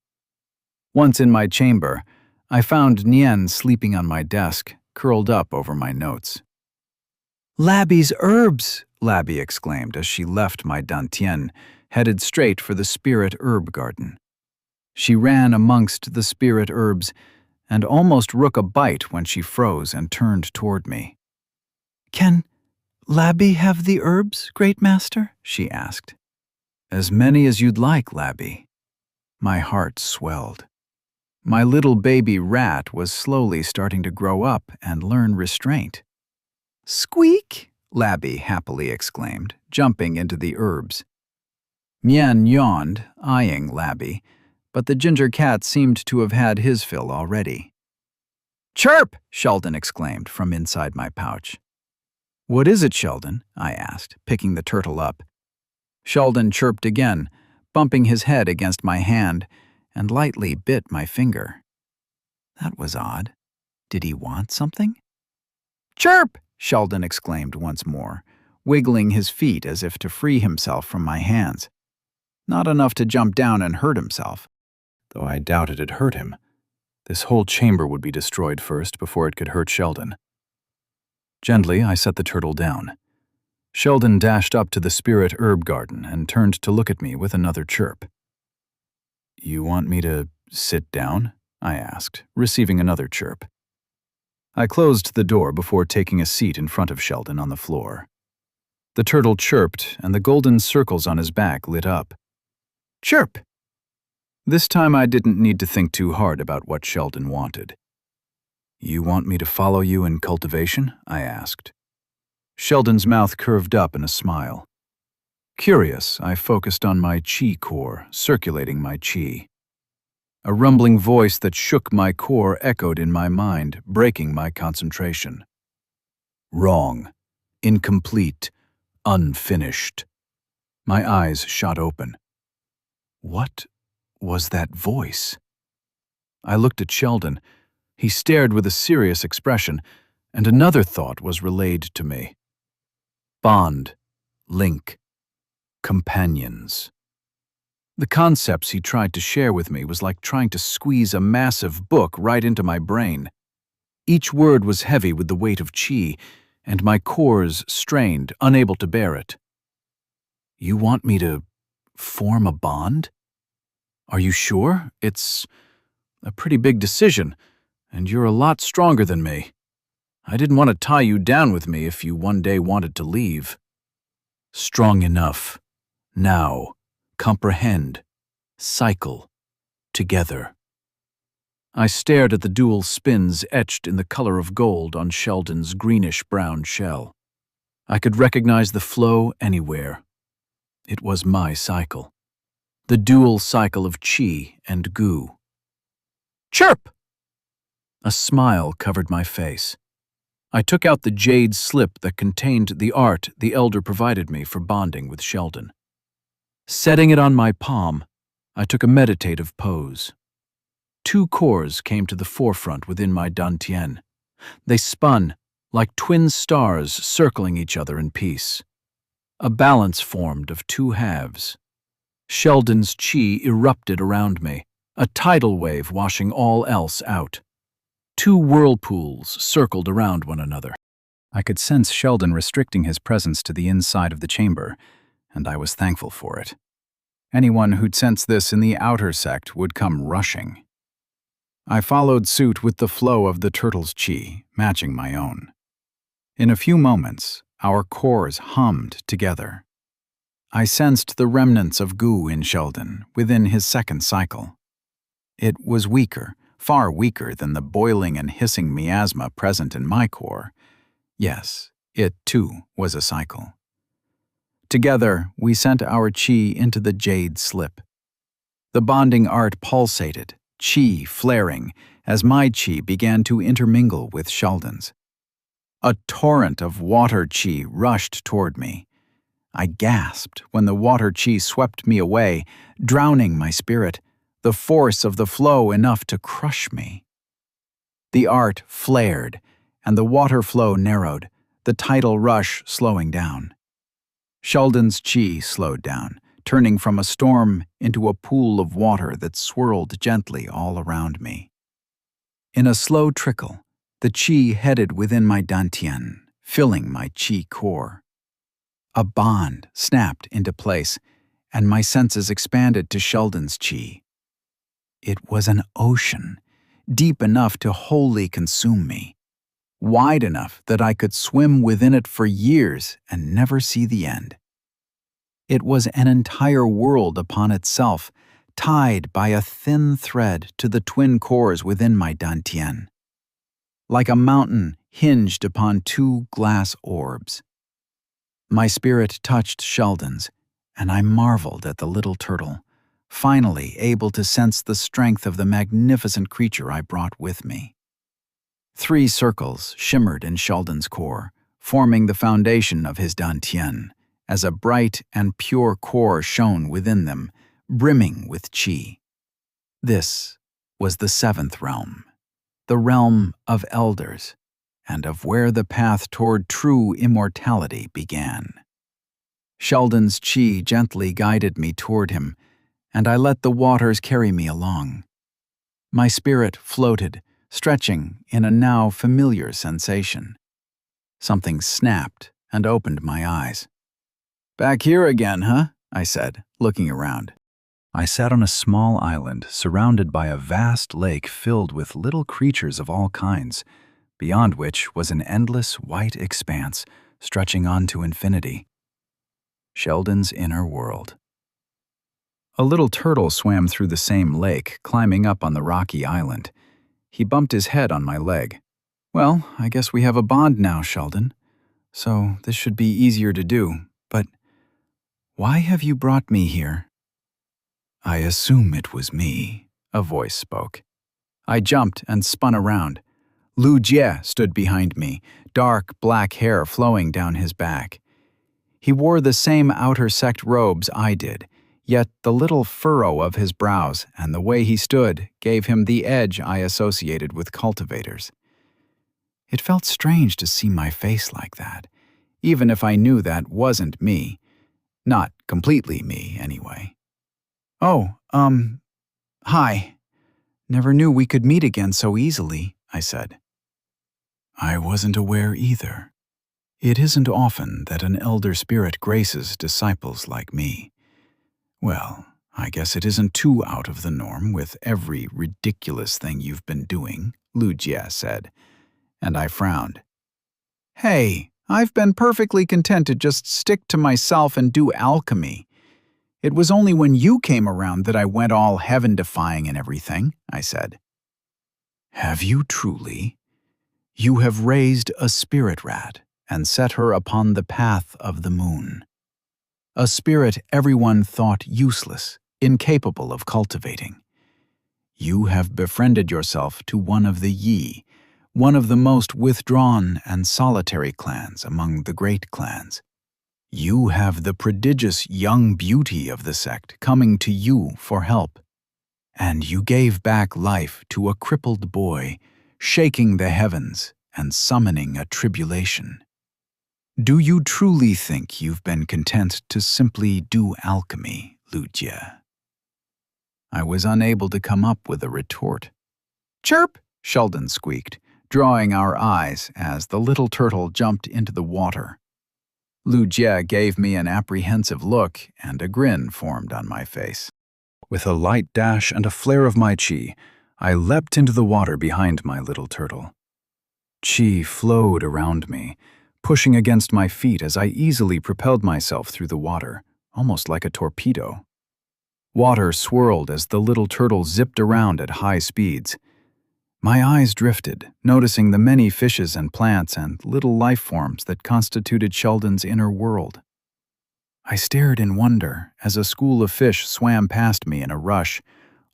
Once in my chamber, I found Nian sleeping on my desk, curled up over my notes. Labby's herbs, Labby exclaimed as she left my dantian, headed straight for the spirit herb garden. She ran amongst the spirit herbs and almost rook a bite when she froze and turned toward me. Can Labby have the herbs, Great Master? She asked. As many as you'd like, Labby. My heart swelled. My little baby rat was slowly starting to grow up and learn restraint. Squeak! Labby happily exclaimed, jumping into the herbs. Mian yawned, eyeing Labby, but the ginger cat seemed to have had his fill already. Chirp! Sheldon exclaimed from inside my pouch. What is it, Sheldon? I asked, picking the turtle up. Sheldon chirped again, bumping his head against my hand, and lightly bit my finger. That was odd. Did he want something? Chirp! Sheldon exclaimed once more, wiggling his feet as if to free himself from my hands. Not enough to jump down and hurt himself, though I doubted it hurt him. This whole chamber would be destroyed first before it could hurt Sheldon. Gently, I set the turtle down. Sheldon dashed up to the spirit herb garden and turned to look at me with another chirp. You want me to sit down? I asked, receiving another chirp. I closed the door before taking a seat in front of Sheldon on the floor. The turtle chirped, and the golden circles on his back lit up. Chirp! This time I didn't need to think too hard about what Sheldon wanted. You want me to follow you in cultivation? I asked. Sheldon's mouth curved up in a smile. Curious, I focused on my chi core, circulating my chi. A rumbling voice that shook my core echoed in my mind, breaking my concentration. Wrong. Incomplete. Unfinished. My eyes shot open. What was that voice? I looked at Sheldon. He stared with a serious expression, and another thought was relayed to me. Bond. Link. Companions. The concepts he tried to share with me was like trying to squeeze a massive book right into my brain. Each word was heavy with the weight of chi, and my cores strained, unable to bear it. You want me to form a bond? Are you sure? It's a pretty big decision, and you're a lot stronger than me. I didn't want to tie you down with me if you one day wanted to leave. Strong enough. Now. Comprehend. Cycle. Together. I stared at the dual spins etched in the color of gold on Sheldon's greenish-brown shell. I could recognize the flow anywhere. It was my cycle. The dual cycle of chi and gu. Chirp! A smile covered my face. I took out the jade slip that contained the art the elder provided me for bonding with Sheldon. Setting it on my palm, I took a meditative pose. Two cores came to the forefront within my dantian. They spun, like twin stars circling each other in peace. A balance formed of two halves. Sheldon's chi erupted around me, a tidal wave washing all else out. Two whirlpools circled around one another. I could sense Sheldon restricting his presence to the inside of the chamber, and I was thankful for it. Anyone who'd sense this in the outer sect would come rushing. I followed suit with the flow of the turtle's chi, matching my own. In a few moments, our cores hummed together. I sensed the remnants of gu in Sheldon within his second cycle. It was weaker, far weaker than the boiling and hissing miasma present in my core. Yes, it too was a cycle. Together, we sent our chi into the jade slip. The bonding art pulsated, chi flaring, as my chi began to intermingle with Sheldon's. A torrent of water chi rushed toward me. I gasped when the water chi swept me away, drowning my spirit, the force of the flow enough to crush me. The art flared, and the water flow narrowed, the tidal rush slowing down. Sheldon's chi slowed down, turning from a storm into a pool of water that swirled gently all around me. In a slow trickle, the chi headed within my dantian, filling my chi core. A bond snapped into place, and my senses expanded to Sheldon's chi. It was an ocean, deep enough to wholly consume me, wide enough that I could swim within it for years and never see the end. It was an entire world upon itself, tied by a thin thread to the twin cores within my dantian. Like a mountain hinged upon two glass orbs. My spirit touched Sheldon's, and I marveled at the little turtle, finally able to sense the strength of the magnificent creature I brought with me. 3 circles shimmered in Sheldon's core, forming the foundation of his dantian, as a bright and pure core shone within them, brimming with chi. This was the 7th realm, the realm of elders, and of where the path toward true immortality began. Sheldon's chi gently guided me toward him, and I let the waters carry me along. My spirit floated, stretching in a now familiar sensation. Something snapped and opened my eyes. "Back here again, huh?" I said, looking around. I sat on a small island surrounded by a vast lake filled with little creatures of all kinds, beyond which was an endless white expanse stretching on to infinity. Sheldon's inner world. A little turtle swam through the same lake, climbing up on the rocky island. He bumped his head on my leg. "Well, I guess we have a bond now, Sheldon. So this should be easier to do, but why have you brought me here?" "I assume it was me," a voice spoke. I jumped and spun around. Lu Jie stood behind me, dark black hair flowing down his back. He wore the same outer sect robes I did, yet the little furrow of his brows and the way he stood gave him the edge I associated with cultivators. It felt strange to see my face like that, even if I knew that wasn't me. Not completely me, anyway. "Oh, hi. Never knew we could meet again so easily," I said. I wasn't aware either. It isn't often that an elder spirit graces disciples like me. Well, I guess it isn't too out of the norm with every ridiculous thing you've been doing, Lu Jie said, and I frowned. "Hey, I've been perfectly content to just stick to myself and do alchemy. It was only when you came around that I went all heaven-defying and everything," I said. Have you truly? You have raised a spirit rat and set her upon the path of the moon. A spirit everyone thought useless, incapable of cultivating. You have befriended yourself to one of the Yi, one of the most withdrawn and solitary clans among the great clans. You have the prodigious young beauty of the sect coming to you for help. And you gave back life to a crippled boy, shaking the heavens and summoning a tribulation. Do you truly think you've been content to simply do alchemy, Lu Jie? I was unable to come up with a retort. "Chirp!" Sheldon squeaked, drawing our eyes as the little turtle jumped into the water. Lu Jie gave me an apprehensive look, and a grin formed on my face. With a light dash and a flare of my qi, I leapt into the water behind my little turtle. Qi flowed around me, pushing against my feet as I easily propelled myself through the water, almost like a torpedo. Water swirled as the little turtle zipped around at high speeds. My eyes drifted, noticing the many fishes and plants and little life forms that constituted Sheldon's inner world. I stared in wonder as a school of fish swam past me in a rush,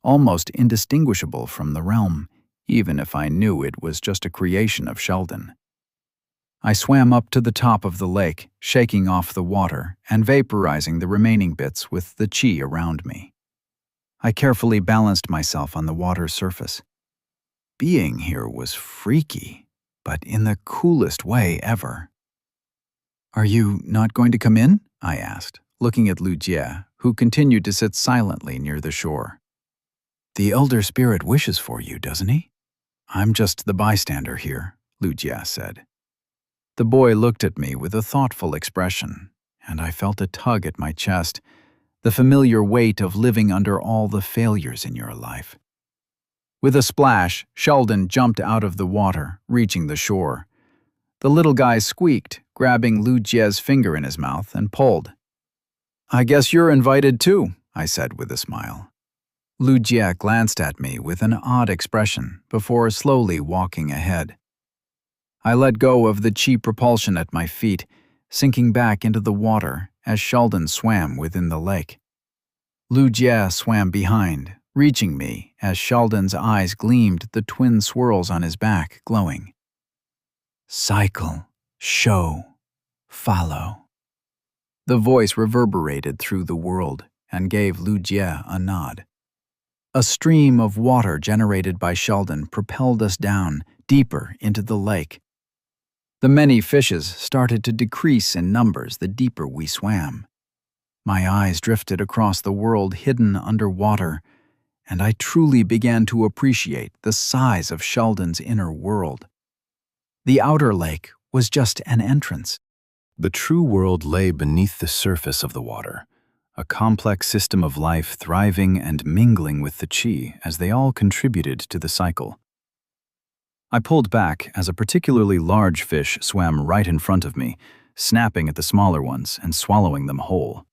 almost indistinguishable from the realm, even if I knew it was just a creation of Sheldon. I swam up to the top of the lake, shaking off the water and vaporizing the remaining bits with the qi around me. I carefully balanced myself on the water's surface. Being here was freaky, but in the coolest way ever. "Are you not going to come in?" I asked, looking at Lu Jie, who continued to sit silently near the shore. The elder spirit wishes for you, doesn't he? "I'm just the bystander here," Lu Jie said. The boy looked at me with a thoughtful expression, and I felt a tug at my chest, the familiar weight of living under all the failures in your life. With a splash, Sheldon jumped out of the water, reaching the shore. The little guy squeaked, grabbing Lu Jie's finger in his mouth, and pulled. "I guess you're invited too," I said with a smile. Lu Jie glanced at me with an odd expression before slowly walking ahead. I let go of the qi propulsion at my feet, sinking back into the water as Sheldon swam within the lake. Lu Jie swam behind, reaching me as Sheldon's eyes gleamed, the twin swirls on his back glowing. Cycle, show, follow. The voice reverberated through the world and gave Lu Jie a nod. A stream of water generated by Sheldon propelled us down, deeper into the lake. The many fishes started to decrease in numbers the deeper we swam. My eyes drifted across the world hidden under water, and I truly began to appreciate the size of Sheldon's inner world. The outer lake was just an entrance. The true world lay beneath the surface of the water, a complex system of life thriving and mingling with the qi as they all contributed to the cycle. I pulled back as a particularly large fish swam right in front of me, snapping at the smaller ones and swallowing them whole.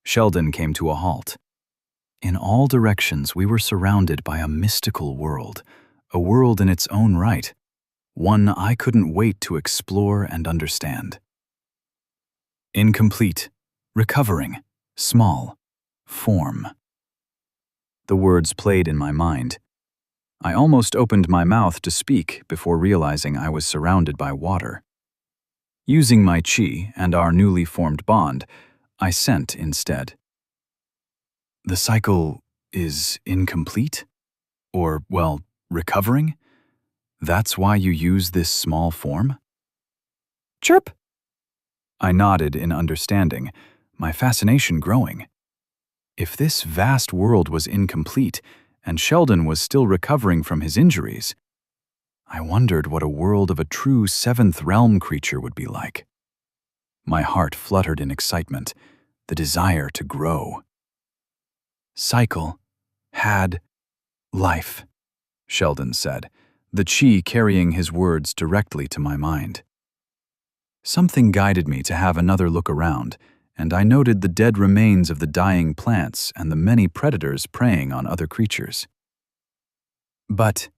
Sheldon came to a halt. In all directions we were surrounded by a mystical world, a world in its own right, one I couldn't wait to explore and understand. Incomplete, recovering, small, form. The words played in my mind. I almost opened my mouth to speak before realizing I was surrounded by water. Using my chi and our newly formed bond, I sent instead. The cycle is incomplete? Or, well, recovering? That's why you use this small form? Chirp! I nodded in understanding, my fascination growing. If this vast world was incomplete, and Sheldon was still recovering from his injuries, I wondered what a world of a true seventh realm creature would be like. My heart fluttered in excitement, the desire to grow. Cycle had life, Sheldon said, the chi carrying his words directly to my mind. Something guided me to have another look around, and I noted the dead remains of the dying plants and the many predators preying on other creatures. But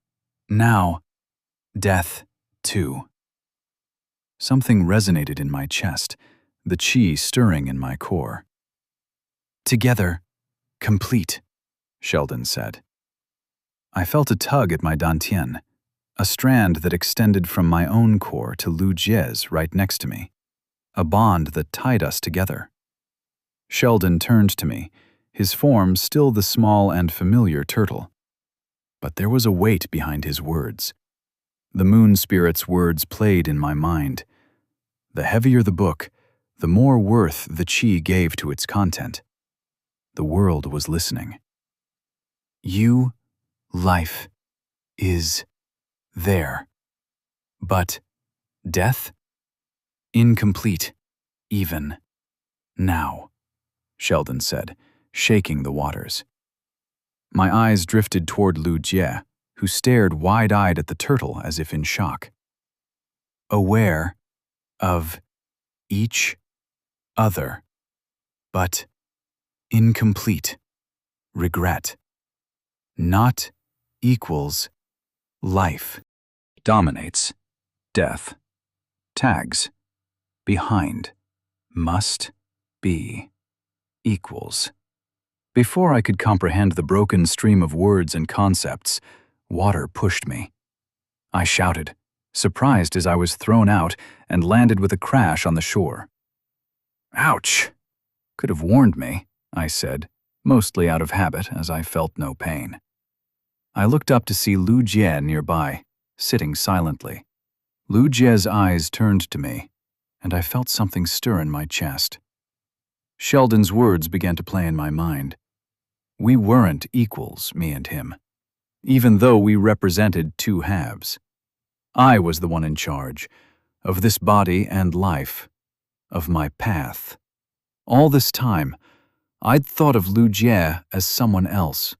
now, death, too. Something resonated in my chest, the chi stirring in my core. Together, complete, Sheldon said. I felt a tug at my dantian, a strand that extended from my own core to Lu Jie's right next to me, a bond that tied us together. Sheldon turned to me, his form still the small and familiar turtle. But there was a weight behind his words. The moon spirit's words played in my mind. The heavier the book, the more worth the chi gave to its content. The world was listening. You, life, is there. But death? Incomplete, even now, Sheldon said, shaking the waters. My eyes drifted toward Lu Jie, who stared wide-eyed at the turtle as if in shock. Aware of each other, but incomplete. Regret. Not equals life. Dominates. Death. Tags. Behind. Must be. Equals. Before I could comprehend the broken stream of words and concepts, water pushed me. I shouted, surprised as I was thrown out and landed with a crash on the shore. Ouch! Could have warned me, I said, mostly out of habit as I felt no pain. I looked up to see Lu Jie nearby, sitting silently. Lu Jie's eyes turned to me, and I felt something stir in my chest. Sheldon's words began to play in my mind. We weren't equals, me and him, even though we represented two halves. I was the one in charge, of this body and life, of my path. All this time, I'd thought of Lu Jie as someone else,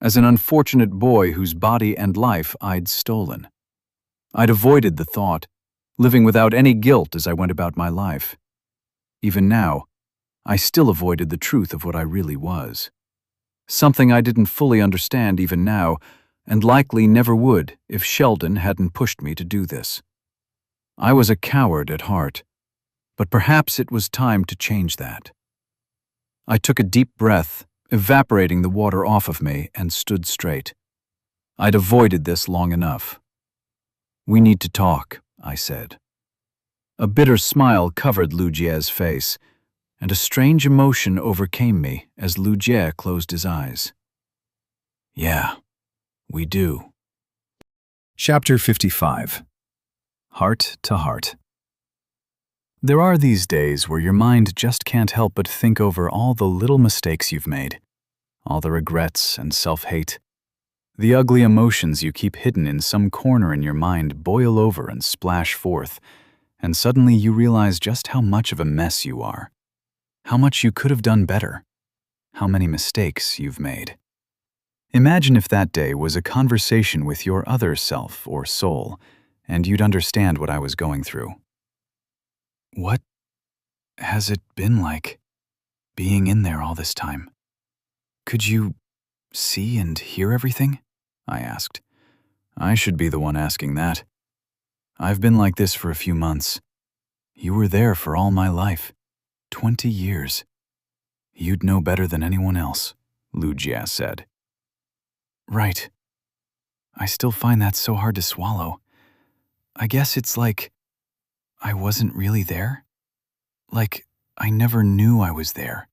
as an unfortunate boy whose body and life I'd stolen. I'd avoided the thought, living without any guilt as I went about my life. Even now, I still avoided the truth of what I really was. Something I didn't fully understand even now, and likely never would if Sheldon hadn't pushed me to do this. I was a coward at heart, but perhaps it was time to change that. I took a deep breath, evaporating the water off of me, and stood straight. I'd avoided this long enough. We need to talk, I said. A bitter smile covered Lu Jie's face, and a strange emotion overcame me as Lu Jie closed his eyes. Yeah, we do. Chapter 55. Heart to Heart. There are these days where your mind just can't help but think over all the little mistakes you've made, all the regrets and self-hate. The ugly emotions you keep hidden in some corner in your mind boil over and splash forth, and suddenly you realize just how much of a mess you are. How much you could have done better. How many mistakes you've made. Imagine if that day was a conversation with your other self or soul, and you'd understand what I was going through. What has it been like, being in there all this time? Could you see and hear everything? I asked. I should be the one asking that. I've been like this for a few months. You were there for all my life. 20 years. You'd know better than anyone else, Lu Jie said. Right. I still find that so hard to swallow. I guess it's like I wasn't really there. Like I never knew I was there.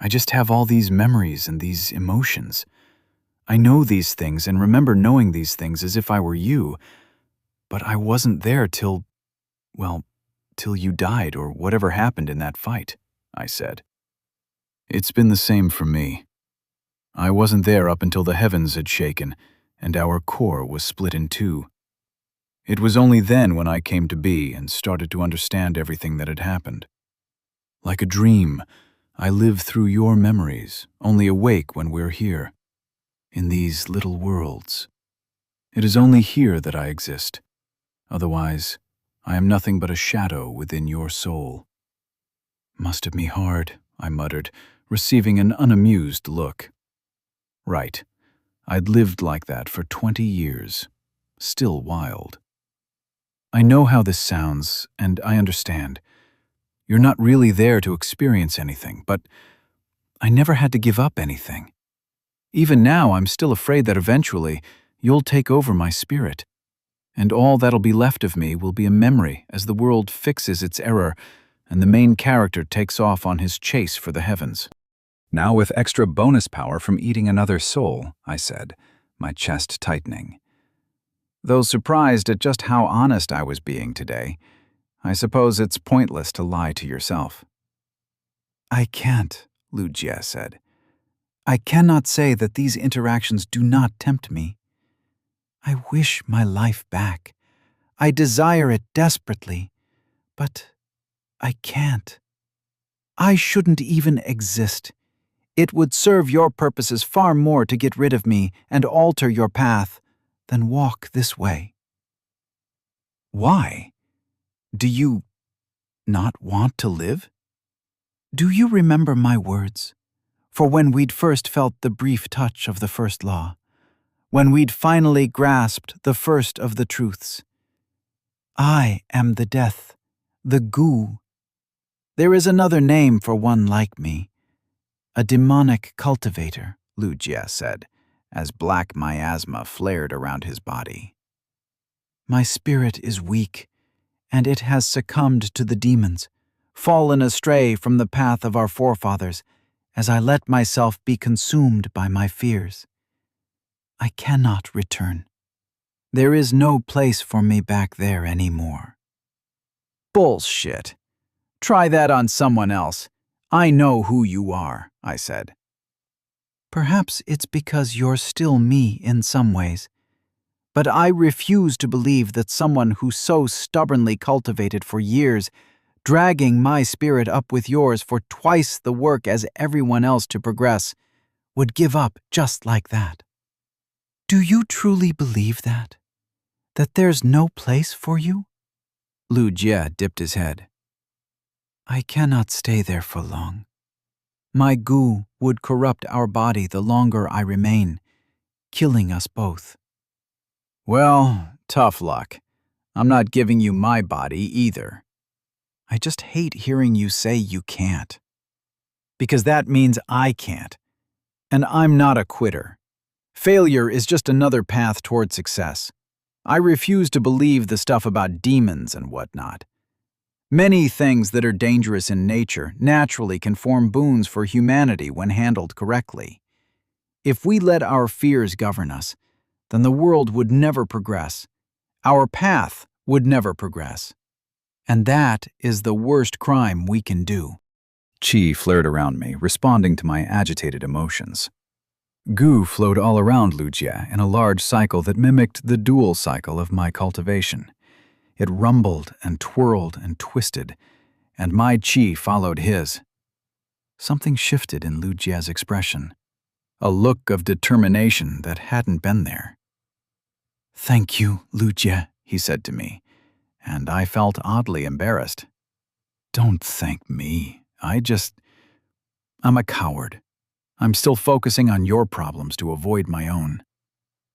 I just have all these memories and these emotions. I know these things and remember knowing these things as if I were you, but I wasn't there till, well, till you died or whatever happened in that fight, I said. It's been the same for me. I wasn't there up until the heavens had shaken and our core was split in two. It was only then when I came to be and started to understand everything that had happened. Like a dream, I live through your memories, only awake when we're here, in these little worlds. It is only here that I exist. Otherwise, I am nothing but a shadow within your soul. Must have me hard, I muttered, receiving an unamused look. Right. I'd lived like that for 20 years, still wild. I know how this sounds, and I understand. You're not really there to experience anything, but I never had to give up anything. Even now, I'm still afraid that eventually you'll take over my spirit, and all that'll be left of me will be a memory as the world fixes its error and the main character takes off on his chase for the heavens. Now with extra bonus power from eating another soul, I said, my chest tightening. Though surprised at just how honest I was being today, I suppose it's pointless to lie to yourself. I can't, Lugia said. I cannot say that these interactions do not tempt me. I wish my life back. I desire it desperately, but I can't. I shouldn't even exist. It would serve your purposes far more to get rid of me and alter your path than walk this way. Why? Do you not want to live? Do you remember my words? For when we'd first felt the brief touch of the first law, when we'd finally grasped the first of the truths. I am the death, the goo. There is another name for one like me. A demonic cultivator, Lugia said, as black miasma flared around his body. My spirit is weak, and it has succumbed to the demons, fallen astray from the path of our forefathers, as I let myself be consumed by my fears. I cannot return. There is no place for me back there anymore. Bullshit. Try that on someone else. I know who you are, I said. Perhaps it's because you're still me in some ways, but I refuse to believe that someone who so stubbornly cultivated for years, dragging my spirit up with yours for twice the work as everyone else to progress, would give up just like that. Do you truly believe that? That there's no place for you? Lugia dipped his head. I cannot stay there for long. My goo would corrupt our body the longer I remain, killing us both. Well, tough luck. I'm not giving you my body either. I just hate hearing you say you can't. Because that means I can't. And I'm not a quitter. Failure is just another path toward success. I refuse to believe the stuff about demons and whatnot. Many things that are dangerous in nature naturally can form boons for humanity when handled correctly. If we let our fears govern us, then the world would never progress. Our path would never progress. And that is the worst crime we can do. Chi flared around me, responding to my agitated emotions. Goo flowed all around Lugia in a large cycle that mimicked the dual cycle of my cultivation. It rumbled and twirled and twisted, and my chi followed his. Something shifted in Lugia's expression, a look of determination that hadn't been there. Thank you, Lugia, he said to me, and I felt oddly embarrassed. Don't thank me. I'm a coward. I'm still focusing on your problems to avoid my own.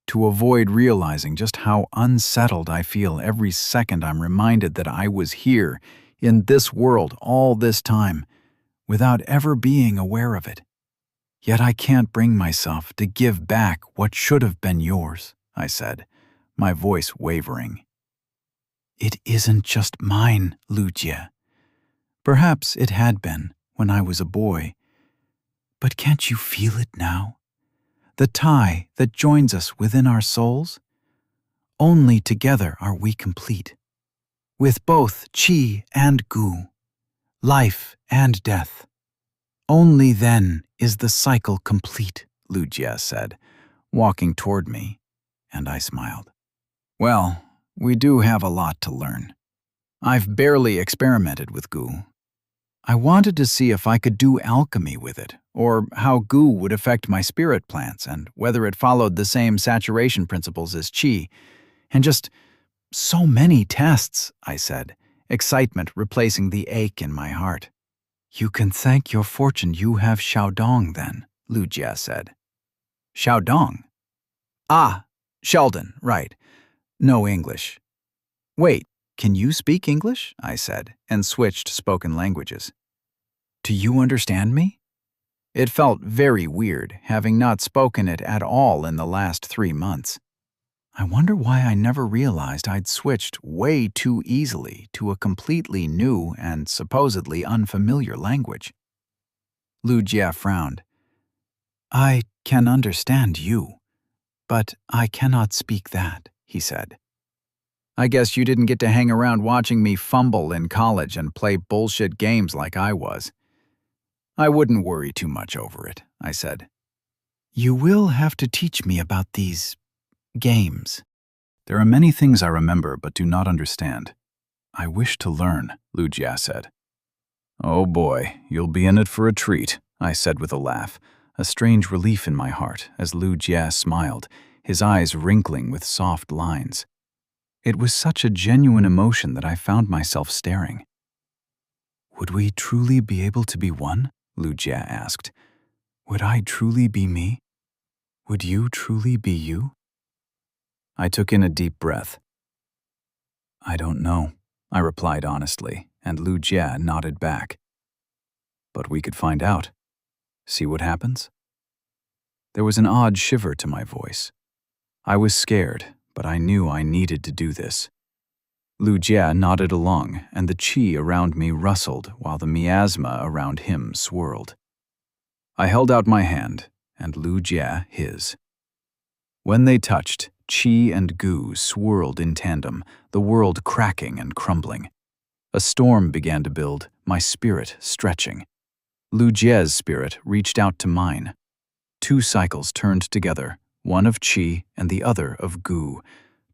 To avoid realizing just how unsettled I feel every second I'm reminded that I was here, in this world, all this time, without ever being aware of it. Yet I can't bring myself to give back what should have been yours, I said, my voice wavering. It isn't just mine, Lucia. Perhaps it had been when I was a boy. But can't you feel it now? The tie that joins us within our souls? Only together are we complete. With both qi and gu, life and death. Only then is the cycle complete, Lucia said, walking toward me, and I smiled. Well, we do have a lot to learn. I've barely experimented with gu. I wanted to see if I could do alchemy with it, or how gu would affect my spirit plants and whether it followed the same saturation principles as qi. And just so many tests, I said, excitement replacing the ache in my heart. You can thank your fortune you have Xiaodong then, Lucia said. Xiaodong? Ah, Sheldon, right. No English. Wait, can you speak English? I said, and switched spoken languages. Do you understand me? It felt very weird, having not spoken it at all in the last 3 months. I wonder why I never realized I'd switched way too easily to a completely new and supposedly unfamiliar language. Lucia frowned. I can understand you, but I cannot speak that, he said. I guess you didn't get to hang around watching me fumble in college and play bullshit games like I was. I wouldn't worry too much over it, I said. You will have to teach me about these games. There are many things I remember but do not understand. I wish to learn, Lucia said. Oh boy, you'll be in it for a treat, I said with a laugh, a strange relief in my heart as Lucia smiled, his eyes wrinkling with soft lines. It was such a genuine emotion that I found myself staring. Would we truly be able to be one? Lucia asked. Would I truly be me? Would you truly be you? I took in a deep breath. I don't know, I replied honestly, and Lucia nodded back. But we could find out. See what happens? There was an odd shiver to my voice. I was scared, but I knew I needed to do this. Lucia nodded along, and the qi around me rustled while the miasma around him swirled. I held out my hand, and Lucia his. When they touched, qi and gu swirled in tandem, the world cracking and crumbling. A storm began to build, my spirit stretching. Lucia's spirit reached out to mine. 2 cycles turned together, one of qi and the other of gu,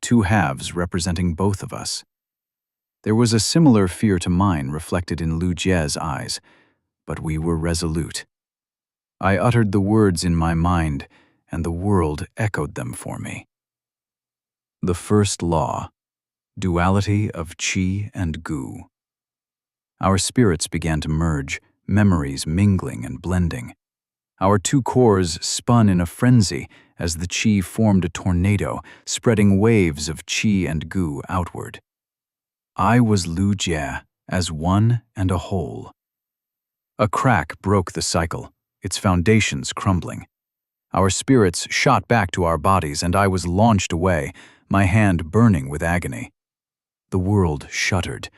2 halves representing both of us. There was a similar fear to mine reflected in Lucia's eyes, but we were resolute. I uttered the words in my mind, and the world echoed them for me. The first law, duality of qi and gu. Our spirits began to merge, memories mingling and blending. Our 2 cores spun in a frenzy as the qi formed a tornado, spreading waves of qi and gu outward. I was Lucia as one and a whole. A crack broke the cycle, its foundations crumbling. Our spirits shot back to our bodies, and I was launched away, my hand burning with agony. The world shuddered.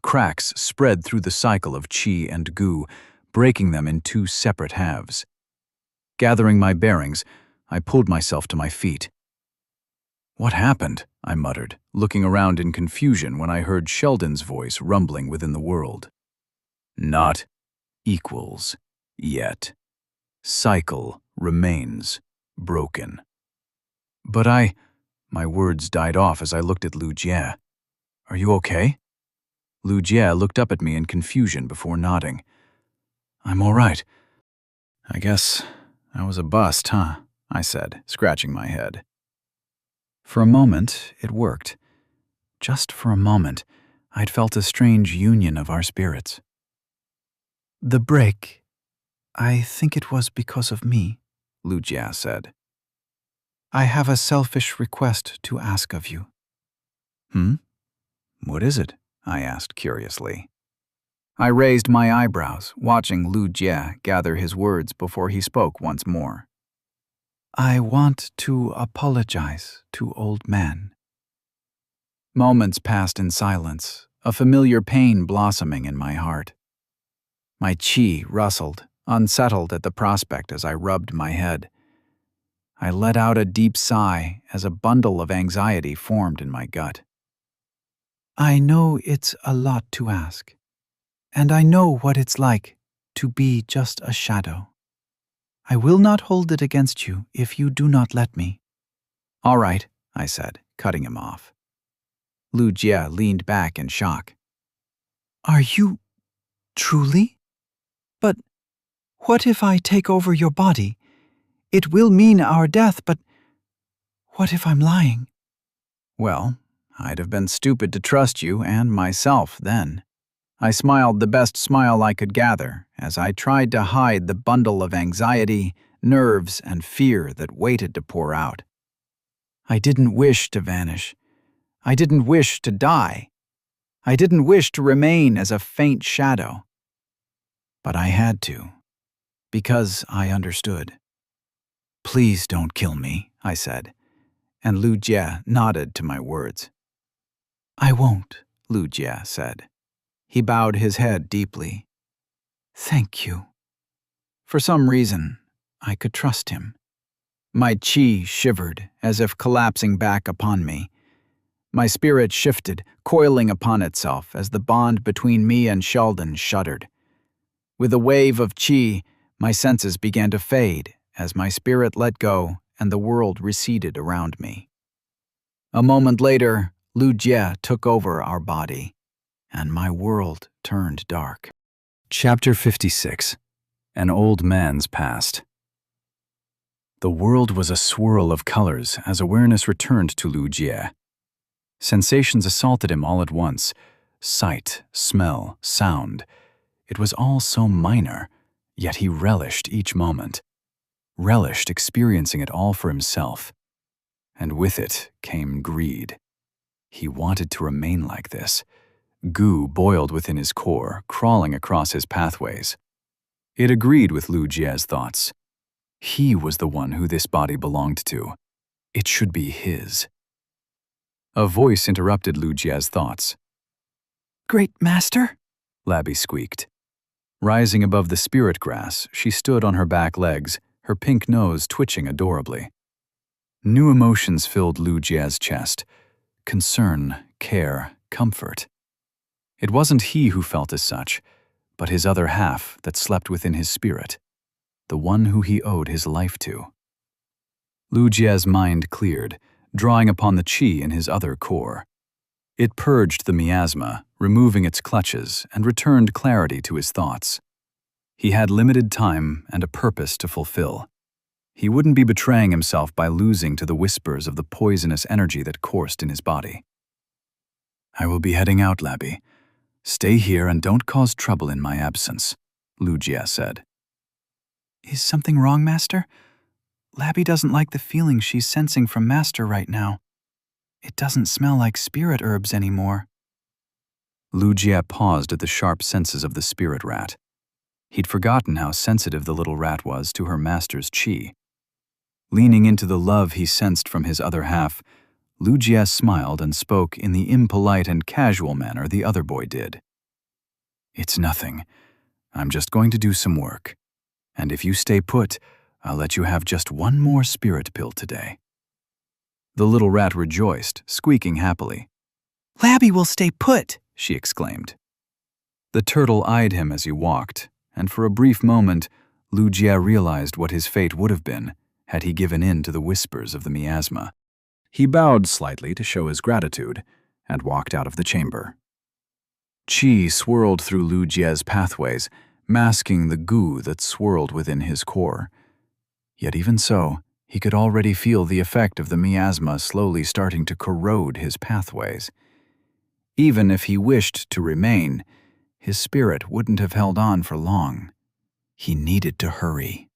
Cracks spread through the cycle of qi and gu, breaking them in 2 separate halves. Gathering my bearings, I pulled myself to my feet. What happened? I muttered, looking around in confusion when I heard Sheldon's voice rumbling within the world. Not equals yet. Cycle remains broken. But my words died off as I looked at Lucia. Are you okay? Lucia looked up at me in confusion before nodding. I'm all right. I guess I was a bust, huh? I said, scratching my head. For a moment, it worked. Just for a moment, I'd felt a strange union of our spirits. The break, I think it was because of me, Lucia said. I have a selfish request to ask of you. What is it? I asked curiously. I raised my eyebrows, watching Lu Jie gather his words before he spoke once more. I want to apologize to old man. Moments passed in silence, a familiar pain blossoming in my heart. My chi rustled, unsettled at the prospect as I rubbed my head. I let out a deep sigh as a bundle of anxiety formed in my gut. I know it's a lot to ask, and I know what it's like to be just a shadow. I will not hold it against you if you do not let me. All right, I said, cutting him off. Lu Jie leaned back in shock. Are you truly? But what if I take over your body? It will mean our death, but what if I'm lying? Well, I'd have been stupid to trust you and myself then. I smiled the best smile I could gather as I tried to hide the bundle of anxiety, nerves, and fear that waited to pour out. I didn't wish to vanish. I didn't wish to die. I didn't wish to remain as a faint shadow. But I had to, because I understood. Please don't kill me, I said, and Lu Jie nodded to my words. I won't, Lu Jie said. He bowed his head deeply. Thank you. For some reason, I could trust him. My chi shivered as if collapsing back upon me. My spirit shifted, coiling upon itself as the bond between me and Sheldon shuddered. With a wave of chi, my senses began to fade as my spirit let go and the world receded around me. A moment later, Lu Jie took over our body, and my world turned dark. Chapter 56. An Old Man's Past. The world was a swirl of colors as awareness returned to Lu Jie. Sensations assaulted him all at once. Sight, smell, sound. It was all so minor, yet he relished each moment. Relished experiencing it all for himself. And with it came greed. He wanted to remain like this. Goo boiled within his core, crawling across his pathways. It agreed with Lu Jie's thoughts. He was the one who this body belonged to. It should be his. A voice interrupted Lu Jie's thoughts. Great Master? Labby squeaked. Rising above the spirit grass, she stood on her back legs, her pink nose twitching adorably. New emotions filled Lu Jie's chest. Concern, care, comfort. It wasn't he who felt as such, but his other half that slept within his spirit, the one who he owed his life to. Lu Jie's mind cleared, drawing upon the chi in his other core. It purged the miasma, removing its clutches, and returned clarity to his thoughts. He had limited time and a purpose to fulfill. He wouldn't be betraying himself by losing to the whispers of the poisonous energy that coursed in his body. I will be heading out, Labby. Stay here and don't cause trouble in my absence, Lu Jie said. Is something wrong, Master? Labby doesn't like the feeling she's sensing from Master right now. It doesn't smell like spirit herbs anymore. Lu Jie paused at the sharp senses of the spirit rat. He'd forgotten how sensitive the little rat was to her master's chi. Leaning into the love he sensed from his other half, Lu Jie smiled and spoke in the impolite and casual manner the other boy did. It's nothing. I'm just going to do some work. And if you stay put, I'll let you have just one more spirit pill today. The little rat rejoiced, squeaking happily. Labby will stay put, she exclaimed. The turtle eyed him as he walked, and for a brief moment, Lu Jie realized what his fate would have been had he given in to the whispers of the miasma. He bowed slightly to show his gratitude and walked out of the chamber. Chi swirled through Lu Jie's pathways, masking the goo that swirled within his core. Yet even so, he could already feel the effect of the miasma slowly starting to corrode his pathways. Even if he wished to remain, his spirit wouldn't have held on for long. He needed to hurry.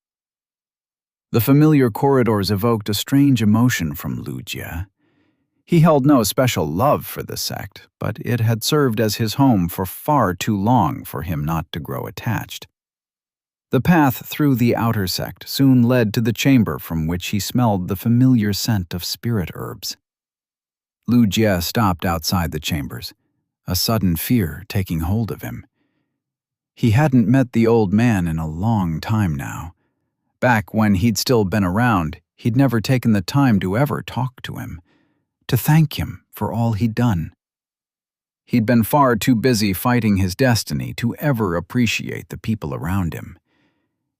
The familiar corridors evoked a strange emotion from Lu Jie. He held no special love for the sect, but it had served as his home for far too long for him not to grow attached. The path through the outer sect soon led to the chamber from which he smelled the familiar scent of spirit herbs. Lu Jie stopped outside the chambers, a sudden fear taking hold of him. He hadn't met the old man in a long time now. Back when he'd still been around, he'd never taken the time to ever talk to him, to thank him for all he'd done. He'd been far too busy fighting his destiny to ever appreciate the people around him.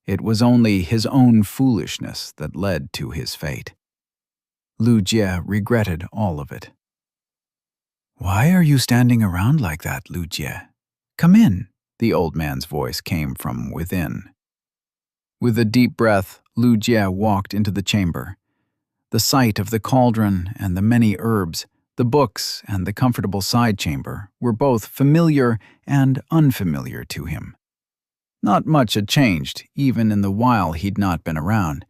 It was only his own foolishness that led to his fate. Lu Jie regretted all of it. "Why are you standing around like that, Lu Jie? Come in," the old man's voice came from within. With a deep breath, Lu Jie walked into the chamber. The sight of the cauldron and the many herbs, the books and the comfortable side chamber were both familiar and unfamiliar to him. Not much had changed, even in the while he'd not been around,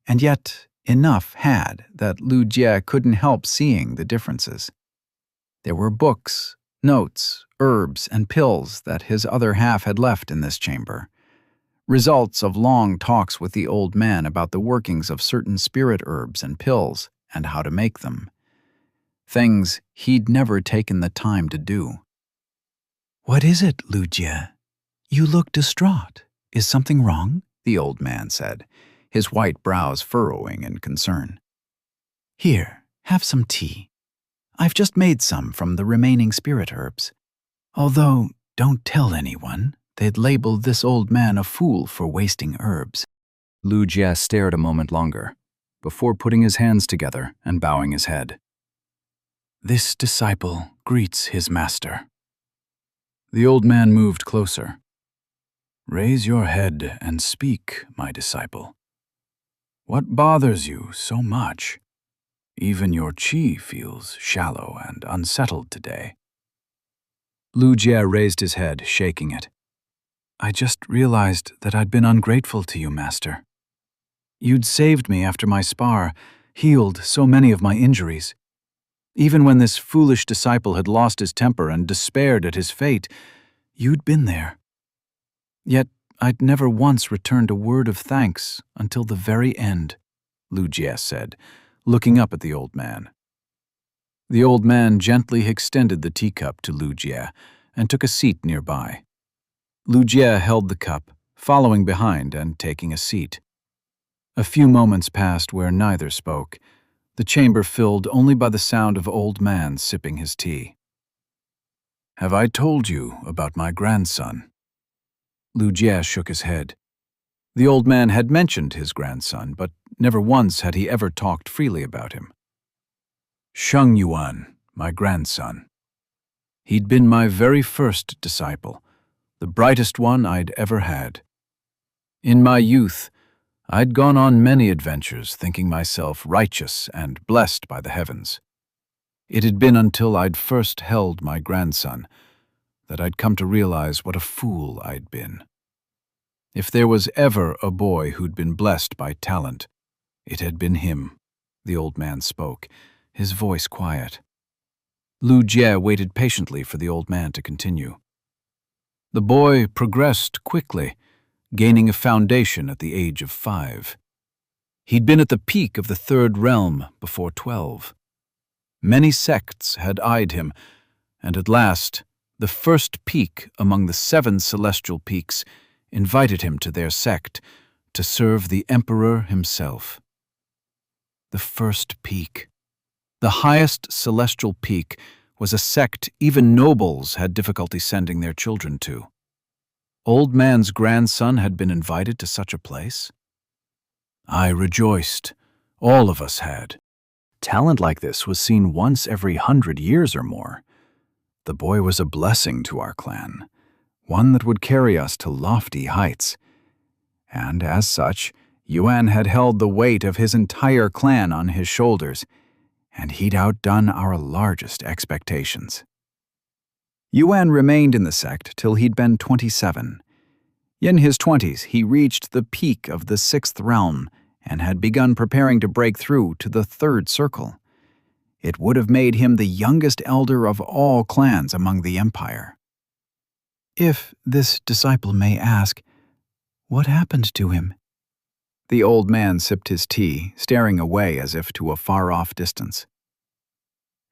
and yet enough had that Lu Jie couldn't help seeing the differences. There were books, notes, herbs, and pills that his other half had left in this chamber. Results of long talks with the old man about the workings of certain spirit herbs and pills and how to make them. Things he'd never taken the time to do. "What is it, Lu Jie? You look distraught. Is something wrong?" the old man said, his white brows furrowing in concern. "Here, have some tea. I've just made some from the remaining spirit herbs. Although, don't tell anyone. They'd label this old man a fool for wasting herbs." Lu Jie stared a moment longer, before putting his hands together and bowing his head. "This disciple greets his master." The old man moved closer. "Raise your head and speak, my disciple. What bothers you so much? Even your qi feels shallow and unsettled today." Lu Jie raised his head, shaking it. "I just realized that I'd been ungrateful to you, Master. You'd saved me after my spar, healed so many of my injuries. Even when this foolish disciple had lost his temper and despaired at his fate, you'd been there. Yet I'd never once returned a word of thanks until the very end," Lu Jie said, looking up at the old man. The old man gently extended the teacup to Lu Jie and took a seat nearby. Lu Jie held the cup, following behind and taking a seat. A few moments passed where neither spoke, the chamber filled only by the sound of old man sipping his tea. "Have I told you about my grandson?" Lu Jie shook his head. The old man had mentioned his grandson, but never once had he ever talked freely about him. Sheng Yuan, my grandson. He'd been my very first disciple, the brightest one I'd ever had. In my youth, I'd gone on many adventures thinking myself righteous and blessed by the heavens. It had been until I'd first held my grandson that I'd come to realize what a fool I'd been. If there was ever a boy who'd been blessed by talent, it had been him. The old man spoke, his voice quiet. Lu Jie waited patiently for the old man to continue. The boy progressed quickly, gaining a foundation at the age of 5. He'd been at the peak of the third realm before 12. Many sects had eyed him, and at last, the first peak among the 7 celestial peaks invited him to their sect to serve the emperor himself. The first peak. The highest celestial peak was a sect even nobles had difficulty sending their children to. Old man's grandson had been invited to such a place. I rejoiced. All of us had. Talent like this was seen once every 100 years or more. The boy was a blessing to our clan, one that would carry us to lofty heights. And as such, Yuan had held the weight of his entire clan on his shoulders, and he'd outdone our largest expectations. Yuan remained in the sect till he'd been 27. In his 20s, he reached the peak of the 6th realm and had begun preparing to break through to the 3rd circle. It would have made him the youngest elder of all clans among the empire. If this disciple may ask, what happened to him? The old man sipped his tea, staring away as if to a far-off distance.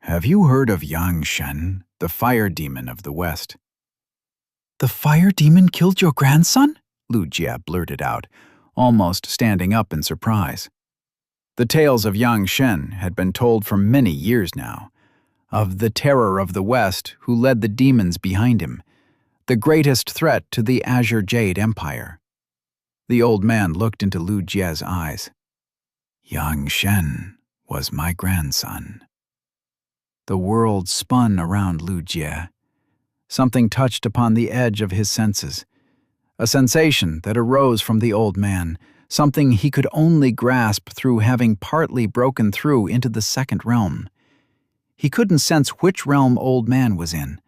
Have you heard of Xianxia, the fire demon of the West? The fire demon killed your grandson? Lu Jie blurted out, almost standing up in surprise. The tales of Xianxia had been told for many years now, of the terror of the West who led the demons behind him, the greatest threat to the Azure Jade Empire. The old man looked into Lu Jie's eyes. Xianxia was my grandson. The world spun around Lu Jie. Something touched upon the edge of his senses. A sensation that arose from the old man, something he could only grasp through having partly broken through into the second realm. He couldn't sense which realm old man was in.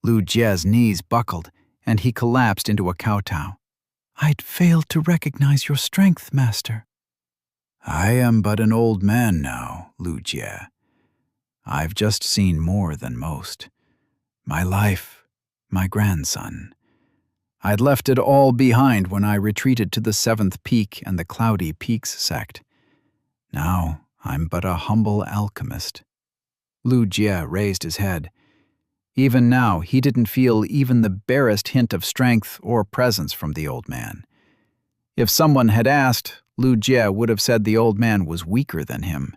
Lu Jie's knees buckled, and he collapsed into a kowtow. I'd failed to recognize your strength, master. I am but an old man now, Lu Jie. I've just seen more than most. My life, my grandson. I'd left it all behind when I retreated to the Seventh Peak and the Cloudy Peaks sect. Now I'm but a humble alchemist. Lu Jie raised his head. Even now, he didn't feel even the barest hint of strength or presence from the old man. If someone had asked, Lu Jie would have said the old man was weaker than him.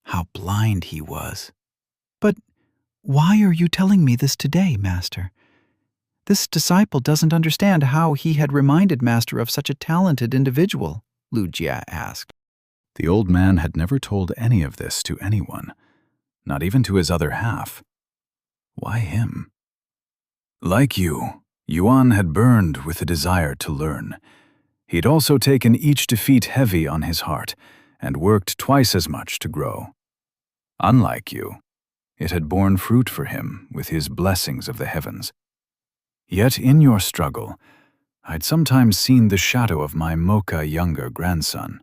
How blind he was. But why are you telling me this today, Master? This disciple doesn't understand how he had reminded Master of such a talented individual, Lu Jie asked. The old man had never told any of this to anyone, not even to his other half. Why him? Like you, Yuan had burned with a desire to learn. He'd also taken each defeat heavy on his heart and worked twice as much to grow. Unlike you, it had borne fruit for him with his blessings of the heavens. Yet in your struggle, I'd sometimes seen the shadow of my Mocha younger grandson.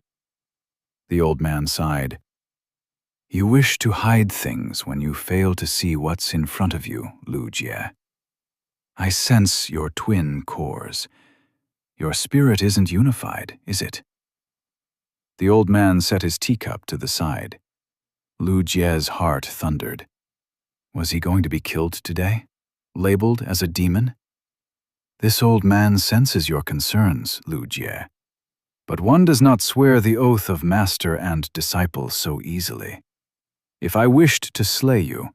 The old man sighed. You wish to hide things when you fail to see what's in front of you, Lu Jie. I sense your twin cores. Your spirit isn't unified, is it? The old man set his teacup to the side. Lu Jie's heart thundered. Was he going to be killed today? Labeled as a demon? This old man senses your concerns, Lu Jie. But one does not swear the oath of master and disciple so easily. If I wished to slay you,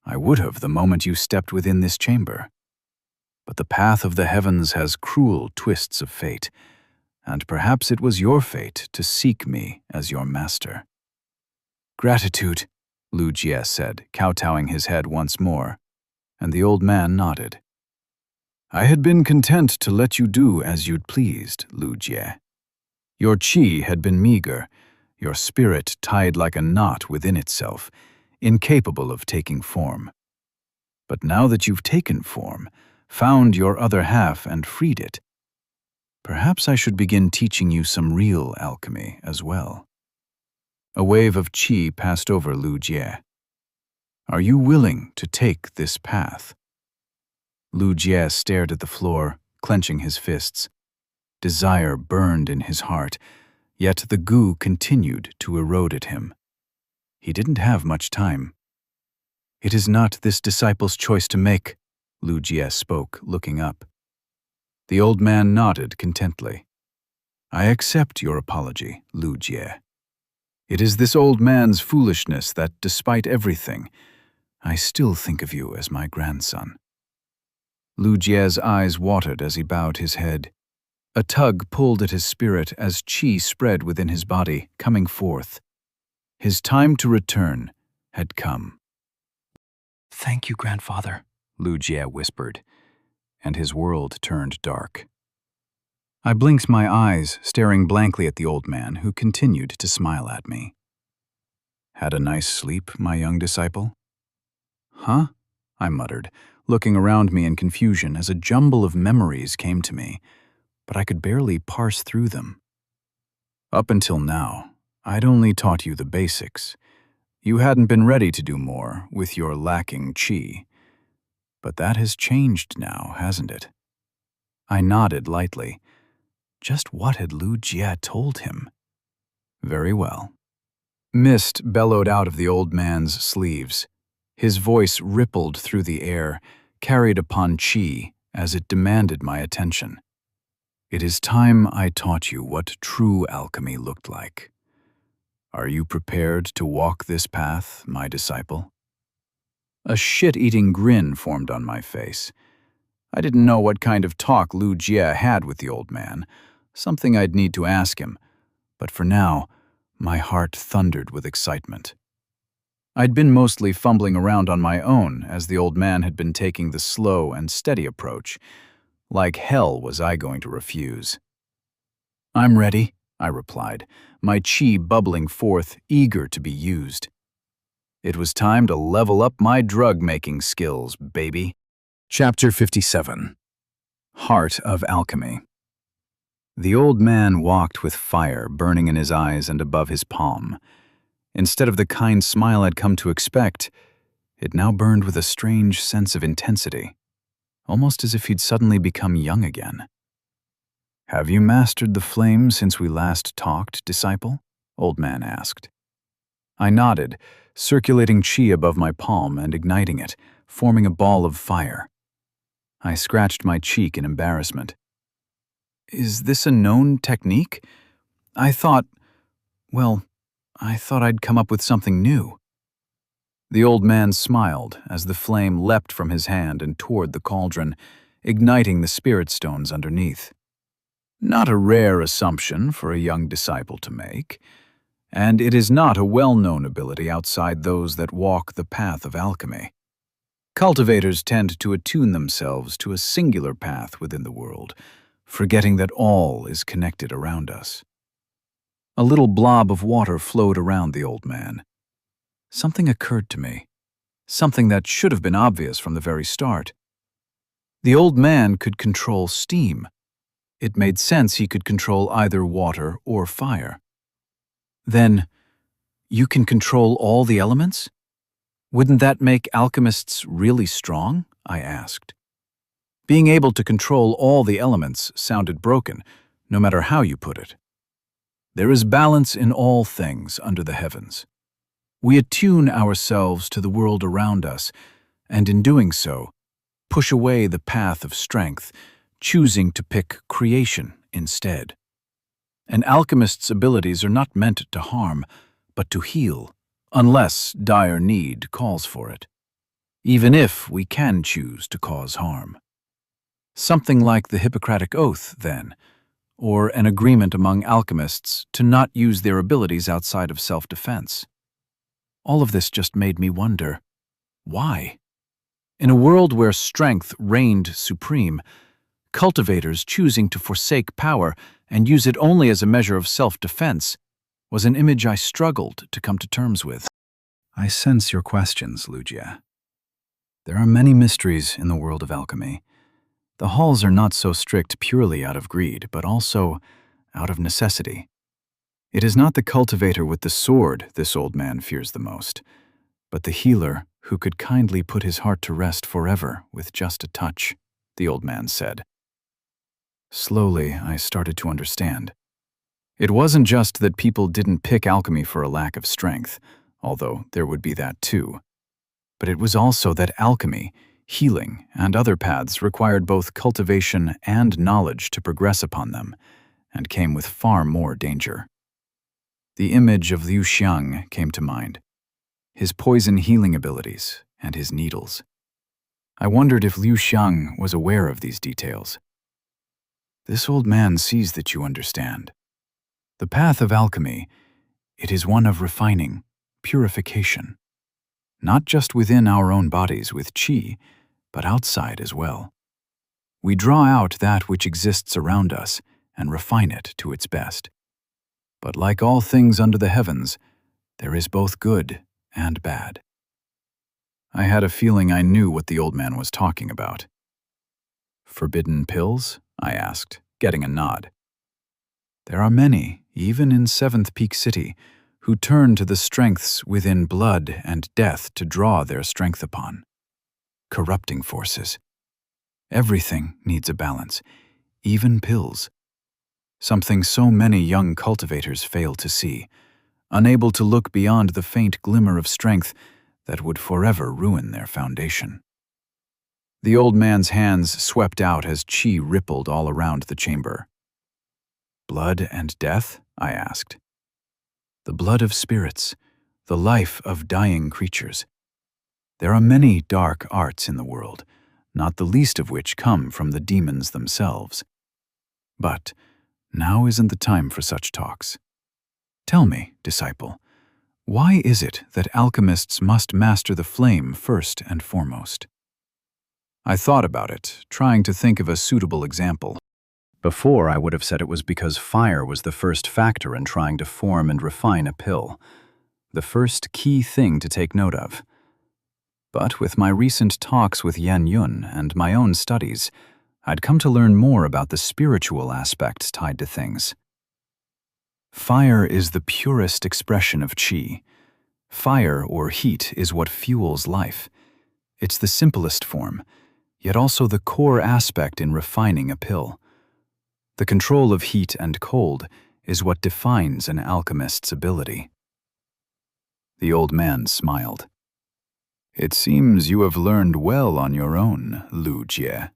I would have the moment you stepped within this chamber. But the path of the heavens has cruel twists of fate, and perhaps it was your fate to seek me as your master. Gratitude, Lu Jie said, kowtowing his head once more, and the old man nodded. I had been content to let you do as you'd pleased, Lu Jie. Your qi had been meager, your spirit tied like a knot within itself, incapable of taking form. But now that you've taken form, found your other half and freed it, perhaps I should begin teaching you some real alchemy as well. A wave of qi passed over Lu Jie. Are you willing to take this path? Lu Jie stared at the floor, clenching his fists. Desire burned in his heart, yet the goo continued to erode at him. He didn't have much time. It is not this disciple's choice to make, Lu Jie spoke, looking up. The old man nodded contently. I accept your apology, Lu Jie. It is this old man's foolishness that, despite everything, I still think of you as my grandson. Lu Jie's eyes watered as he bowed his head. A tug pulled at his spirit as qi spread within his body, coming forth. His time to return had come. Thank you, grandfather, Lu Jie whispered, and his world turned dark. I blinked my eyes, staring blankly at the old man, who continued to smile at me. Had a nice sleep, my young disciple? Huh? I muttered, looking around me in confusion as a jumble of memories came to me, but I could barely parse through them. Up until now, I'd only taught you the basics. You hadn't been ready to do more with your lacking qi. But that has changed now, hasn't it? I nodded lightly. Just what had Lu Jie told him? Very well. Mist bellowed out of the old man's sleeves. His voice rippled through the air, carried upon qi as it demanded my attention. It is time I taught you what true alchemy looked like. Are you prepared to walk this path, my disciple? A shit-eating grin formed on my face. I didn't know what kind of talk Lu Jie had with the old man, something I'd need to ask him, but for now, my heart thundered with excitement. I'd been mostly fumbling around on my own as the old man had been taking the slow and steady approach. Like hell was I going to refuse. I'm ready, I replied, my qi bubbling forth, eager to be used. It was time to level up my drug-making skills, baby. Chapter 57. Heart of Alchemy. The old man walked with fire burning in his eyes and above his palm. Instead of the kind smile I'd come to expect, it now burned with a strange sense of intensity, almost as if he'd suddenly become young again. Have you mastered the flame since we last talked, disciple? Old man asked. I nodded, circulating qi above my palm and igniting it, forming a ball of fire. I scratched my cheek in embarrassment. Is this a known technique? I thought I'd come up with something new. The old man smiled as the flame leapt from his hand and toward the cauldron, igniting the spirit stones underneath. Not a rare assumption for a young disciple to make, and it is not a well-known ability outside those that walk the path of alchemy. Cultivators tend to attune themselves to a singular path within the world, forgetting that all is connected around us. A little blob of water flowed around the old man. Something occurred to me, something that should have been obvious from the very start. The old man could control steam. It made sense he could control either water or fire. Then, you can control all the elements? Wouldn't that make alchemists really strong? I asked. Being able to control all the elements sounded broken, no matter how you put it. There is balance in all things under the heavens. We attune ourselves to the world around us, and in doing so, push away the path of strength, choosing to pick creation instead. An alchemist's abilities are not meant to harm, but to heal, unless dire need calls for it, even if we can choose to cause harm. Something like the Hippocratic Oath, then, or an agreement among alchemists to not use their abilities outside of self-defense. All of this just made me wonder, why? In a world where strength reigned supreme, cultivators choosing to forsake power and use it only as a measure of self-defense was an image I struggled to come to terms with. I sense your questions, Lu Jie. There are many mysteries in the world of alchemy. The halls are not so strict purely out of greed, but also out of necessity. It is not the cultivator with the sword this old man fears the most, but the healer who could kindly put his heart to rest forever with just a touch, the old man said. Slowly, I started to understand. It wasn't just that people didn't pick alchemy for a lack of strength, although there would be that too. But it was also that alchemy, healing, and other paths required both cultivation and knowledge to progress upon them, and came with far more danger. The image of Liu Xiang came to mind, his poison healing abilities and his needles. I wondered if Liu Xiang was aware of these details. This old man sees that you understand. The path of alchemy, it is one of refining, purification. Not just within our own bodies with qi, but outside as well. We draw out that which exists around us and refine it to its best. But like all things under the heavens, there is both good and bad. I had a feeling I knew what the old man was talking about. Forbidden pills? I asked, getting a nod. There are many, even in Seventh Peak City, who turn to the strengths within blood and death to draw their strength upon. Corrupting forces. Everything needs a balance, even pills. Something so many young cultivators fail to see, unable to look beyond the faint glimmer of strength that would forever ruin their foundation. The old man's hands swept out as qi rippled all around the chamber. Blood and death? I asked. The blood of spirits, the life of dying creatures. There are many dark arts in the world, not the least of which come from the demons themselves. But now isn't the time for such talks. Tell me, disciple, why is it that alchemists must master the flame first and foremost? I thought about it, trying to think of a suitable example. Before, I would have said it was because fire was the first factor in trying to form and refine a pill, the first key thing to take note of. But with my recent talks with Yan Yun and my own studies, I'd come to learn more about the spiritual aspects tied to things. Fire is the purest expression of qi. Fire, or heat, is what fuels life. It's the simplest form, yet also the core aspect in refining a pill. The control of heat and cold is what defines an alchemist's ability. The old man smiled. It seems you have learned well on your own, Lu Jie.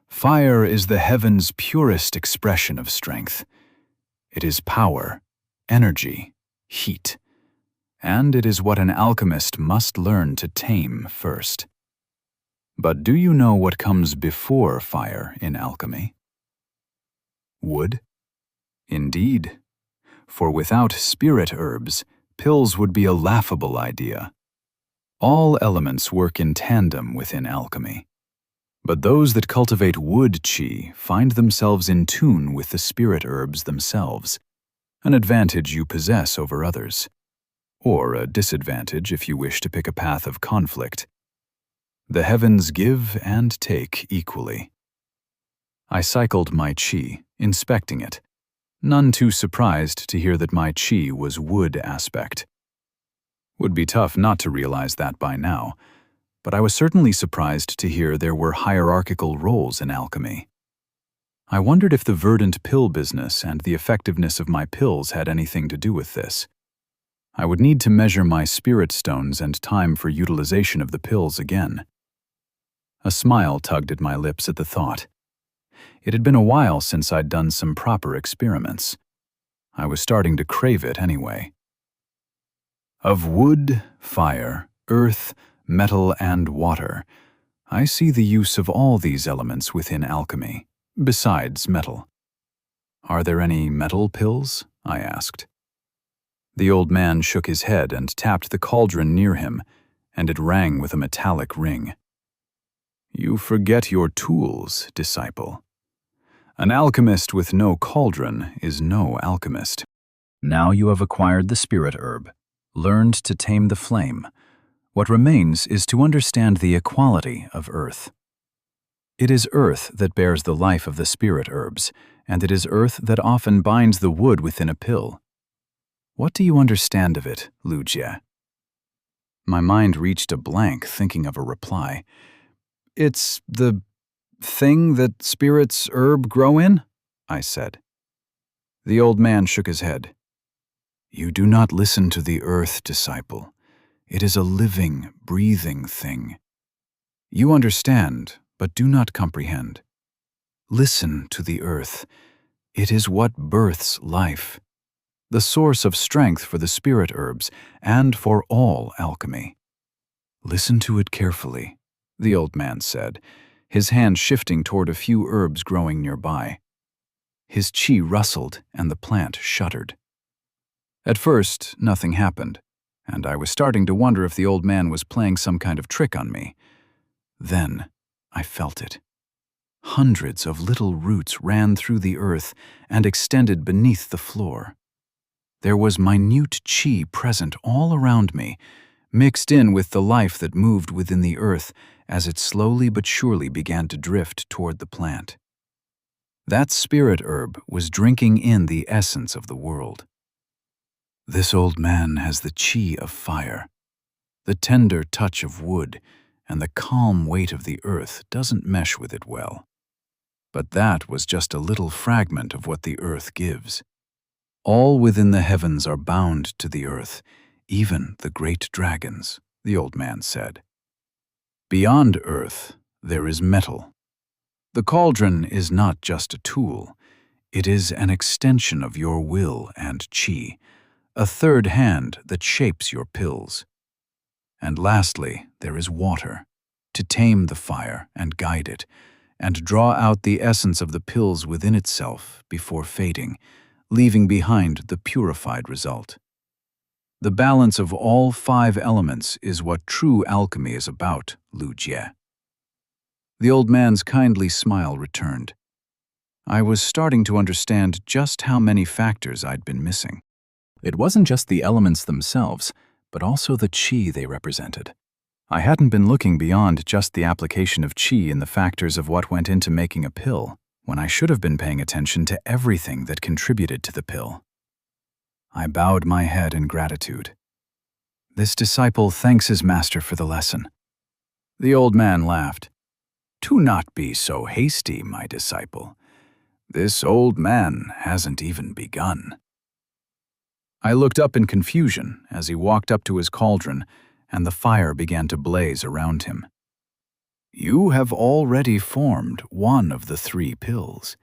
Fire is the heaven's purest expression of strength. It is power, energy, heat, and it is what an alchemist must learn to tame first. But do you know what comes before fire in alchemy? Wood? Indeed, for without spirit herbs, pills would be a laughable idea. All elements work in tandem within alchemy. But those that cultivate wood qi find themselves in tune with the spirit herbs themselves, an advantage you possess over others, or a disadvantage if you wish to pick a path of conflict. The heavens give and take equally. I cycled my qi, inspecting it, none too surprised to hear that my qi was wood aspect. Would be tough not to realize that by now, but I was certainly surprised to hear there were hierarchical roles in alchemy. I wondered if the verdant pill business and the effectiveness of my pills had anything to do with this. I would need to measure my spirit stones and time for utilization of the pills again. A smile tugged at my lips at the thought. It had been a while since I'd done some proper experiments. I was starting to crave it anyway. Of wood, fire, earth, metal, and water, I see the use of all these elements within alchemy, besides metal. Are there any metal pills? I asked. The old man shook his head and tapped the cauldron near him, and it rang with a metallic ring. You forget your tools, disciple. An alchemist with no cauldron is no alchemist. Now you have acquired the spirit herb, learned to tame the flame. What remains is to understand the equality of earth. It is earth that bears the life of the spirit herbs, and it is earth that often binds the wood within a pill. What do you understand of it, Lu Jie? My mind reached a blank thinking of a reply. It's the thing that spirits herb grow in, I said. The old man shook his head. You do not listen to the earth, disciple. It is a living, breathing thing. You understand, but do not comprehend. Listen to the earth. It is what births life, the source of strength for the spirit herbs and for all alchemy. Listen to it carefully, the old man said, his hand shifting toward a few herbs growing nearby. His qi rustled and the plant shuddered. At first, nothing happened, and I was starting to wonder if the old man was playing some kind of trick on me. Then I felt it. Hundreds of little roots ran through the earth and extended beneath the floor. There was minute qi present all around me, mixed in with the life that moved within the earth as it slowly but surely began to drift toward the plant. That spirit herb was drinking in the essence of the world. This old man has the chi of fire. The tender touch of wood and the calm weight of the earth doesn't mesh with it well. But that was just a little fragment of what the earth gives. All within the heavens are bound to the earth, even the great dragons, the old man said. Beyond earth, there is metal. The cauldron is not just a tool. It is an extension of your will and chi, a third hand that shapes your pills. And lastly, there is water, to tame the fire and guide it, and draw out the essence of the pills within itself before fading, leaving behind the purified result. The balance of all 5 elements is what true alchemy is about, Lu Jie. The old man's kindly smile returned. I was starting to understand just how many factors I'd been missing. It wasn't just the elements themselves, but also the qi they represented. I hadn't been looking beyond just the application of qi in the factors of what went into making a pill, when I should have been paying attention to everything that contributed to the pill. I bowed my head in gratitude. This disciple thanks his master for the lesson. The old man laughed. Do not be so hasty, my disciple. This old man hasn't even begun. I looked up in confusion as he walked up to his cauldron, and the fire began to blaze around him. You have already formed one of the 3 pills.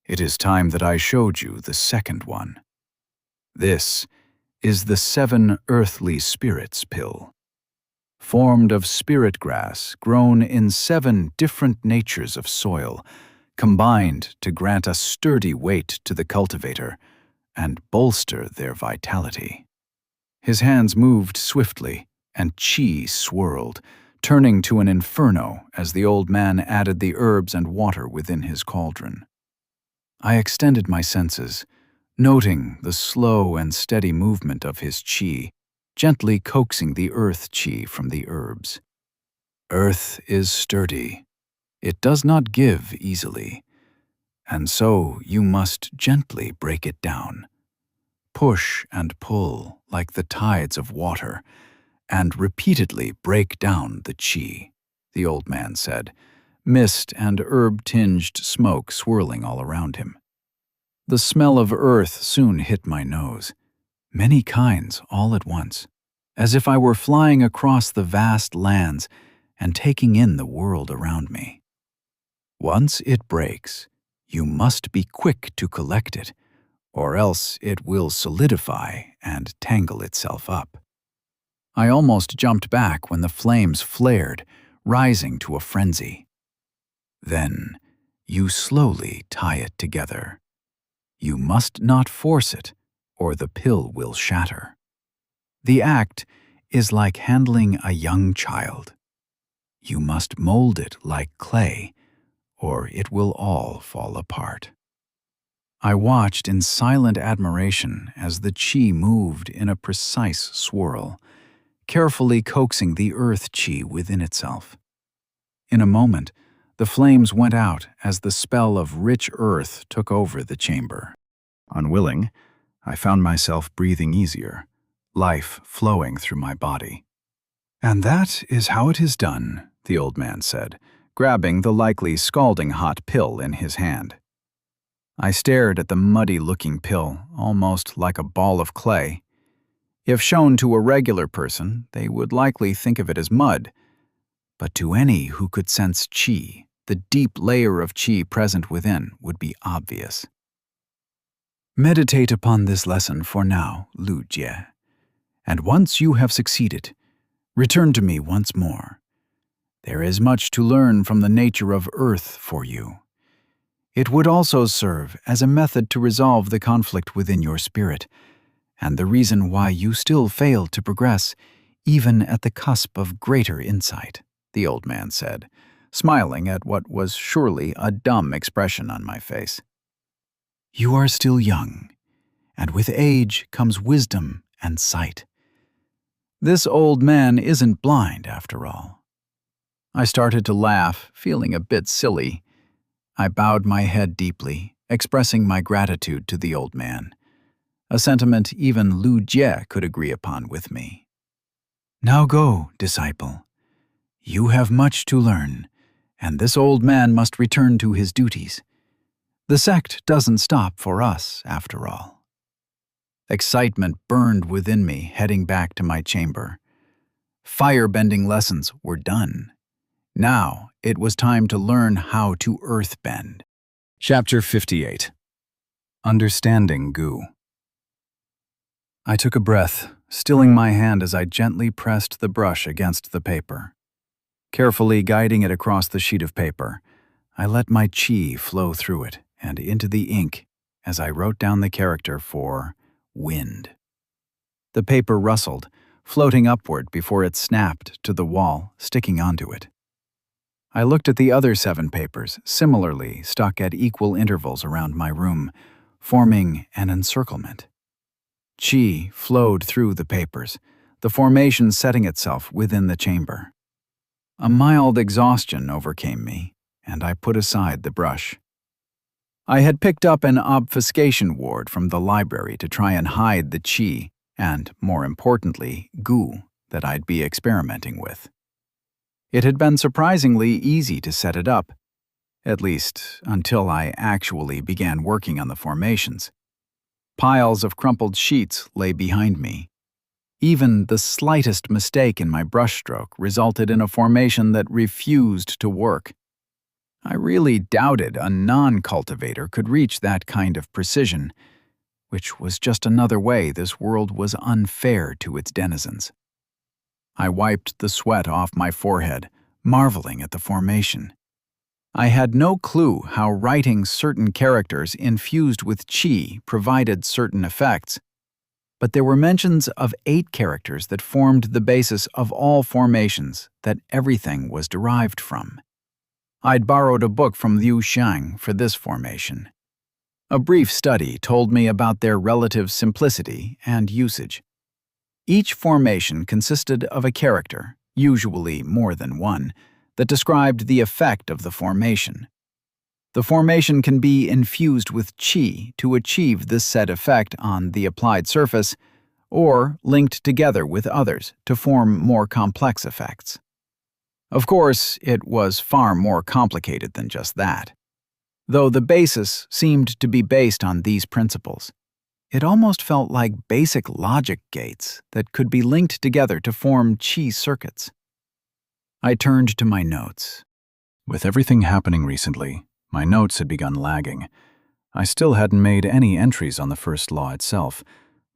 It is time that I showed you the second one. This is the 7 earthly spirits pill, formed of spirit grass grown in 7 different natures of soil, combined to grant a sturdy weight to the cultivator and bolster their vitality. His hands moved swiftly, and qi swirled, turning to an inferno as the old man added the herbs and water within his cauldron. I extended my senses, noting the slow and steady movement of his qi, gently coaxing the earth qi from the herbs. Earth is sturdy. It does not give easily, and so you must gently break it down. Push and pull like the tides of water, and repeatedly break down the qi, the old man said, mist and herb-tinged smoke swirling all around him. The smell of earth soon hit my nose, many kinds all at once, as if I were flying across the vast lands and taking in the world around me. Once it breaks, you must be quick to collect it, or else it will solidify and tangle itself up. I almost jumped back when the flames flared, rising to a frenzy. Then, you slowly tie it together. You must not force it, or the pill will shatter. The act is like handling a young child. You must mold it like clay, or it will all fall apart. I watched in silent admiration as the qi moved in a precise swirl, carefully coaxing the earth qi within itself. In a moment, the flames went out as the spell of rich earth took over the chamber. Unwilling, I found myself breathing easier, life flowing through my body. And that is how it is done, the old man said, grabbing the likely scalding hot pill in his hand. I stared at the muddy-looking pill, almost like a ball of clay. If shown to a regular person, they would likely think of it as mud. But to any who could sense qi, the deep layer of qi present within would be obvious. Meditate upon this lesson for now, Lu Jie. And once you have succeeded, return to me once more. There is much to learn from the nature of earth for you. It would also serve as a method to resolve the conflict within your spirit, and the reason why you still fail to progress, even at the cusp of greater insight, the old man said, smiling at what was surely a dumb expression on my face. You are still young, and with age comes wisdom and sight. This old man isn't blind, after all. I started to laugh, feeling a bit silly. I bowed my head deeply, expressing my gratitude to the old man. a sentiment even Lu Jie could agree upon with me. Now go, disciple. You have much to learn, and this old man must return to his duties. The sect doesn't stop for us, after all. Excitement burned within me heading back to my chamber. Firebending lessons were done. Now it was time to learn how to earthbend. Chapter 58. Understanding Gu. I took a breath, stilling my hand as I gently pressed the brush against the paper. Carefully guiding it across the sheet of paper, I let my chi flow through it and into the ink as I wrote down the character for wind. The paper rustled, floating upward before it snapped to the wall, sticking onto it. I looked at the other 7 papers, similarly stuck at equal intervals around my room, forming an encirclement. Chi flowed through the papers, the formation setting itself within the chamber. A mild exhaustion overcame me, and I put aside the brush. I had picked up an obfuscation ward from the library to try and hide the chi and, more importantly, Gu that I'd be experimenting with. It had been surprisingly easy to set it up, at least until I actually began working on the formations. Piles of crumpled sheets lay behind me. Even the slightest mistake in my brushstroke resulted in a formation that refused to work. I really doubted a non-cultivator could reach that kind of precision, which was just another way this world was unfair to its denizens. I wiped the sweat off my forehead, marveling at the formation. I had no clue how writing certain characters infused with chi provided certain effects, but there were mentions of 8 characters that formed the basis of all formations that everything was derived from. I'd borrowed a book from Liu Xiang for this formation. A brief study told me about their relative simplicity and usage. Each formation consisted of a character, usually more than one, that described the effect of the formation. The formation can be infused with chi to achieve this said effect on the applied surface, or linked together with others to form more complex effects. Of course, it was far more complicated than just that. Though the basis seemed to be based on these principles, it almost felt like basic logic gates that could be linked together to form chi circuits. I turned to my notes. With everything happening recently, my notes had begun lagging. I still hadn't made any entries on the first law itself,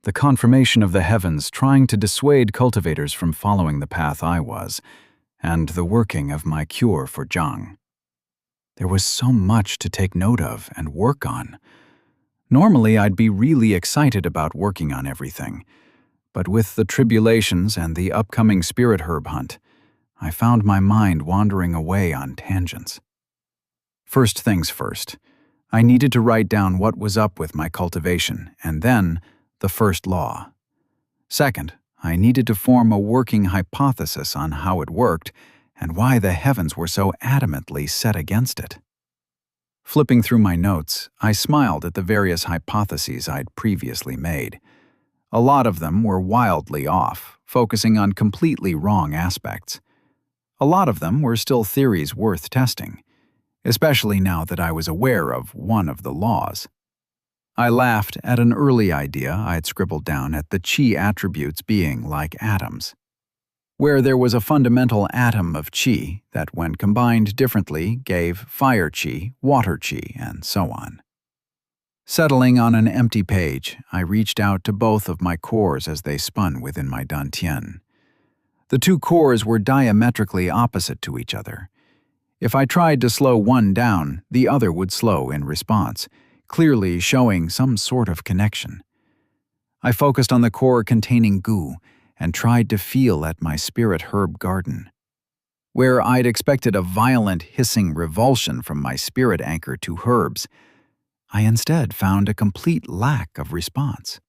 the confirmation of the heavens trying to dissuade cultivators from following the path I was, and the working of my cure for Zhang. There was so much to take note of and work on. Normally, I'd be really excited about working on everything, but with the tribulations and the upcoming spirit herb hunt, I found my mind wandering away on tangents. First things first, I needed to write down what was up with my cultivation, and then the first law. Second, I needed to form a working hypothesis on how it worked and why the heavens were so adamantly set against it. Flipping through my notes, I smiled at the various hypotheses I'd previously made. A lot of them were wildly off, focusing on completely wrong aspects. A lot of them were still theories worth testing, especially now that I was aware of one of the laws. I laughed at an early idea I'd scribbled down at the chi attributes being like atoms, where there was a fundamental atom of chi that, when combined differently, gave fire chi, water chi, and so on. Settling on an empty page, I reached out to both of my cores as they spun within my dantian. The 2 cores were diametrically opposite to each other. If I tried to slow one down, the other would slow in response, clearly showing some sort of connection. I focused on the core containing Gu and tried to feel at my spirit herb garden. Where I'd expected a violent hissing revulsion from my spirit anchor to herbs, I instead found a complete lack of response.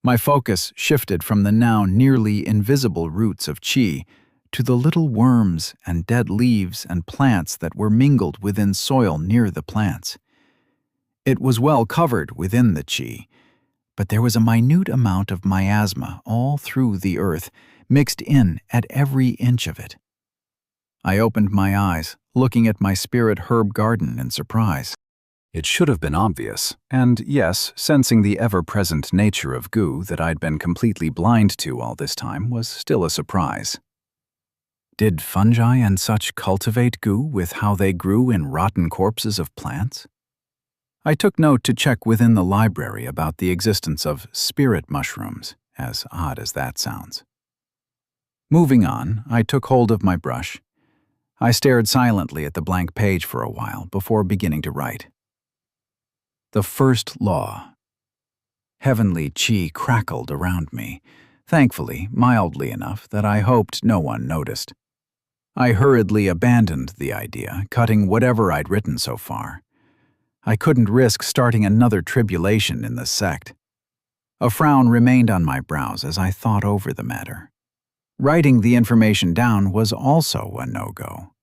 My focus shifted from the now nearly invisible roots of chi to the little worms and dead leaves and plants that were mingled within soil near the plants. It was well covered within the chi, but there was a minute amount of miasma all through the earth, mixed in at every inch of it. I opened my eyes, looking at my spirit herb garden in surprise. It should have been obvious, and yes, sensing the ever-present nature of goo that I'd been completely blind to all this time was still a surprise. Did fungi and such cultivate goo with how they grew in rotten corpses of plants? I took note to check within the library about the existence of spirit mushrooms, as odd as that sounds. Moving on, I took hold of my brush. I stared silently at the blank page for a while before beginning to write. The first law. Heavenly chi crackled around me, thankfully mildly enough that I hoped no one noticed. I hurriedly abandoned the idea, cutting whatever I'd written so far. I couldn't risk starting another tribulation in the sect. A frown remained on my brows as I thought over the matter. Writing the information down was also a no-go.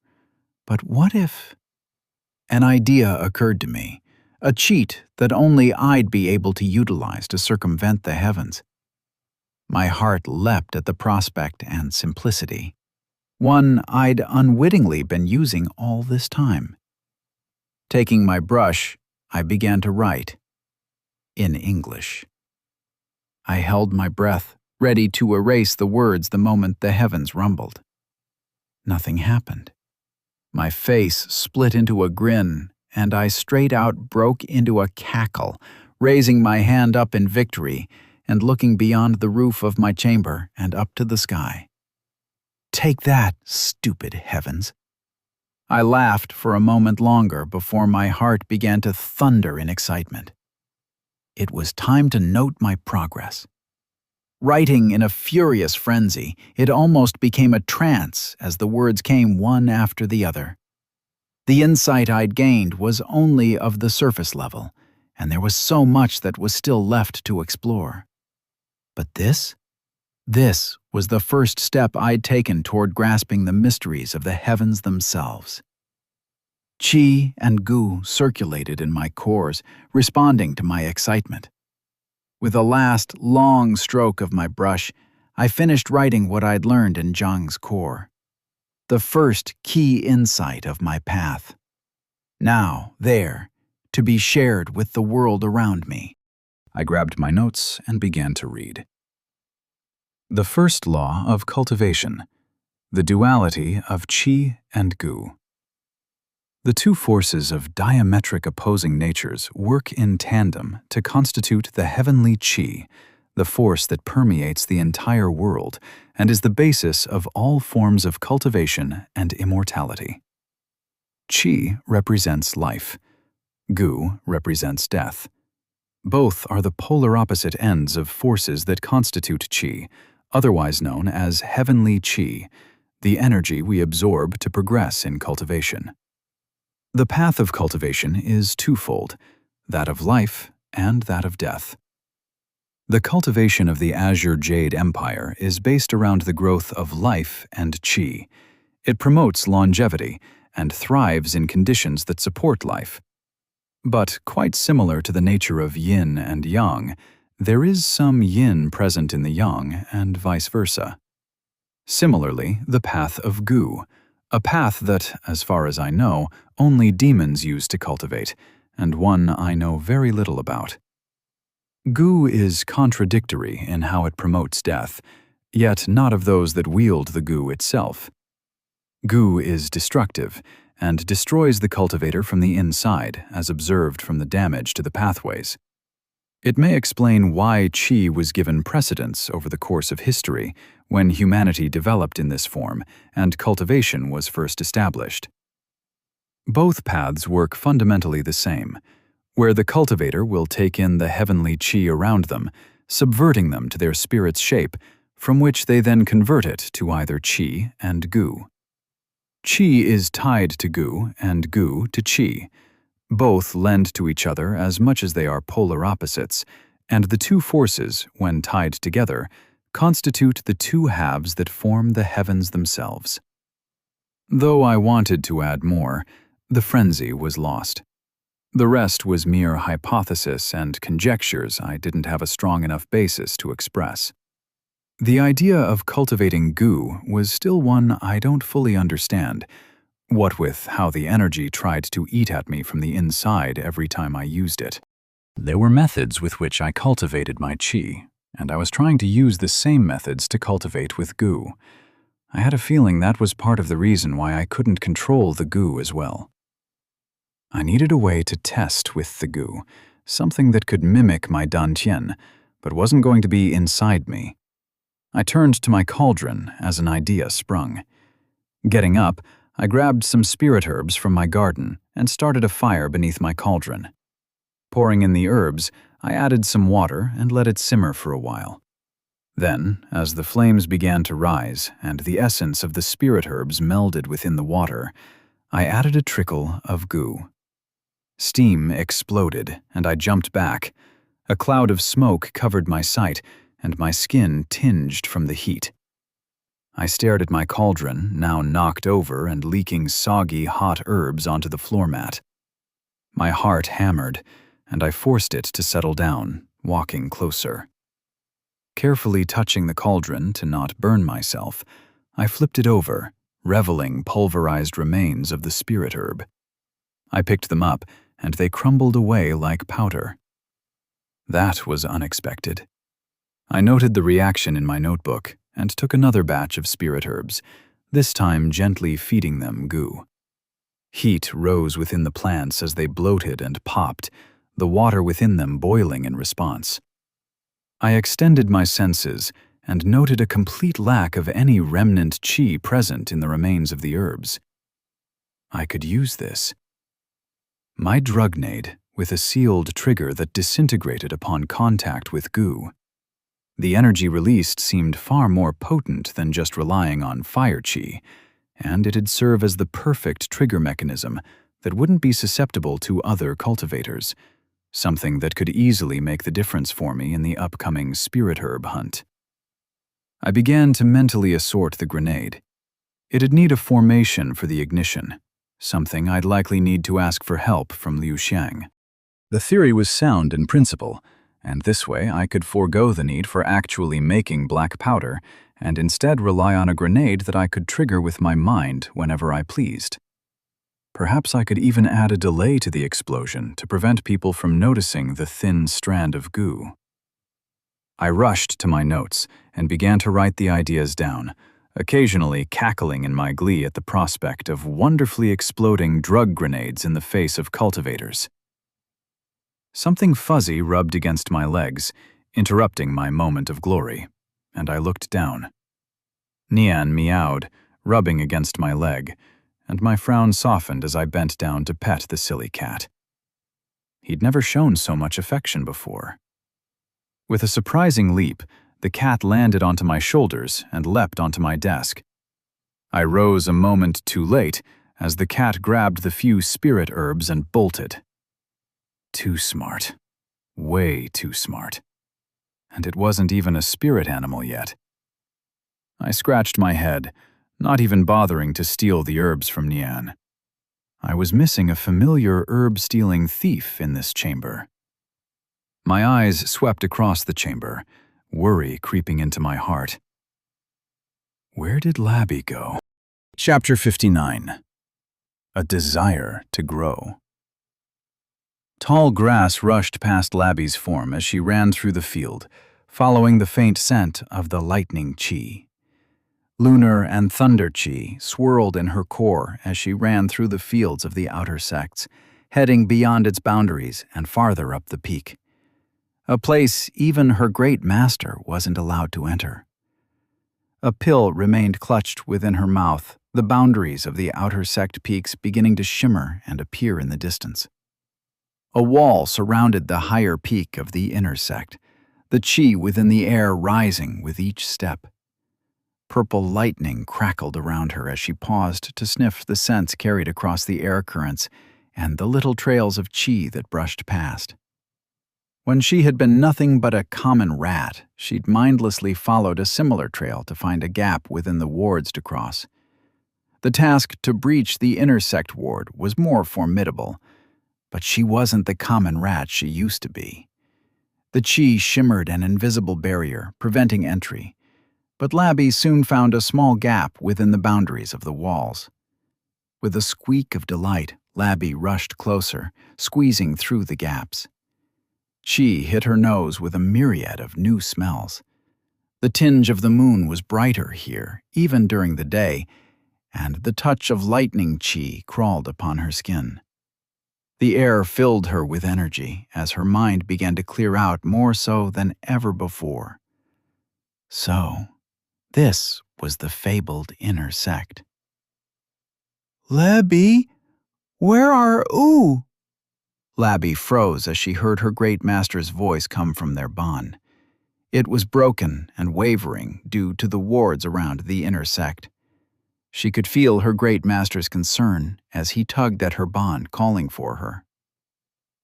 But what if... An idea occurred to me, a cheat that only I'd be able to utilize to circumvent the heavens. My heart leapt at the prospect and simplicity, one I'd unwittingly been using all this time. Taking my brush, I began to write. In English. I held my breath, ready to erase the words the moment the heavens rumbled. Nothing happened. My face split into a grin, and I straight out broke into a cackle, raising my hand up in victory and looking beyond the roof of my chamber and up to the sky. Take that, stupid heavens. I laughed for a moment longer before my heart began to thunder in excitement. It was time to note my progress. Writing in a furious frenzy, it almost became a trance as the words came one after the other. The insight I'd gained was only of the surface level, and there was so much that was still left to explore. But this was the first step I'd taken toward grasping the mysteries of the heavens themselves. Chi and goo circulated in my cores, responding to my excitement. With a last, long stroke of my brush, I finished writing what I'd learned in Zhang's core. The first key insight of my path. Now, there, to be shared with the world around me. I grabbed my notes and began to read. The first law of cultivation. The duality of chi and goo. The two forces of diametric opposing natures work in tandem to constitute the heavenly chi, the force that permeates the entire world and is the basis of all forms of cultivation and immortality. Chi represents life. Goo represents death. Both are the polar opposite ends of forces that constitute chi, otherwise known as heavenly chi, the energy we absorb to progress in cultivation. The path of cultivation is twofold, that of life and that of death. The cultivation of the Azure Jade Empire is based around the growth of life and chi. It promotes longevity and thrives in conditions that support life. But quite similar to the nature of yin and yang, there is some yin present in the yang and vice versa. Similarly, the path of goo, a path that, as far as I know, only demons use to cultivate, and one I know very little about. Goo is contradictory in how it promotes death, yet not of those that wield the goo itself. Goo is destructive and destroys the cultivator from the inside, as observed from the damage to the pathways. It may explain why chi was given precedence over the course of history when humanity developed in this form and cultivation was first established. Both paths work fundamentally the same, where the cultivator will take in the heavenly chi around them, subverting them to their spirit's shape, from which they then convert it to either chi and goo. Chi is tied to goo and goo to chi. Both lend to each other as much as they are polar opposites, and the two forces, when tied together, constitute the two halves that form the heavens themselves. Though I wanted to add more, the frenzy was lost. The rest was mere hypothesis and conjectures I didn't have a strong enough basis to express. The idea of cultivating goo was still one I don't fully understand, what with how the energy tried to eat at me from the inside every time I used it. There were methods with which I cultivated my qi, and I was trying to use the same methods to cultivate with goo. I had a feeling that was part of the reason why I couldn't control the goo as well. I needed a way to test with the goo, something that could mimic my dantian, but wasn't going to be inside me. I turned to my cauldron as an idea sprung. Getting up, I grabbed some spirit herbs from my garden and started a fire beneath my cauldron. Pouring in the herbs, I added some water and let it simmer for a while. Then, as the flames began to rise and the essence of the spirit herbs melded within the water, I added a trickle of goo. Steam exploded, and I jumped back. A cloud of smoke covered my sight, and my skin tinged from the heat. I stared at my cauldron, now knocked over and leaking soggy, hot herbs onto the floor mat. My heart hammered, and I forced it to settle down, walking closer. Carefully touching the cauldron to not burn myself, I flipped it over, reveling pulverized remains of the spirit herb. I picked them up, and they crumbled away like powder. That was unexpected. I noted the reaction in my notebook and took another batch of spirit herbs, this time gently feeding them goo. Heat rose within the plants as they bloated and popped, the water within them boiling in response. I extended my senses and noted a complete lack of any remnant qi present in the remains of the herbs. I could use this. My drugnade, with a sealed trigger that disintegrated upon contact with goo. The energy released seemed far more potent than just relying on fire qi, and it'd serve as the perfect trigger mechanism that wouldn't be susceptible to other cultivators, something that could easily make the difference for me in the upcoming spirit herb hunt. I began to mentally assort the grenade. It'd need a formation for the ignition, something I'd likely need to ask for help from Liu Xiang. The theory was sound in principle, and this way I could forego the need for actually making black powder and instead rely on a grenade that I could trigger with my mind whenever I pleased. Perhaps I could even add a delay to the explosion to prevent people from noticing the thin strand of goo. I rushed to my notes and began to write the ideas down, occasionally cackling in my glee at the prospect of wonderfully exploding drug grenades in the face of cultivators. Something fuzzy rubbed against my legs, interrupting my moment of glory, and I looked down. Nian meowed, rubbing against my leg, and my frown softened as I bent down to pet the silly cat. He'd never shown so much affection before. With a surprising leap, the cat landed onto my shoulders and leapt onto my desk. I rose a moment too late as the cat grabbed the few spirit herbs and bolted. Too smart. Way too smart. And it wasn't even a spirit animal yet. I scratched my head, not even bothering to steal the herbs from Nian. I was missing a familiar herb-stealing thief in this chamber. My eyes swept across the chamber, worry creeping into my heart. Where did Labby go? Chapter 59. A Desire to Grow. Tall grass rushed past Labby's form as she ran through the field, following the faint scent of the lightning qi. Lunar and thunder qi swirled in her core as she ran through the fields of the outer sects, heading beyond its boundaries and farther up the peak. A place even her great master wasn't allowed to enter. A pill remained clutched within her mouth, the boundaries of the outer sect peaks beginning to shimmer and appear in the distance. A wall surrounded the higher peak of the inner sect, the qi within the air rising with each step. Purple lightning crackled around her as she paused to sniff the scents carried across the air currents and the little trails of qi that brushed past. When she had been nothing but a common rat, she'd mindlessly followed a similar trail to find a gap within the wards to cross. The task to breach the intersect ward was more formidable, but she wasn't the common rat she used to be. The chi shimmered an invisible barrier, preventing entry, but Labby soon found a small gap within the boundaries of the walls. With a squeak of delight, Labby rushed closer, squeezing through the gaps. Chi hit her nose with a myriad of new smells. The tinge of the moon was brighter here, even during the day, and the touch of lightning chi crawled upon her skin. The air filled her with energy as her mind began to clear out more so than ever before. So, this was the fabled inner sect. "Labby, where are oo?" Labby froze as she heard her great master's voice come from their bond. It was broken and wavering due to the wards around the inner sect. She could feel her great master's concern as he tugged at her bond, calling for her.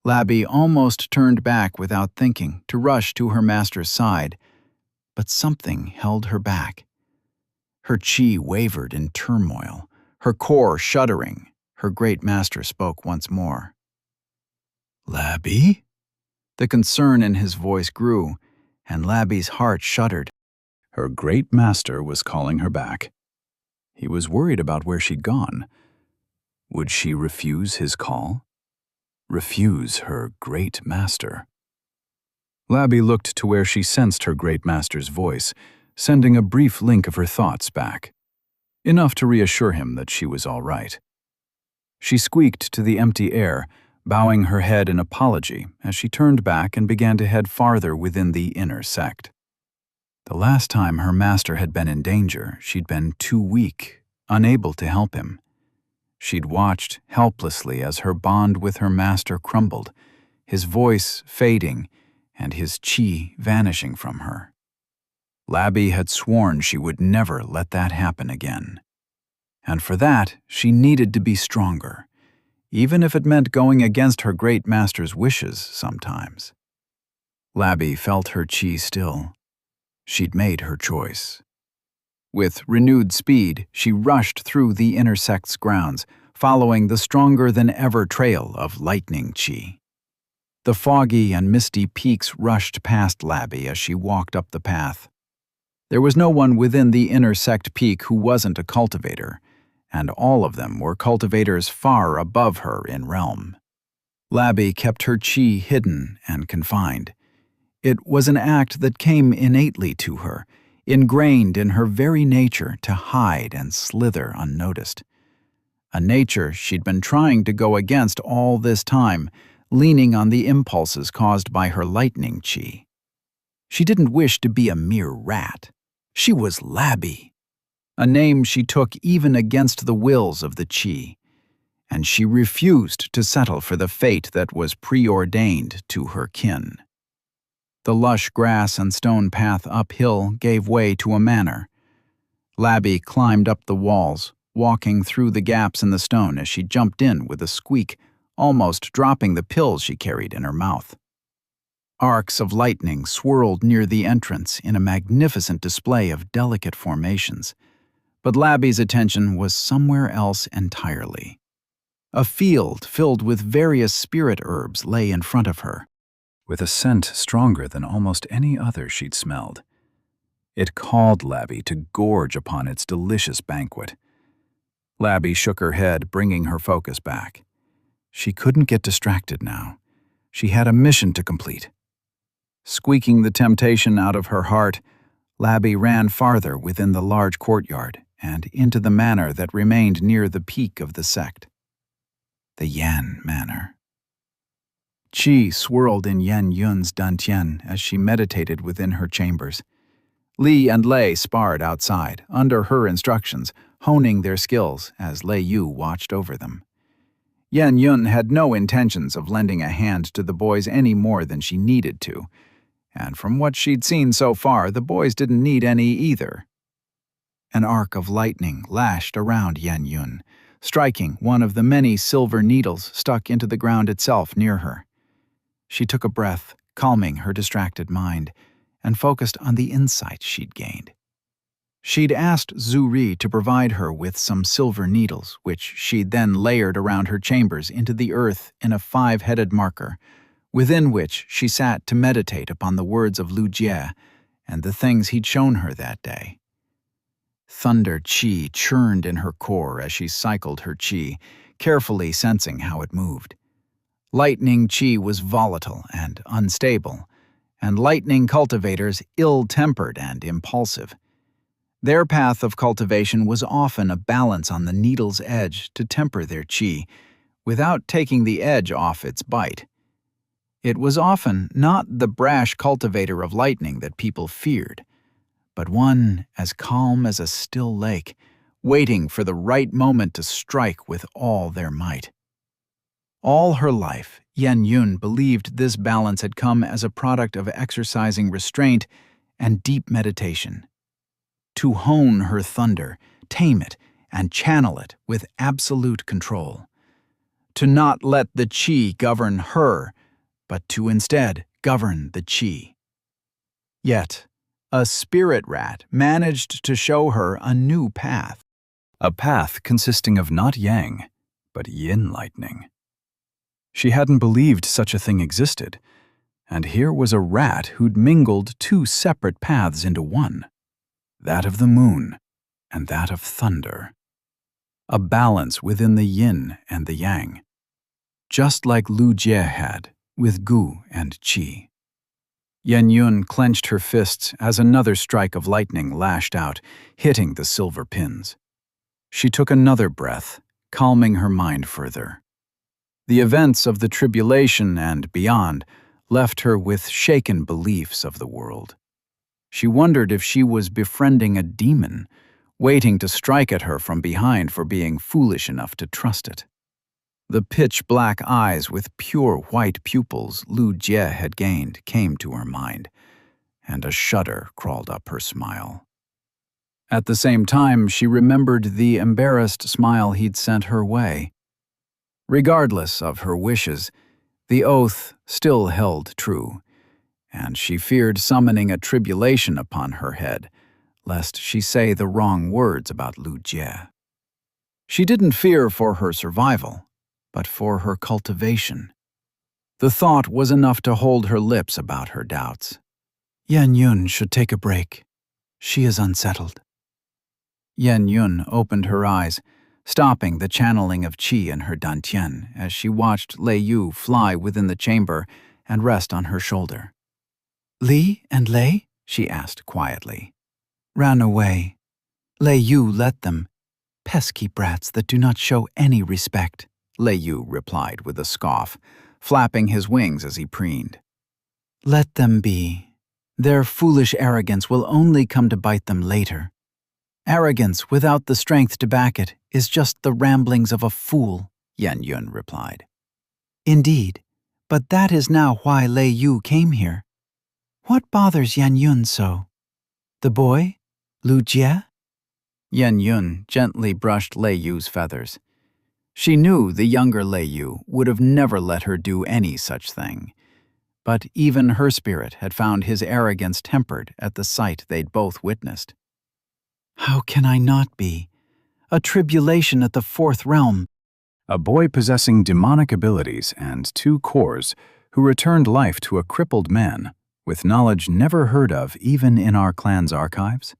Labby almost turned back without thinking to rush to her master's side, but something held her back. Her chi wavered in turmoil, her core shuddering. Her great master spoke once more. "Labby?" The concern in his voice grew, and Labby's heart shuddered. Her great master was calling her back. He was worried about where she'd gone. Would she refuse his call? Refuse her great master? Labby looked to where she sensed her great master's voice, sending a brief link of her thoughts back, enough to reassure him that she was all right. She squeaked to the empty air, bowing her head in apology as she turned back and began to head farther within the inner sect. The last time her master had been in danger, she'd been too weak, unable to help him. She'd watched helplessly as her bond with her master crumbled, his voice fading and his chi vanishing from her. Labby had sworn she would never let that happen again. And for that, she needed to be stronger, even if it meant going against her great master's wishes sometimes. Labby felt her chi still. She'd made her choice. With renewed speed, she rushed through the inner sect's grounds, following the stronger-than-ever trail of lightning chi. The foggy and misty peaks rushed past Labby as she walked up the path. There was no one within the inner sect peak who wasn't a cultivator, and all of them were cultivators far above her in realm. Labby kept her chi hidden and confined. It was an act that came innately to her, ingrained in her very nature to hide and slither unnoticed. A nature she'd been trying to go against all this time, leaning on the impulses caused by her lightning chi. She didn't wish to be a mere rat. She was Labby, a name she took even against the wills of the chi, and she refused to settle for the fate that was preordained to her kin. The lush grass and stone path uphill gave way to a manor. Labby climbed up the walls, walking through the gaps in the stone as she jumped in with a squeak, almost dropping the pills she carried in her mouth. Arcs of lightning swirled near the entrance in a magnificent display of delicate formations, but Labby's attention was somewhere else entirely. A field filled with various spirit herbs lay in front of her, with a scent stronger than almost any other she'd smelled. It called Labby to gorge upon its delicious banquet. Labby shook her head, bringing her focus back. She couldn't get distracted now. She had a mission to complete. Squeaking the temptation out of her heart, Labby ran farther within the large courtyard and into the manor that remained near the peak of the sect. The Yan Manor. Qi swirled in Yan Yun's dantian as she meditated within her chambers. Li and Lei sparred outside, under her instructions, honing their skills as Lei Yu watched over them. Yan Yun had no intentions of lending a hand to the boys any more than she needed to, and from what she'd seen so far, the boys didn't need any either. An arc of lightning lashed around Yan Yun, striking one of the many silver needles stuck into the ground itself near her. She took a breath, calming her distracted mind, and focused on the insight she'd gained. She'd asked Zuri to provide her with some silver needles, which she'd then layered around her chambers into the earth in a 5-headed marker, within which she sat to meditate upon the words of Lu Jie and the things he'd shown her that day. Thunder chi churned in her core as she cycled her chi, carefully sensing how it moved. Lightning chi was volatile and unstable, and lightning cultivators ill-tempered and impulsive. Their path of cultivation was often a balance on the needle's edge to temper their chi, without taking the edge off its bite. It was often not the brash cultivator of lightning that people feared, but one as calm as a still lake, waiting for the right moment to strike with all their might. All her life, Yan Yun believed this balance had come as a product of exercising restraint and deep meditation. To hone her thunder, tame it, and channel it with absolute control. To not let the qi govern her, but to instead govern the qi. Yet, a spirit rat managed to show her a new path. A path consisting of not yang, but yin lightning. She hadn't believed such a thing existed, and here was a rat who'd mingled 2 separate paths into one. That of the moon, and that of thunder. A balance within the yin and the yang, just like Lu Jie had with gu and qi. Yan Yun clenched her fists as another strike of lightning lashed out, hitting the silver pins. She took another breath, calming her mind further. The events of the tribulation and beyond left her with shaken beliefs of the world. She wondered if she was befriending a demon, waiting to strike at her from behind for being foolish enough to trust it. The pitch-black eyes with pure white pupils Lu Jie had gained came to her mind, and a shudder crawled up her smile. At the same time, she remembered the embarrassed smile he'd sent her way. Regardless of her wishes, the oath still held true, and she feared summoning a tribulation upon her head, lest she say the wrong words about Lu Jie. She didn't fear for her survival, but for her cultivation. The thought was enough to hold her lips about her doubts. Yan Yun should take a break. She is unsettled. Yan Yun opened her eyes, stopping the channeling of qi in her dantian as she watched Lei Yu fly within the chamber and rest on her shoulder. Li and Lei? She asked quietly. Ran away. Lei Yu let them. Pesky brats that do not show any respect, Lei Yu replied with a scoff, flapping his wings as he preened. Let them be. Their foolish arrogance will only come to bite them later. Arrogance without the strength to back it is just the ramblings of a fool, Yan Yun replied. Indeed, but that is now why Lei Yu came here. What bothers Yan Yun so? The boy? Lu Jie? Yan Yun gently brushed Lei Yu's feathers. She knew the younger Lei Yu would have never let her do any such thing, but even her spirit had found his arrogance tempered at the sight they'd both witnessed. How can I not be? A tribulation at the 4th realm. A boy possessing demonic abilities and 2 cores who returned life to a crippled man, with knowledge never heard of even in our clan's archives?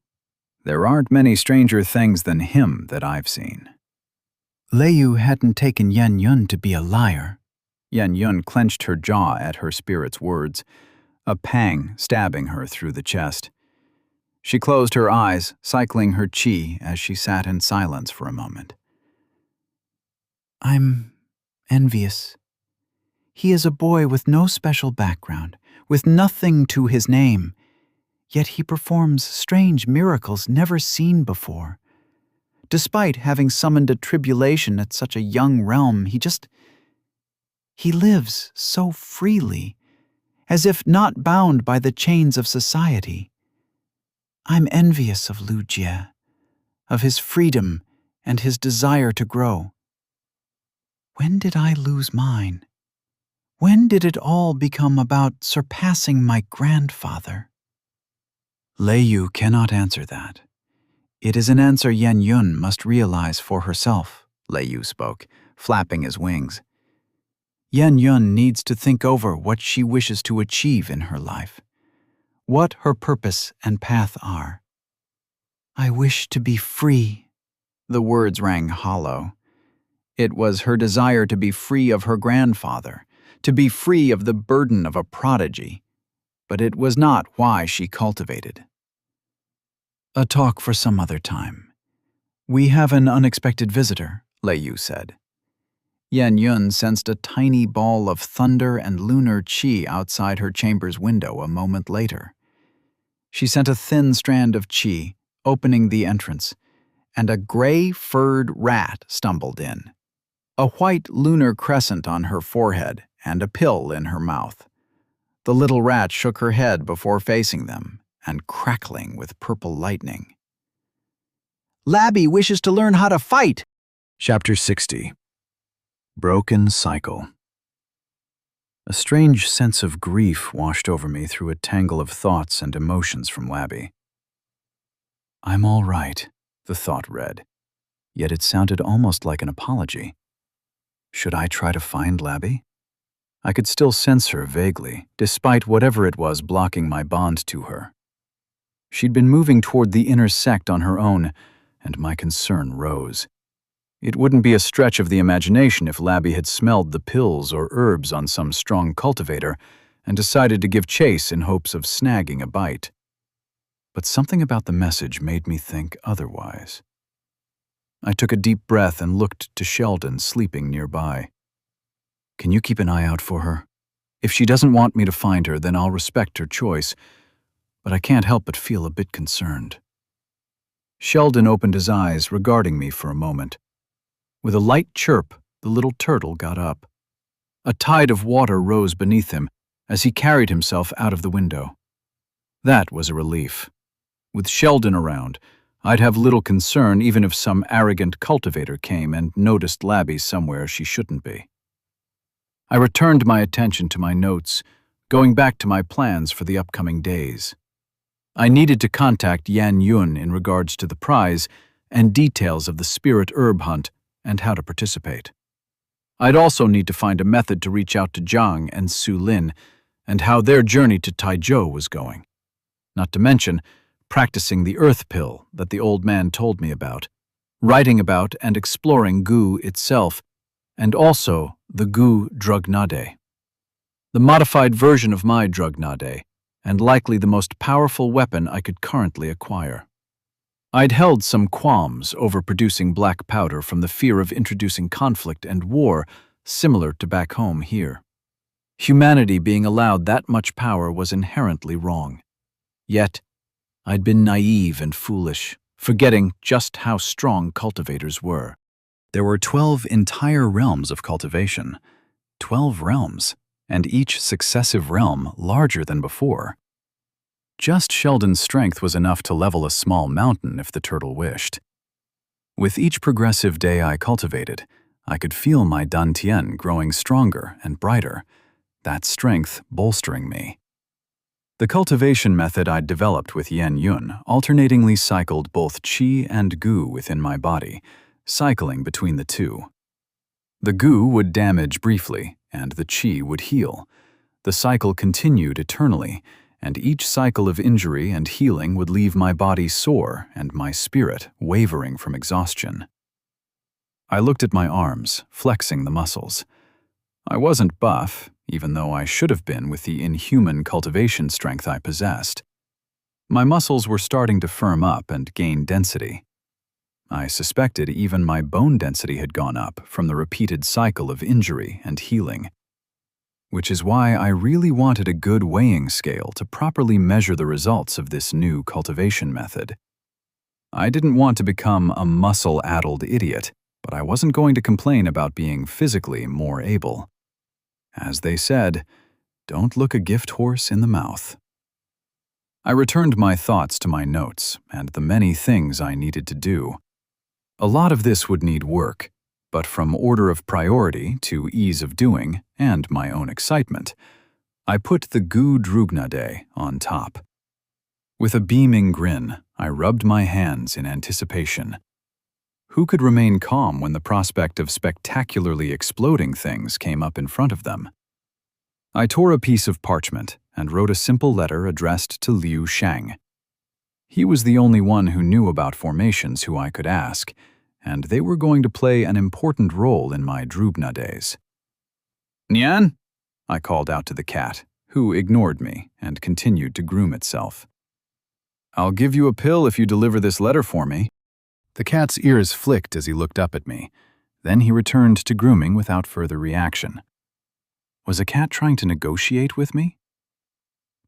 There aren't many stranger things than him that I've seen. Lei Yu hadn't taken Yan Yun to be a liar. Yan Yun clenched her jaw at her spirit's words, a pang stabbing her through the chest. She closed her eyes, cycling her qi as she sat in silence for a moment. I'm envious. He is a boy with no special background, with nothing to his name, yet he performs strange miracles never seen before. Despite having summoned a tribulation at such a young realm, he lives so freely, as if not bound by the chains of society. I'm envious of Lu Jie, of his freedom and his desire to grow. When did I lose mine? When did it all become about surpassing my grandfather? Lei Yu cannot answer that. It is an answer Yan Yun must realize for herself, Lei Yu spoke, flapping his wings. Yan Yun needs to think over what she wishes to achieve in her life, what her purpose and path are. I wish to be free. The words rang hollow. It was her desire to be free of her grandfather, to be free of the burden of a prodigy, but it was not why she cultivated. A talk for some other time. We have an unexpected visitor, Lei Yu said. Yan Yun sensed a tiny ball of thunder and lunar qi outside her chamber's window a moment later. She sent a thin strand of qi, opening the entrance, and a gray-furred rat stumbled in, a white lunar crescent on her forehead and a pill in her mouth. The little rat shook her head before facing them and crackling with purple lightning. Labby wishes to learn how to fight! Chapter 60. Broken Cycle. A strange sense of grief washed over me through a tangle of thoughts and emotions from Labby. I'm all right, the thought read, yet it sounded almost like an apology. Should I try to find Labby? I could still sense her vaguely, despite whatever it was blocking my bond to her. She'd been moving toward the inner sect on her own, and my concern rose. It wouldn't be a stretch of the imagination if Labby had smelled the pills or herbs on some strong cultivator and decided to give chase in hopes of snagging a bite. But something about the message made me think otherwise. I took a deep breath and looked to Sheldon sleeping nearby. Can you keep an eye out for her? If she doesn't want me to find her, then I'll respect her choice, but I can't help but feel a bit concerned. Sheldon opened his eyes, regarding me for a moment. With a light chirp, the little turtle got up. A tide of water rose beneath him as he carried himself out of the window. That was a relief. With Sheldon around, I'd have little concern even if some arrogant cultivator came and noticed Labby somewhere she shouldn't be. I returned my attention to my notes, going back to my plans for the upcoming days. I needed to contact Yan Yun in regards to the prize and details of the spirit herb hunt and how to participate. I'd also need to find a method to reach out to Zhang and Su Lin and how their journey to Taizhou was going. Not to mention practicing the earth pill that the old man told me about, writing about and exploring Gu itself, and also the Gu drugnade. The modified version of my drugnade, and likely the most powerful weapon I could currently acquire. I'd held some qualms over producing black powder from the fear of introducing conflict and war similar to back home here. Humanity being allowed that much power was inherently wrong. Yet, I'd been naive and foolish, forgetting just how strong cultivators were. There were 12 entire realms of cultivation. 12 realms, and each successive realm larger than before. Just Sheldon's strength was enough to level a small mountain if the turtle wished. With each progressive day I cultivated, I could feel my dantian growing stronger and brighter, that strength bolstering me. The cultivation method I'd developed with Yan Yun alternatingly cycled both qi and gu within my body, cycling between the two. The gu would damage briefly, and the qi would heal. The cycle continued eternally, and each cycle of injury and healing would leave my body sore and my spirit wavering from exhaustion. I looked at my arms, flexing the muscles. I wasn't buff, even though I should have been with the inhuman cultivation strength I possessed. My muscles were starting to firm up and gain density. I suspected even my bone density had gone up from the repeated cycle of injury and healing. Which is why I really wanted a good weighing scale to properly measure the results of this new cultivation method. I didn't want to become a muscle-addled idiot, but I wasn't going to complain about being physically more able. As they said, don't look a gift horse in the mouth. I returned my thoughts to my notes and the many things I needed to do. A lot of this would need work, but from order of priority to ease of doing and my own excitement, I put the Gu drugnade on top. With a beaming grin, I rubbed my hands in anticipation. Who could remain calm when the prospect of spectacularly exploding things came up in front of them? I tore a piece of parchment and wrote a simple letter addressed to Liu Shang. He was the only one who knew about formations who I could ask, and they were going to play an important role in my Drubna days. "Nian?" I called out to the cat, who ignored me and continued to groom itself. "I'll give you a pill if you deliver this letter for me." The cat's ears flicked as he looked up at me. Then he returned to grooming without further reaction. Was a cat trying to negotiate with me?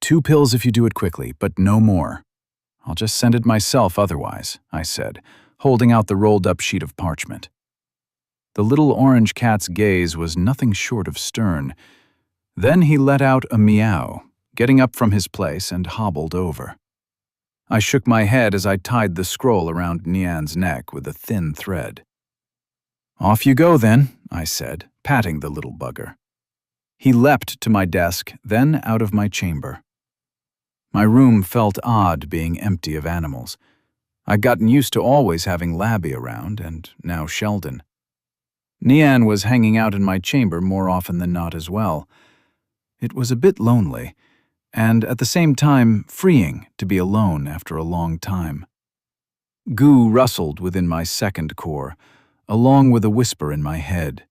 "2 pills if you do it quickly, but no more. I'll just send it myself otherwise," I said, holding out the rolled-up sheet of parchment. The little orange cat's gaze was nothing short of stern. Then he let out a meow, getting up from his place and hobbled over. I shook my head as I tied the scroll around Nian's neck with a thin thread. "Off you go, then," I said, patting the little bugger. He leapt to my desk, then out of my chamber. My room felt odd being empty of animals. I'd gotten used to always having Labby around, and now Sheldon. Nian was hanging out in my chamber more often than not as well. It was a bit lonely, and at the same time freeing to be alone after a long time. Goo rustled within my second core, along with a whisper in my head.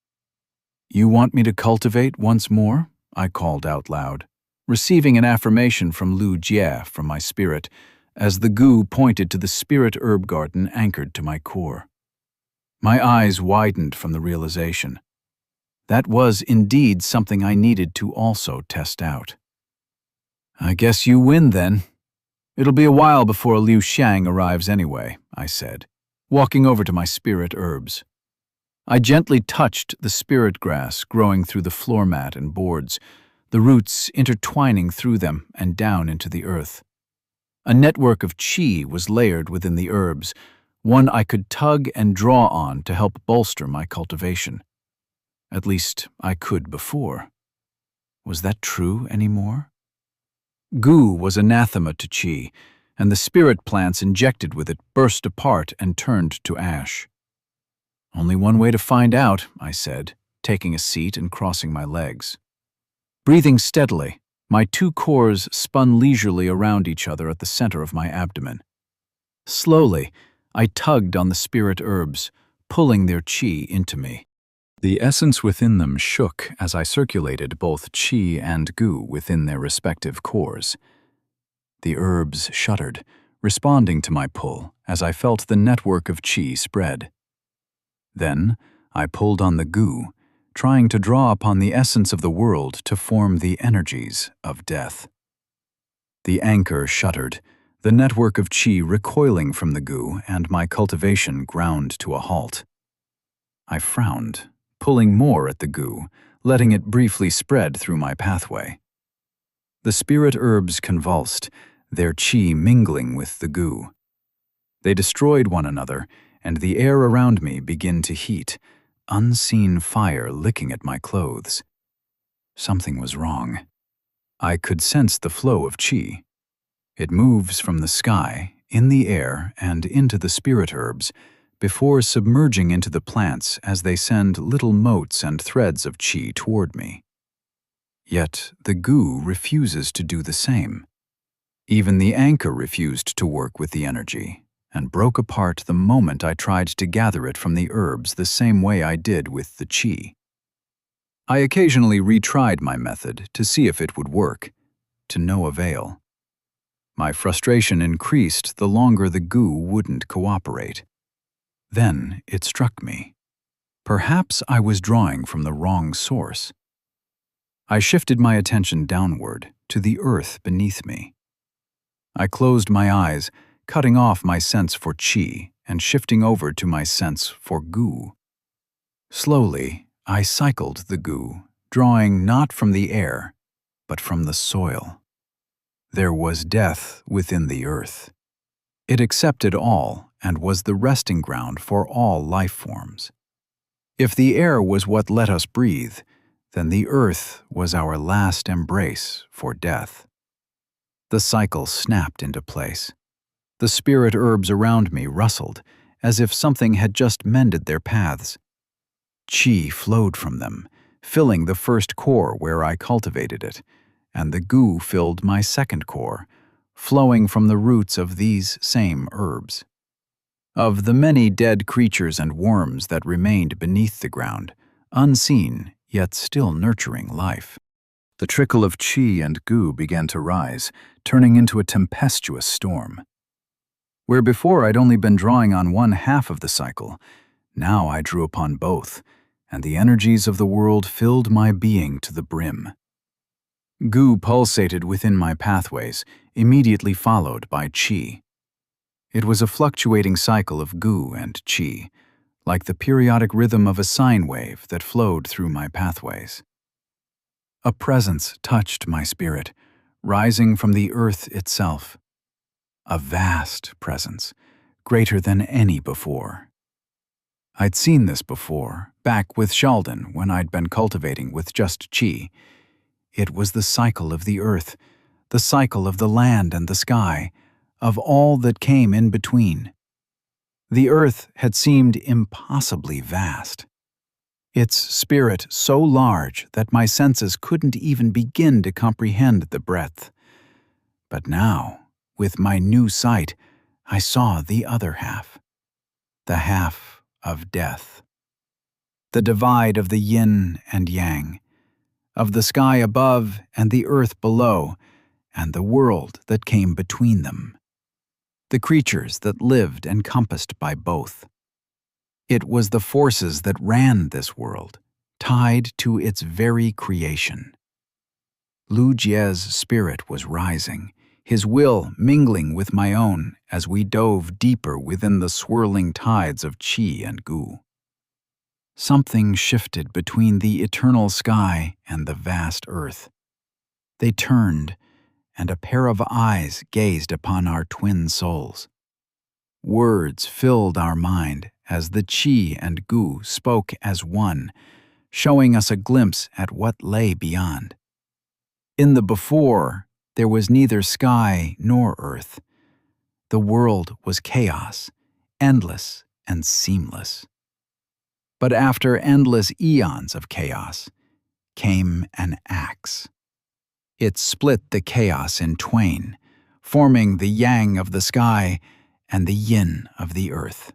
"You want me to cultivate once more?" I called out loud, receiving an affirmation from Lu Jie from my spirit, as the goo pointed to the spirit herb garden anchored to my core. My eyes widened from the realization. That was indeed something I needed to also test out. "I guess you win, then. It'll be a while before Liu Shang arrives anyway," I said, walking over to my spirit herbs. I gently touched the spirit grass growing through the floor mat and boards, the roots intertwining through them and down into the earth. A network of qi was layered within the herbs, one I could tug and draw on to help bolster my cultivation. At least I could before. Was that true anymore? Goo was anathema to qi, and the spirit plants injected with it burst apart and turned to ash. "Only one way to find out," I said, taking a seat and crossing my legs. Breathing steadily, my 2 cores spun leisurely around each other at the center of my abdomen. Slowly, I tugged on the spirit herbs, pulling their qi into me. The essence within them shook as I circulated both qi and goo within their respective cores. The herbs shuddered, responding to my pull as I felt the network of qi spread. Then I pulled on the goo, trying to draw upon the essence of the world to form the energies of death. The anchor shuddered, the network of qi recoiling from the goo, and my cultivation ground to a halt. I frowned, pulling more at the goo, letting it briefly spread through my pathway. The spirit herbs convulsed, their qi mingling with the goo. They destroyed one another, and the air around me began to heat, unseen fire licking at my clothes. Something was wrong. I could sense the flow of qi. It moves from the sky, in the air, and into the spirit herbs, before submerging into the plants as they send little motes and threads of qi toward me. Yet the goo refuses to do the same. Even the anchor refused to work with the energy, and broke apart the moment I tried to gather it from the herbs the same way I did with the qi. I occasionally retried my method to see if it would work, to no avail. My frustration increased the longer the goo wouldn't cooperate. Then it struck me. Perhaps I was drawing from the wrong source. I shifted my attention downward to the earth beneath me. I closed my eyes, cutting off my sense for qi and shifting over to my sense for goo. Slowly, I cycled the goo, drawing not from the air, but from the soil. There was death within the earth. It accepted all and was the resting ground for all life forms. If the air was what let us breathe, then the earth was our last embrace for death. The cycle snapped into place. The spirit herbs around me rustled, as if something had just mended their paths. Qi flowed from them, filling the first core where I cultivated it, and the gu filled my second core, flowing from the roots of these same herbs. Of the many dead creatures and worms that remained beneath the ground, unseen yet still nurturing life, the trickle of qi and gu began to rise, turning into a tempestuous storm. Where before I'd only been drawing on one half of the cycle, now I drew upon both, and the energies of the world filled my being to the brim. Gu pulsated within my pathways, immediately followed by qi. It was a fluctuating cycle of gu and qi, like the periodic rhythm of a sine wave that flowed through my pathways. A presence touched my spirit, rising from the earth itself. A vast presence, greater than any before. I'd seen this before, back with Sheldon when I'd been cultivating with just qi. It was the cycle of the earth, the cycle of the land and the sky, of all that came in between. The earth had seemed impossibly vast. Its spirit so large that my senses couldn't even begin to comprehend the breadth. But now, with my new sight, I saw the other half. The half of death. The divide of the yin and yang, of the sky above and the earth below, and the world that came between them. The creatures that lived encompassed by both. It was the forces that ran this world, tied to its very creation. Lu Jie's spirit was rising, his will mingling with my own as we dove deeper within the swirling tides of qi and gu. Something shifted between the eternal sky and the vast earth. They turned, and a pair of eyes gazed upon our twin souls. Words filled our mind as the qi and gu spoke as one, showing us a glimpse at what lay beyond. In the before, there was neither sky nor earth. The world was chaos, endless and seamless. But after endless eons of chaos, came an axe. It split the chaos in twain, forming the yang of the sky and the yin of the earth.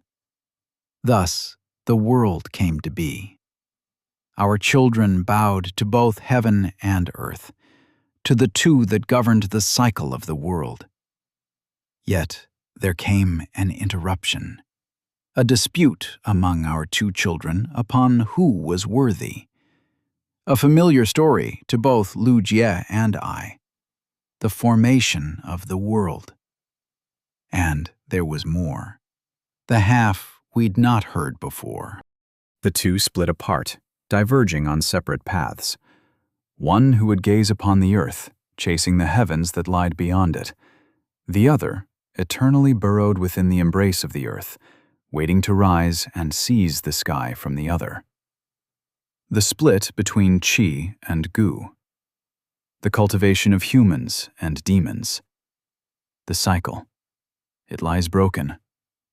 Thus, the world came to be. Our children bowed to both heaven and earth, to the two that governed the cycle of the world. Yet there came an interruption, a dispute among our two children upon who was worthy. A familiar story to both Lu Jie and I, the formation of the world. And there was more, the half we'd not heard before. The two split apart, diverging on separate paths. One who would gaze upon the earth, chasing the heavens that lied beyond it. The other, eternally burrowed within the embrace of the earth, waiting to rise and seize the sky from the other. The split between qi and gu. The cultivation of humans and demons. The cycle. It lies broken.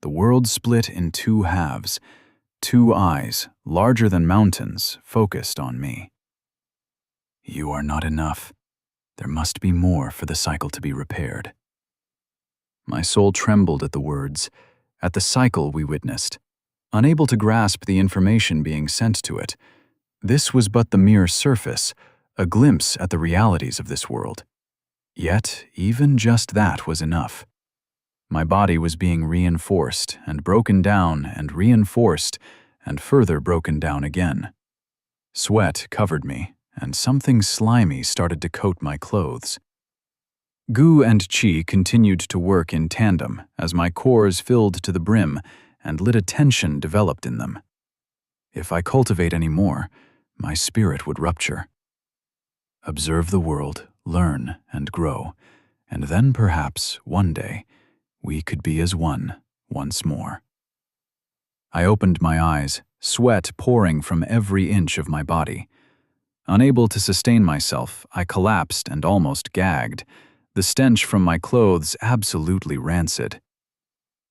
The world split in two halves. Two eyes, larger than mountains, focused on me. You are not enough. There must be more for the cycle to be repaired. My soul trembled at the words, at the cycle we witnessed, unable to grasp the information being sent to it. This was but the mere surface, a glimpse at the realities of this world. Yet, even just that was enough. My body was being reinforced and broken down and reinforced and further broken down again. Sweat covered me, and something slimy started to coat my clothes. Gu and qi continued to work in tandem as my cores filled to the brim and lit a tension developed in them. If I cultivate any more, my spirit would rupture. Observe the world, learn and grow, and then perhaps, one day, we could be as one once more. I opened my eyes, sweat pouring from every inch of my body. Unable to sustain myself, I collapsed and almost gagged, the stench from my clothes absolutely rancid.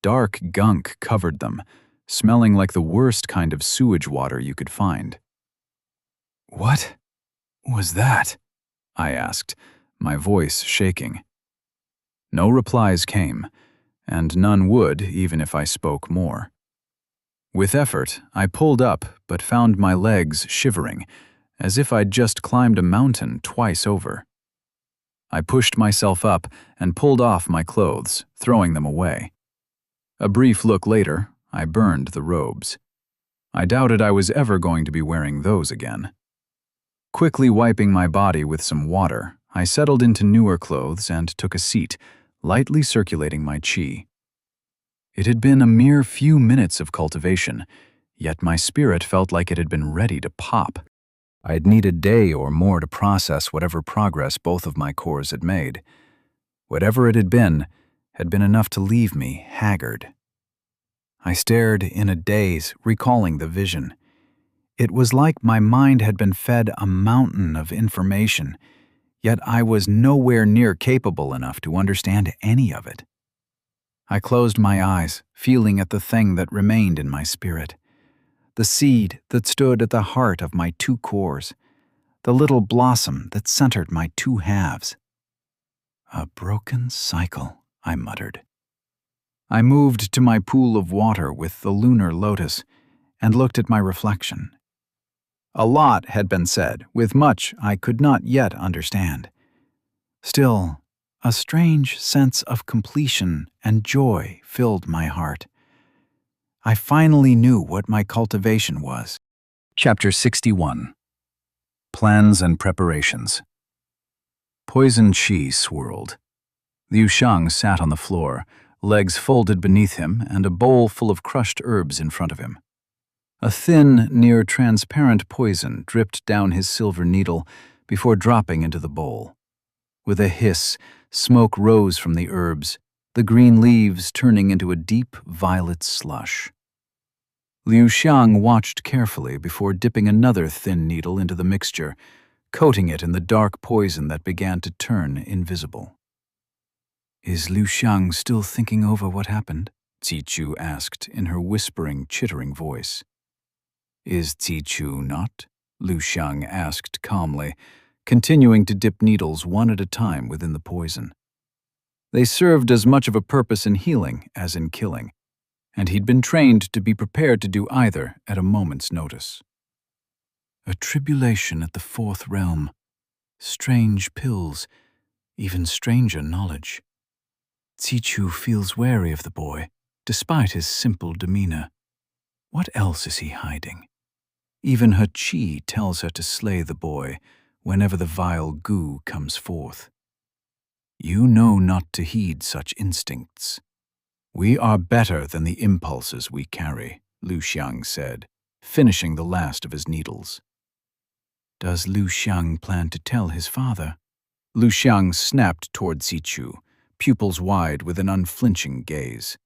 Dark gunk covered them, smelling like the worst kind of sewage water you could find. "What was that?" I asked, my voice shaking. No replies came, and none would even if I spoke more. With effort, I pulled up but found my legs shivering, as if I'd just climbed a mountain twice over. I pushed myself up and pulled off my clothes, throwing them away. A brief look later, I burned the robes. I doubted I was ever going to be wearing those again. Quickly wiping my body with some water, I settled into newer clothes and took a seat, lightly circulating my chi. It had been a mere few minutes of cultivation, yet my spirit felt like it had been ready to pop. I had needed a day or more to process whatever progress both of my cores had made. Whatever it had been enough to leave me haggard. I stared in a daze, recalling the vision. It was like my mind had been fed a mountain of information, yet I was nowhere near capable enough to understand any of it. I closed my eyes, feeling at the thing that remained in my spirit. The seed that stood at the heart of my two cores, the little blossom that centered my two halves. A broken cycle, I muttered. I moved to my pool of water with the lunar lotus and looked at my reflection. A lot had been said, with much I could not yet understand. Still, a strange sense of completion and joy filled my heart. I finally knew what my cultivation was. Chapter 61. Plans and Preparations. Poison chi swirled. Liu Xiang sat on the floor, legs folded beneath him and a bowl full of crushed herbs in front of him. A thin, near-transparent poison dripped down his silver needle before dropping into the bowl. With a hiss, smoke rose from the herbs, the green leaves turning into a deep violet slush. Liu Xiang watched carefully before dipping another thin needle into the mixture, coating it in the dark poison that began to turn invisible. "Is Liu Xiang still thinking over what happened?" Zichu asked in her whispering, chittering voice. "Is Zichu not?" Liu Xiang asked calmly, continuing to dip needles one at a time within the poison. They served as much of a purpose in healing as in killing, and he'd been trained to be prepared to do either at a moment's notice. "A tribulation at the fourth realm. Strange pills, even stranger knowledge. Zichu feels wary of the boy, despite his simple demeanor. What else is he hiding? Even her chi tells her to slay the boy whenever the vile goo comes forth. You know not to heed such instincts. We are better than the impulses we carry," Liu Xiang said, finishing the last of his needles. "Does Liu Xiang plan to tell his father?" Liu Xiang snapped toward Zichu, pupils wide with an unflinching gaze.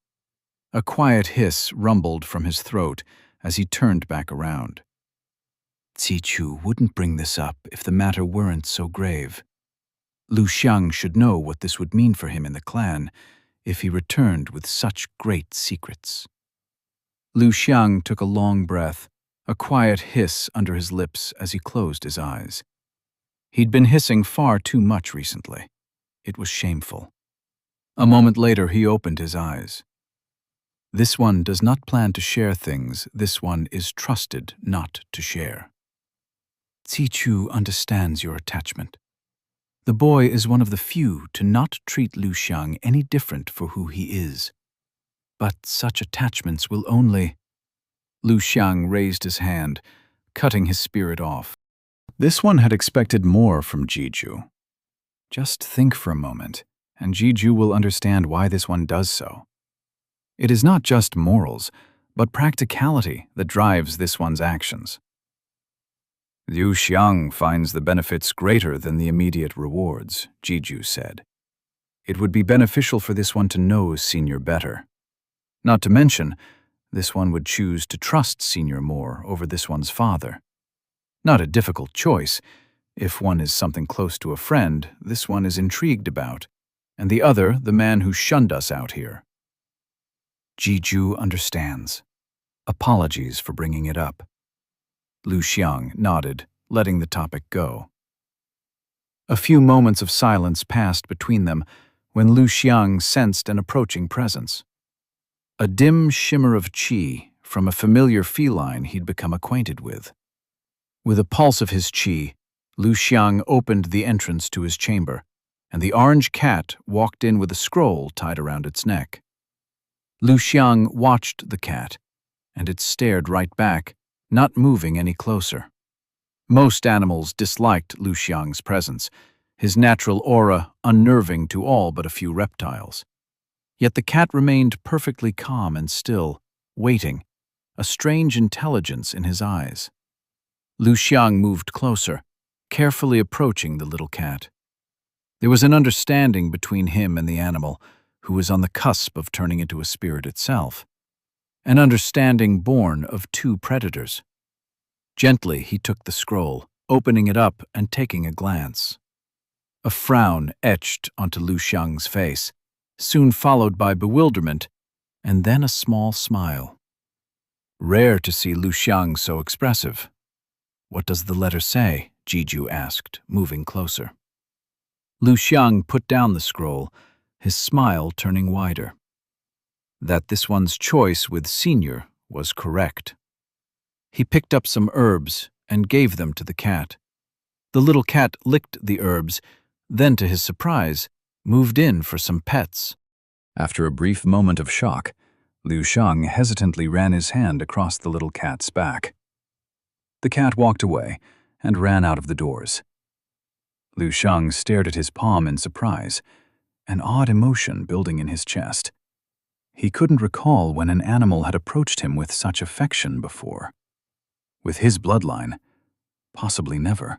A quiet hiss rumbled from his throat as he turned back around. "Zichu wouldn't bring this up if the matter weren't so grave. Liu Xiang should know what this would mean for him in the clan if he returned with such great secrets." Liu Xiang took a long breath, a quiet hiss under his lips as he closed his eyes. He'd been hissing far too much recently. It was shameful. A moment later, he opened his eyes. "This one does not plan to share things. This one is trusted not to share. Zichu understands your attachment. The boy is one of the few to not treat Liu Xiang any different for who he is. But such attachments will only—" Liu Xiang raised his hand, cutting his spirit off. This one had expected more from Jiju. Just think for a moment, and Jiju will understand why this one does so. It is not just morals, but practicality that drives this one's actions. Liu Xiang finds the benefits greater than the immediate rewards, Jiju said. It would be beneficial for this one to know Senior better. Not to mention, this one would choose to trust Senior more over this one's father. Not a difficult choice. If one is something close to a friend, this one is intrigued about, and the other the man who shunned us out here. Jiju understands. Apologies for bringing it up. Lu Xiang nodded, letting the topic go. A few moments of silence passed between them when Lu Xiang sensed an approaching presence. A dim shimmer of qi from a familiar feline he'd become acquainted with. With a pulse of his qi, Lu Xiang opened the entrance to his chamber, and the orange cat walked in with a scroll tied around its neck. Lu Xiang watched the cat, and it stared right back, not moving any closer. Most animals disliked Lu Xiang's presence, his natural aura unnerving to all but a few reptiles. Yet the cat remained perfectly calm and still, waiting, a strange intelligence in his eyes. Lu Xiang moved closer, carefully approaching the little cat. There was an understanding between him and the animal, who was on the cusp of turning into a spirit itself. An understanding born of two predators. Gently he took the scroll, opening it up and taking a glance. A frown etched onto Lu Xiang's face, soon followed by bewilderment, and then a small smile. Rare to see Lu Xiang so expressive. What does the letter say? Jiju asked, moving closer. Lu Xiang put down the scroll, his smile turning wider. That this one's choice with Senior was correct. He picked up some herbs and gave them to the cat. The little cat licked the herbs, then to his surprise, moved in for some pets. After a brief moment of shock, Lu Xiang hesitantly ran his hand across the little cat's back. The cat walked away and ran out of the doors. Lu Xiang stared at his palm in surprise, an odd emotion building in his chest. He couldn't recall when an animal had approached him with such affection before. With his bloodline, possibly never.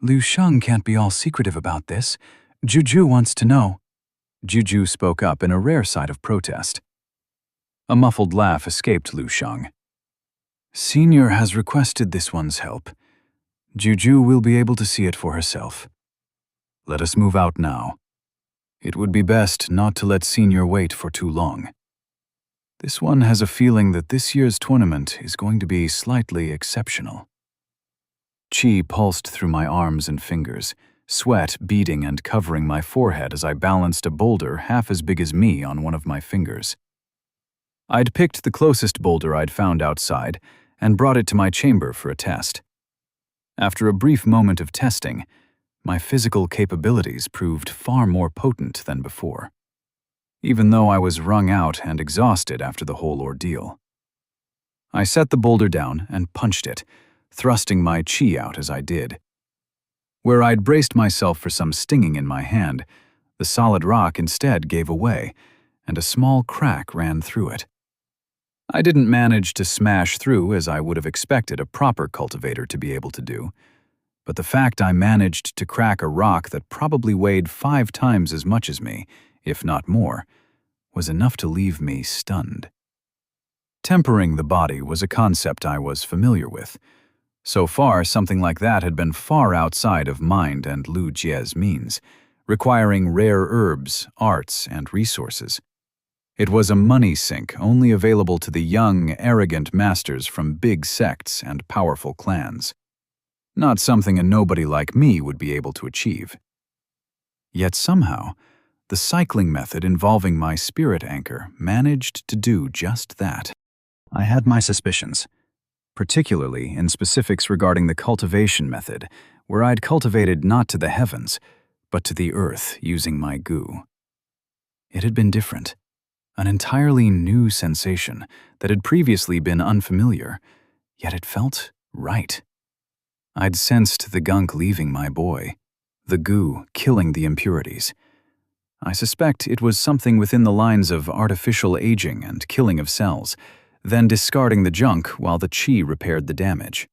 Lu Xiang can't be all secretive about this. Juju wants to know. Juju spoke up in a rare sign of protest. A muffled laugh escaped Lu Xiang. Senior has requested this one's help. Juju will be able to see it for herself. Let us move out now. It would be best not to let Senior wait for too long. This one has a feeling that this year's tournament is going to be slightly exceptional. Qi pulsed through my arms and fingers, sweat beading and covering my forehead as I balanced a boulder half as big as me on one of my fingers. I'd picked the closest boulder I'd found outside and brought it to my chamber for a test. After a brief moment of testing, my physical capabilities proved far more potent than before, even though I was wrung out and exhausted after the whole ordeal. I set the boulder down and punched it, thrusting my qi out as I did. Where I'd braced myself for some stinging in my hand, the solid rock instead gave away, and a small crack ran through it. I didn't manage to smash through as I would have expected a proper cultivator to be able to do, but the fact I managed to crack a rock that probably weighed 5 times as much as me, if not more, was enough to leave me stunned. Tempering the body was a concept I was familiar with. So far, something like that had been far outside of mind and Lu Jie's means, requiring rare herbs, arts, and resources. It was a money sink only available to the young, arrogant masters from big sects and powerful clans. Not something a nobody like me would be able to achieve. Yet somehow, the cycling method involving my spirit anchor managed to do just that. I had my suspicions, particularly in specifics regarding the cultivation method, where I'd cultivated not to the heavens, but to the earth using my goo. It had been different, an entirely new sensation that had previously been unfamiliar, yet it felt right. I'd sensed the gunk leaving my boy, the goo killing the impurities. I suspect it was something within the lines of artificial aging and killing of cells, then discarding the junk while the qi repaired the damage.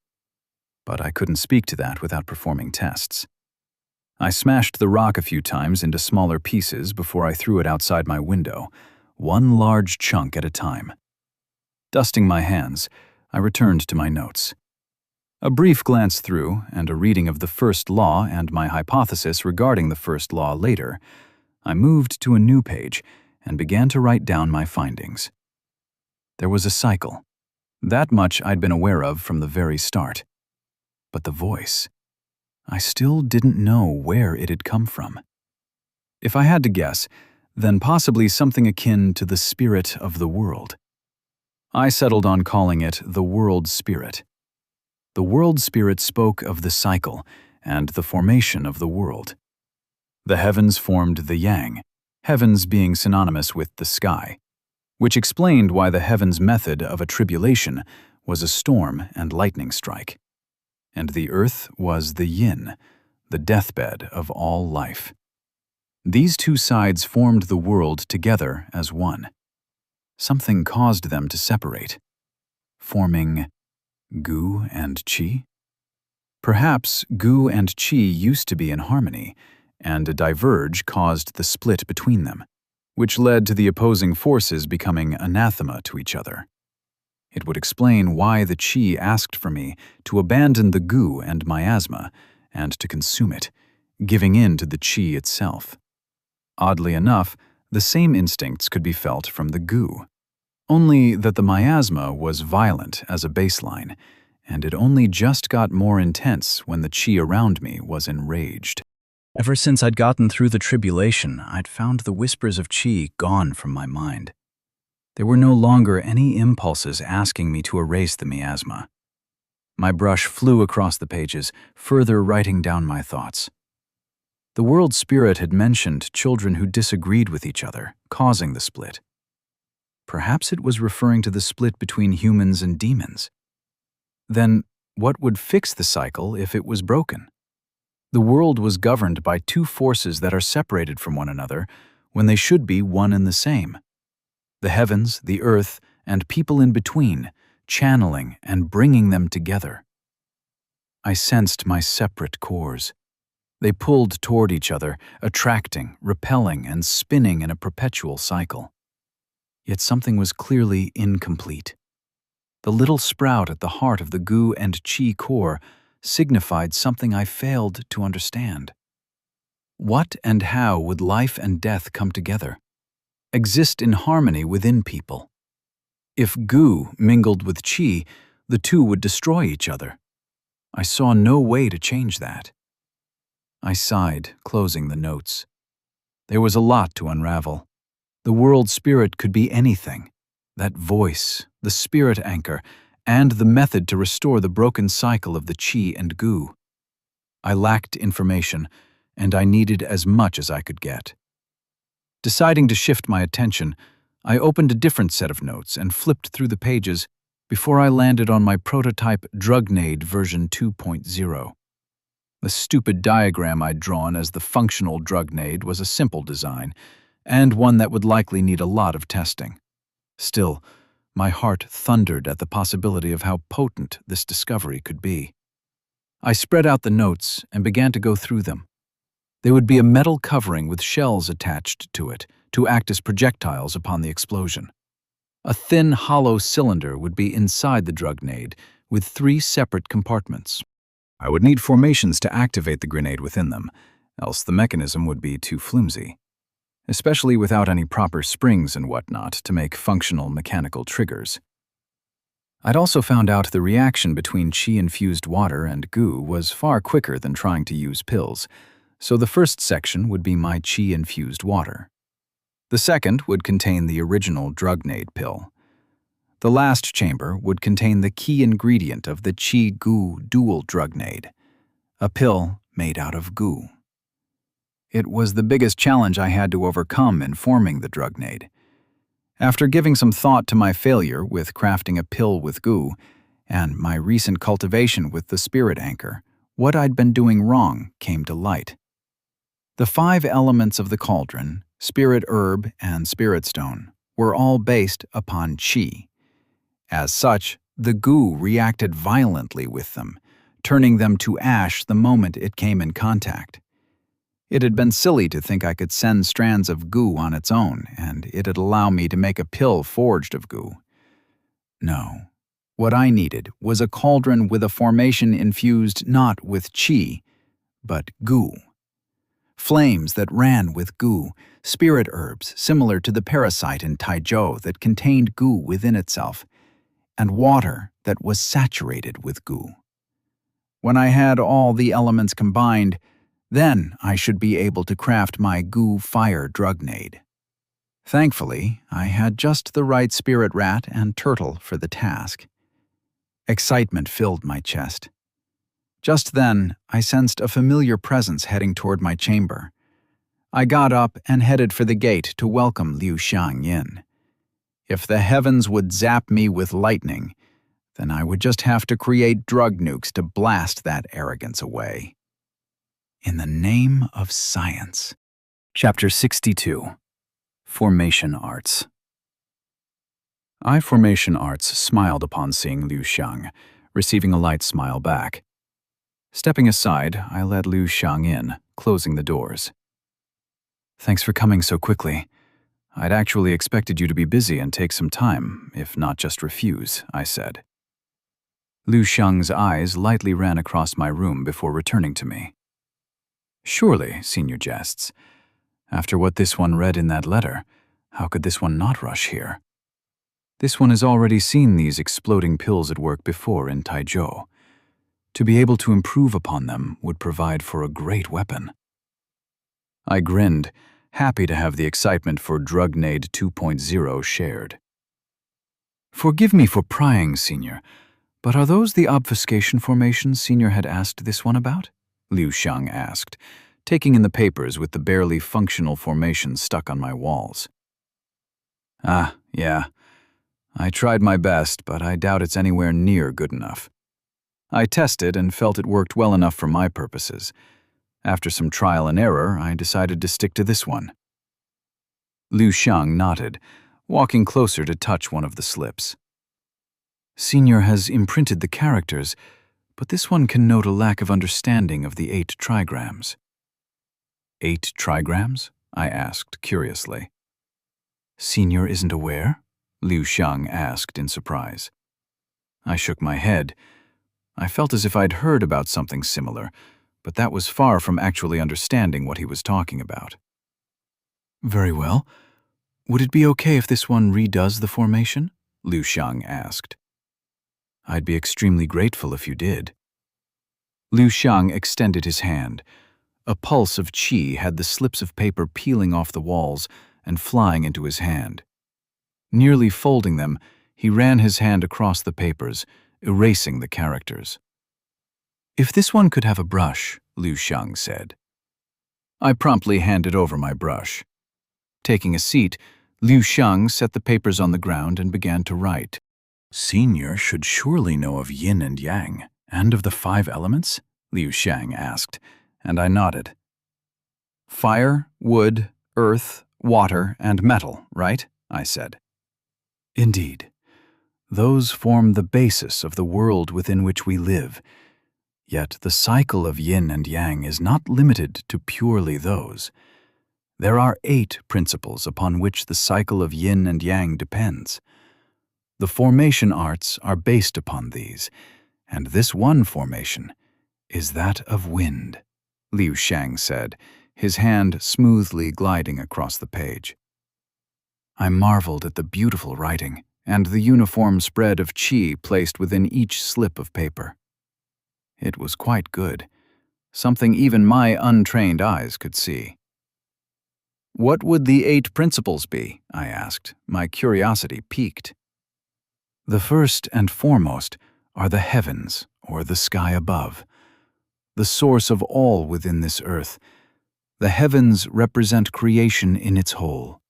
But I couldn't speak to that without performing tests. I smashed the rock a few times into smaller pieces before I threw it outside my window, one large chunk at a time. Dusting my hands, I returned to my notes. A brief glance through, and a reading of the first law and my hypothesis regarding the first law later, I moved to a new page and began to write down my findings. There was a cycle. That much I'd been aware of from the very start. But the voice, I still didn't know where it had come from. If I had to guess, then possibly something akin to the spirit of the world. I settled on calling it the world spirit. The world spirit spoke of the cycle and the formation of the world. The heavens formed the yang, heavens being synonymous with the sky, which explained why the heavens method of a tribulation was a storm and lightning strike. And the earth was the yin, the deathbed of all life. These two sides formed the world together as one. Something caused them to separate, forming gu and qi. Perhaps gu and qi used to be in harmony, and a diverge caused the split between them, which led to the opposing forces becoming anathema to each other. It would explain why the qi asked for me to abandon the gu and miasma and to consume it, giving in to the qi itself. Oddly enough, the same instincts could be felt from the gu, only that the miasma was violent as a baseline, and it only just got more intense when the qi around me was enraged. Ever since I'd gotten through the tribulation, I'd found the whispers of qi gone from my mind. There were no longer any impulses asking me to erase the miasma. My brush flew across the pages, further writing down my thoughts. The world spirit had mentioned children who disagreed with each other, causing the split. Perhaps it was referring to the split between humans and demons. Then, what would fix the cycle if it was broken? The world was governed by two forces that are separated from one another when they should be one and the same. The heavens, the earth, and people in between, channeling and bringing them together. I sensed my separate cores. They pulled toward each other, attracting, repelling, and spinning in a perpetual cycle. Yet something was clearly incomplete. The little sprout at the heart of the gu and qi core signified something I failed to understand. What and how would life and death come together, exist in harmony within people? If gu mingled with qi, the two would destroy each other. I saw no way to change that. I sighed, closing the notes. There was a lot to unravel. The world spirit could be anything. That voice, the spirit anchor, and the method to restore the broken cycle of the qi and gu. I lacked information, and I needed as much as I could get. Deciding to shift my attention, I opened a different set of notes and flipped through the pages before I landed on my prototype Drugnade version 2.0. The stupid diagram I'd drawn as the functional Drugnade was a simple design, and one that would likely need a lot of testing. Still, my heart thundered at the possibility of how potent this discovery could be. I spread out the notes and began to go through them. There would be a metal covering with shells attached to it to act as projectiles upon the explosion. A thin, hollow cylinder would be inside the Drugnade with 3 separate compartments. I would need formations to activate the grenade within them, else the mechanism would be too flimsy, especially without any proper springs and whatnot to make functional mechanical triggers. I'd also found out the reaction between qi-infused water and gu was far quicker than trying to use pills, so the first section would be my qi-infused water. The second would contain the original Drugnade pill. The last chamber would contain the key ingredient of the qi-gu dual Drugnade, a pill made out of gu. It was the biggest challenge I had to overcome in forming the Drugnade. After giving some thought to my failure with crafting a pill with gu, and my recent cultivation with the spirit anchor, what I'd been doing wrong came to light. The 5 elements of the cauldron, spirit herb and spirit stone, were all based upon qi. As such, the gu reacted violently with them, turning them to ash the moment it came in contact. It had been silly to think I could send strands of gu on its own, and it'd allow me to make a pill forged of gu. No, what I needed was a cauldron with a formation infused not with qi, but gu. flames that ran with goo, spirit herbs similar to the parasite in Taizhou that contained goo within itself, and water that was saturated with goo. When I had all the elements combined, then I should be able to craft my goo fire drugnade. Thankfully, I had just the right spirit rat and turtle for the task. Excitement filled my chest. Just then, I sensed a familiar presence heading toward my chamber. I got up and headed for the gate to welcome Liu Xianxia. If the heavens would zap me with lightning, then I would just have to create drug nukes to blast that arrogance away. In the name of science. Chapter 62. Formation Arts. I Formation Arts smiled upon seeing Liu Xiang, receiving a light smile back. Stepping aside, I led Liu Xiang in, closing the doors. Thanks for coming so quickly. I'd actually expected you to be busy and take some time, if not just refuse, I said. Liu Xiang's eyes lightly ran across my room before returning to me. Surely, Senior jests. After what this one read in that letter, how could this one not rush here? This one has already seen these exploding pills at work before in Taizhou. To be able to improve upon them would provide for a great weapon. I grinned, happy to have the excitement for Drugnade 2.0 shared. Forgive me for prying, Senior, but are those the obfuscation formations Senior had asked this one about? Liu Xiang asked, taking in the papers with the barely functional formations stuck on my walls. Ah, yeah. I tried my best, but I doubt it's anywhere near good enough. I tested and felt it worked well enough for my purposes. After some trial and error, I decided to stick to this one. Liu Xiang nodded, walking closer to touch one of the slips. Senior has imprinted the characters, but this one can note a lack of understanding of the 8 trigrams. 8 trigrams? I asked curiously. Senior isn't aware? Liu Xiang asked in surprise. I shook my head. I felt as if I'd heard about something similar, but that was far from actually understanding what he was talking about. Very well. Would it be okay if this one redoes the formation? Liu Xiang asked. I'd be extremely grateful if you did. Liu Xiang extended his hand. A pulse of qi had the slips of paper peeling off the walls and flying into his hand. Nearly folding them, he ran his hand across the papers, erasing the characters. If this one could have a brush, Liu Xiang said. I promptly handed over my brush. Taking a seat, Liu Xiang set the papers on the ground and began to write. Senior should surely know of yin and yang, and of the 5 elements? Liu Xiang asked, and I nodded. Fire, wood, earth, water, and metal, right? I said. Indeed. Those form the basis of the world within which we live. Yet the cycle of yin and yang is not limited to purely those. There are 8 principles upon which the cycle of yin and yang depends. The formation arts are based upon these, and this one formation is that of wind, Liu Xiang said, his hand smoothly gliding across the page. I marveled at the beautiful writing and the uniform spread of qi placed within each slip of paper. It was quite good, something even my untrained eyes could see. What would the 8 principles be? I asked, my curiosity piqued. The first and foremost are the heavens, or the sky above, the source of all within this earth. The heavens represent creation in its whole.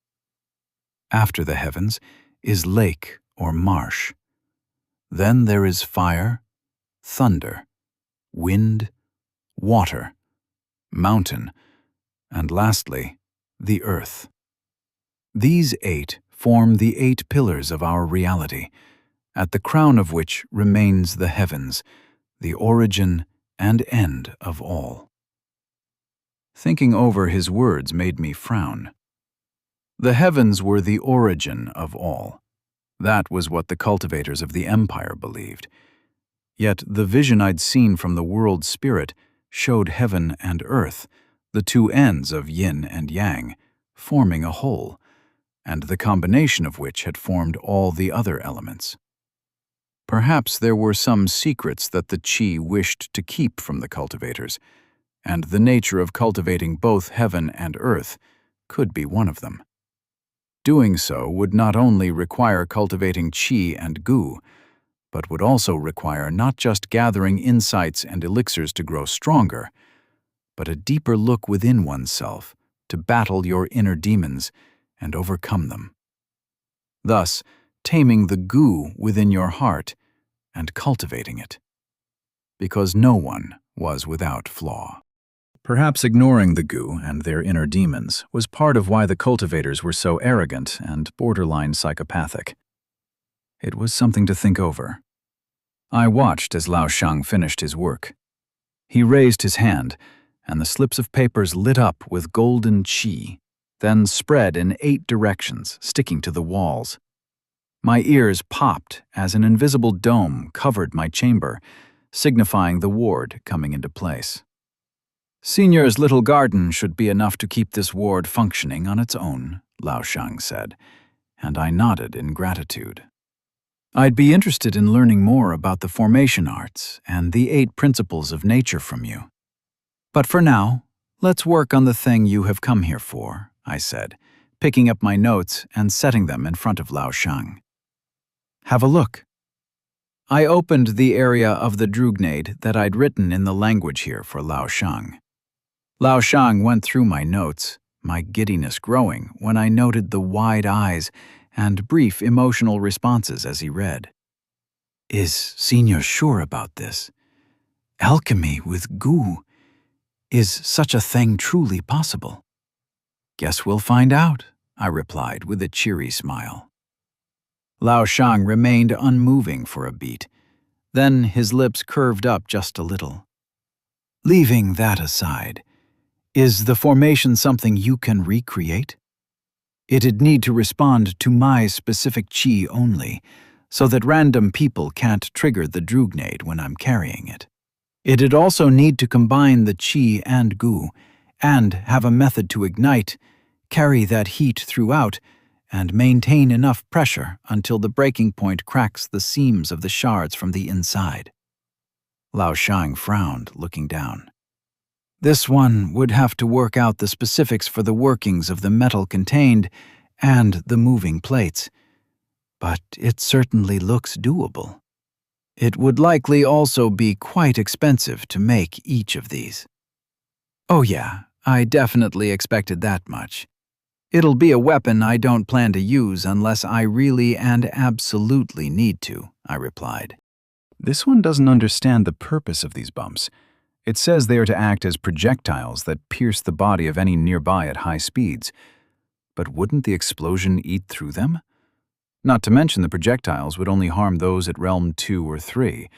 After the heavens is lake or marsh. Then there is fire, thunder, wind, water, mountain, and lastly, the earth. These 8 form the 8 pillars of our reality, at the crown of which remains the heavens, the origin and end of all. Thinking over his words made me frown. The heavens were the origin of all. That was what the cultivators of the empire believed. Yet the vision I'd seen from the world spirit showed heaven and earth, the two ends of yin and yang, forming a whole, and the combination of which had formed all the other elements. Perhaps there were some secrets that the qi wished to keep from the cultivators, and the nature of cultivating both heaven and earth could be one of them. Doing so would not only require cultivating qi and gu, but would also require not just gathering insights and elixirs to grow stronger, but a deeper look within oneself to battle your inner demons and overcome them. Thus, taming the gu within your heart and cultivating it. Because no one was without flaw. Perhaps ignoring the gu and their inner demons was part of why the cultivators were so arrogant and borderline psychopathic. It was something to think over. I watched as Lao Shang finished his work. He raised his hand, and the slips of papers lit up with golden qi, then spread in 8 directions, sticking to the walls. My ears popped as an invisible dome covered my chamber, signifying the ward coming into place. Senior's little garden should be enough to keep this ward functioning on its own, Lao Shang said, and I nodded in gratitude. I'd be interested in learning more about the formation arts and the 8 principles of nature from you. But for now, let's work on the thing you have come here for, I said, picking up my notes and setting them in front of Lao Shang. Have a look. I opened the area of the drugnade that I'd written in the language here for Lao Shang. Lao Shang went through my notes, my giddiness growing when I noted the wide eyes and brief emotional responses as he read. Is Senior sure about this? Alchemy with gu. Is such a thing truly possible? Guess we'll find out, I replied with a cheery smile. Lao Shang remained unmoving for a beat. Then his lips curved up just a little. Leaving that aside, is the formation something you can recreate? It'd need to respond to my specific qi only, so that random people can't trigger the drugnade when I'm carrying it. It'd also need to combine the qi and gu, and have a method to ignite, carry that heat throughout, and maintain enough pressure until the breaking point cracks the seams of the shards from the inside. Lao Shang frowned, looking down. This one would have to work out the specifics for the workings of the metal contained and the moving plates, but it certainly looks doable. It would likely also be quite expensive to make each of these. Oh yeah, I definitely expected that much. It'll be a weapon I don't plan to use unless I really and absolutely need to, I replied. This one doesn't understand the purpose of these bumps. It says they are to act as projectiles that pierce the body of any nearby at high speeds. But wouldn't the explosion eat through them? Not to mention the projectiles would only harm those at Realm 2 or 3.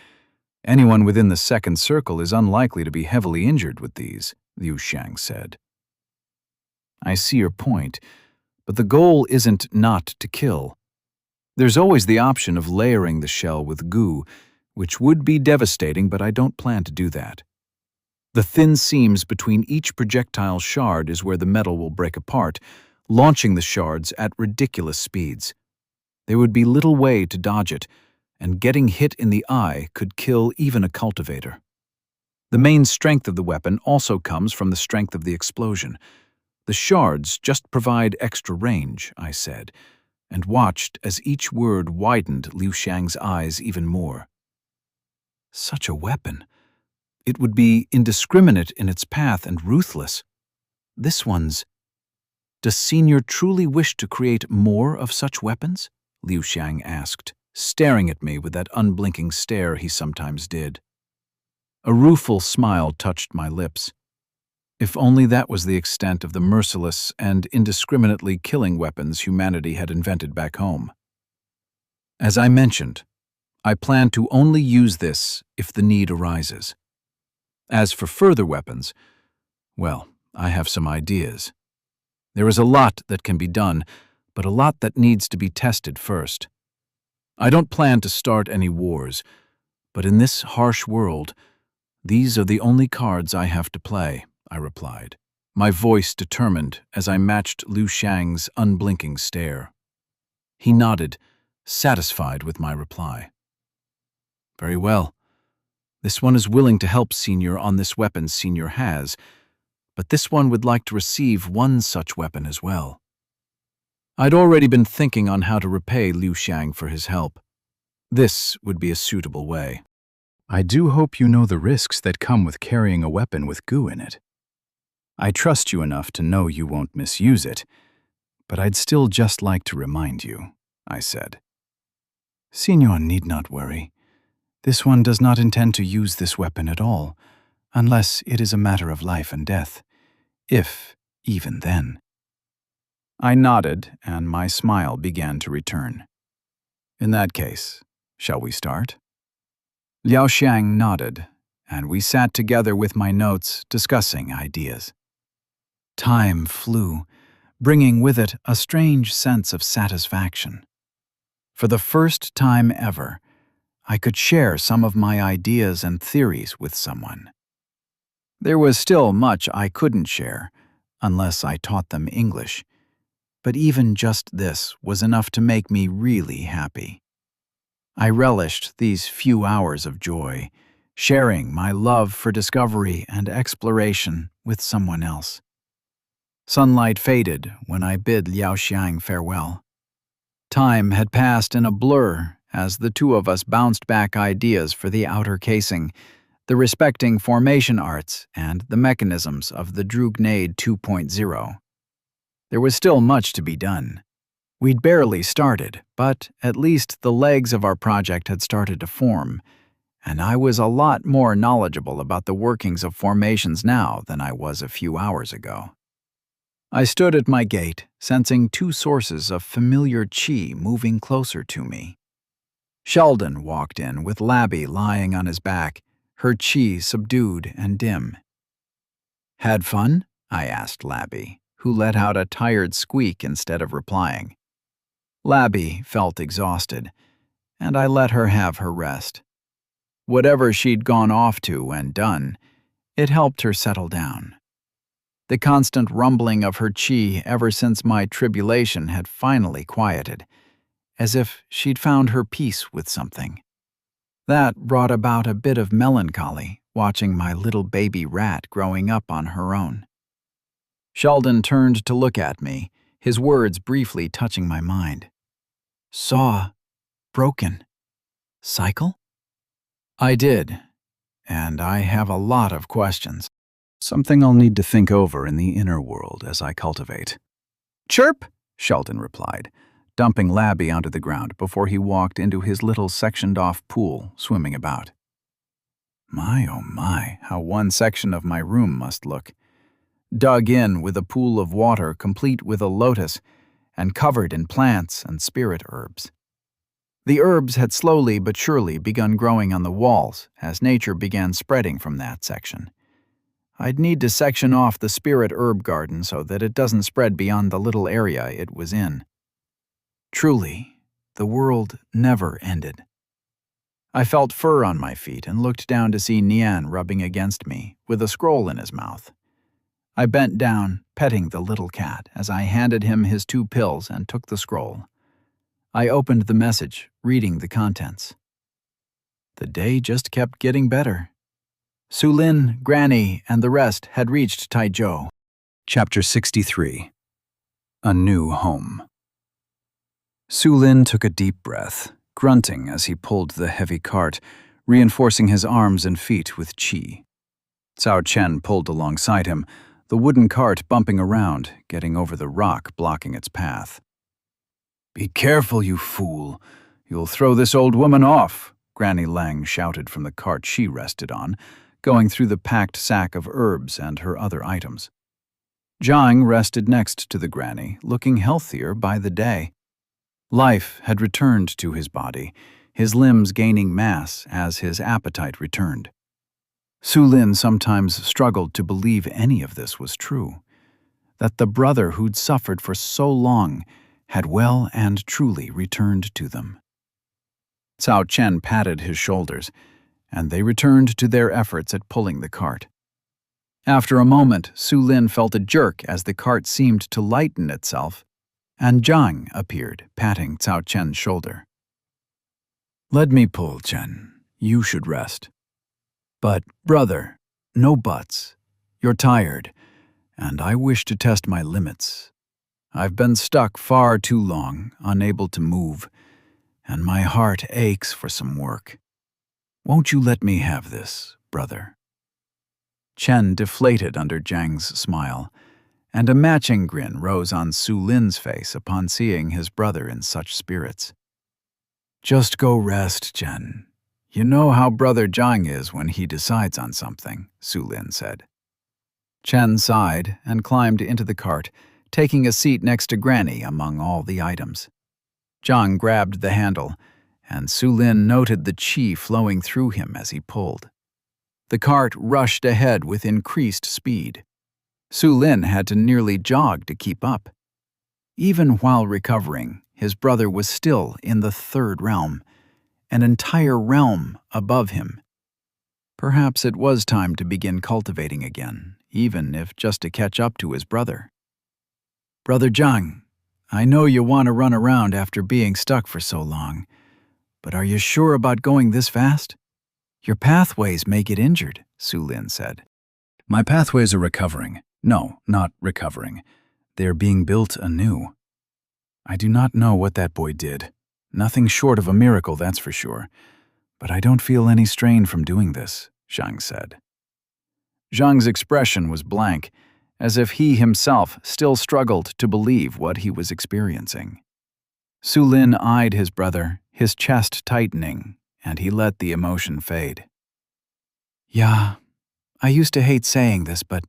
Anyone within the second circle is unlikely to be heavily injured with these, Liu Shang said. I see your point, but the goal isn't not to kill. There's always the option of layering the shell with gu, which would be devastating, but I don't plan to do that. The thin seams between each projectile shard is where the metal will break apart, launching the shards at ridiculous speeds. There would be little way to dodge it, and getting hit in the eye could kill even a cultivator. The main strength of the weapon also comes from the strength of the explosion. The shards just provide extra range, I said, and watched as each word widened Liu Shang's eyes even more. Such a weapon. It would be indiscriminate in its path and ruthless. This one's... Does Senior truly wish to create more of such weapons? Liu Shang asked, staring at me with that unblinking stare he sometimes did. A rueful smile touched my lips. If only that was the extent of the merciless and indiscriminately killing weapons humanity had invented back home. As I mentioned, I plan to only use this if the need arises. As for further weapons, well, I have some ideas. There is a lot that can be done, but a lot that needs to be tested first. I don't plan to start any wars, but in this harsh world, these are the only cards I have to play, I replied. my voice determined as I matched Liu Xiang's unblinking stare. He nodded, satisfied with my reply. Very well. This one is willing to help Senior on this weapon Senior has, but this one would like to receive one such weapon as well. I'd already been thinking on how to repay Liu Xiang for his help. This would be a suitable way. I do hope you know the risks that come with carrying a weapon with goo in it. I trust you enough to know you won't misuse it, but I'd still just like to remind you, I said. Senor need not worry. This one does not intend to use this weapon at all, unless it is a matter of life and death, if even then. I nodded, and my smile began to return. In that case, shall we start? Liu Xiang nodded, and we sat together with my notes discussing ideas. Time flew, bringing with it a strange sense of satisfaction. For the first time ever, I could share some of my ideas and theories with someone. There was still much I couldn't share, unless I taught them English, but even just this was enough to make me really happy. I relished these few hours of joy, sharing my love for discovery and exploration with someone else. Sunlight faded when I bid Liu Xiang farewell. Time had passed in a blur as the two of us bounced back ideas for the outer casing, the respecting formation arts, and the mechanisms of the Drugnade 2.0. There was still much to be done. We'd barely started, but at least the legs of our project had started to form, and I was a lot more knowledgeable about the workings of formations now than I was a few hours ago. I stood at my gate, sensing two sources of familiar qi moving closer to me. Sheldon walked in with Labby lying on his back, her qi subdued and dim. Had fun? I asked Labby, who let out a tired squeak instead of replying. Labby felt exhausted, and I let her have her rest. Whatever she'd gone off to and done, it helped her settle down. The constant rumbling of her qi ever since my tribulation had finally quieted, as if she'd found her peace with something. That brought about a bit of melancholy, watching my little baby rat growing up on her own. Sheldon turned to look at me, his words briefly touching my mind. Saw. Broken. Cycle? I did, and I have a lot of questions. Something I'll need to think over in the inner world as I cultivate. Chirp, Sheldon replied, dumping Labby onto the ground before he walked into his little sectioned-off pool, swimming about. My, oh my, how one section of my room must look. Dug in with a pool of water complete with a lotus, and covered in plants and spirit herbs. The herbs had slowly but surely begun growing on the walls as nature began spreading from that section. I'd need to section off the spirit herb garden so that it doesn't spread beyond the little area it was in. Truly, the world never ended. I felt fur on my feet and looked down to see Nian rubbing against me, with a scroll in his mouth. I bent down, petting the little cat as I handed him his 2 pills and took the scroll. I opened the message, reading the contents. The day just kept getting better. Sulin, Granny, and the rest had reached Taizhou. Chapter 63. A New Home. Sulin took a deep breath, grunting as he pulled the heavy cart, reinforcing his arms and feet with qi. Cao Chen pulled alongside him, the wooden cart bumping around, getting over the rock blocking its path. Be careful, you fool. You'll throw this old woman off, Granny Lang shouted from the cart she rested on, going through the packed sack of herbs and her other items. Zhang rested next to the granny, looking healthier by the day. Life had returned to his body, his limbs gaining mass as his appetite returned. Sulin sometimes struggled to believe any of this was true, that the brother who'd suffered for so long had well and truly returned to them. Cao Chen patted his shoulders, and they returned to their efforts at pulling the cart. After a moment, Su Lin felt a jerk as the cart seemed to lighten itself, and Zhang appeared, patting Cao Chen's shoulder. "Let me pull, Chen. You should rest." "But, brother, no buts. You're tired, and I wish to test my limits. I've been stuck far too long, unable to move, and my heart aches for some work. Won't you let me have this, brother?" Chen deflated under Zhang's smile, and a matching grin rose on Su Lin's face upon seeing his brother in such spirits. "Just go rest, Chen. You know how Brother Zhang is when he decides on something," Su Lin said. Chen sighed and climbed into the cart, taking a seat next to Granny among all the items. Zhang grabbed the handle, and Su Lin noted the qi flowing through him as he pulled. The cart rushed ahead with increased speed. Su Lin had to nearly jog to keep up. Even while recovering, his brother was still in the third realm, an entire realm above him. Perhaps it was time to begin cultivating again, even if just to catch up to his brother. "Brother Zhang, I know you want to run around after being stuck for so long, but are you sure about going this fast? Your pathways may get injured," Su Lin said. "My pathways are recovering. No, not recovering. They're being built anew. I do not know what that boy did. Nothing short of a miracle, that's for sure. But I don't feel any strain from doing this," Zhang said. Zhang's expression was blank, as if he himself still struggled to believe what he was experiencing. Su Lin eyed his brother, his chest tightening, and he let the emotion fade. "Yeah, I used to hate saying this, but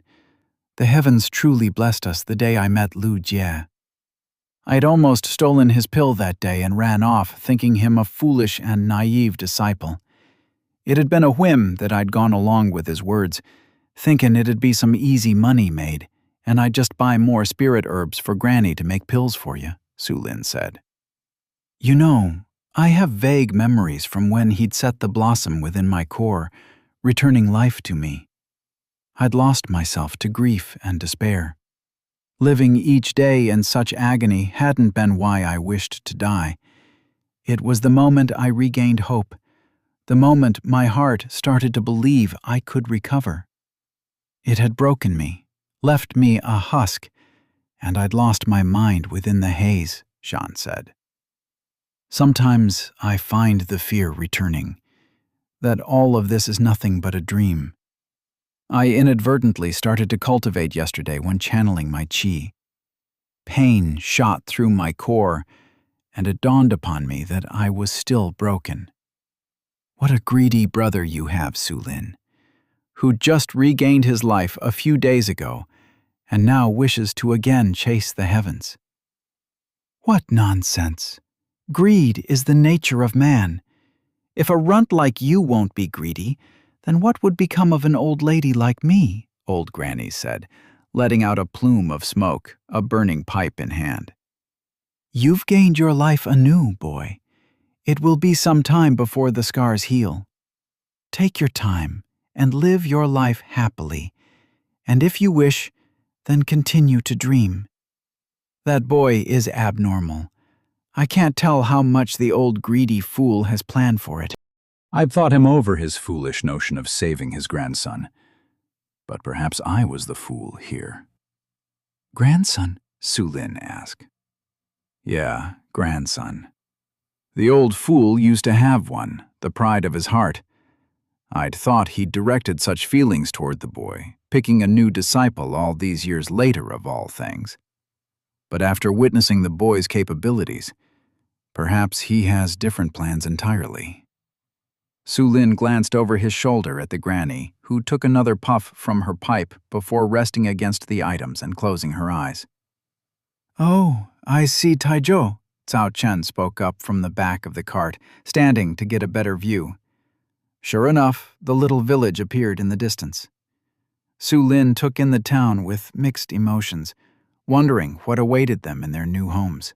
the heavens truly blessed us the day I met Lu Jie. I'd almost stolen his pill that day and ran off, thinking him a foolish and naive disciple. It had been a whim that I'd gone along with his words, thinking it'd be some easy money made, and I'd just buy more spirit herbs for Granny to make pills for you," Su Lin said. "You know, I have vague memories from when he'd set the blossom within my core, returning life to me. I'd lost myself to grief and despair. Living each day in such agony hadn't been why I wished to die. It was the moment I regained hope, the moment my heart started to believe I could recover. It had broken me, left me a husk, and I'd lost my mind within the haze," Jean said. "Sometimes I find the fear returning, that all of this is nothing but a dream. I inadvertently started to cultivate yesterday when channeling my qi. Pain shot through my core, and it dawned upon me that I was still broken. What a greedy brother you have, Su Lin, who just regained his life a few days ago and now wishes to again chase the heavens." "What nonsense! Greed is the nature of man. If a runt like you won't be greedy, then what would become of an old lady like me?" Old Granny said, letting out a plume of smoke, a burning pipe in hand. "You've gained your life anew, boy. It will be some time before the scars heal. Take your time and live your life happily, and if you wish, then continue to dream. That boy is abnormal. I can't tell how much the old greedy fool has planned for it." I'd thought him over his foolish notion of saving his grandson. But perhaps I was the fool here. "Grandson?" Su Lin asked. "Yeah, grandson. The old fool used to have one, the pride of his heart. I'd thought he'd directed such feelings toward the boy, picking a new disciple all these years later of all things. But after witnessing the boy's capabilities, perhaps he has different plans entirely." Su Lin glanced over his shoulder at the granny, who took another puff from her pipe before resting against the items and closing her eyes. "Oh, I see Taijo," Cao Chen spoke up from the back of the cart, standing to get a better view. Sure enough, the little village appeared in the distance. Su Lin took in the town with mixed emotions, wondering what awaited them in their new homes.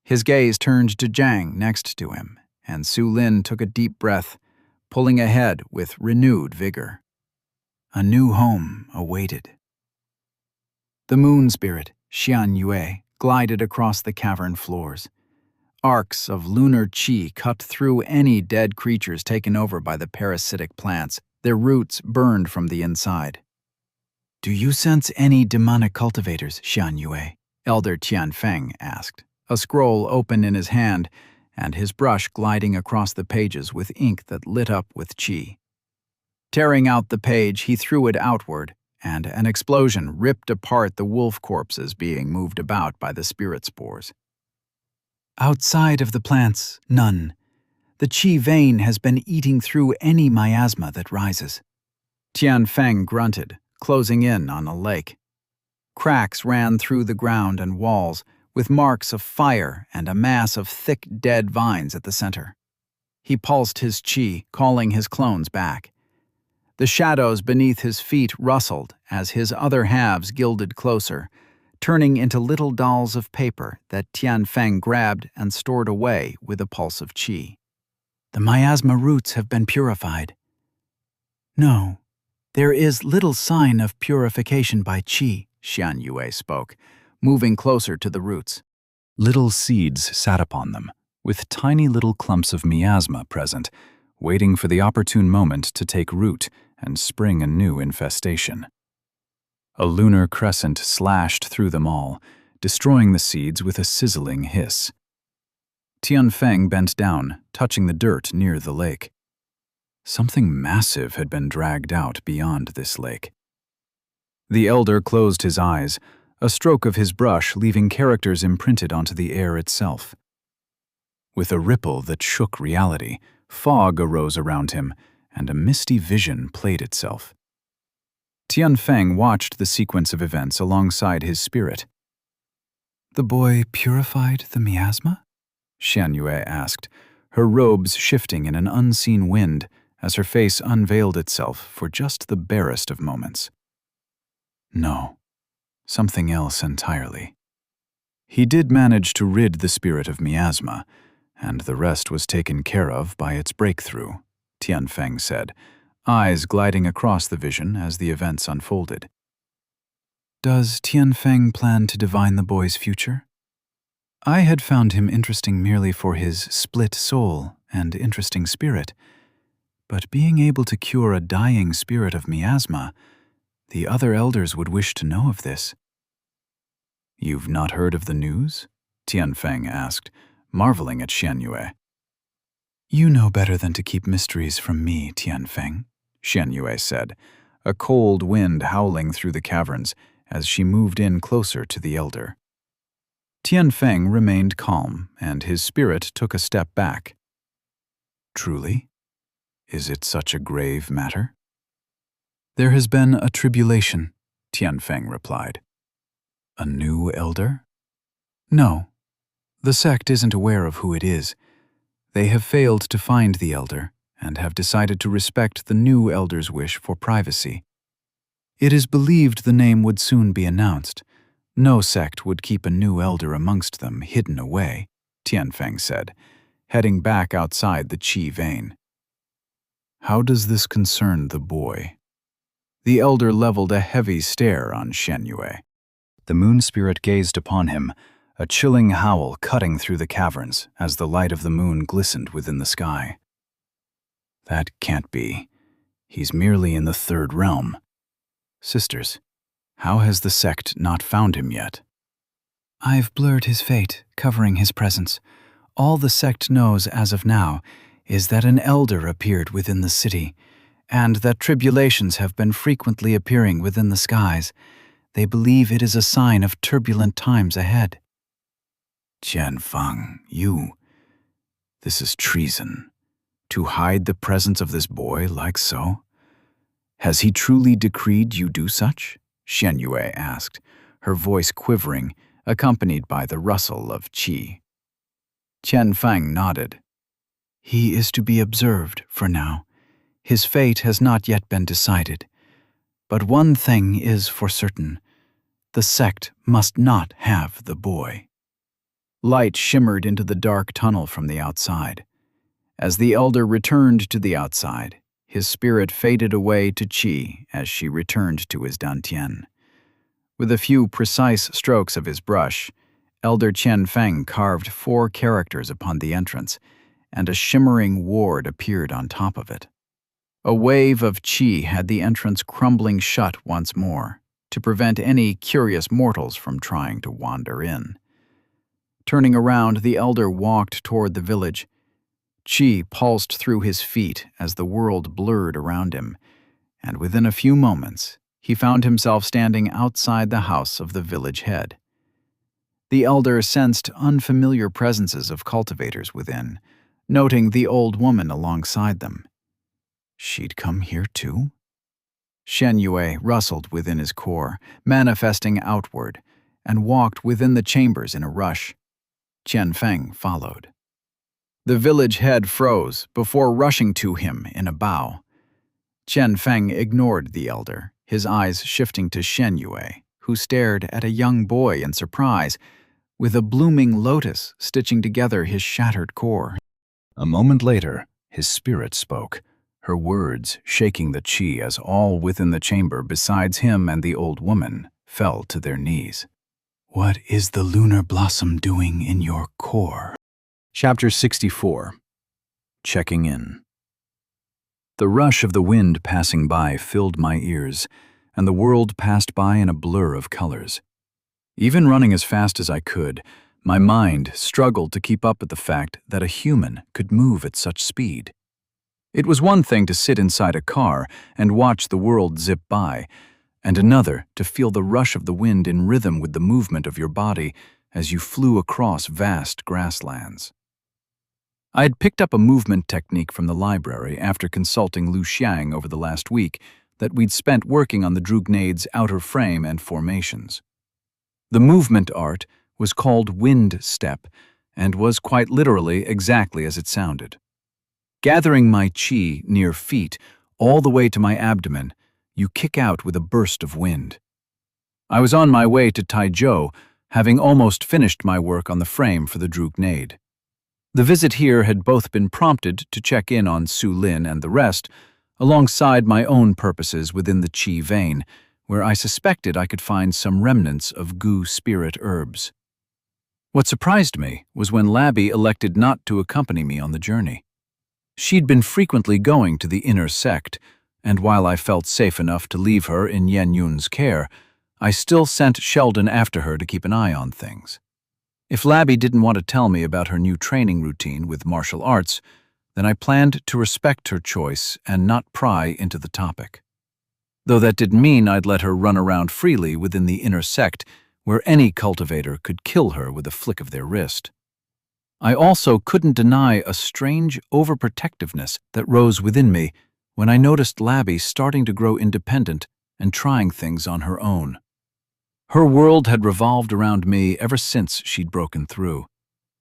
His gaze turned to Zhang next to him, and Su Lin took a deep breath, pulling ahead with renewed vigor. A new home awaited. The moon spirit, xianxia, glided across the cavern floors. Arcs of lunar qi cut through any dead creatures taken over by the parasitic plants, their roots burned from the inside. "Do you sense any demonic cultivators, xianxia?" Elder Tianfeng asked, a scroll open in his hand and his brush gliding across the pages with ink that lit up with qi. Tearing out the page, he threw it outward, and an explosion ripped apart the wolf corpses being moved about by the spirit spores. "Outside of the plants, none. The qi vein has been eating through any miasma that rises." Tianfeng grunted, closing in on a lake. Cracks ran through the ground and walls, with marks of fire and a mass of thick dead vines at the center. He pulsed his qi, calling his clones back. The shadows beneath his feet rustled as his other halves gilded closer, turning into little dolls of paper that Tianfeng grabbed and stored away with a pulse of qi. "The miasma roots have been purified." "No, there is little sign of purification by qi," Xianxia spoke, moving closer to the roots. Little seeds sat upon them, with tiny little clumps of miasma present, waiting for the opportune moment to take root and spring a new infestation. A lunar crescent slashed through them all, destroying the seeds with a sizzling hiss. Tianfeng bent down, touching the dirt near the lake. Something massive had been dragged out beyond this lake. The elder closed his eyes, a stroke of his brush leaving characters imprinted onto the air itself. With a ripple that shook reality, fog arose around him, and a misty vision played itself. Tianfeng watched the sequence of events alongside his spirit. "The boy purified the miasma?" Xianxia asked, her robes shifting in an unseen wind as her face unveiled itself for just the barest of moments. No, something else entirely. He did manage to rid the spirit of miasma, and the rest was taken care of by its breakthrough, Tianfeng said, eyes gliding across the vision as the events unfolded. "Does Tianfeng plan to divine the boy's future? I had found him interesting merely for his split soul and interesting spirit, but being able to cure a dying spirit of miasma, the other elders would wish to know of this." "You've not heard of the news?" Tianfeng asked, marveling at Xianxia. "You know better than to keep mysteries from me, Tianfeng," Xianxia said, a cold wind howling through the caverns as she moved in closer to the elder. Tianfeng remained calm, and his spirit took a step back. "Truly? Is it such a grave matter?" "There has been a tribulation," Tianfeng replied. "A new elder?" "No. The sect isn't aware of who it is. They have failed to find the elder and have decided to respect the new elder's wish for privacy. It is believed the name would soon be announced. No sect would keep a new elder amongst them hidden away," Tianfeng said, heading back outside the qi vein. "How does this concern the boy?" The elder leveled a heavy stare on Xianxia. The moon spirit gazed upon him, a chilling howl cutting through the caverns as the light of the moon glistened within the sky. "That can't be. He's merely in the third realm. Sisters, how has the sect not found him yet?" "I've blurred his fate, covering his presence. All the sect knows as of now is that an elder appeared within the city, and that tribulations have been frequently appearing within the skies. They believe it is a sign of turbulent times ahead." "Tianfeng, this is treason. To hide the presence of this boy like so? Has he truly decreed you do such?" Xianxia asked, her voice quivering, accompanied by the rustle of qi. Tianfeng nodded. "He is to be observed for now. His fate has not yet been decided. But one thing is for certain. The sect must not have the boy." Light shimmered into the dark tunnel from the outside. As the elder returned to the outside, his spirit faded away to Qi as she returned to his dantian. With a few precise strokes of his brush, Elder Qian Feng carved 4 characters upon the entrance, and a shimmering ward appeared on top of it. A wave of qi had the entrance crumbling shut once more, to prevent any curious mortals from trying to wander in. Turning around, the elder walked toward the village. Qi pulsed through his feet as the world blurred around him, and within a few moments, he found himself standing outside the house of the village head. The elder sensed unfamiliar presences of cultivators within, noting the old woman alongside them. She'd come here too? Shen Yue rustled within his core, manifesting outward, and walked within the chambers in a rush. Qian Feng followed. The village head froze before rushing to him in a bow. Qian Feng ignored the elder, his eyes shifting to Shen Yue, who stared at a young boy in surprise, with a blooming lotus stitching together his shattered core. A moment later, his spirit spoke, her words shaking the qi as all within the chamber besides him and the old woman fell to their knees. What is the lunar blossom doing in your core? Chapter 64. Checking in. The rush of the wind passing by filled my ears, and the world passed by in a blur of colors. Even running as fast as I could, my mind struggled to keep up with the fact that a human could move at such speed. It was one thing to sit inside a car and watch the world zip by, and another to feel the rush of the wind in rhythm with the movement of your body as you flew across vast grasslands. I had picked up a movement technique from the library after consulting Lu Xiang over the last week that we'd spent working on the Drugnade's outer frame and formations. The movement art was called wind step and was quite literally exactly as it sounded. Gathering my qi near feet all the way to my abdomen, you kick out with a burst of wind. I was on my way to Taizhou, having almost finished my work on the frame for the Drugnade. The visit here had both been prompted to check in on Su Lin and the rest, alongside my own purposes within the qi vein, where I suspected I could find some remnants of Gu spirit herbs. What surprised me was when Labby elected not to accompany me on the journey. She'd been frequently going to the inner sect, and while I felt safe enough to leave her in Yan Yun's care, I still sent Sheldon after her to keep an eye on things. If Labby didn't want to tell me about her new training routine with martial arts, then I planned to respect her choice and not pry into the topic. Though that didn't mean I'd let her run around freely within the inner sect, where any cultivator could kill her with a flick of their wrist. I also couldn't deny a strange overprotectiveness that rose within me when I noticed Labby starting to grow independent and trying things on her own. Her world had revolved around me ever since she'd broken through,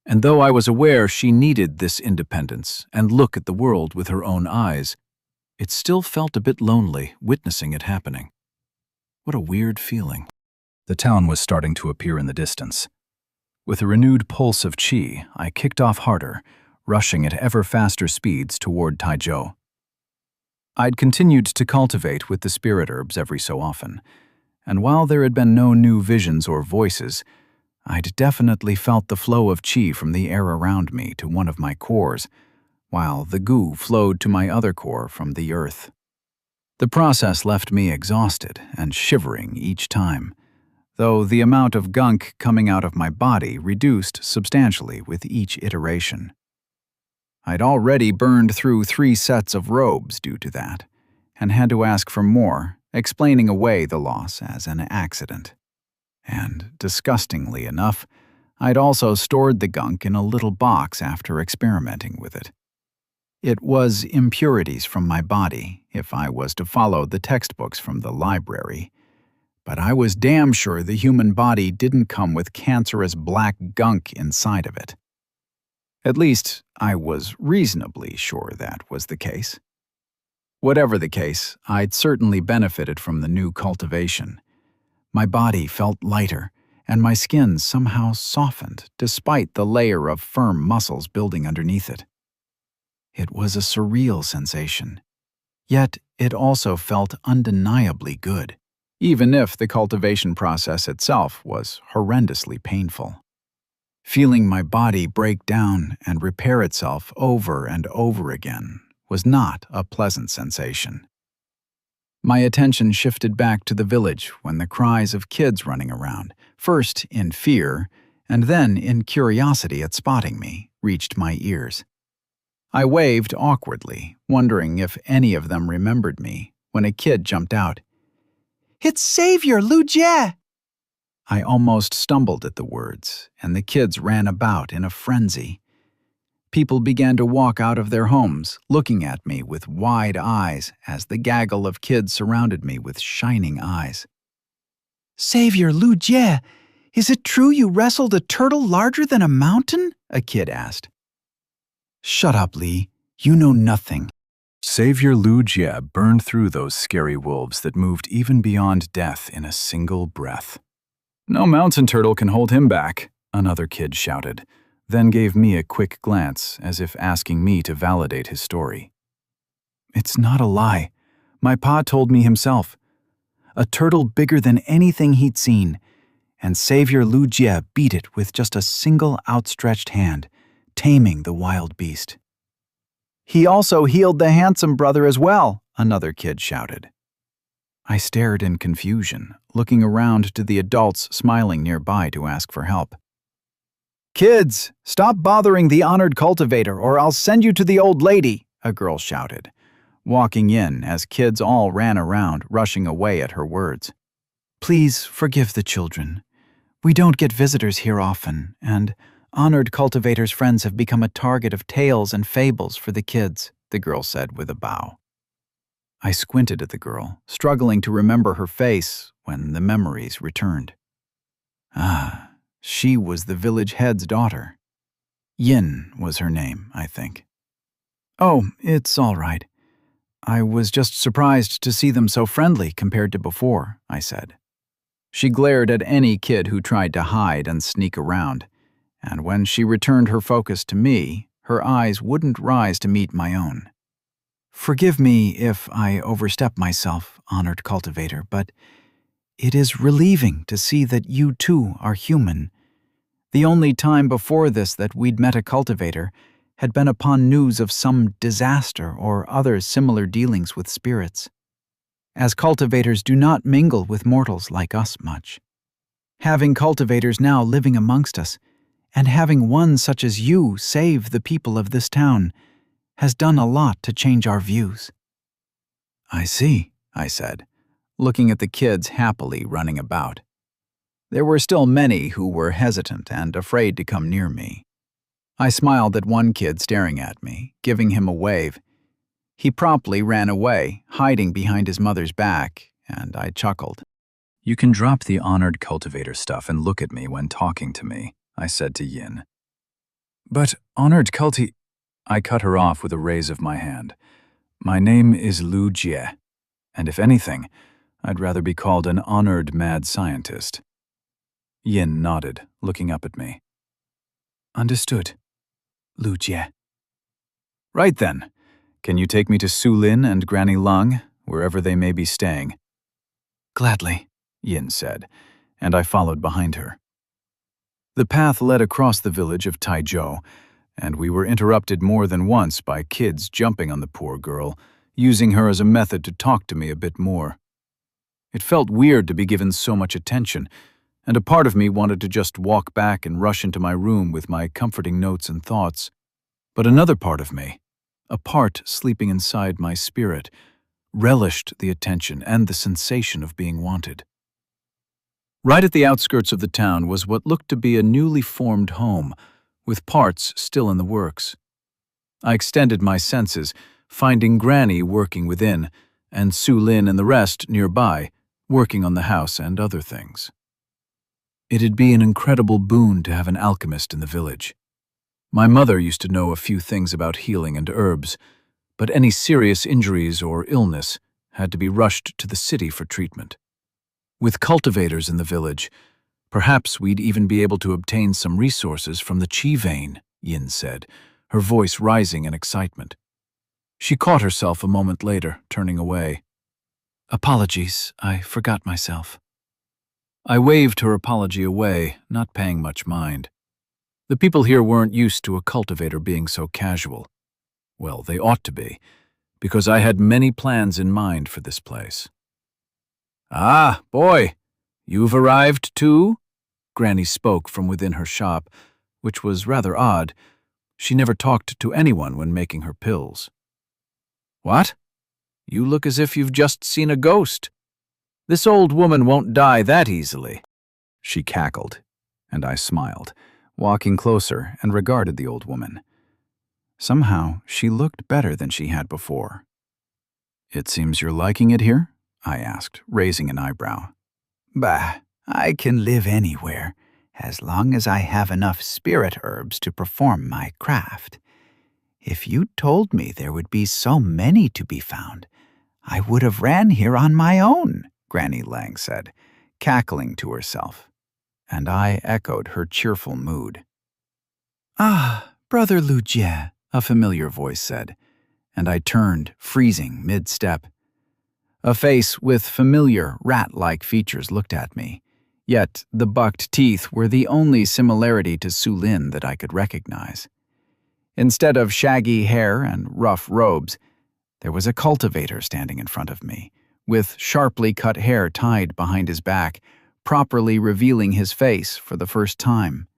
and though I was aware she needed this independence and look at the world with her own eyes, it still felt a bit lonely witnessing it happening. What a weird feeling. The town was starting to appear in the distance. With a renewed pulse of qi, I kicked off harder, rushing at ever faster speeds toward Taizhou. I'd continued to cultivate with the spirit herbs every so often, and while there had been no new visions or voices, I'd definitely felt the flow of qi from the air around me to one of my cores, while the gu flowed to my other core from the earth. The process left me exhausted and shivering each time, though the amount of gunk coming out of my body reduced substantially with each iteration. I'd already burned through 3 sets of robes due to that, and had to ask for more, explaining away the loss as an accident. And, disgustingly enough, I'd also stored the gunk in a little box after experimenting with it. It was impurities from my body, if I was to follow the textbooks from the library, but I was damn sure the human body didn't come with cancerous black gunk inside of it. At least, I was reasonably sure that was the case. Whatever the case, I'd certainly benefited from the new cultivation. My body felt lighter, and my skin somehow softened despite the layer of firm muscles building underneath it. It was a surreal sensation. Yet it also felt undeniably good, even if the cultivation process itself was horrendously painful. Feeling my body break down and repair itself over and over again was not a pleasant sensation. My attention shifted back to the village when the cries of kids running around, first in fear and then in curiosity at spotting me, reached my ears. I waved awkwardly, wondering if any of them remembered me, when a kid jumped out. "It's Savior Lujie!" I almost stumbled at the words, and the kids ran about in a frenzy. People began to walk out of their homes, looking at me with wide eyes as the gaggle of kids surrounded me with shining eyes. "Savior Lujie, is it true you wrestled a turtle larger than a mountain?" a kid asked. "Shut up, Lee. You know nothing." Savior Lujie burned through those scary wolves that moved even beyond death in a single breath. "No mountain turtle can hold him back," another kid shouted, then gave me a quick glance as if asking me to validate his story. "It's not a lie. My pa told me himself. A turtle bigger than anything he'd seen, and Savior Lujie beat it with just a single outstretched hand, taming the wild beast." "He also healed the handsome brother as well," another kid shouted. I stared in confusion, looking around to the adults smiling nearby to ask for help. "Kids, stop bothering the honored cultivator or I'll send you to the old lady," a girl shouted, walking in as kids all ran around, rushing away at her words. "Please forgive the children. We don't get visitors here often, and honored cultivator's friends have become a target of tales and fables for the kids," the girl said with a bow. I squinted at the girl, struggling to remember her face when the memories returned. Ah, she was the village head's daughter. Yin was her name, I think. "Oh, it's all right. I was just surprised to see them so friendly compared to before," I said. She glared at any kid who tried to hide and sneak around, and when she returned her focus to me, her eyes wouldn't rise to meet my own. "Forgive me if I overstep myself, honored cultivator, but it is relieving to see that you too are human. The only time before this that we'd met a cultivator had been upon news of some disaster or other similar dealings with spirits, as cultivators do not mingle with mortals like us much. Having cultivators now living amongst us, and having one such as you save the people of this town, has done a lot to change our views." "I see," I said, looking at the kids happily running about. There were still many who were hesitant and afraid to come near me. I smiled at one kid staring at me, giving him a wave. He promptly ran away, hiding behind his mother's back, and I chuckled. "You can drop the honored cultivator stuff and look at me when talking to me," I said to Yin. "But honored I cut her off with a raise of my hand. "My name is Lujie, and if anything, I'd rather be called an honored mad scientist." Yin nodded, looking up at me. "Understood, Lujie." "Right then. Can you take me to Su Lin and Granny Lung, wherever they may be staying?" "Gladly," Yin said, and I followed behind her. The path led across the village of Taizhou, and we were interrupted more than once by kids jumping on the poor girl, using her as a method to talk to me a bit more. It felt weird to be given so much attention, and a part of me wanted to just walk back and rush into my room with my comforting notes and thoughts. But another part of me, a part sleeping inside my spirit, relished the attention and the sensation of being wanted. Right at the outskirts of the town was what looked to be a newly formed home, with parts still in the works. I extended my senses, finding Granny working within, and Su Lin and the rest nearby, working on the house and other things. It'd be an incredible boon to have an alchemist in the village. My mother used to know a few things about healing and herbs, but any serious injuries or illness had to be rushed to the city for treatment. With cultivators in the village, perhaps we'd even be able to obtain some resources from the chi vein, Yin said, her voice rising in excitement. She caught herself a moment later, turning away. "Apologies, I forgot myself." I waved her apology away, not paying much mind. The people here weren't used to a cultivator being so casual. Well, they ought to be, because I had many plans in mind for this place. "Ah, boy, you've arrived too?" Granny spoke from within her shop, which was rather odd. She never talked to anyone when making her pills. "What? You look as if you've just seen a ghost. This old woman won't die that easily." She cackled, and I smiled, walking closer and regarded the old woman. Somehow, she looked better than she had before. "It seems you're liking it here?" I asked, raising an eyebrow. Bah, I can live anywhere, as long as I have enough spirit herbs to perform my craft. If you told me there would be so many to be found, I would have ran here on my own, Granny Lang said, cackling to herself, and I echoed her cheerful mood. "Ah, Brother Lujie," a familiar voice said, and I turned, freezing mid-step. A face with familiar, rat-like features looked at me, yet the bucked teeth were the only similarity to Su Lin that I could recognize. Instead of shaggy hair and rough robes, there was a cultivator standing in front of me, with sharply cut hair tied behind his back, properly revealing his face for the first time.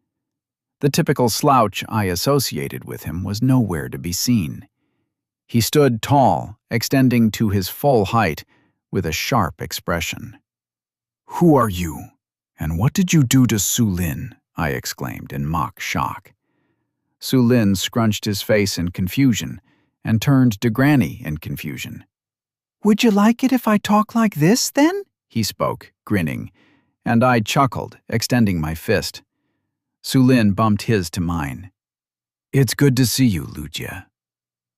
The typical slouch I associated with him was nowhere to be seen. He stood tall, extending to his full height, with a sharp expression. "Who are you, and what did you do to Su Lin?" I exclaimed in mock shock. Su Lin scrunched his face in confusion and turned to Granny in confusion. "Would you like it if I talk like this, then?" he spoke, grinning, and I chuckled, extending my fist. Su Lin bumped his to mine. "It's good to see you, Lujie."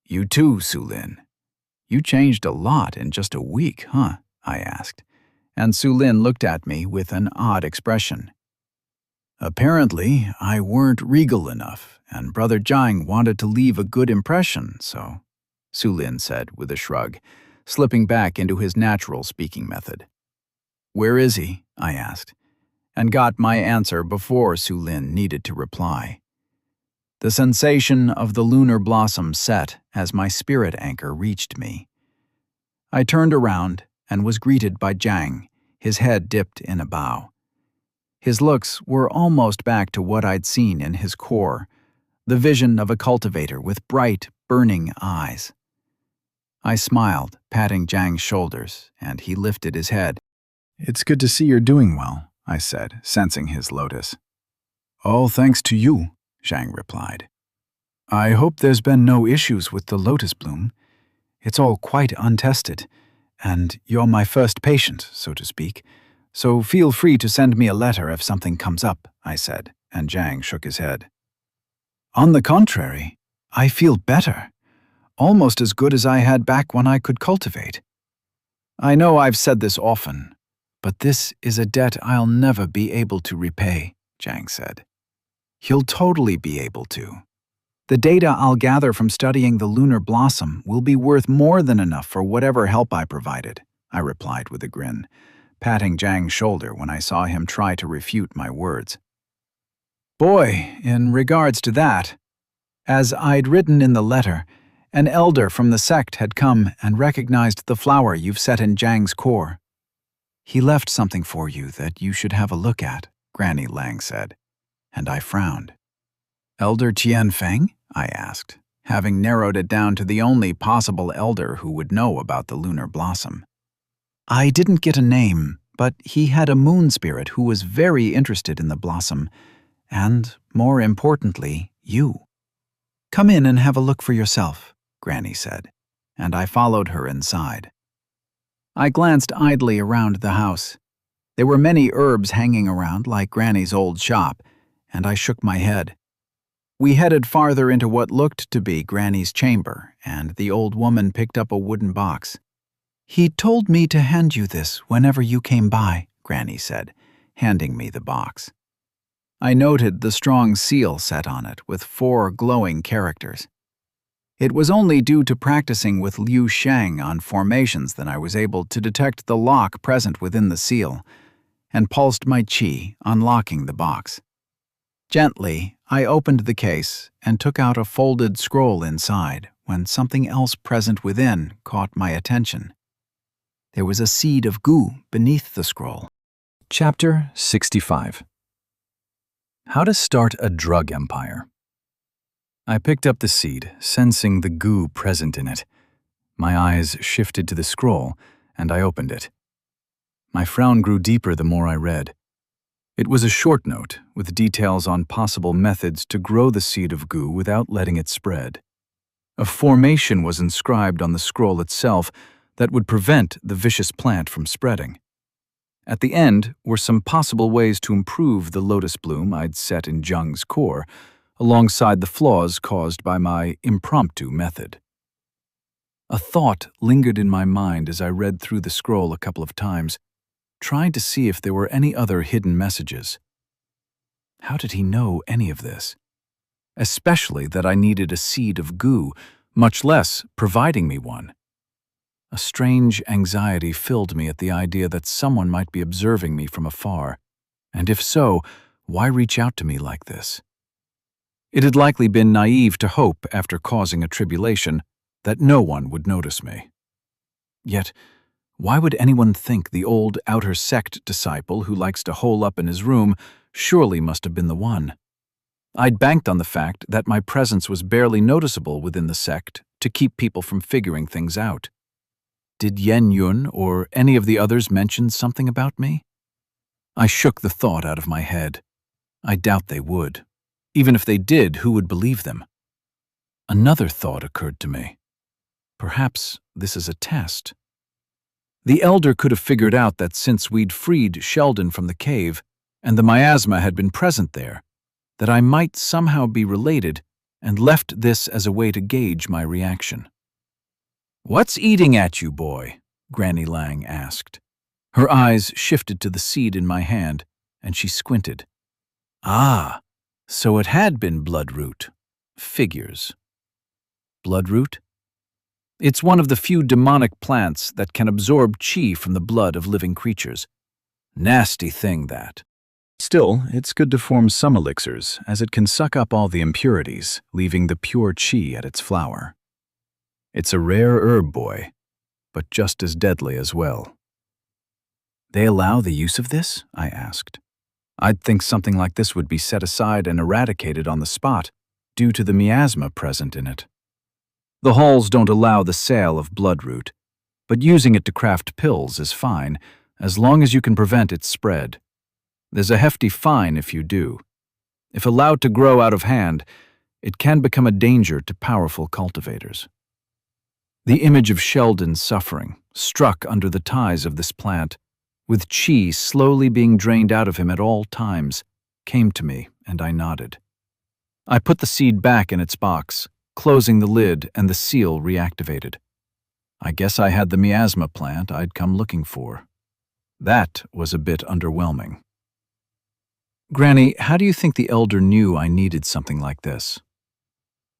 "You too, Su Lin. You changed a lot in just a week, huh?" I asked, and Su Lin looked at me with an odd expression. "Apparently, I weren't regal enough, and Brother Jiang wanted to leave a good impression, so," Su Lin said with a shrug, slipping back into his natural speaking method. "Where is he?" I asked, and got my answer before Su Lin needed to reply. The sensation of the lunar blossom set as my spirit anchor reached me. I turned around and was greeted by Jiang, his head dipped in a bow. His looks were almost back to what I'd seen in his core, the vision of a cultivator with bright, burning eyes. I smiled, patting Jiang's shoulders, and he lifted his head. "It's good to see you're doing well," I said, sensing his lotus. "All thanks to you," Jiang replied. "I hope there's been no issues with the lotus bloom. It's all quite untested, and you're my first patient, so to speak, so feel free to send me a letter if something comes up," I said, and Jiang shook his head. "On the contrary, I feel better, almost as good as I had back when I could cultivate. I know I've said this often, but this is a debt I'll never be able to repay," Jiang said. "You'll totally be able to. The data I'll gather from studying the lunar blossom will be worth more than enough for whatever help I provided," I replied with a grin, patting Jiang's shoulder when I saw him try to refute my words. "Boy, in regards to that, as I'd written in the letter, an elder from the sect had come and recognized the flower you've set in Jiang's core. He left something for you that you should have a look at," Granny Lang said, and I frowned. "Elder Tianfeng?" I asked, having narrowed it down to the only possible elder who would know about the lunar blossom. "I didn't get a name, but he had a moon spirit who was very interested in the blossom, and, more importantly, you. Come in and have a look for yourself," Granny said, and I followed her inside. I glanced idly around the house. There were many herbs hanging around like Granny's old shop, and I shook my head. We headed farther into what looked to be Granny's chamber, and the old woman picked up a wooden box. "He told me to hand you this whenever you came by," Granny said, handing me the box. I noted the strong seal set on it with 4 glowing characters. It was only due to practicing with Liu Shang on formations that I was able to detect the lock present within the seal, and pulsed my qi, unlocking the box. Gently, I opened the case and took out a folded scroll inside when something else present within caught my attention. There was a seed of goo beneath the scroll. Chapter 65. How to Start a Drug Empire. I picked up the seed, sensing the goo present in it. My eyes shifted to the scroll, and I opened it. My frown grew deeper the more I read. It was a short note with details on possible methods to grow the seed of goo without letting it spread. A formation was inscribed on the scroll itself that would prevent the vicious plant from spreading. At the end were some possible ways to improve the lotus bloom I'd set in Zheng's core, alongside the flaws caused by my impromptu method. A thought lingered in my mind as I read through the scroll a couple of times, trying to see if there were any other hidden messages. How did he know any of this? Especially that I needed a seed of goo, much less providing me one. A strange anxiety filled me at the idea that someone might be observing me from afar, and if so, why reach out to me like this? It had likely been naive to hope, after causing a tribulation, that no one would notice me. Yet, why would anyone think the old outer sect disciple who likes to hole up in his room surely must have been the one? I'd banked on the fact that my presence was barely noticeable within the sect to keep people from figuring things out. Did Yen Yun or any of the others mention something about me? I shook the thought out of my head. I doubt they would. Even if they did, who would believe them? Another thought occurred to me. Perhaps this is a test. The elder could have figured out that since we'd freed Sheldon from the cave, and the miasma had been present there, that I might somehow be related, and left this as a way to gauge my reaction. "What's eating at you, boy?" Granny Lang asked. Her eyes shifted to the seed in my hand, and she squinted. "Ah, so it had been bloodroot. Figures." Bloodroot? It's one of the few demonic plants that can absorb qi from the blood of living creatures. Nasty thing, that. Still, it's good to form some elixirs, as it can suck up all the impurities, leaving the pure qi at its flower. It's a rare herb, boy, but just as deadly as well. "They allow the use of this?" I asked. I'd think something like this would be set aside and eradicated on the spot, due to the miasma present in it. The halls don't allow the sale of bloodroot, but using it to craft pills is fine, as long as you can prevent its spread. There's a hefty fine if you do. If allowed to grow out of hand, it can become a danger to powerful cultivators. The image of Sheldon suffering, struck under the ties of this plant, with qi slowly being drained out of him at all times, came to me, and I nodded. I put the seed back in its box, closing the lid, and the seal reactivated. I guess I had the miasma plant I'd come looking for. That was a bit underwhelming. "Granny, how do you think the elder knew I needed something like this?"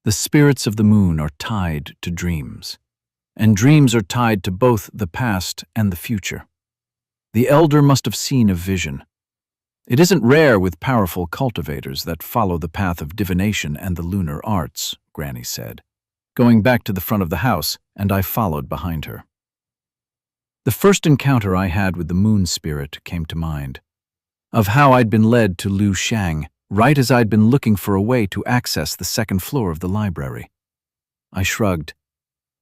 "The spirits of the moon are tied to dreams, and dreams are tied to both the past and the future. The elder must have seen a vision. It isn't rare with powerful cultivators that follow the path of divination and the lunar arts," Granny said, going back to the front of the house, and I followed behind her. The first encounter I had with the moon spirit came to mind, of how I'd been led to Liu Shang, right as I'd been looking for a way to access the second floor of the library. I shrugged.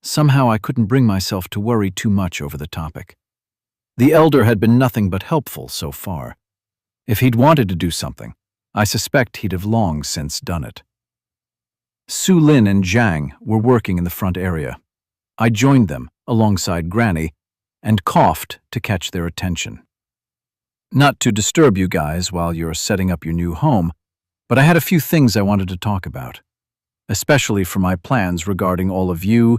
Somehow I couldn't bring myself to worry too much over the topic. The elder had been nothing but helpful so far. If he'd wanted to do something, I suspect he'd have long since done it. Su Lin and Zhang were working in the front area. I joined them, alongside Granny, and coughed to catch their attention. "Not to disturb you guys while you're setting up your new home, but I had a few things I wanted to talk about, especially for my plans regarding all of you,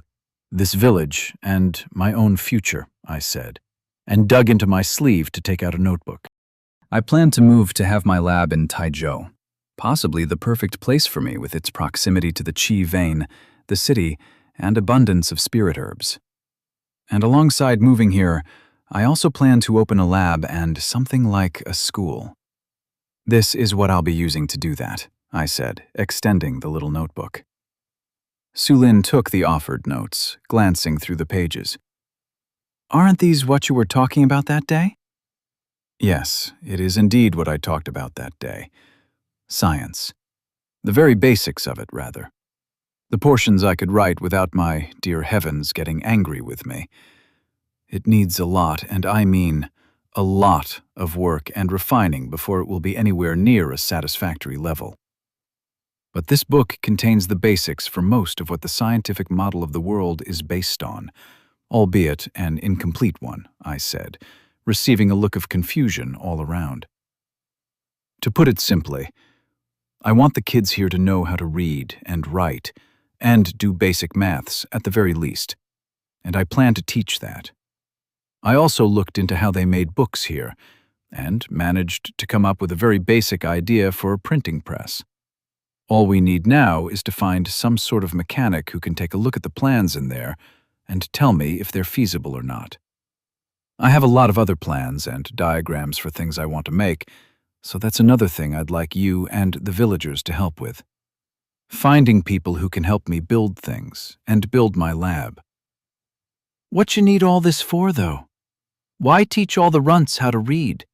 this village, and my own future," I said, and dug into my sleeve to take out a notebook. I plan to move to have my lab in Taizhou, possibly the perfect place for me with its proximity to the qi vein, the city, and abundance of spirit herbs. And alongside moving here, I also plan to open a lab and something like a school. This is what I'll be using to do that, I said, extending the little notebook. Sulin took the offered notes, glancing through the pages. Aren't these what you were talking about that day? Yes, it is indeed what I talked about that day. Science. The very basics of it, rather. The portions I could write without my dear heavens getting angry with me. It needs a lot, and I mean a lot of work and refining before it will be anywhere near a satisfactory level. But this book contains the basics for most of what the scientific model of the world is based on, albeit an incomplete one, I said, receiving a look of confusion all around. To put it simply, I want the kids here to know how to read and write and do basic maths at the very least, and I plan to teach that. I also looked into how they made books here and managed to come up with a very basic idea for a printing press. All we need now is to find some sort of mechanic who can take a look at the plans in there and tell me if they're feasible or not. I have a lot of other plans and diagrams for things I want to make, so that's another thing I'd like you and the villagers to help with. Finding people who can help me build things and build my lab. What you need all this for, though? Why teach all the runts how to read?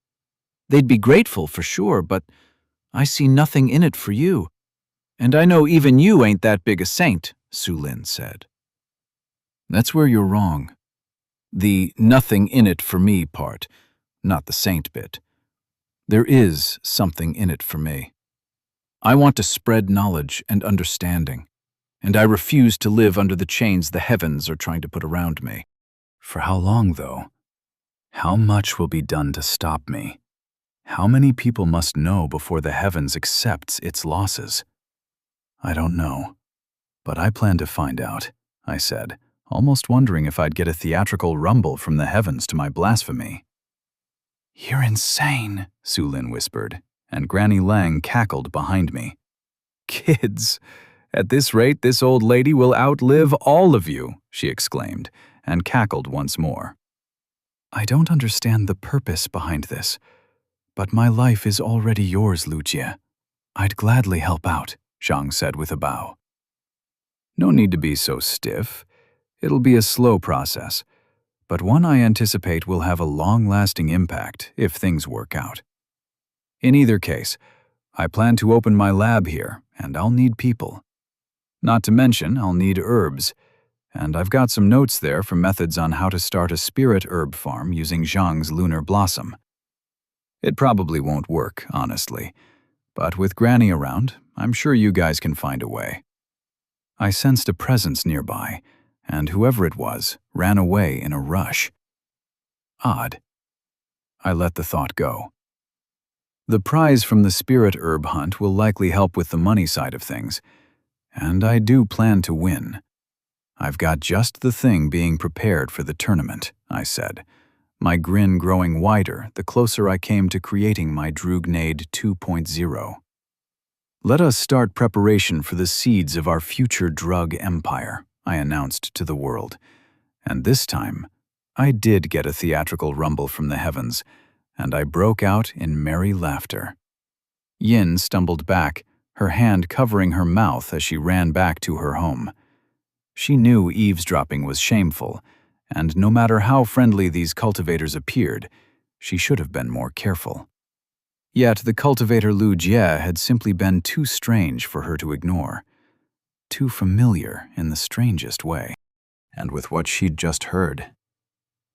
They'd be grateful for sure, but I see nothing in it for you. And I know even you ain't that big a saint, Sulin said. That's where you're wrong. The nothing in it for me part, not the saint bit. There is something in it for me. I want to spread knowledge and understanding, and I refuse to live under the chains the heavens are trying to put around me. For how long, though? How much will be done to stop me? How many people must know before the heavens accepts its losses? I don't know, but I plan to find out, I said, almost wondering if I'd get a theatrical rumble from the heavens to my blasphemy. You're insane, Sulin whispered, and Granny Lang cackled behind me. Kids, at this rate this old lady will outlive all of you, she exclaimed, and cackled once more. I don't understand the purpose behind this, but my life is already yours, Lucia. I'd gladly help out, Zhang said with a bow. No need to be so stiff. It'll be a slow process, but one I anticipate will have a long-lasting impact if things work out. In either case, I plan to open my lab here, and I'll need people. Not to mention, I'll need herbs, and I've got some notes there for methods on how to start a spirit herb farm using Zhang's lunar blossom. It probably won't work, honestly, but with Granny around, I'm sure you guys can find a way. I sensed a presence nearby, and whoever it was ran away in a rush. Odd. I let the thought go. The prize from the spirit herb hunt will likely help with the money side of things, and I do plan to win. I've got just the thing being prepared for the tournament, I said, my grin growing wider the closer I came to creating my Drugnade 2.0. Let us start preparation for the seeds of our future drug empire, I announced to the world, and this time I did get a theatrical rumble from the heavens, and I broke out in merry laughter. Yin stumbled back, her hand covering her mouth as she ran back to her home. She knew eavesdropping was shameful, and no matter how friendly these cultivators appeared, she should have been more careful. Yet the cultivator Lu Jie had simply been too strange for her to ignore. Too familiar in the strangest way, and with what she'd just heard.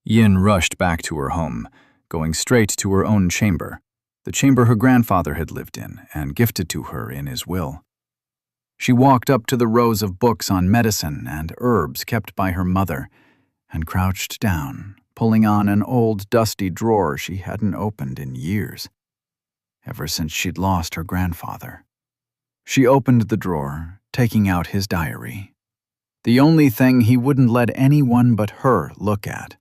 Yin rushed back to her home, going straight to her own chamber, the chamber her grandfather had lived in and gifted to her in his will. She walked up to the rows of books on medicine and herbs kept by her mother, and crouched down, pulling on an old dusty drawer she hadn't opened in years, ever since she'd lost her grandfather. She opened the drawer, taking out his diary, the only thing he wouldn't let anyone but her look at.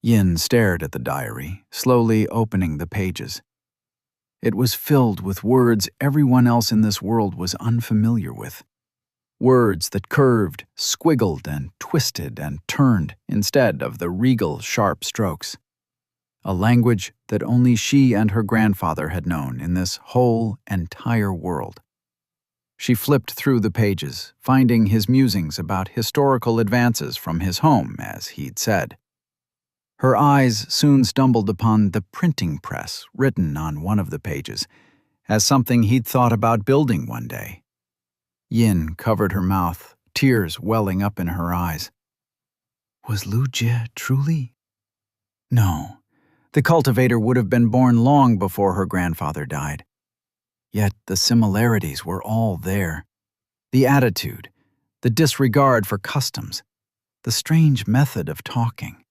Yin stared at the diary, slowly opening the pages. It was filled with words everyone else in this world was unfamiliar with. words that curved, squiggled, and twisted and turned instead of the regal, sharp strokes. A language that only she and her grandfather had known in this whole, entire world. She flipped through the pages, finding his musings about historical advances from his home, as he'd said. Her eyes soon stumbled upon the printing press written on one of the pages, as something he'd thought about building one day. Yin covered her mouth, tears welling up in her eyes. Was Lu Jie truly? No, the cultivator would have been born long before her grandfather died. Yet the similarities were all there. The attitude, the disregard for customs, the strange method of talking.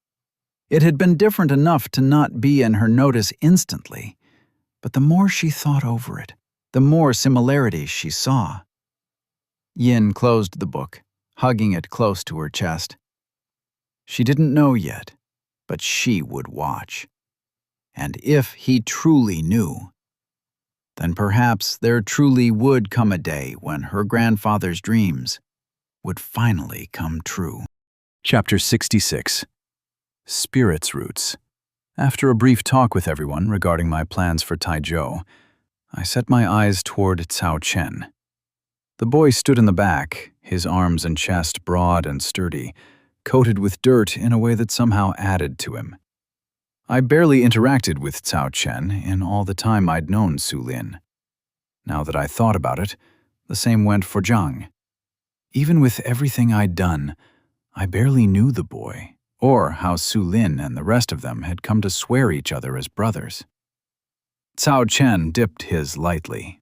It had been different enough to not be in her notice instantly, but the more she thought over it, the more similarities she saw. Yin closed the book, hugging it close to her chest. She didn't know yet, but she would watch. And if he truly knew, then perhaps there truly would come a day when her grandfather's dreams would finally come true. Chapter 66. Spirit's Roots. After a brief talk with everyone regarding my plans for Taizhou, I set my eyes toward Cao Chen. The boy stood in the back, his arms and chest broad and sturdy, coated with dirt in a way that somehow added to him. I barely interacted with Cao Chen in all the time I'd known Su Lin. Now that I thought about it, the same went for Zhang. Even with everything I'd done, I barely knew the boy, or how Su Lin and the rest of them had come to swear each other as brothers. Cao Chen dipped his lightly.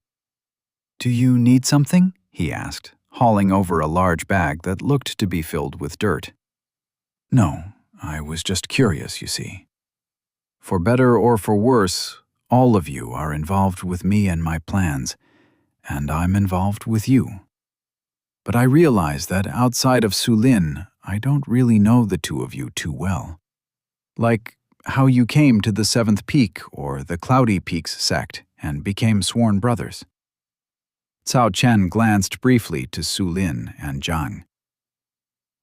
"Do you need something?" he asked, hauling over a large bag that looked to be filled with dirt. "No, I was just curious, you see. For better or for worse, all of you are involved with me and my plans, and I'm involved with you. But I realize that outside of Su Lin, I don't really know the two of you too well. Like how you came to the Seventh Peak or the Cloudy Peaks sect and became sworn brothers." Cao Chen glanced briefly to Su Lin and Zhang.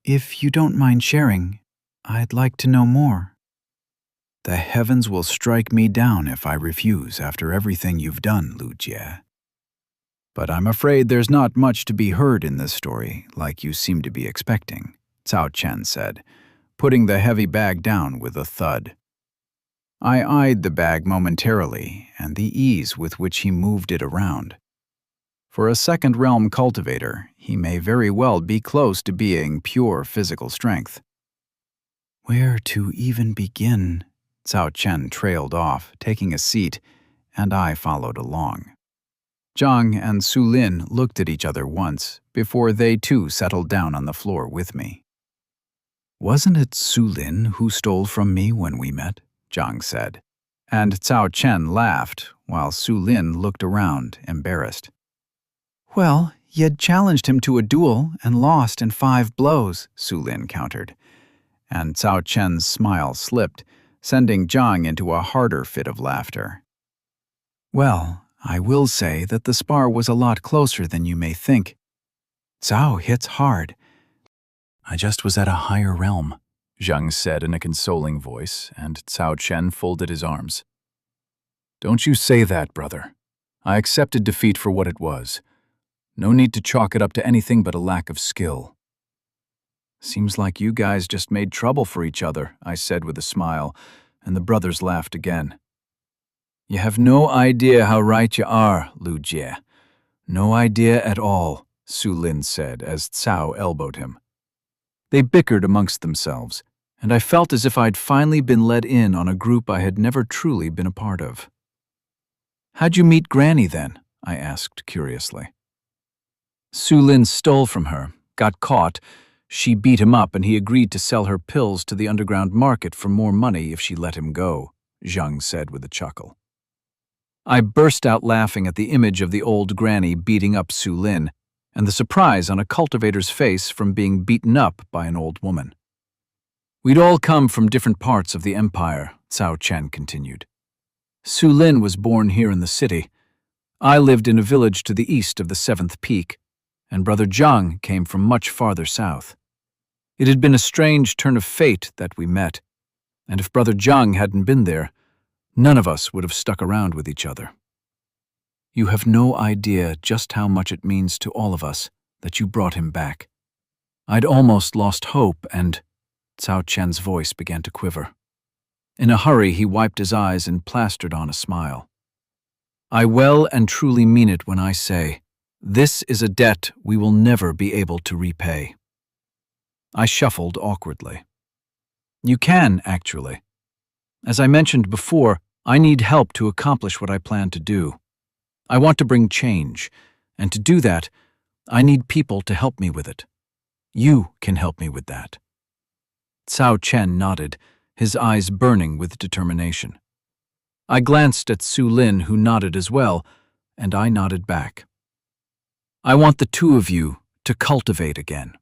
"If you don't mind sharing, I'd like to know more." "The heavens will strike me down if I refuse after everything you've done, Lu Jie. But I'm afraid there's not much to be heard in this story, like you seem to be expecting," Cao Chen said, putting the heavy bag down with a thud. I eyed the bag momentarily and the ease with which he moved it around. For a second realm cultivator, he may very well be close to being pure physical strength. "Where to even begin?" Cao Chen trailed off, taking a seat, and I followed along. Zhang and Su Lin looked at each other once before they too settled down on the floor with me. "Wasn't it Su Lin who stole from me when we met?" Zhang said, and Cao Chen laughed while Su Lin looked around, embarrassed. "Well, you'd challenged him to a duel and lost in 5 blows, Su Lin countered, and Cao Chen's smile slipped, sending Zhang into a harder fit of laughter. "Well, I will say that the spar was a lot closer than you may think. Cao hits hard." "I just was at a higher realm," Zhang said in a consoling voice, and Cao Chen folded his arms. "Don't you say that, brother. I accepted defeat for what it was. No need to chalk it up to anything but a lack of skill." "Seems like you guys just made trouble for each other," I said with a smile, and the brothers laughed again. "You have no idea how right you are, Lu Jie. No idea at all," Su Lin said as Cao elbowed him. They bickered amongst themselves, and I felt as if I'd finally been let in on a group I had never truly been a part of. "How'd you meet Granny then?" I asked curiously. "Su Lin stole from her, got caught. She beat him up and he agreed to sell her pills to the underground market for more money if she let him go," Zhang said with a chuckle. I burst out laughing at the image of the old granny beating up Su Lin and the surprise on a cultivator's face from being beaten up by an old woman. "We'd all come from different parts of the empire," Cao Chen continued. "Su Lin was born here in the city. I lived in a village to the east of the Seventh Peak, and Brother Zhang came from much farther south. It had been a strange turn of fate that we met, and if Brother Zhang hadn't been there, none of us would have stuck around with each other. You have no idea just how much it means to all of us that you brought him back. I'd almost lost hope, and Cao Chen's voice began to quiver. In a hurry, he wiped his eyes and plastered on a smile. I well and truly mean it when I say, this is a debt we will never be able to repay. I shuffled awkwardly. You can, actually. As I mentioned before, I need help to accomplish what I plan to do. I want to bring change, and to do that, I need people to help me with it. You can help me with that. Cao Chen nodded, his eyes burning with determination. I glanced at Su Lin, who nodded as well, and I nodded back. I want the two of you to cultivate again.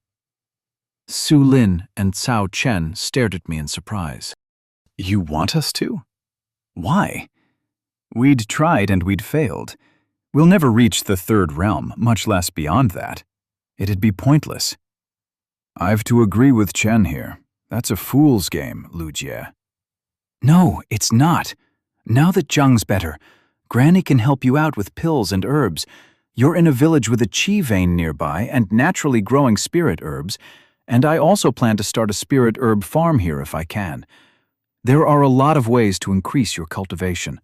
Su Lin and Cao Chen stared at me in surprise. You want us to? Why? We'd tried and we'd failed. We'll never reach the third realm, much less beyond that. It'd be pointless. I've to agree with Chen here. That's a fool's game, Lu Jie. No, it's not. Now that Zhang's better, Granny can help you out with pills and herbs. You're in a village with a qi vein nearby and naturally growing spirit herbs, and I also plan to start a spirit herb farm here if I can. There are a lot of ways to increase your cultivation.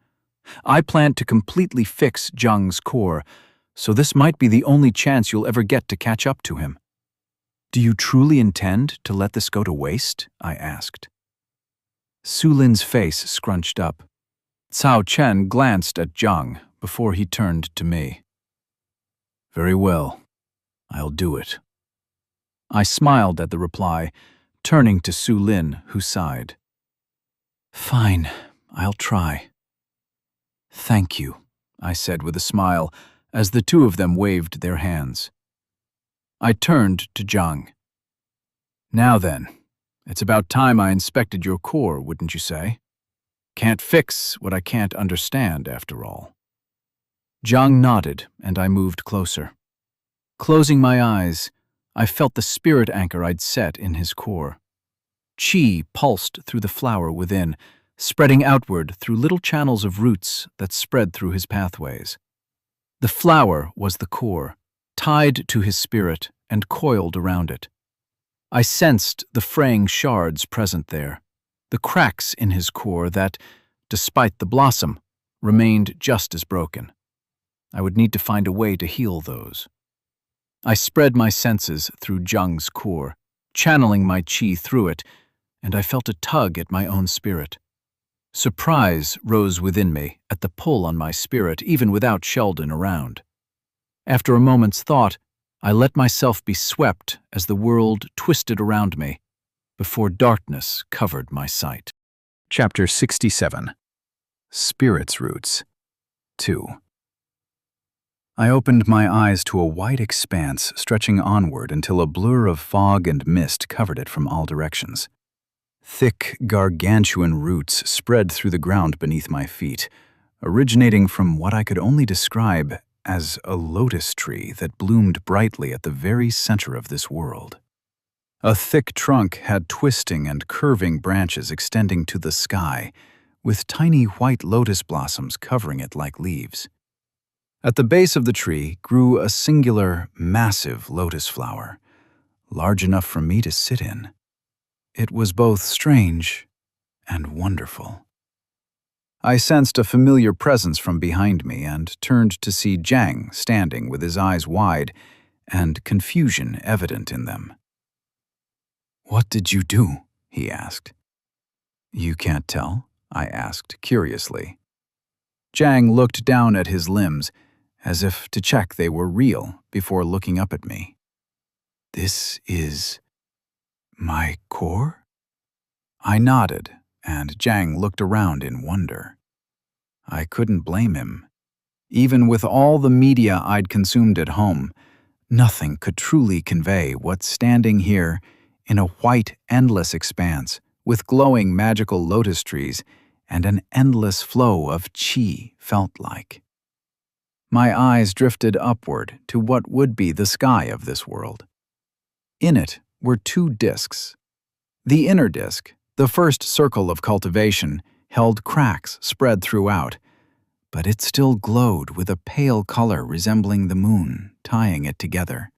I plan to completely fix Zhang's core, so this might be the only chance you'll ever get to catch up to him. Do you truly intend to let this go to waste? I asked. Su Lin's face scrunched up. Cao Chen glanced at Zhang before he turned to me. Very well. I'll do it. I smiled at the reply, turning to Su Lin, who sighed. Fine, I'll try. Thank you, I said with a smile, as the two of them waved their hands. I turned to Zhang. Now then, it's about time I inspected your core, wouldn't you say? Can't fix what I can't understand, after all. Zhang nodded, and I moved closer. Closing my eyes, I felt the spirit anchor I'd set in his core. Qi pulsed through the flower within, spreading outward through little channels of roots that spread through his pathways. The flower was the core, tied to his spirit and coiled around it. I sensed the fraying shards present there, the cracks in his core that, despite the blossom, remained just as broken. I would need to find a way to heal those. I spread my senses through Zhang's core, channeling my qi through it, and I felt a tug at my own spirit. Surprise rose within me at the pull on my spirit, even without Sheldon around. After a moment's thought, I let myself be swept as the world twisted around me, before darkness covered my sight. Chapter 67. Spirit's Roots 2. I opened my eyes to a wide expanse stretching onward until a blur of fog and mist covered it from all directions. Thick, gargantuan roots spread through the ground beneath my feet, originating from what I could only describe as a lotus tree that bloomed brightly at the very center of this world. A thick trunk had twisting and curving branches extending to the sky, with tiny white lotus blossoms covering it like leaves. At the base of the tree grew a singular, massive lotus flower, large enough for me to sit in. It was both strange and wonderful. I sensed a familiar presence from behind me and turned to see Zhang standing with his eyes wide and confusion evident in them. "What did you do?" he asked. "You can't tell?" I asked curiously. Zhang looked down at his limbs, as if to check they were real before looking up at me. "This is my core?" I nodded, and Zhang looked around in wonder. I couldn't blame him. Even with all the media I'd consumed at home, nothing could truly convey what standing here in a white, endless expanse with glowing magical lotus trees and an endless flow of qi felt like. My eyes drifted upward to what would be the sky of this world. In it were two discs. The inner disc, the first circle of cultivation, held cracks spread throughout, but it still glowed with a pale color resembling the moon, tying it together.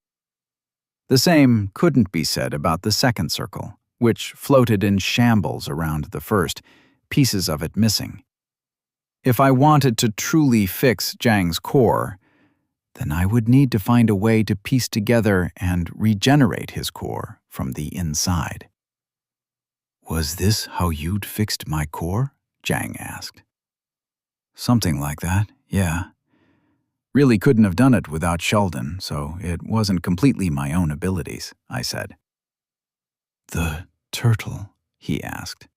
The same couldn't be said about the second circle, which floated in shambles around the first, pieces of it missing. If I wanted to truly fix Zhang's core, then I would need to find a way to piece together and regenerate his core from the inside. "Was this how you'd fixed my core?" Zhang asked. "Something like that, yeah. Really couldn't have done it without Sheldon, so it wasn't completely my own abilities," I said. "The turtle?" he asked.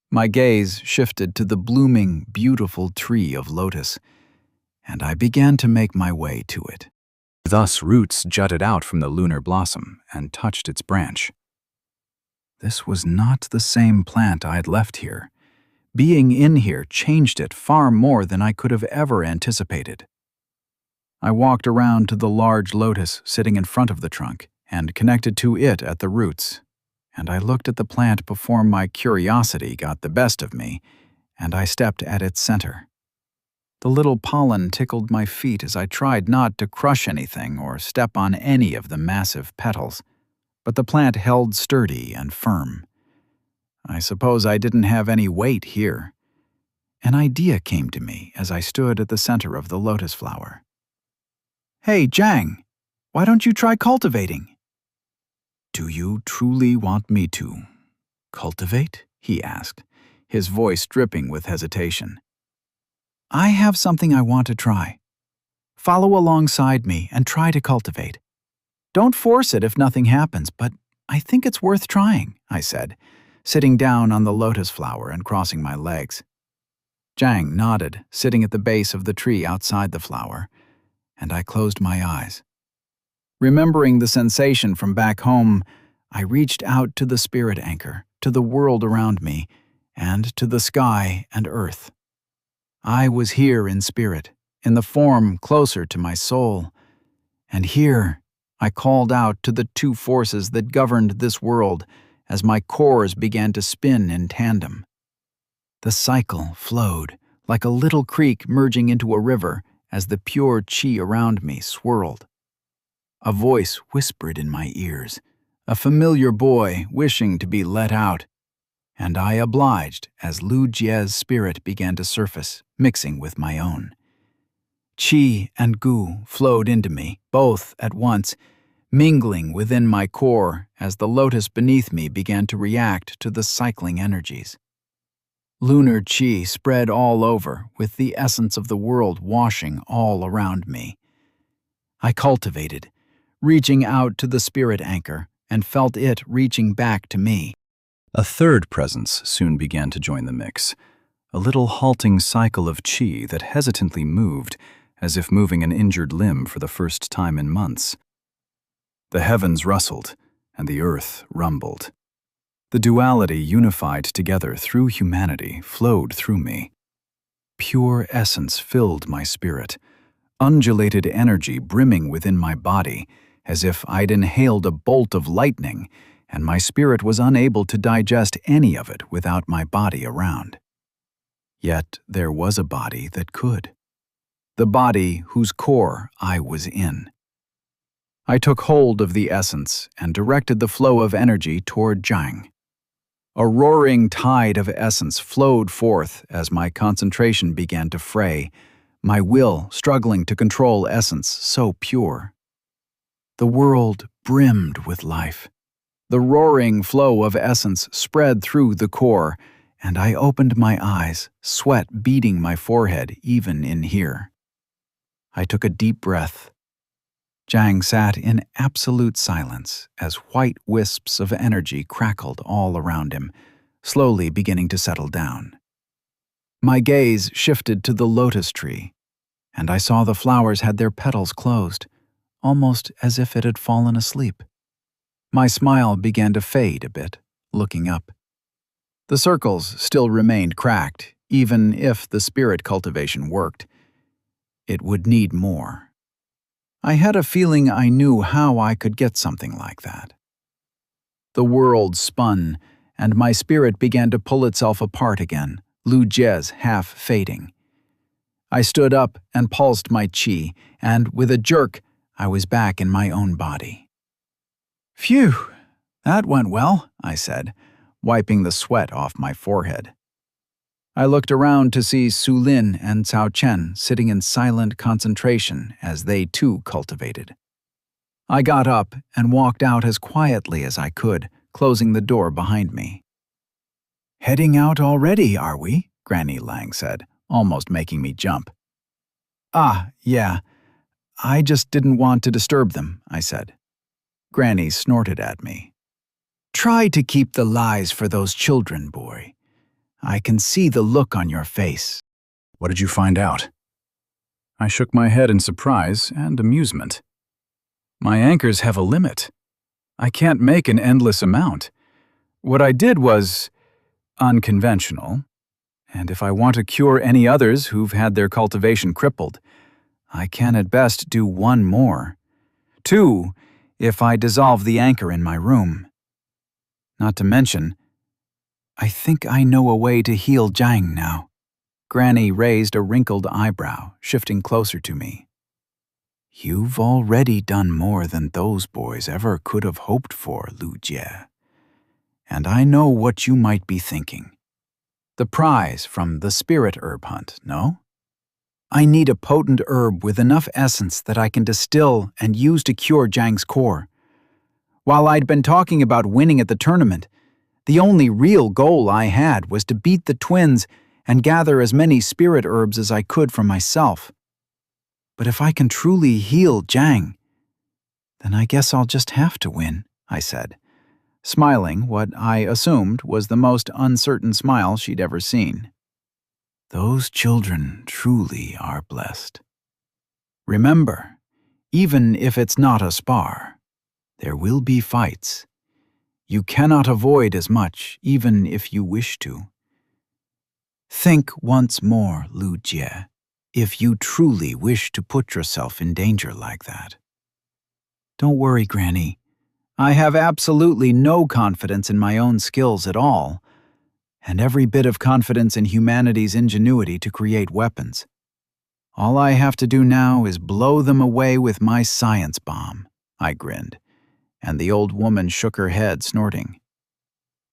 My gaze shifted to the blooming, beautiful tree of lotus, and I began to make my way to it. Thus roots jutted out from the lunar blossom and touched its branch. This was not the same plant I'd left here. Being in here changed it far more than I could have ever anticipated. I walked around to the large lotus sitting in front of the trunk and connected to it at the roots, and I looked at the plant before my curiosity got the best of me, and I stepped at its center. The little pollen tickled my feet as I tried not to crush anything or step on any of the massive petals, but the plant held sturdy and firm. I suppose I didn't have any weight here. An idea came to me as I stood at the center of the lotus flower. "Hey, Zhang, why don't you try cultivating?" "Do you truly want me to cultivate?" he asked, his voice dripping with hesitation. "I have something I want to try. Follow alongside me and try to cultivate. Don't force it if nothing happens, but I think it's worth trying," I said, sitting down on the lotus flower and crossing my legs. Zhang nodded, sitting at the base of the tree outside the flower, and I closed my eyes. Remembering the sensation from back home, I reached out to the spirit anchor, to the world around me, and to the sky and earth. I was here in spirit, in the form closer to my soul, and here I called out to the two forces that governed this world as my cores began to spin in tandem. The cycle flowed like a little creek merging into a river as the pure chi around me swirled. A voice whispered in my ears, a familiar boy wishing to be let out, and I obliged as Lu Jie's spirit began to surface, mixing with my own. Qi and Gu flowed into me, both at once, mingling within my core as the lotus beneath me began to react to the cycling energies. Lunar Qi spread all over, with the essence of the world washing all around me. I cultivated, reaching out to the spirit anchor, and felt it reaching back to me. A third presence soon began to join the mix, a little halting cycle of qi that hesitantly moved, as if moving an injured limb for the first time in months. The heavens rustled, and the earth rumbled. The duality unified together through humanity flowed through me. Pure essence filled my spirit, undulated energy brimming within my body, as if I'd inhaled a bolt of lightning, and my spirit was unable to digest any of it without my body around. Yet there was a body that could. The body whose core I was in. I took hold of the essence and directed the flow of energy toward Zhang. A roaring tide of essence flowed forth as my concentration began to fray, my will struggling to control essence so pure. The world brimmed with life. The roaring flow of essence spread through the core, and I opened my eyes, sweat beading my forehead even in here. I took a deep breath. Zhang sat in absolute silence as white wisps of energy crackled all around him, slowly beginning to settle down. My gaze shifted to the lotus tree, and I saw the flowers had their petals closed, almost as if it had fallen asleep. My smile began to fade a bit, looking up. The circles still remained cracked, even if the spirit cultivation worked. it would need more. I had a feeling I knew how I could get something like that. The world spun, and my spirit began to pull itself apart again, Lu Jie's half fading. I stood up and pulsed my qi, and with a jerk, I was back in my own body. "Phew, that went well," I said, wiping the sweat off my forehead. I looked around to see Su Lin and Cao Chen sitting in silent concentration as they too cultivated. I got up and walked out as quietly as I could, closing the door behind me. "Heading out already, are we?" Granny Lang said, almost making me jump. "Ah, yeah. I just didn't want to disturb them," I said. Granny snorted at me. "Try to keep the lies for those children, boy. I can see the look on your face." What did you find out? I shook my head in surprise and amusement. My anchors have a limit. I can't make an endless amount. What I did was unconventional, and if I want to cure any others who've had their cultivation crippled, I can at best do one more. 2, if I dissolve the anchor in my room. Not to mention, I think I know a way to heal Jiang now. Granny raised a wrinkled eyebrow, shifting closer to me. "You've already done more than those boys ever could have hoped for, Lu Jie. And I know what you might be thinking. The prize from the spirit herb hunt, no? I need a potent herb with enough essence that I can distill and use to cure Jiang's core. While I'd been talking about winning at the tournament, the only real goal I had was to beat the twins and gather as many spirit herbs as I could for myself. But if I can truly heal Jiang, then I guess I'll just have to win," I said, smiling what I assumed was the most uncertain smile she'd ever seen. "Those children truly are blessed. Remember, even if it's not a spar, there will be fights. You cannot avoid as much, even if you wish to. Think once more, Lu Jie, if you truly wish to put yourself in danger like that." "Don't worry, Granny. I have absolutely no confidence in my own skills at all, and every bit of confidence in humanity's ingenuity to create weapons. All I have to do now is blow them away with my science bomb," I grinned, and the old woman shook her head, snorting.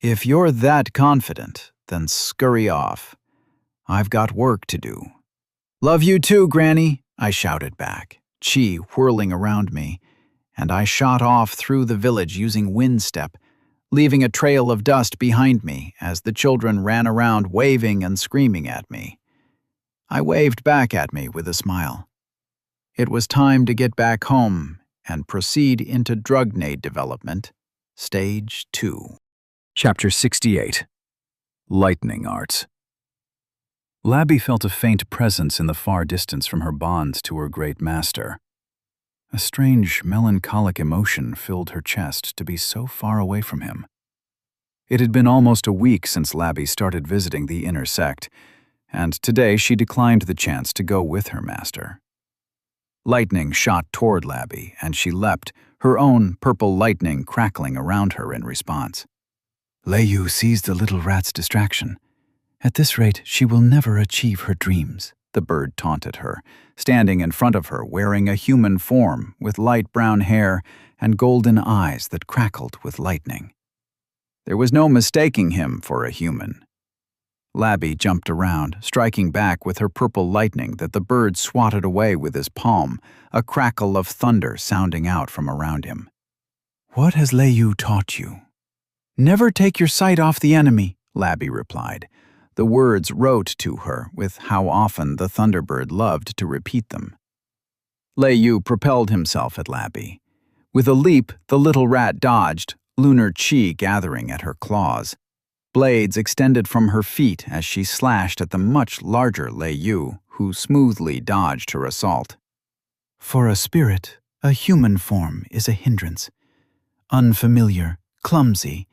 "If you're that confident, then scurry off. I've got work to do." "Love you too, Granny," I shouted back, chi whirling around me, and I shot off through the village using wind step, leaving a trail of dust behind me as the children ran around waving and screaming at me. I waved back at me with a smile. It was time to get back home and proceed into drug nade development, Stage 2. Chapter 68. Lightning Arts. Labby felt a faint presence in the far distance from her bonds to her great master. A strange, melancholic emotion filled her chest to be so far away from him. It had been almost a week since Labby started visiting the inner sect, and today she declined the chance to go with her master. Lightning shot toward Labby, and she leapt, her own purple lightning crackling around her in response. Lei Yu seized the little rat's distraction. "At this rate, she will never achieve her dreams," the bird taunted her, standing in front of her wearing a human form with light brown hair and golden eyes that crackled with lightning. There was no mistaking him for a human. Labby jumped around, striking back with her purple lightning that the bird swatted away with his palm, a crackle of thunder sounding out from around him. "What has Lei Yu taught you?" "Never take your sight off the enemy," Labby replied. The words wrote to her with how often the Thunderbird loved to repeat them. Lei Yu propelled himself at Labby. With a leap, the little rat dodged, lunar chi gathering at her claws. Blades extended from her feet as she slashed at the much larger Lei Yu, who smoothly dodged her assault. "For a spirit, a human form is a hindrance. Unfamiliar, clumsy,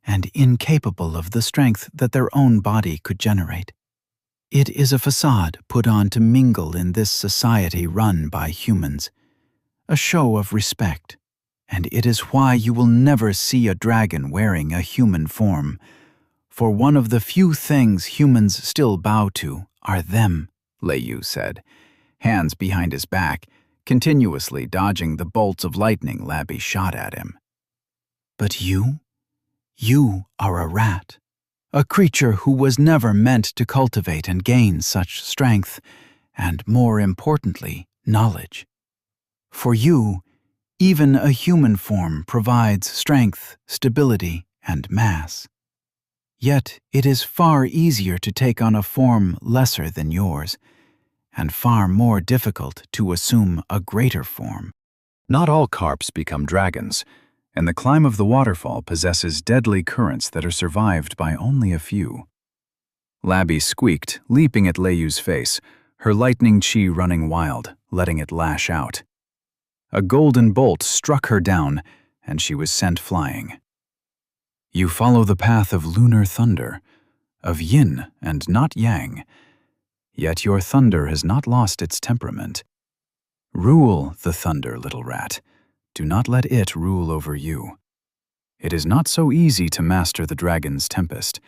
and incapable of the strength that their own body could generate. It is a facade put on to mingle in this society run by humans, a show of respect, and it is why you will never see a dragon wearing a human form, for one of the few things humans still bow to are them, Leyu said, hands behind his back, continuously dodging the bolts of lightning Labby shot at him. But you are a rat, a creature who was never meant to cultivate and gain such strength, and more importantly, knowledge. For you, even a human form provides strength, stability, and mass. Yet it is far easier to take on a form lesser than yours, and far more difficult to assume a greater form. Not all carps become dragons, and the climb of the waterfall possesses deadly currents that are survived by only a few. Labby squeaked, leaping at Leyu's face, her lightning chi running wild, letting it lash out. A golden bolt struck her down, and she was sent flying. You follow the path of lunar thunder, of yin and not yang. Yet your thunder has not lost its temperament. Rule the thunder, little rat. Do not let it rule over you. It is not so easy to master the dragon's tempest.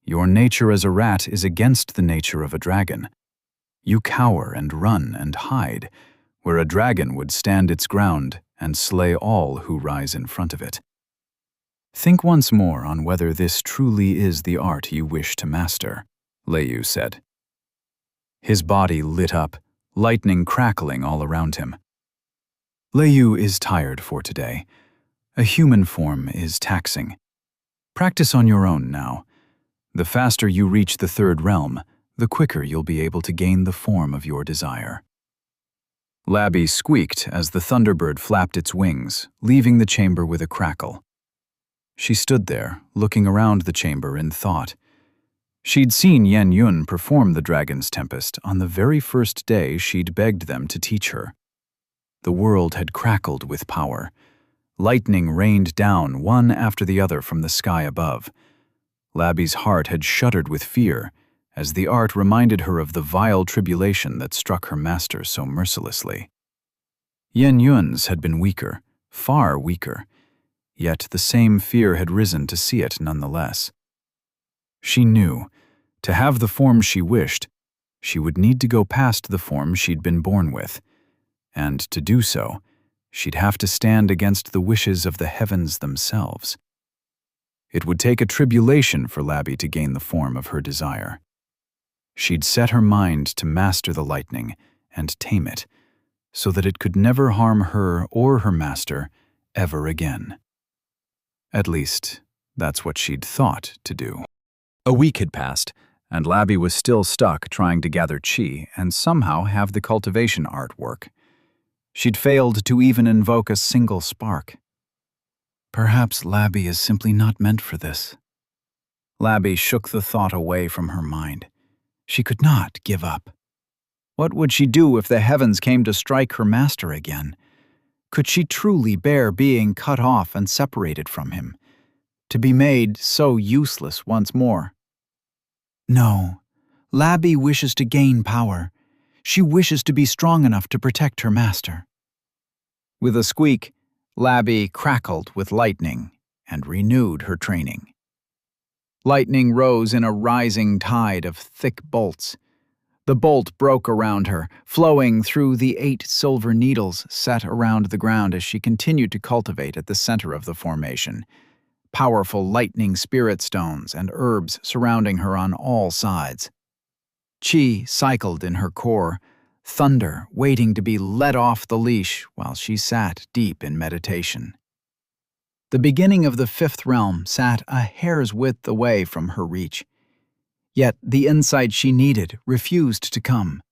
Your nature as a rat is against the nature of a dragon. You cower and run and hide, where a dragon would stand its ground and slay all who rise in front of it. Think once more on whether this truly is the art you wish to master, Leyu said. His body lit up, lightning crackling all around him. Leyu is tired for today. A human form is taxing. Practice on your own now. The faster you reach the third realm, the quicker you'll be able to gain the form of your desire. Labby squeaked as the thunderbird flapped its wings, leaving the chamber with a crackle. She stood there, looking around the chamber in thought. She'd seen Yen Yun perform the dragon's tempest on the very first day she'd begged them to teach her. The world had crackled with power. Lightning rained down one after the other from the sky above. Labby's heart had shuddered with fear, as the art reminded her of the vile tribulation that struck her master so mercilessly. Yen Yun's had been weaker, far weaker, yet the same fear had risen to see it nonetheless. She knew, to have the form she wished, she would need to go past the form she'd been born with, and to do so, she'd have to stand against the wishes of the heavens themselves. It would take a tribulation for Labby to gain the form of her desire. She'd set her mind to master the lightning and tame it, so that it could never harm her or her master ever again. At least, that's what she'd thought to do. A week had passed, and Labby was still stuck trying to gather chi and somehow have the cultivation art work. She'd failed to even invoke a single spark. Perhaps Labby is simply not meant for this. Labby shook the thought away from her mind. She could not give up. What would she do if the heavens came to strike her master again? Could she truly bear being cut off and separated from him, to be made so useless once more? No, Labby wishes to gain power. She wishes to be strong enough to protect her master. With a squeak, Labby crackled with lightning and renewed her training. Lightning rose in a rising tide of thick bolts. The bolt broke around her, flowing through the 8 silver needles set around the ground as she continued to cultivate at the center of the formation. Powerful lightning spirit stones and herbs surrounding her on all sides. Chi cycled in her core, thunder waiting to be let off the leash while she sat deep in meditation. The beginning of the 5th realm sat a hair's width away from her reach. Yet the insight she needed refused to come.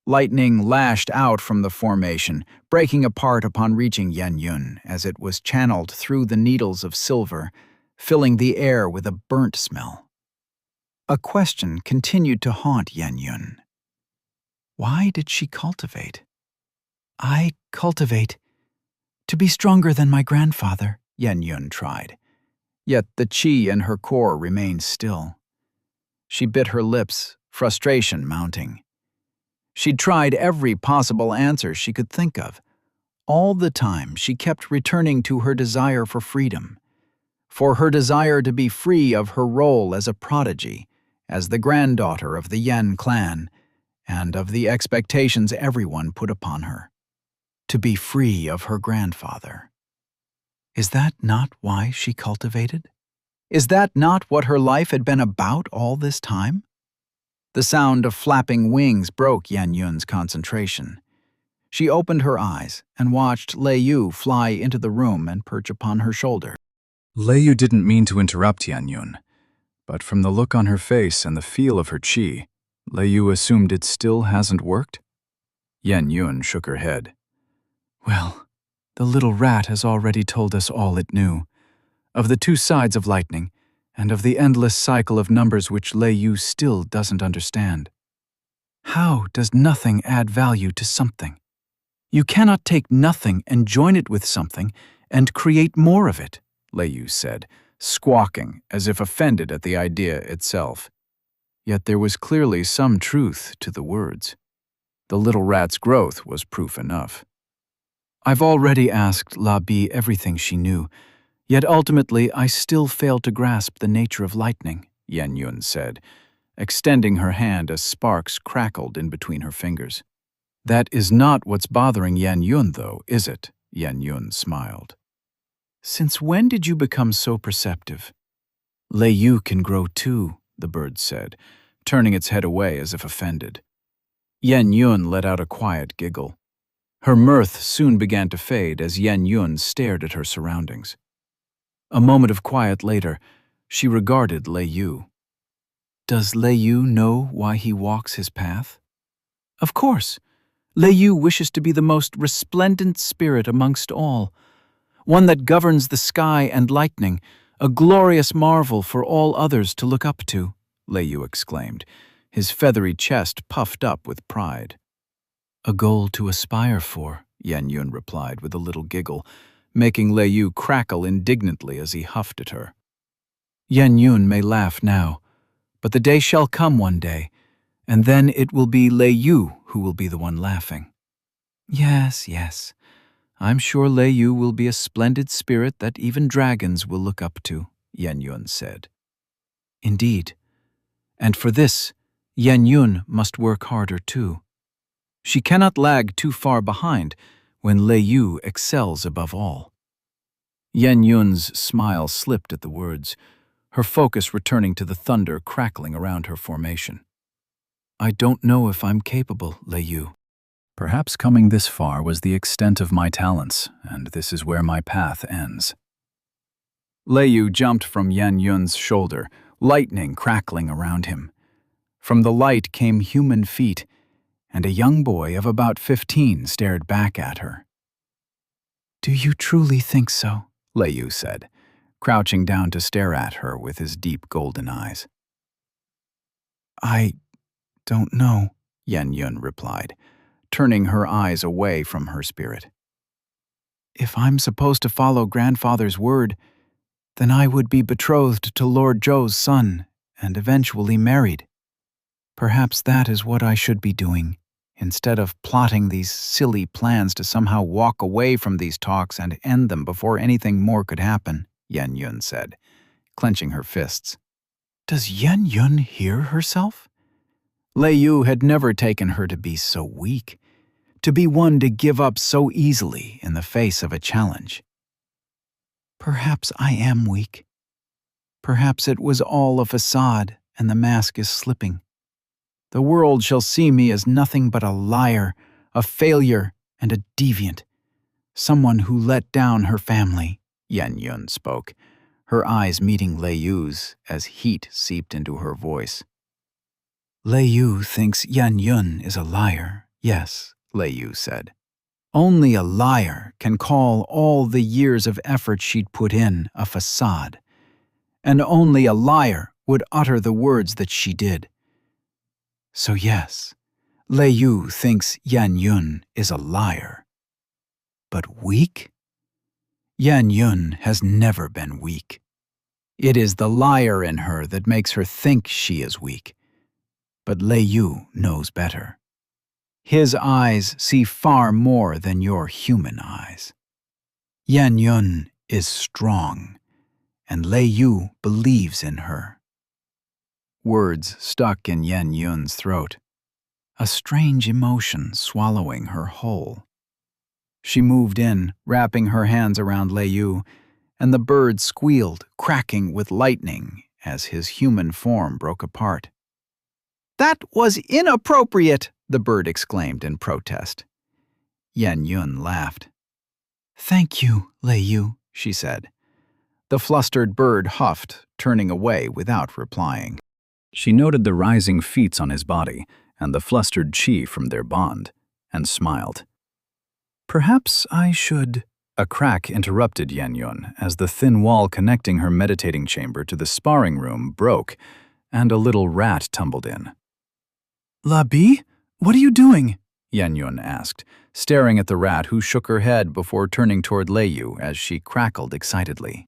Lightning lashed out from the formation, breaking apart upon reaching Yen Yun as it was channeled through the needles of silver, filling the air with a burnt smell. A question continued to haunt Yen Yun. Why did she cultivate? I cultivate to be stronger than my grandfather, Yen Yun tried. Yet the chi in her core remained still. She bit her lips, frustration mounting. She'd tried every possible answer she could think of. All the time, she kept returning to her desire for freedom, for her desire to be free of her role as a prodigy, as the granddaughter of the Yen clan, and of the expectations everyone put upon her. To be free of her grandfather. Is that not why she cultivated? Is that not what her life had been about all this time? The sound of flapping wings broke Yan Yun's concentration. She opened her eyes and watched Lei Yu fly into the room and perch upon her shoulder. Lei Yu didn't mean to interrupt Yan Yun, but from the look on her face and the feel of her qi, Lei Yu assumed it still hasn't worked. Yan Yun shook her head. Well, the little rat has already told us all it knew, of the two sides of lightning, and of the endless cycle of numbers which Lei Yu still doesn't understand. How does nothing add value to something? You cannot take nothing and join it with something and create more of it, Lei Yu said, squawking as if offended at the idea itself. Yet there was clearly some truth to the words. The little rat's growth was proof enough. I've already asked La Bi everything she knew, yet ultimately I still failed to grasp the nature of lightning, Yan Yun said, extending her hand as sparks crackled in between her fingers. That is not what's bothering Yan Yun, though, is it? Yan Yun smiled. Since when did you become so perceptive? Lei Yu can grow too, the bird said, turning its head away as if offended. Yan Yun let out a quiet giggle. Her mirth soon began to fade as Yan Yun stared at her surroundings. A moment of quiet later, she regarded Lei Yu. Does Lei Yu know why he walks his path? Of course. Lei Yu wishes to be the most resplendent spirit amongst all, one that governs the sky and lightning, a glorious marvel for all others to look up to, Lei Yu exclaimed, his feathery chest puffed up with pride. A goal to aspire for, Yan Yun replied with a little giggle, making Lei Yu crackle indignantly as he huffed at her. Yan Yun may laugh now, but the day shall come one day, and then it will be Lei Yu who will be the one laughing. Yes, yes. I'm sure Lei Yu will be a splendid spirit that even dragons will look up to, Yan Yun said. Indeed. And for this, Yan Yun must work harder too. She cannot lag too far behind when Lei Yu excels above all. Yan Yun's smile slipped at the words, her focus returning to the thunder crackling around her formation. I don't know if I'm capable, Lei Yu. Perhaps coming this far was the extent of my talents, and this is where my path ends. Lei Yu jumped from Yan Yun's shoulder, lightning crackling around him. From the light came human feet, and a young boy of about 15 stared back at her. Do you truly think so? Lei Yu said, crouching down to stare at her with his deep golden eyes. I don't know, Yan Yun replied, turning her eyes away from her spirit. If I'm supposed to follow grandfather's word, then I would be betrothed to Lord Zhou's son and eventually married. Perhaps that is what I should be doing, instead of plotting these silly plans to somehow walk away from these talks and end them before anything more could happen, Yan Yun said, clenching her fists. Does Yan Yun hear herself? Lei Yu had never taken her to be so weak, to be one to give up so easily in the face of a challenge. Perhaps I am weak. Perhaps it was all a facade and the mask is slipping. The world shall see me as nothing but a liar, a failure, and a deviant. Someone who let down her family, Yan Yun spoke, her eyes meeting Lei Yu's as heat seeped into her voice. Lei Yu thinks Yan Yun is a liar, yes, Lei Yu said. Only a liar can call all the years of effort she'd put in a facade. And only a liar would utter the words that she did. So yes, Lei Yu thinks Yan Yun is a liar. But weak? Yan Yun has never been weak. It is the liar in her that makes her think she is weak. But Lei Yu knows better. His eyes see far more than your human eyes. Yan Yun is strong, and Lei Yu believes in her. Words stuck in Yan Yun's throat, a strange emotion swallowing her whole. She moved in, wrapping her hands around Lei Yu, and the bird squealed, cracking with lightning as his human form broke apart. "That was inappropriate!" the bird exclaimed in protest. Yan Yun laughed. "Thank you, Lei Yu," she said. The flustered bird huffed, turning away without replying. She noted the rising feats on his body and the flustered chi from their bond, and smiled. "Perhaps I should—" A crack interrupted Yan Yun as the thin wall connecting her meditating chamber to the sparring room broke, and a little rat tumbled in. "La Bi, what are you doing?" Yan Yun asked, staring at the rat who shook her head before turning toward Lei Yu as she crackled excitedly.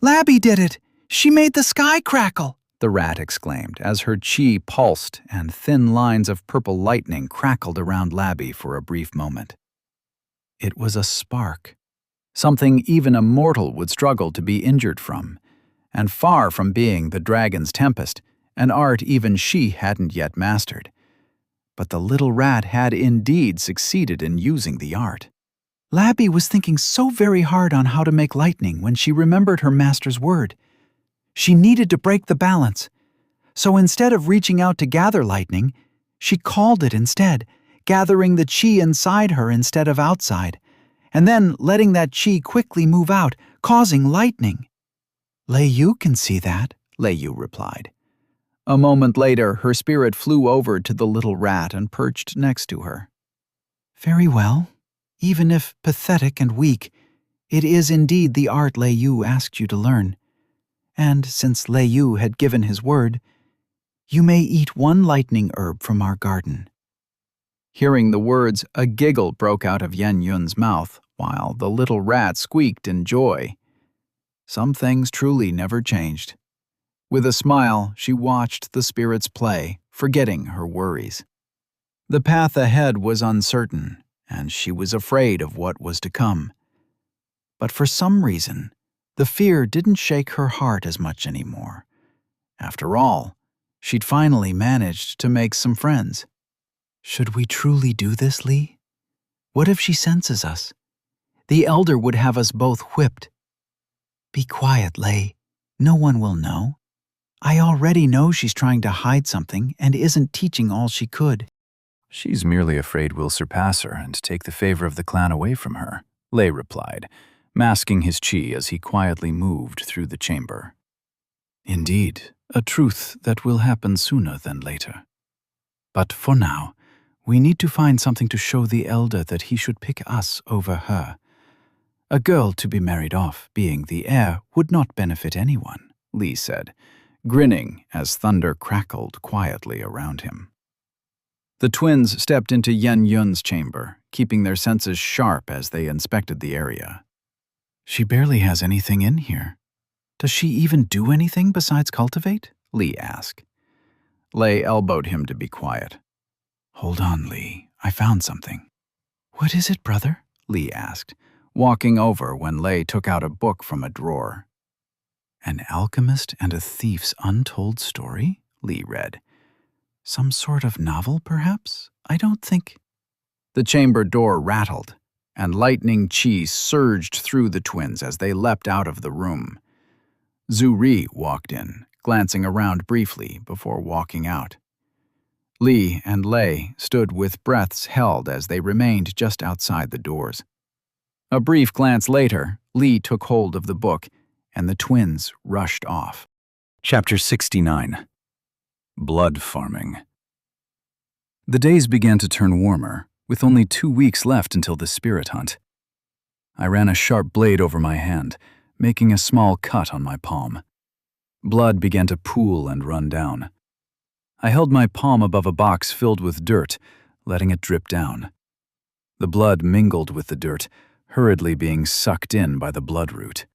"Labby did it! She made the sky crackle!" the rat exclaimed as her chi pulsed and thin lines of purple lightning crackled around Labby for a brief moment. It was a spark, something even a mortal would struggle to be injured from, and far from being the dragon's tempest, an art even she hadn't yet mastered. But the little rat had indeed succeeded in using the art. Labby was thinking so very hard on how to make lightning when she remembered her master's word. She needed to break the balance. So instead of reaching out to gather lightning, she called it instead, gathering the chi inside her instead of outside, and then letting that chi quickly move out, causing lightning. "Lei Yu can see that," Lei Yu replied. A moment later, her spirit flew over to the little rat and perched next to her. "Very well. Even if pathetic and weak, it is indeed the art Lei Yu asked you to learn. And since Lei Yu had given his word, you may eat one lightning herb from our garden." Hearing the words, a giggle broke out of Yan Yun's mouth, while the little rat squeaked in joy. Some things truly never changed. With a smile, she watched the spirits play, forgetting her worries. The path ahead was uncertain, and she was afraid of what was to come. But for some reason, the fear didn't shake her heart as much anymore. After all, she'd finally managed to make some friends. "Should we truly do this, Li? What if she senses us? The elder would have us both whipped." "Be quiet, Lei. No one will know. I already know she's trying to hide something and isn't teaching all she could." "She's merely afraid we'll surpass her and take the favor of the clan away from her," Lei replied, masking his chi as he quietly moved through the chamber. "Indeed, a truth that will happen sooner than later. But for now, we need to find something to show the elder that he should pick us over her. A girl to be married off, being the heir, would not benefit anyone," Li said, grinning as thunder crackled quietly around him. The twins stepped into Yan Yun's chamber, keeping their senses sharp as they inspected the area. "She barely has anything in here. Does she even do anything besides cultivate?" Li asked. Lei elbowed him to be quiet. "Hold on, Li. I found something." "What is it, brother?" Li asked, walking over when Lei took out a book from a drawer. "An alchemist and a thief's untold story?" Li read. "Some sort of novel, perhaps? I don't think—" The chamber door rattled, and lightning chi surged through the twins as they leapt out of the room. Zhu Ri walked in, glancing around briefly before walking out. Li and Lei stood with breaths held as they remained just outside the doors. A brief glance later, Li took hold of the book, and the twins rushed off. Chapter 69. Blood Farming. The days began to turn warmer, with only 2 weeks left until the spirit hunt. I ran a sharp blade over my hand, making a small cut on my palm. Blood began to pool and run down. I held my palm above a box filled with dirt, letting it drip down. The blood mingled with the dirt, hurriedly being sucked in by the bloodroot.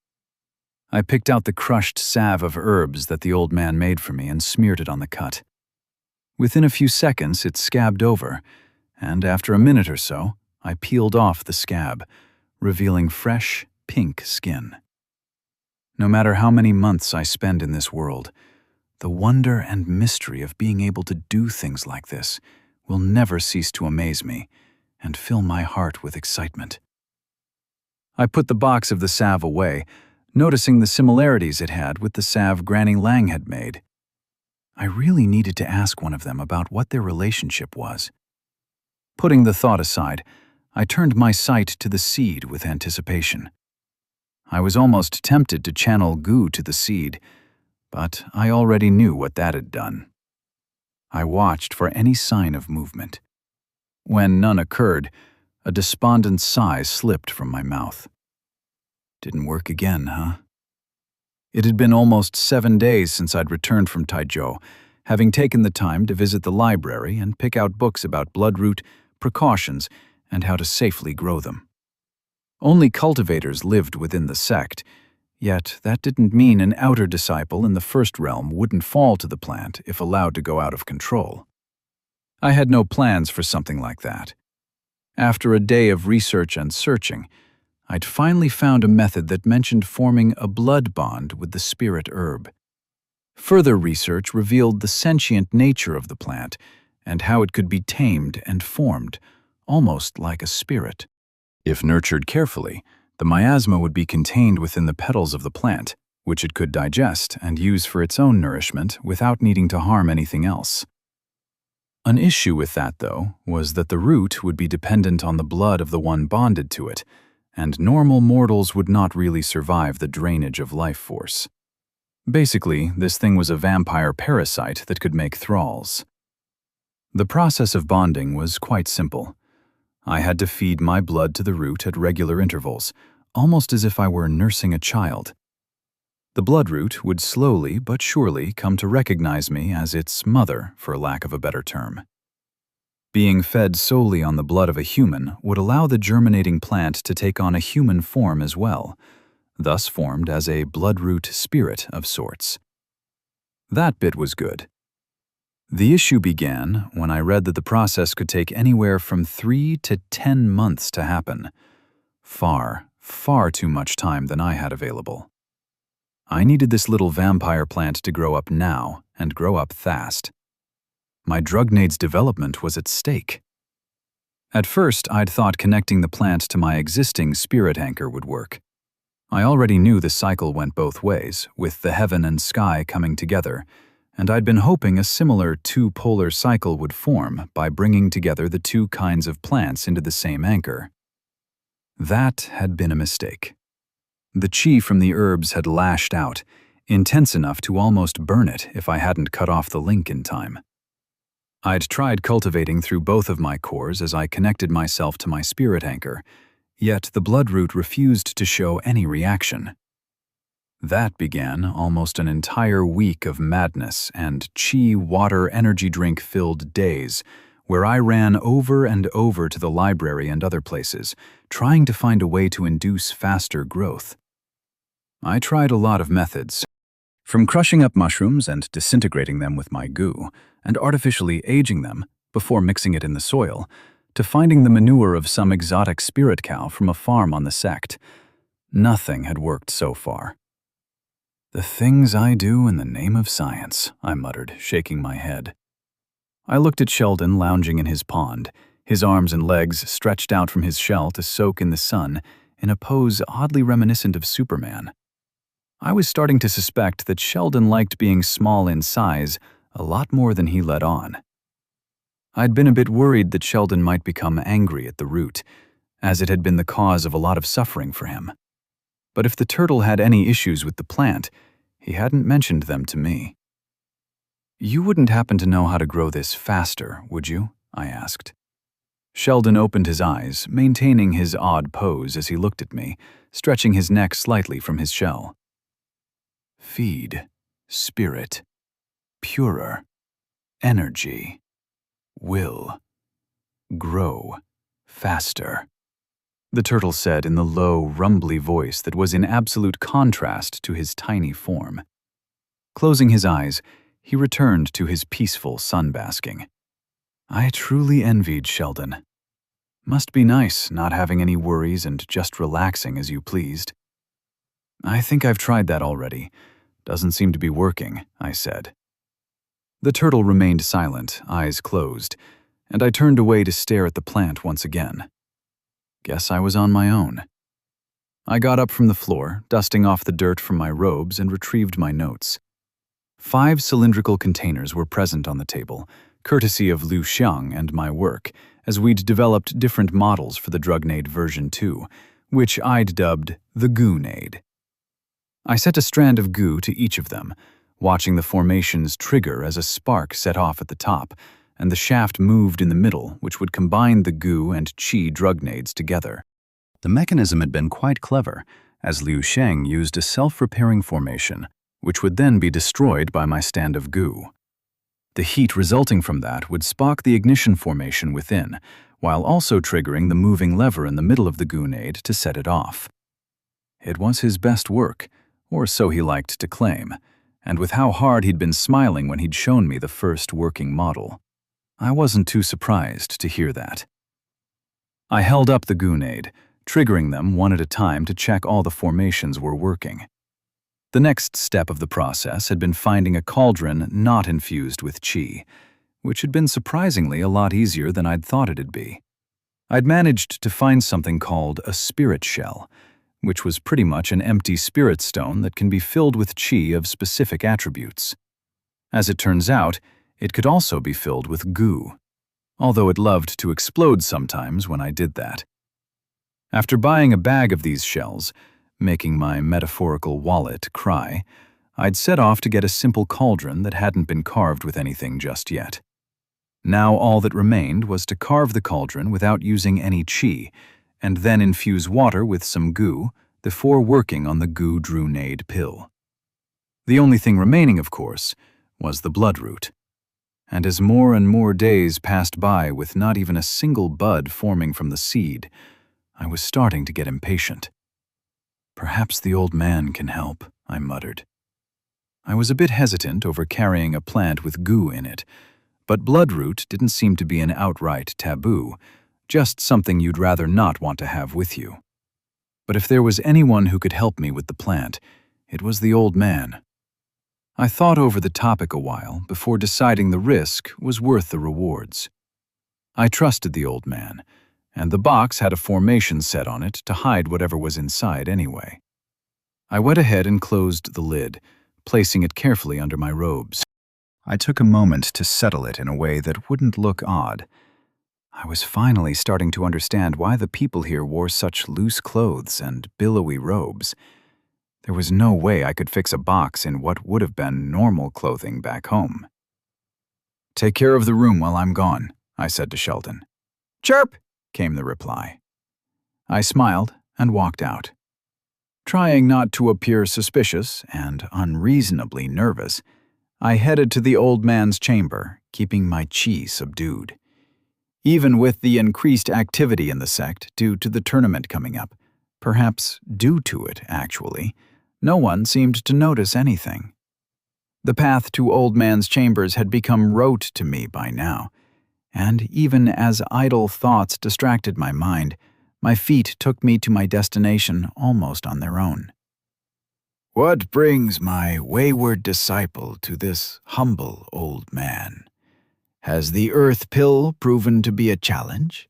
I picked out the crushed salve of herbs that the old man made for me and smeared it on the cut. Within a few seconds, it scabbed over, and after a minute or so, I peeled off the scab, revealing fresh, pink skin. No matter how many months I spend in this world, the wonder and mystery of being able to do things like this will never cease to amaze me and fill my heart with excitement. I put the box of the salve away, noticing the similarities it had with the salve Granny Lang had made. I really needed to ask one of them about what their relationship was. Putting the thought aside, I turned my sight to the seed with anticipation. I was almost tempted to channel goo to the seed, but I already knew what that had done. I watched for any sign of movement. When none occurred, a despondent sigh slipped from my mouth. Didn't work again, huh? It had been almost 7 days since I'd returned from Taizhou, having taken the time to visit the library and pick out books about bloodroot, precautions, and how to safely grow them. Only cultivators lived within the sect, yet that didn't mean an outer disciple in the first realm wouldn't fall to the plant if allowed to go out of control. I had no plans for something like that. After a day of research and searching, I'd finally found a method that mentioned forming a blood bond with the spirit herb. Further research revealed the sentient nature of the plant and how it could be tamed and formed, almost like a spirit. If nurtured carefully, the miasma would be contained within the petals of the plant, which it could digest and use for its own nourishment without needing to harm anything else. An issue with that, though, was that the root would be dependent on the blood of the one bonded to it, and normal mortals would not really survive the drainage of life force. Basically, this thing was a vampire parasite that could make thralls. The process of bonding was quite simple. I had to feed my blood to the root at regular intervals, almost as if I were nursing a child. The bloodroot would slowly but surely come to recognize me as its mother, for lack of a better term. Being fed solely on the blood of a human would allow the germinating plant to take on a human form as well, thus formed as a bloodroot spirit of sorts. That bit was good. The issue began when I read that the process could take anywhere from 3 to 10 months to happen. Far, far too much time than I had available. I needed this little vampire plant to grow up now and grow up fast. My drugnade's development was at stake. At first, I'd thought connecting the plant to my existing spirit anchor would work. I already knew the cycle went both ways, with the heaven and sky coming together, and I'd been hoping a similar two-polar cycle would form by bringing together the two kinds of plants into the same anchor. That had been a mistake. The chi from the herbs had lashed out, intense enough to almost burn it if I hadn't cut off the link in time. I'd tried cultivating through both of my cores as I connected myself to my spirit anchor, yet the bloodroot refused to show any reaction. That began almost an entire week of madness and chi water energy drink-filled days, where I ran over and over to the library and other places, trying to find a way to induce faster growth. I tried a lot of methods, from crushing up mushrooms and disintegrating them with my goo, and artificially aging them before mixing it in the soil, to finding the manure of some exotic spirit cow from a farm on the sect. Nothing had worked so far. "The things I do in the name of science," I muttered, shaking my head. I looked at Sheldon lounging in his pond, his arms and legs stretched out from his shell to soak in the sun in a pose oddly reminiscent of Superman. I was starting to suspect that Sheldon liked being small in size a lot more than he let on. I'd been a bit worried that Sheldon might become angry at the root, as it had been the cause of a lot of suffering for him. But if the turtle had any issues with the plant, he hadn't mentioned them to me. "You wouldn't happen to know how to grow this faster, would you?" I asked. Sheldon opened his eyes, maintaining his odd pose as he looked at me, stretching his neck slightly from his shell. "Feed, spirit, purer, energy, will, grow, faster," the turtle said in the low, rumbly voice that was in absolute contrast to his tiny form. Closing his eyes, he returned to his peaceful sunbasking. I truly envied Sheldon. Must be nice not having any worries and just relaxing as you pleased. I think I've tried that already. Doesn't seem to be working, I said. The turtle remained silent, eyes closed, and I turned away to stare at the plant once again. Guess I was on my own. I got up from the floor, dusting off the dirt from my robes, and retrieved my notes. 5 cylindrical containers were present on the table, courtesy of Liu Xiang and my work, as we'd developed different models for the Drugnade version 2, which I'd dubbed the Goonade. I set a strand of goo to each of them, watching the formations trigger as a spark set off at the top, and the shaft moved in the middle, which would combine the goo and qi drugnades together. The mechanism had been quite clever, as Liu Sheng used a self-repairing formation, which would then be destroyed by my stand of goo. The heat resulting from that would spark the ignition formation within, while also triggering the moving lever in the middle of the goonade to set it off. It was his best work, or so he liked to claim, and with how hard he'd been smiling when he'd shown me the first working model, I wasn't too surprised to hear that. I held up the goonade, triggering them one at a time to check all the formations were working. The next step of the process had been finding a cauldron not infused with qi, which had been surprisingly a lot easier than I'd thought it'd be. I'd managed to find something called a spirit shell, which was pretty much an empty spirit stone that can be filled with qi of specific attributes. As it turns out, it could also be filled with goo, although it loved to explode sometimes when I did that. After buying a bag of these shells, making my metaphorical wallet cry, I'd set off to get a simple cauldron that hadn't been carved with anything just yet. Now all that remained was to carve the cauldron without using any qi, and then infuse water with some goo before working on the goo drunade pill. The only thing remaining, of course, was the bloodroot. And as more and more days passed by with not even a single bud forming from the seed, I was starting to get impatient. Perhaps the old man can help, I muttered. I was a bit hesitant over carrying a plant with goo in it, but bloodroot didn't seem to be an outright taboo, just something you'd rather not want to have with you. But if there was anyone who could help me with the plant, it was the old man. I thought over the topic a while before deciding the risk was worth the rewards. I trusted the old man, and the box had a formation set on it to hide whatever was inside anyway. I went ahead and closed the lid, placing it carefully under my robes. I took a moment to settle it in a way that wouldn't look odd. I was finally starting to understand why the people here wore such loose clothes and billowy robes. There was no way I could fix a box in what would have been normal clothing back home. "Take care of the room while I'm gone," I said to Sheldon. "Chirp!" came the reply. I smiled and walked out. Trying not to appear suspicious and unreasonably nervous, I headed to the old man's chamber, keeping my qi subdued. Even with the increased activity in the sect due to the tournament coming up, perhaps due to it, actually, no one seemed to notice anything. The path to old man's chambers had become rote to me by now, and even as idle thoughts distracted my mind, my feet took me to my destination almost on their own. "What brings my wayward disciple to this humble old man? Has the earth pill proven to be a challenge?"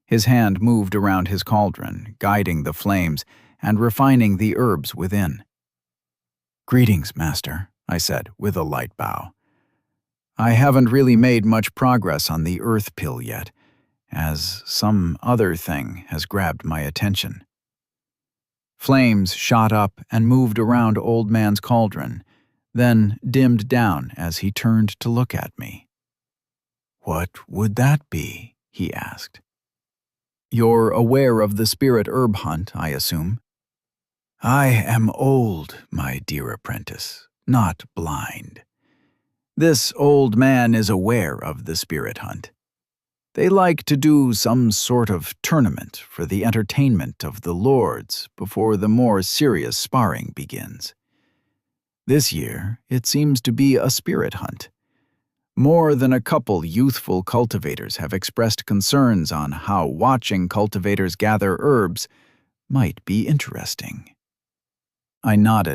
His hand moved around his cauldron, guiding the flames and refining the herbs within. "Greetings, Master," I said with a light bow. "I haven't really made much progress on the earth pill yet, as some other thing has grabbed my attention." Flames shot up and moved around old man's cauldron, then dimmed down as he turned to look at me. "What would that be?" he asked. "You're aware of the spirit herb hunt, I assume?" "I am old, my dear apprentice, not blind. This old man is aware of the spirit hunt. They like to do some sort of tournament for the entertainment of the lords before the more serious sparring begins. This year, it seems to be a spirit hunt. More than a couple youthful cultivators have expressed concerns on how watching cultivators gather herbs might be interesting. I nodded,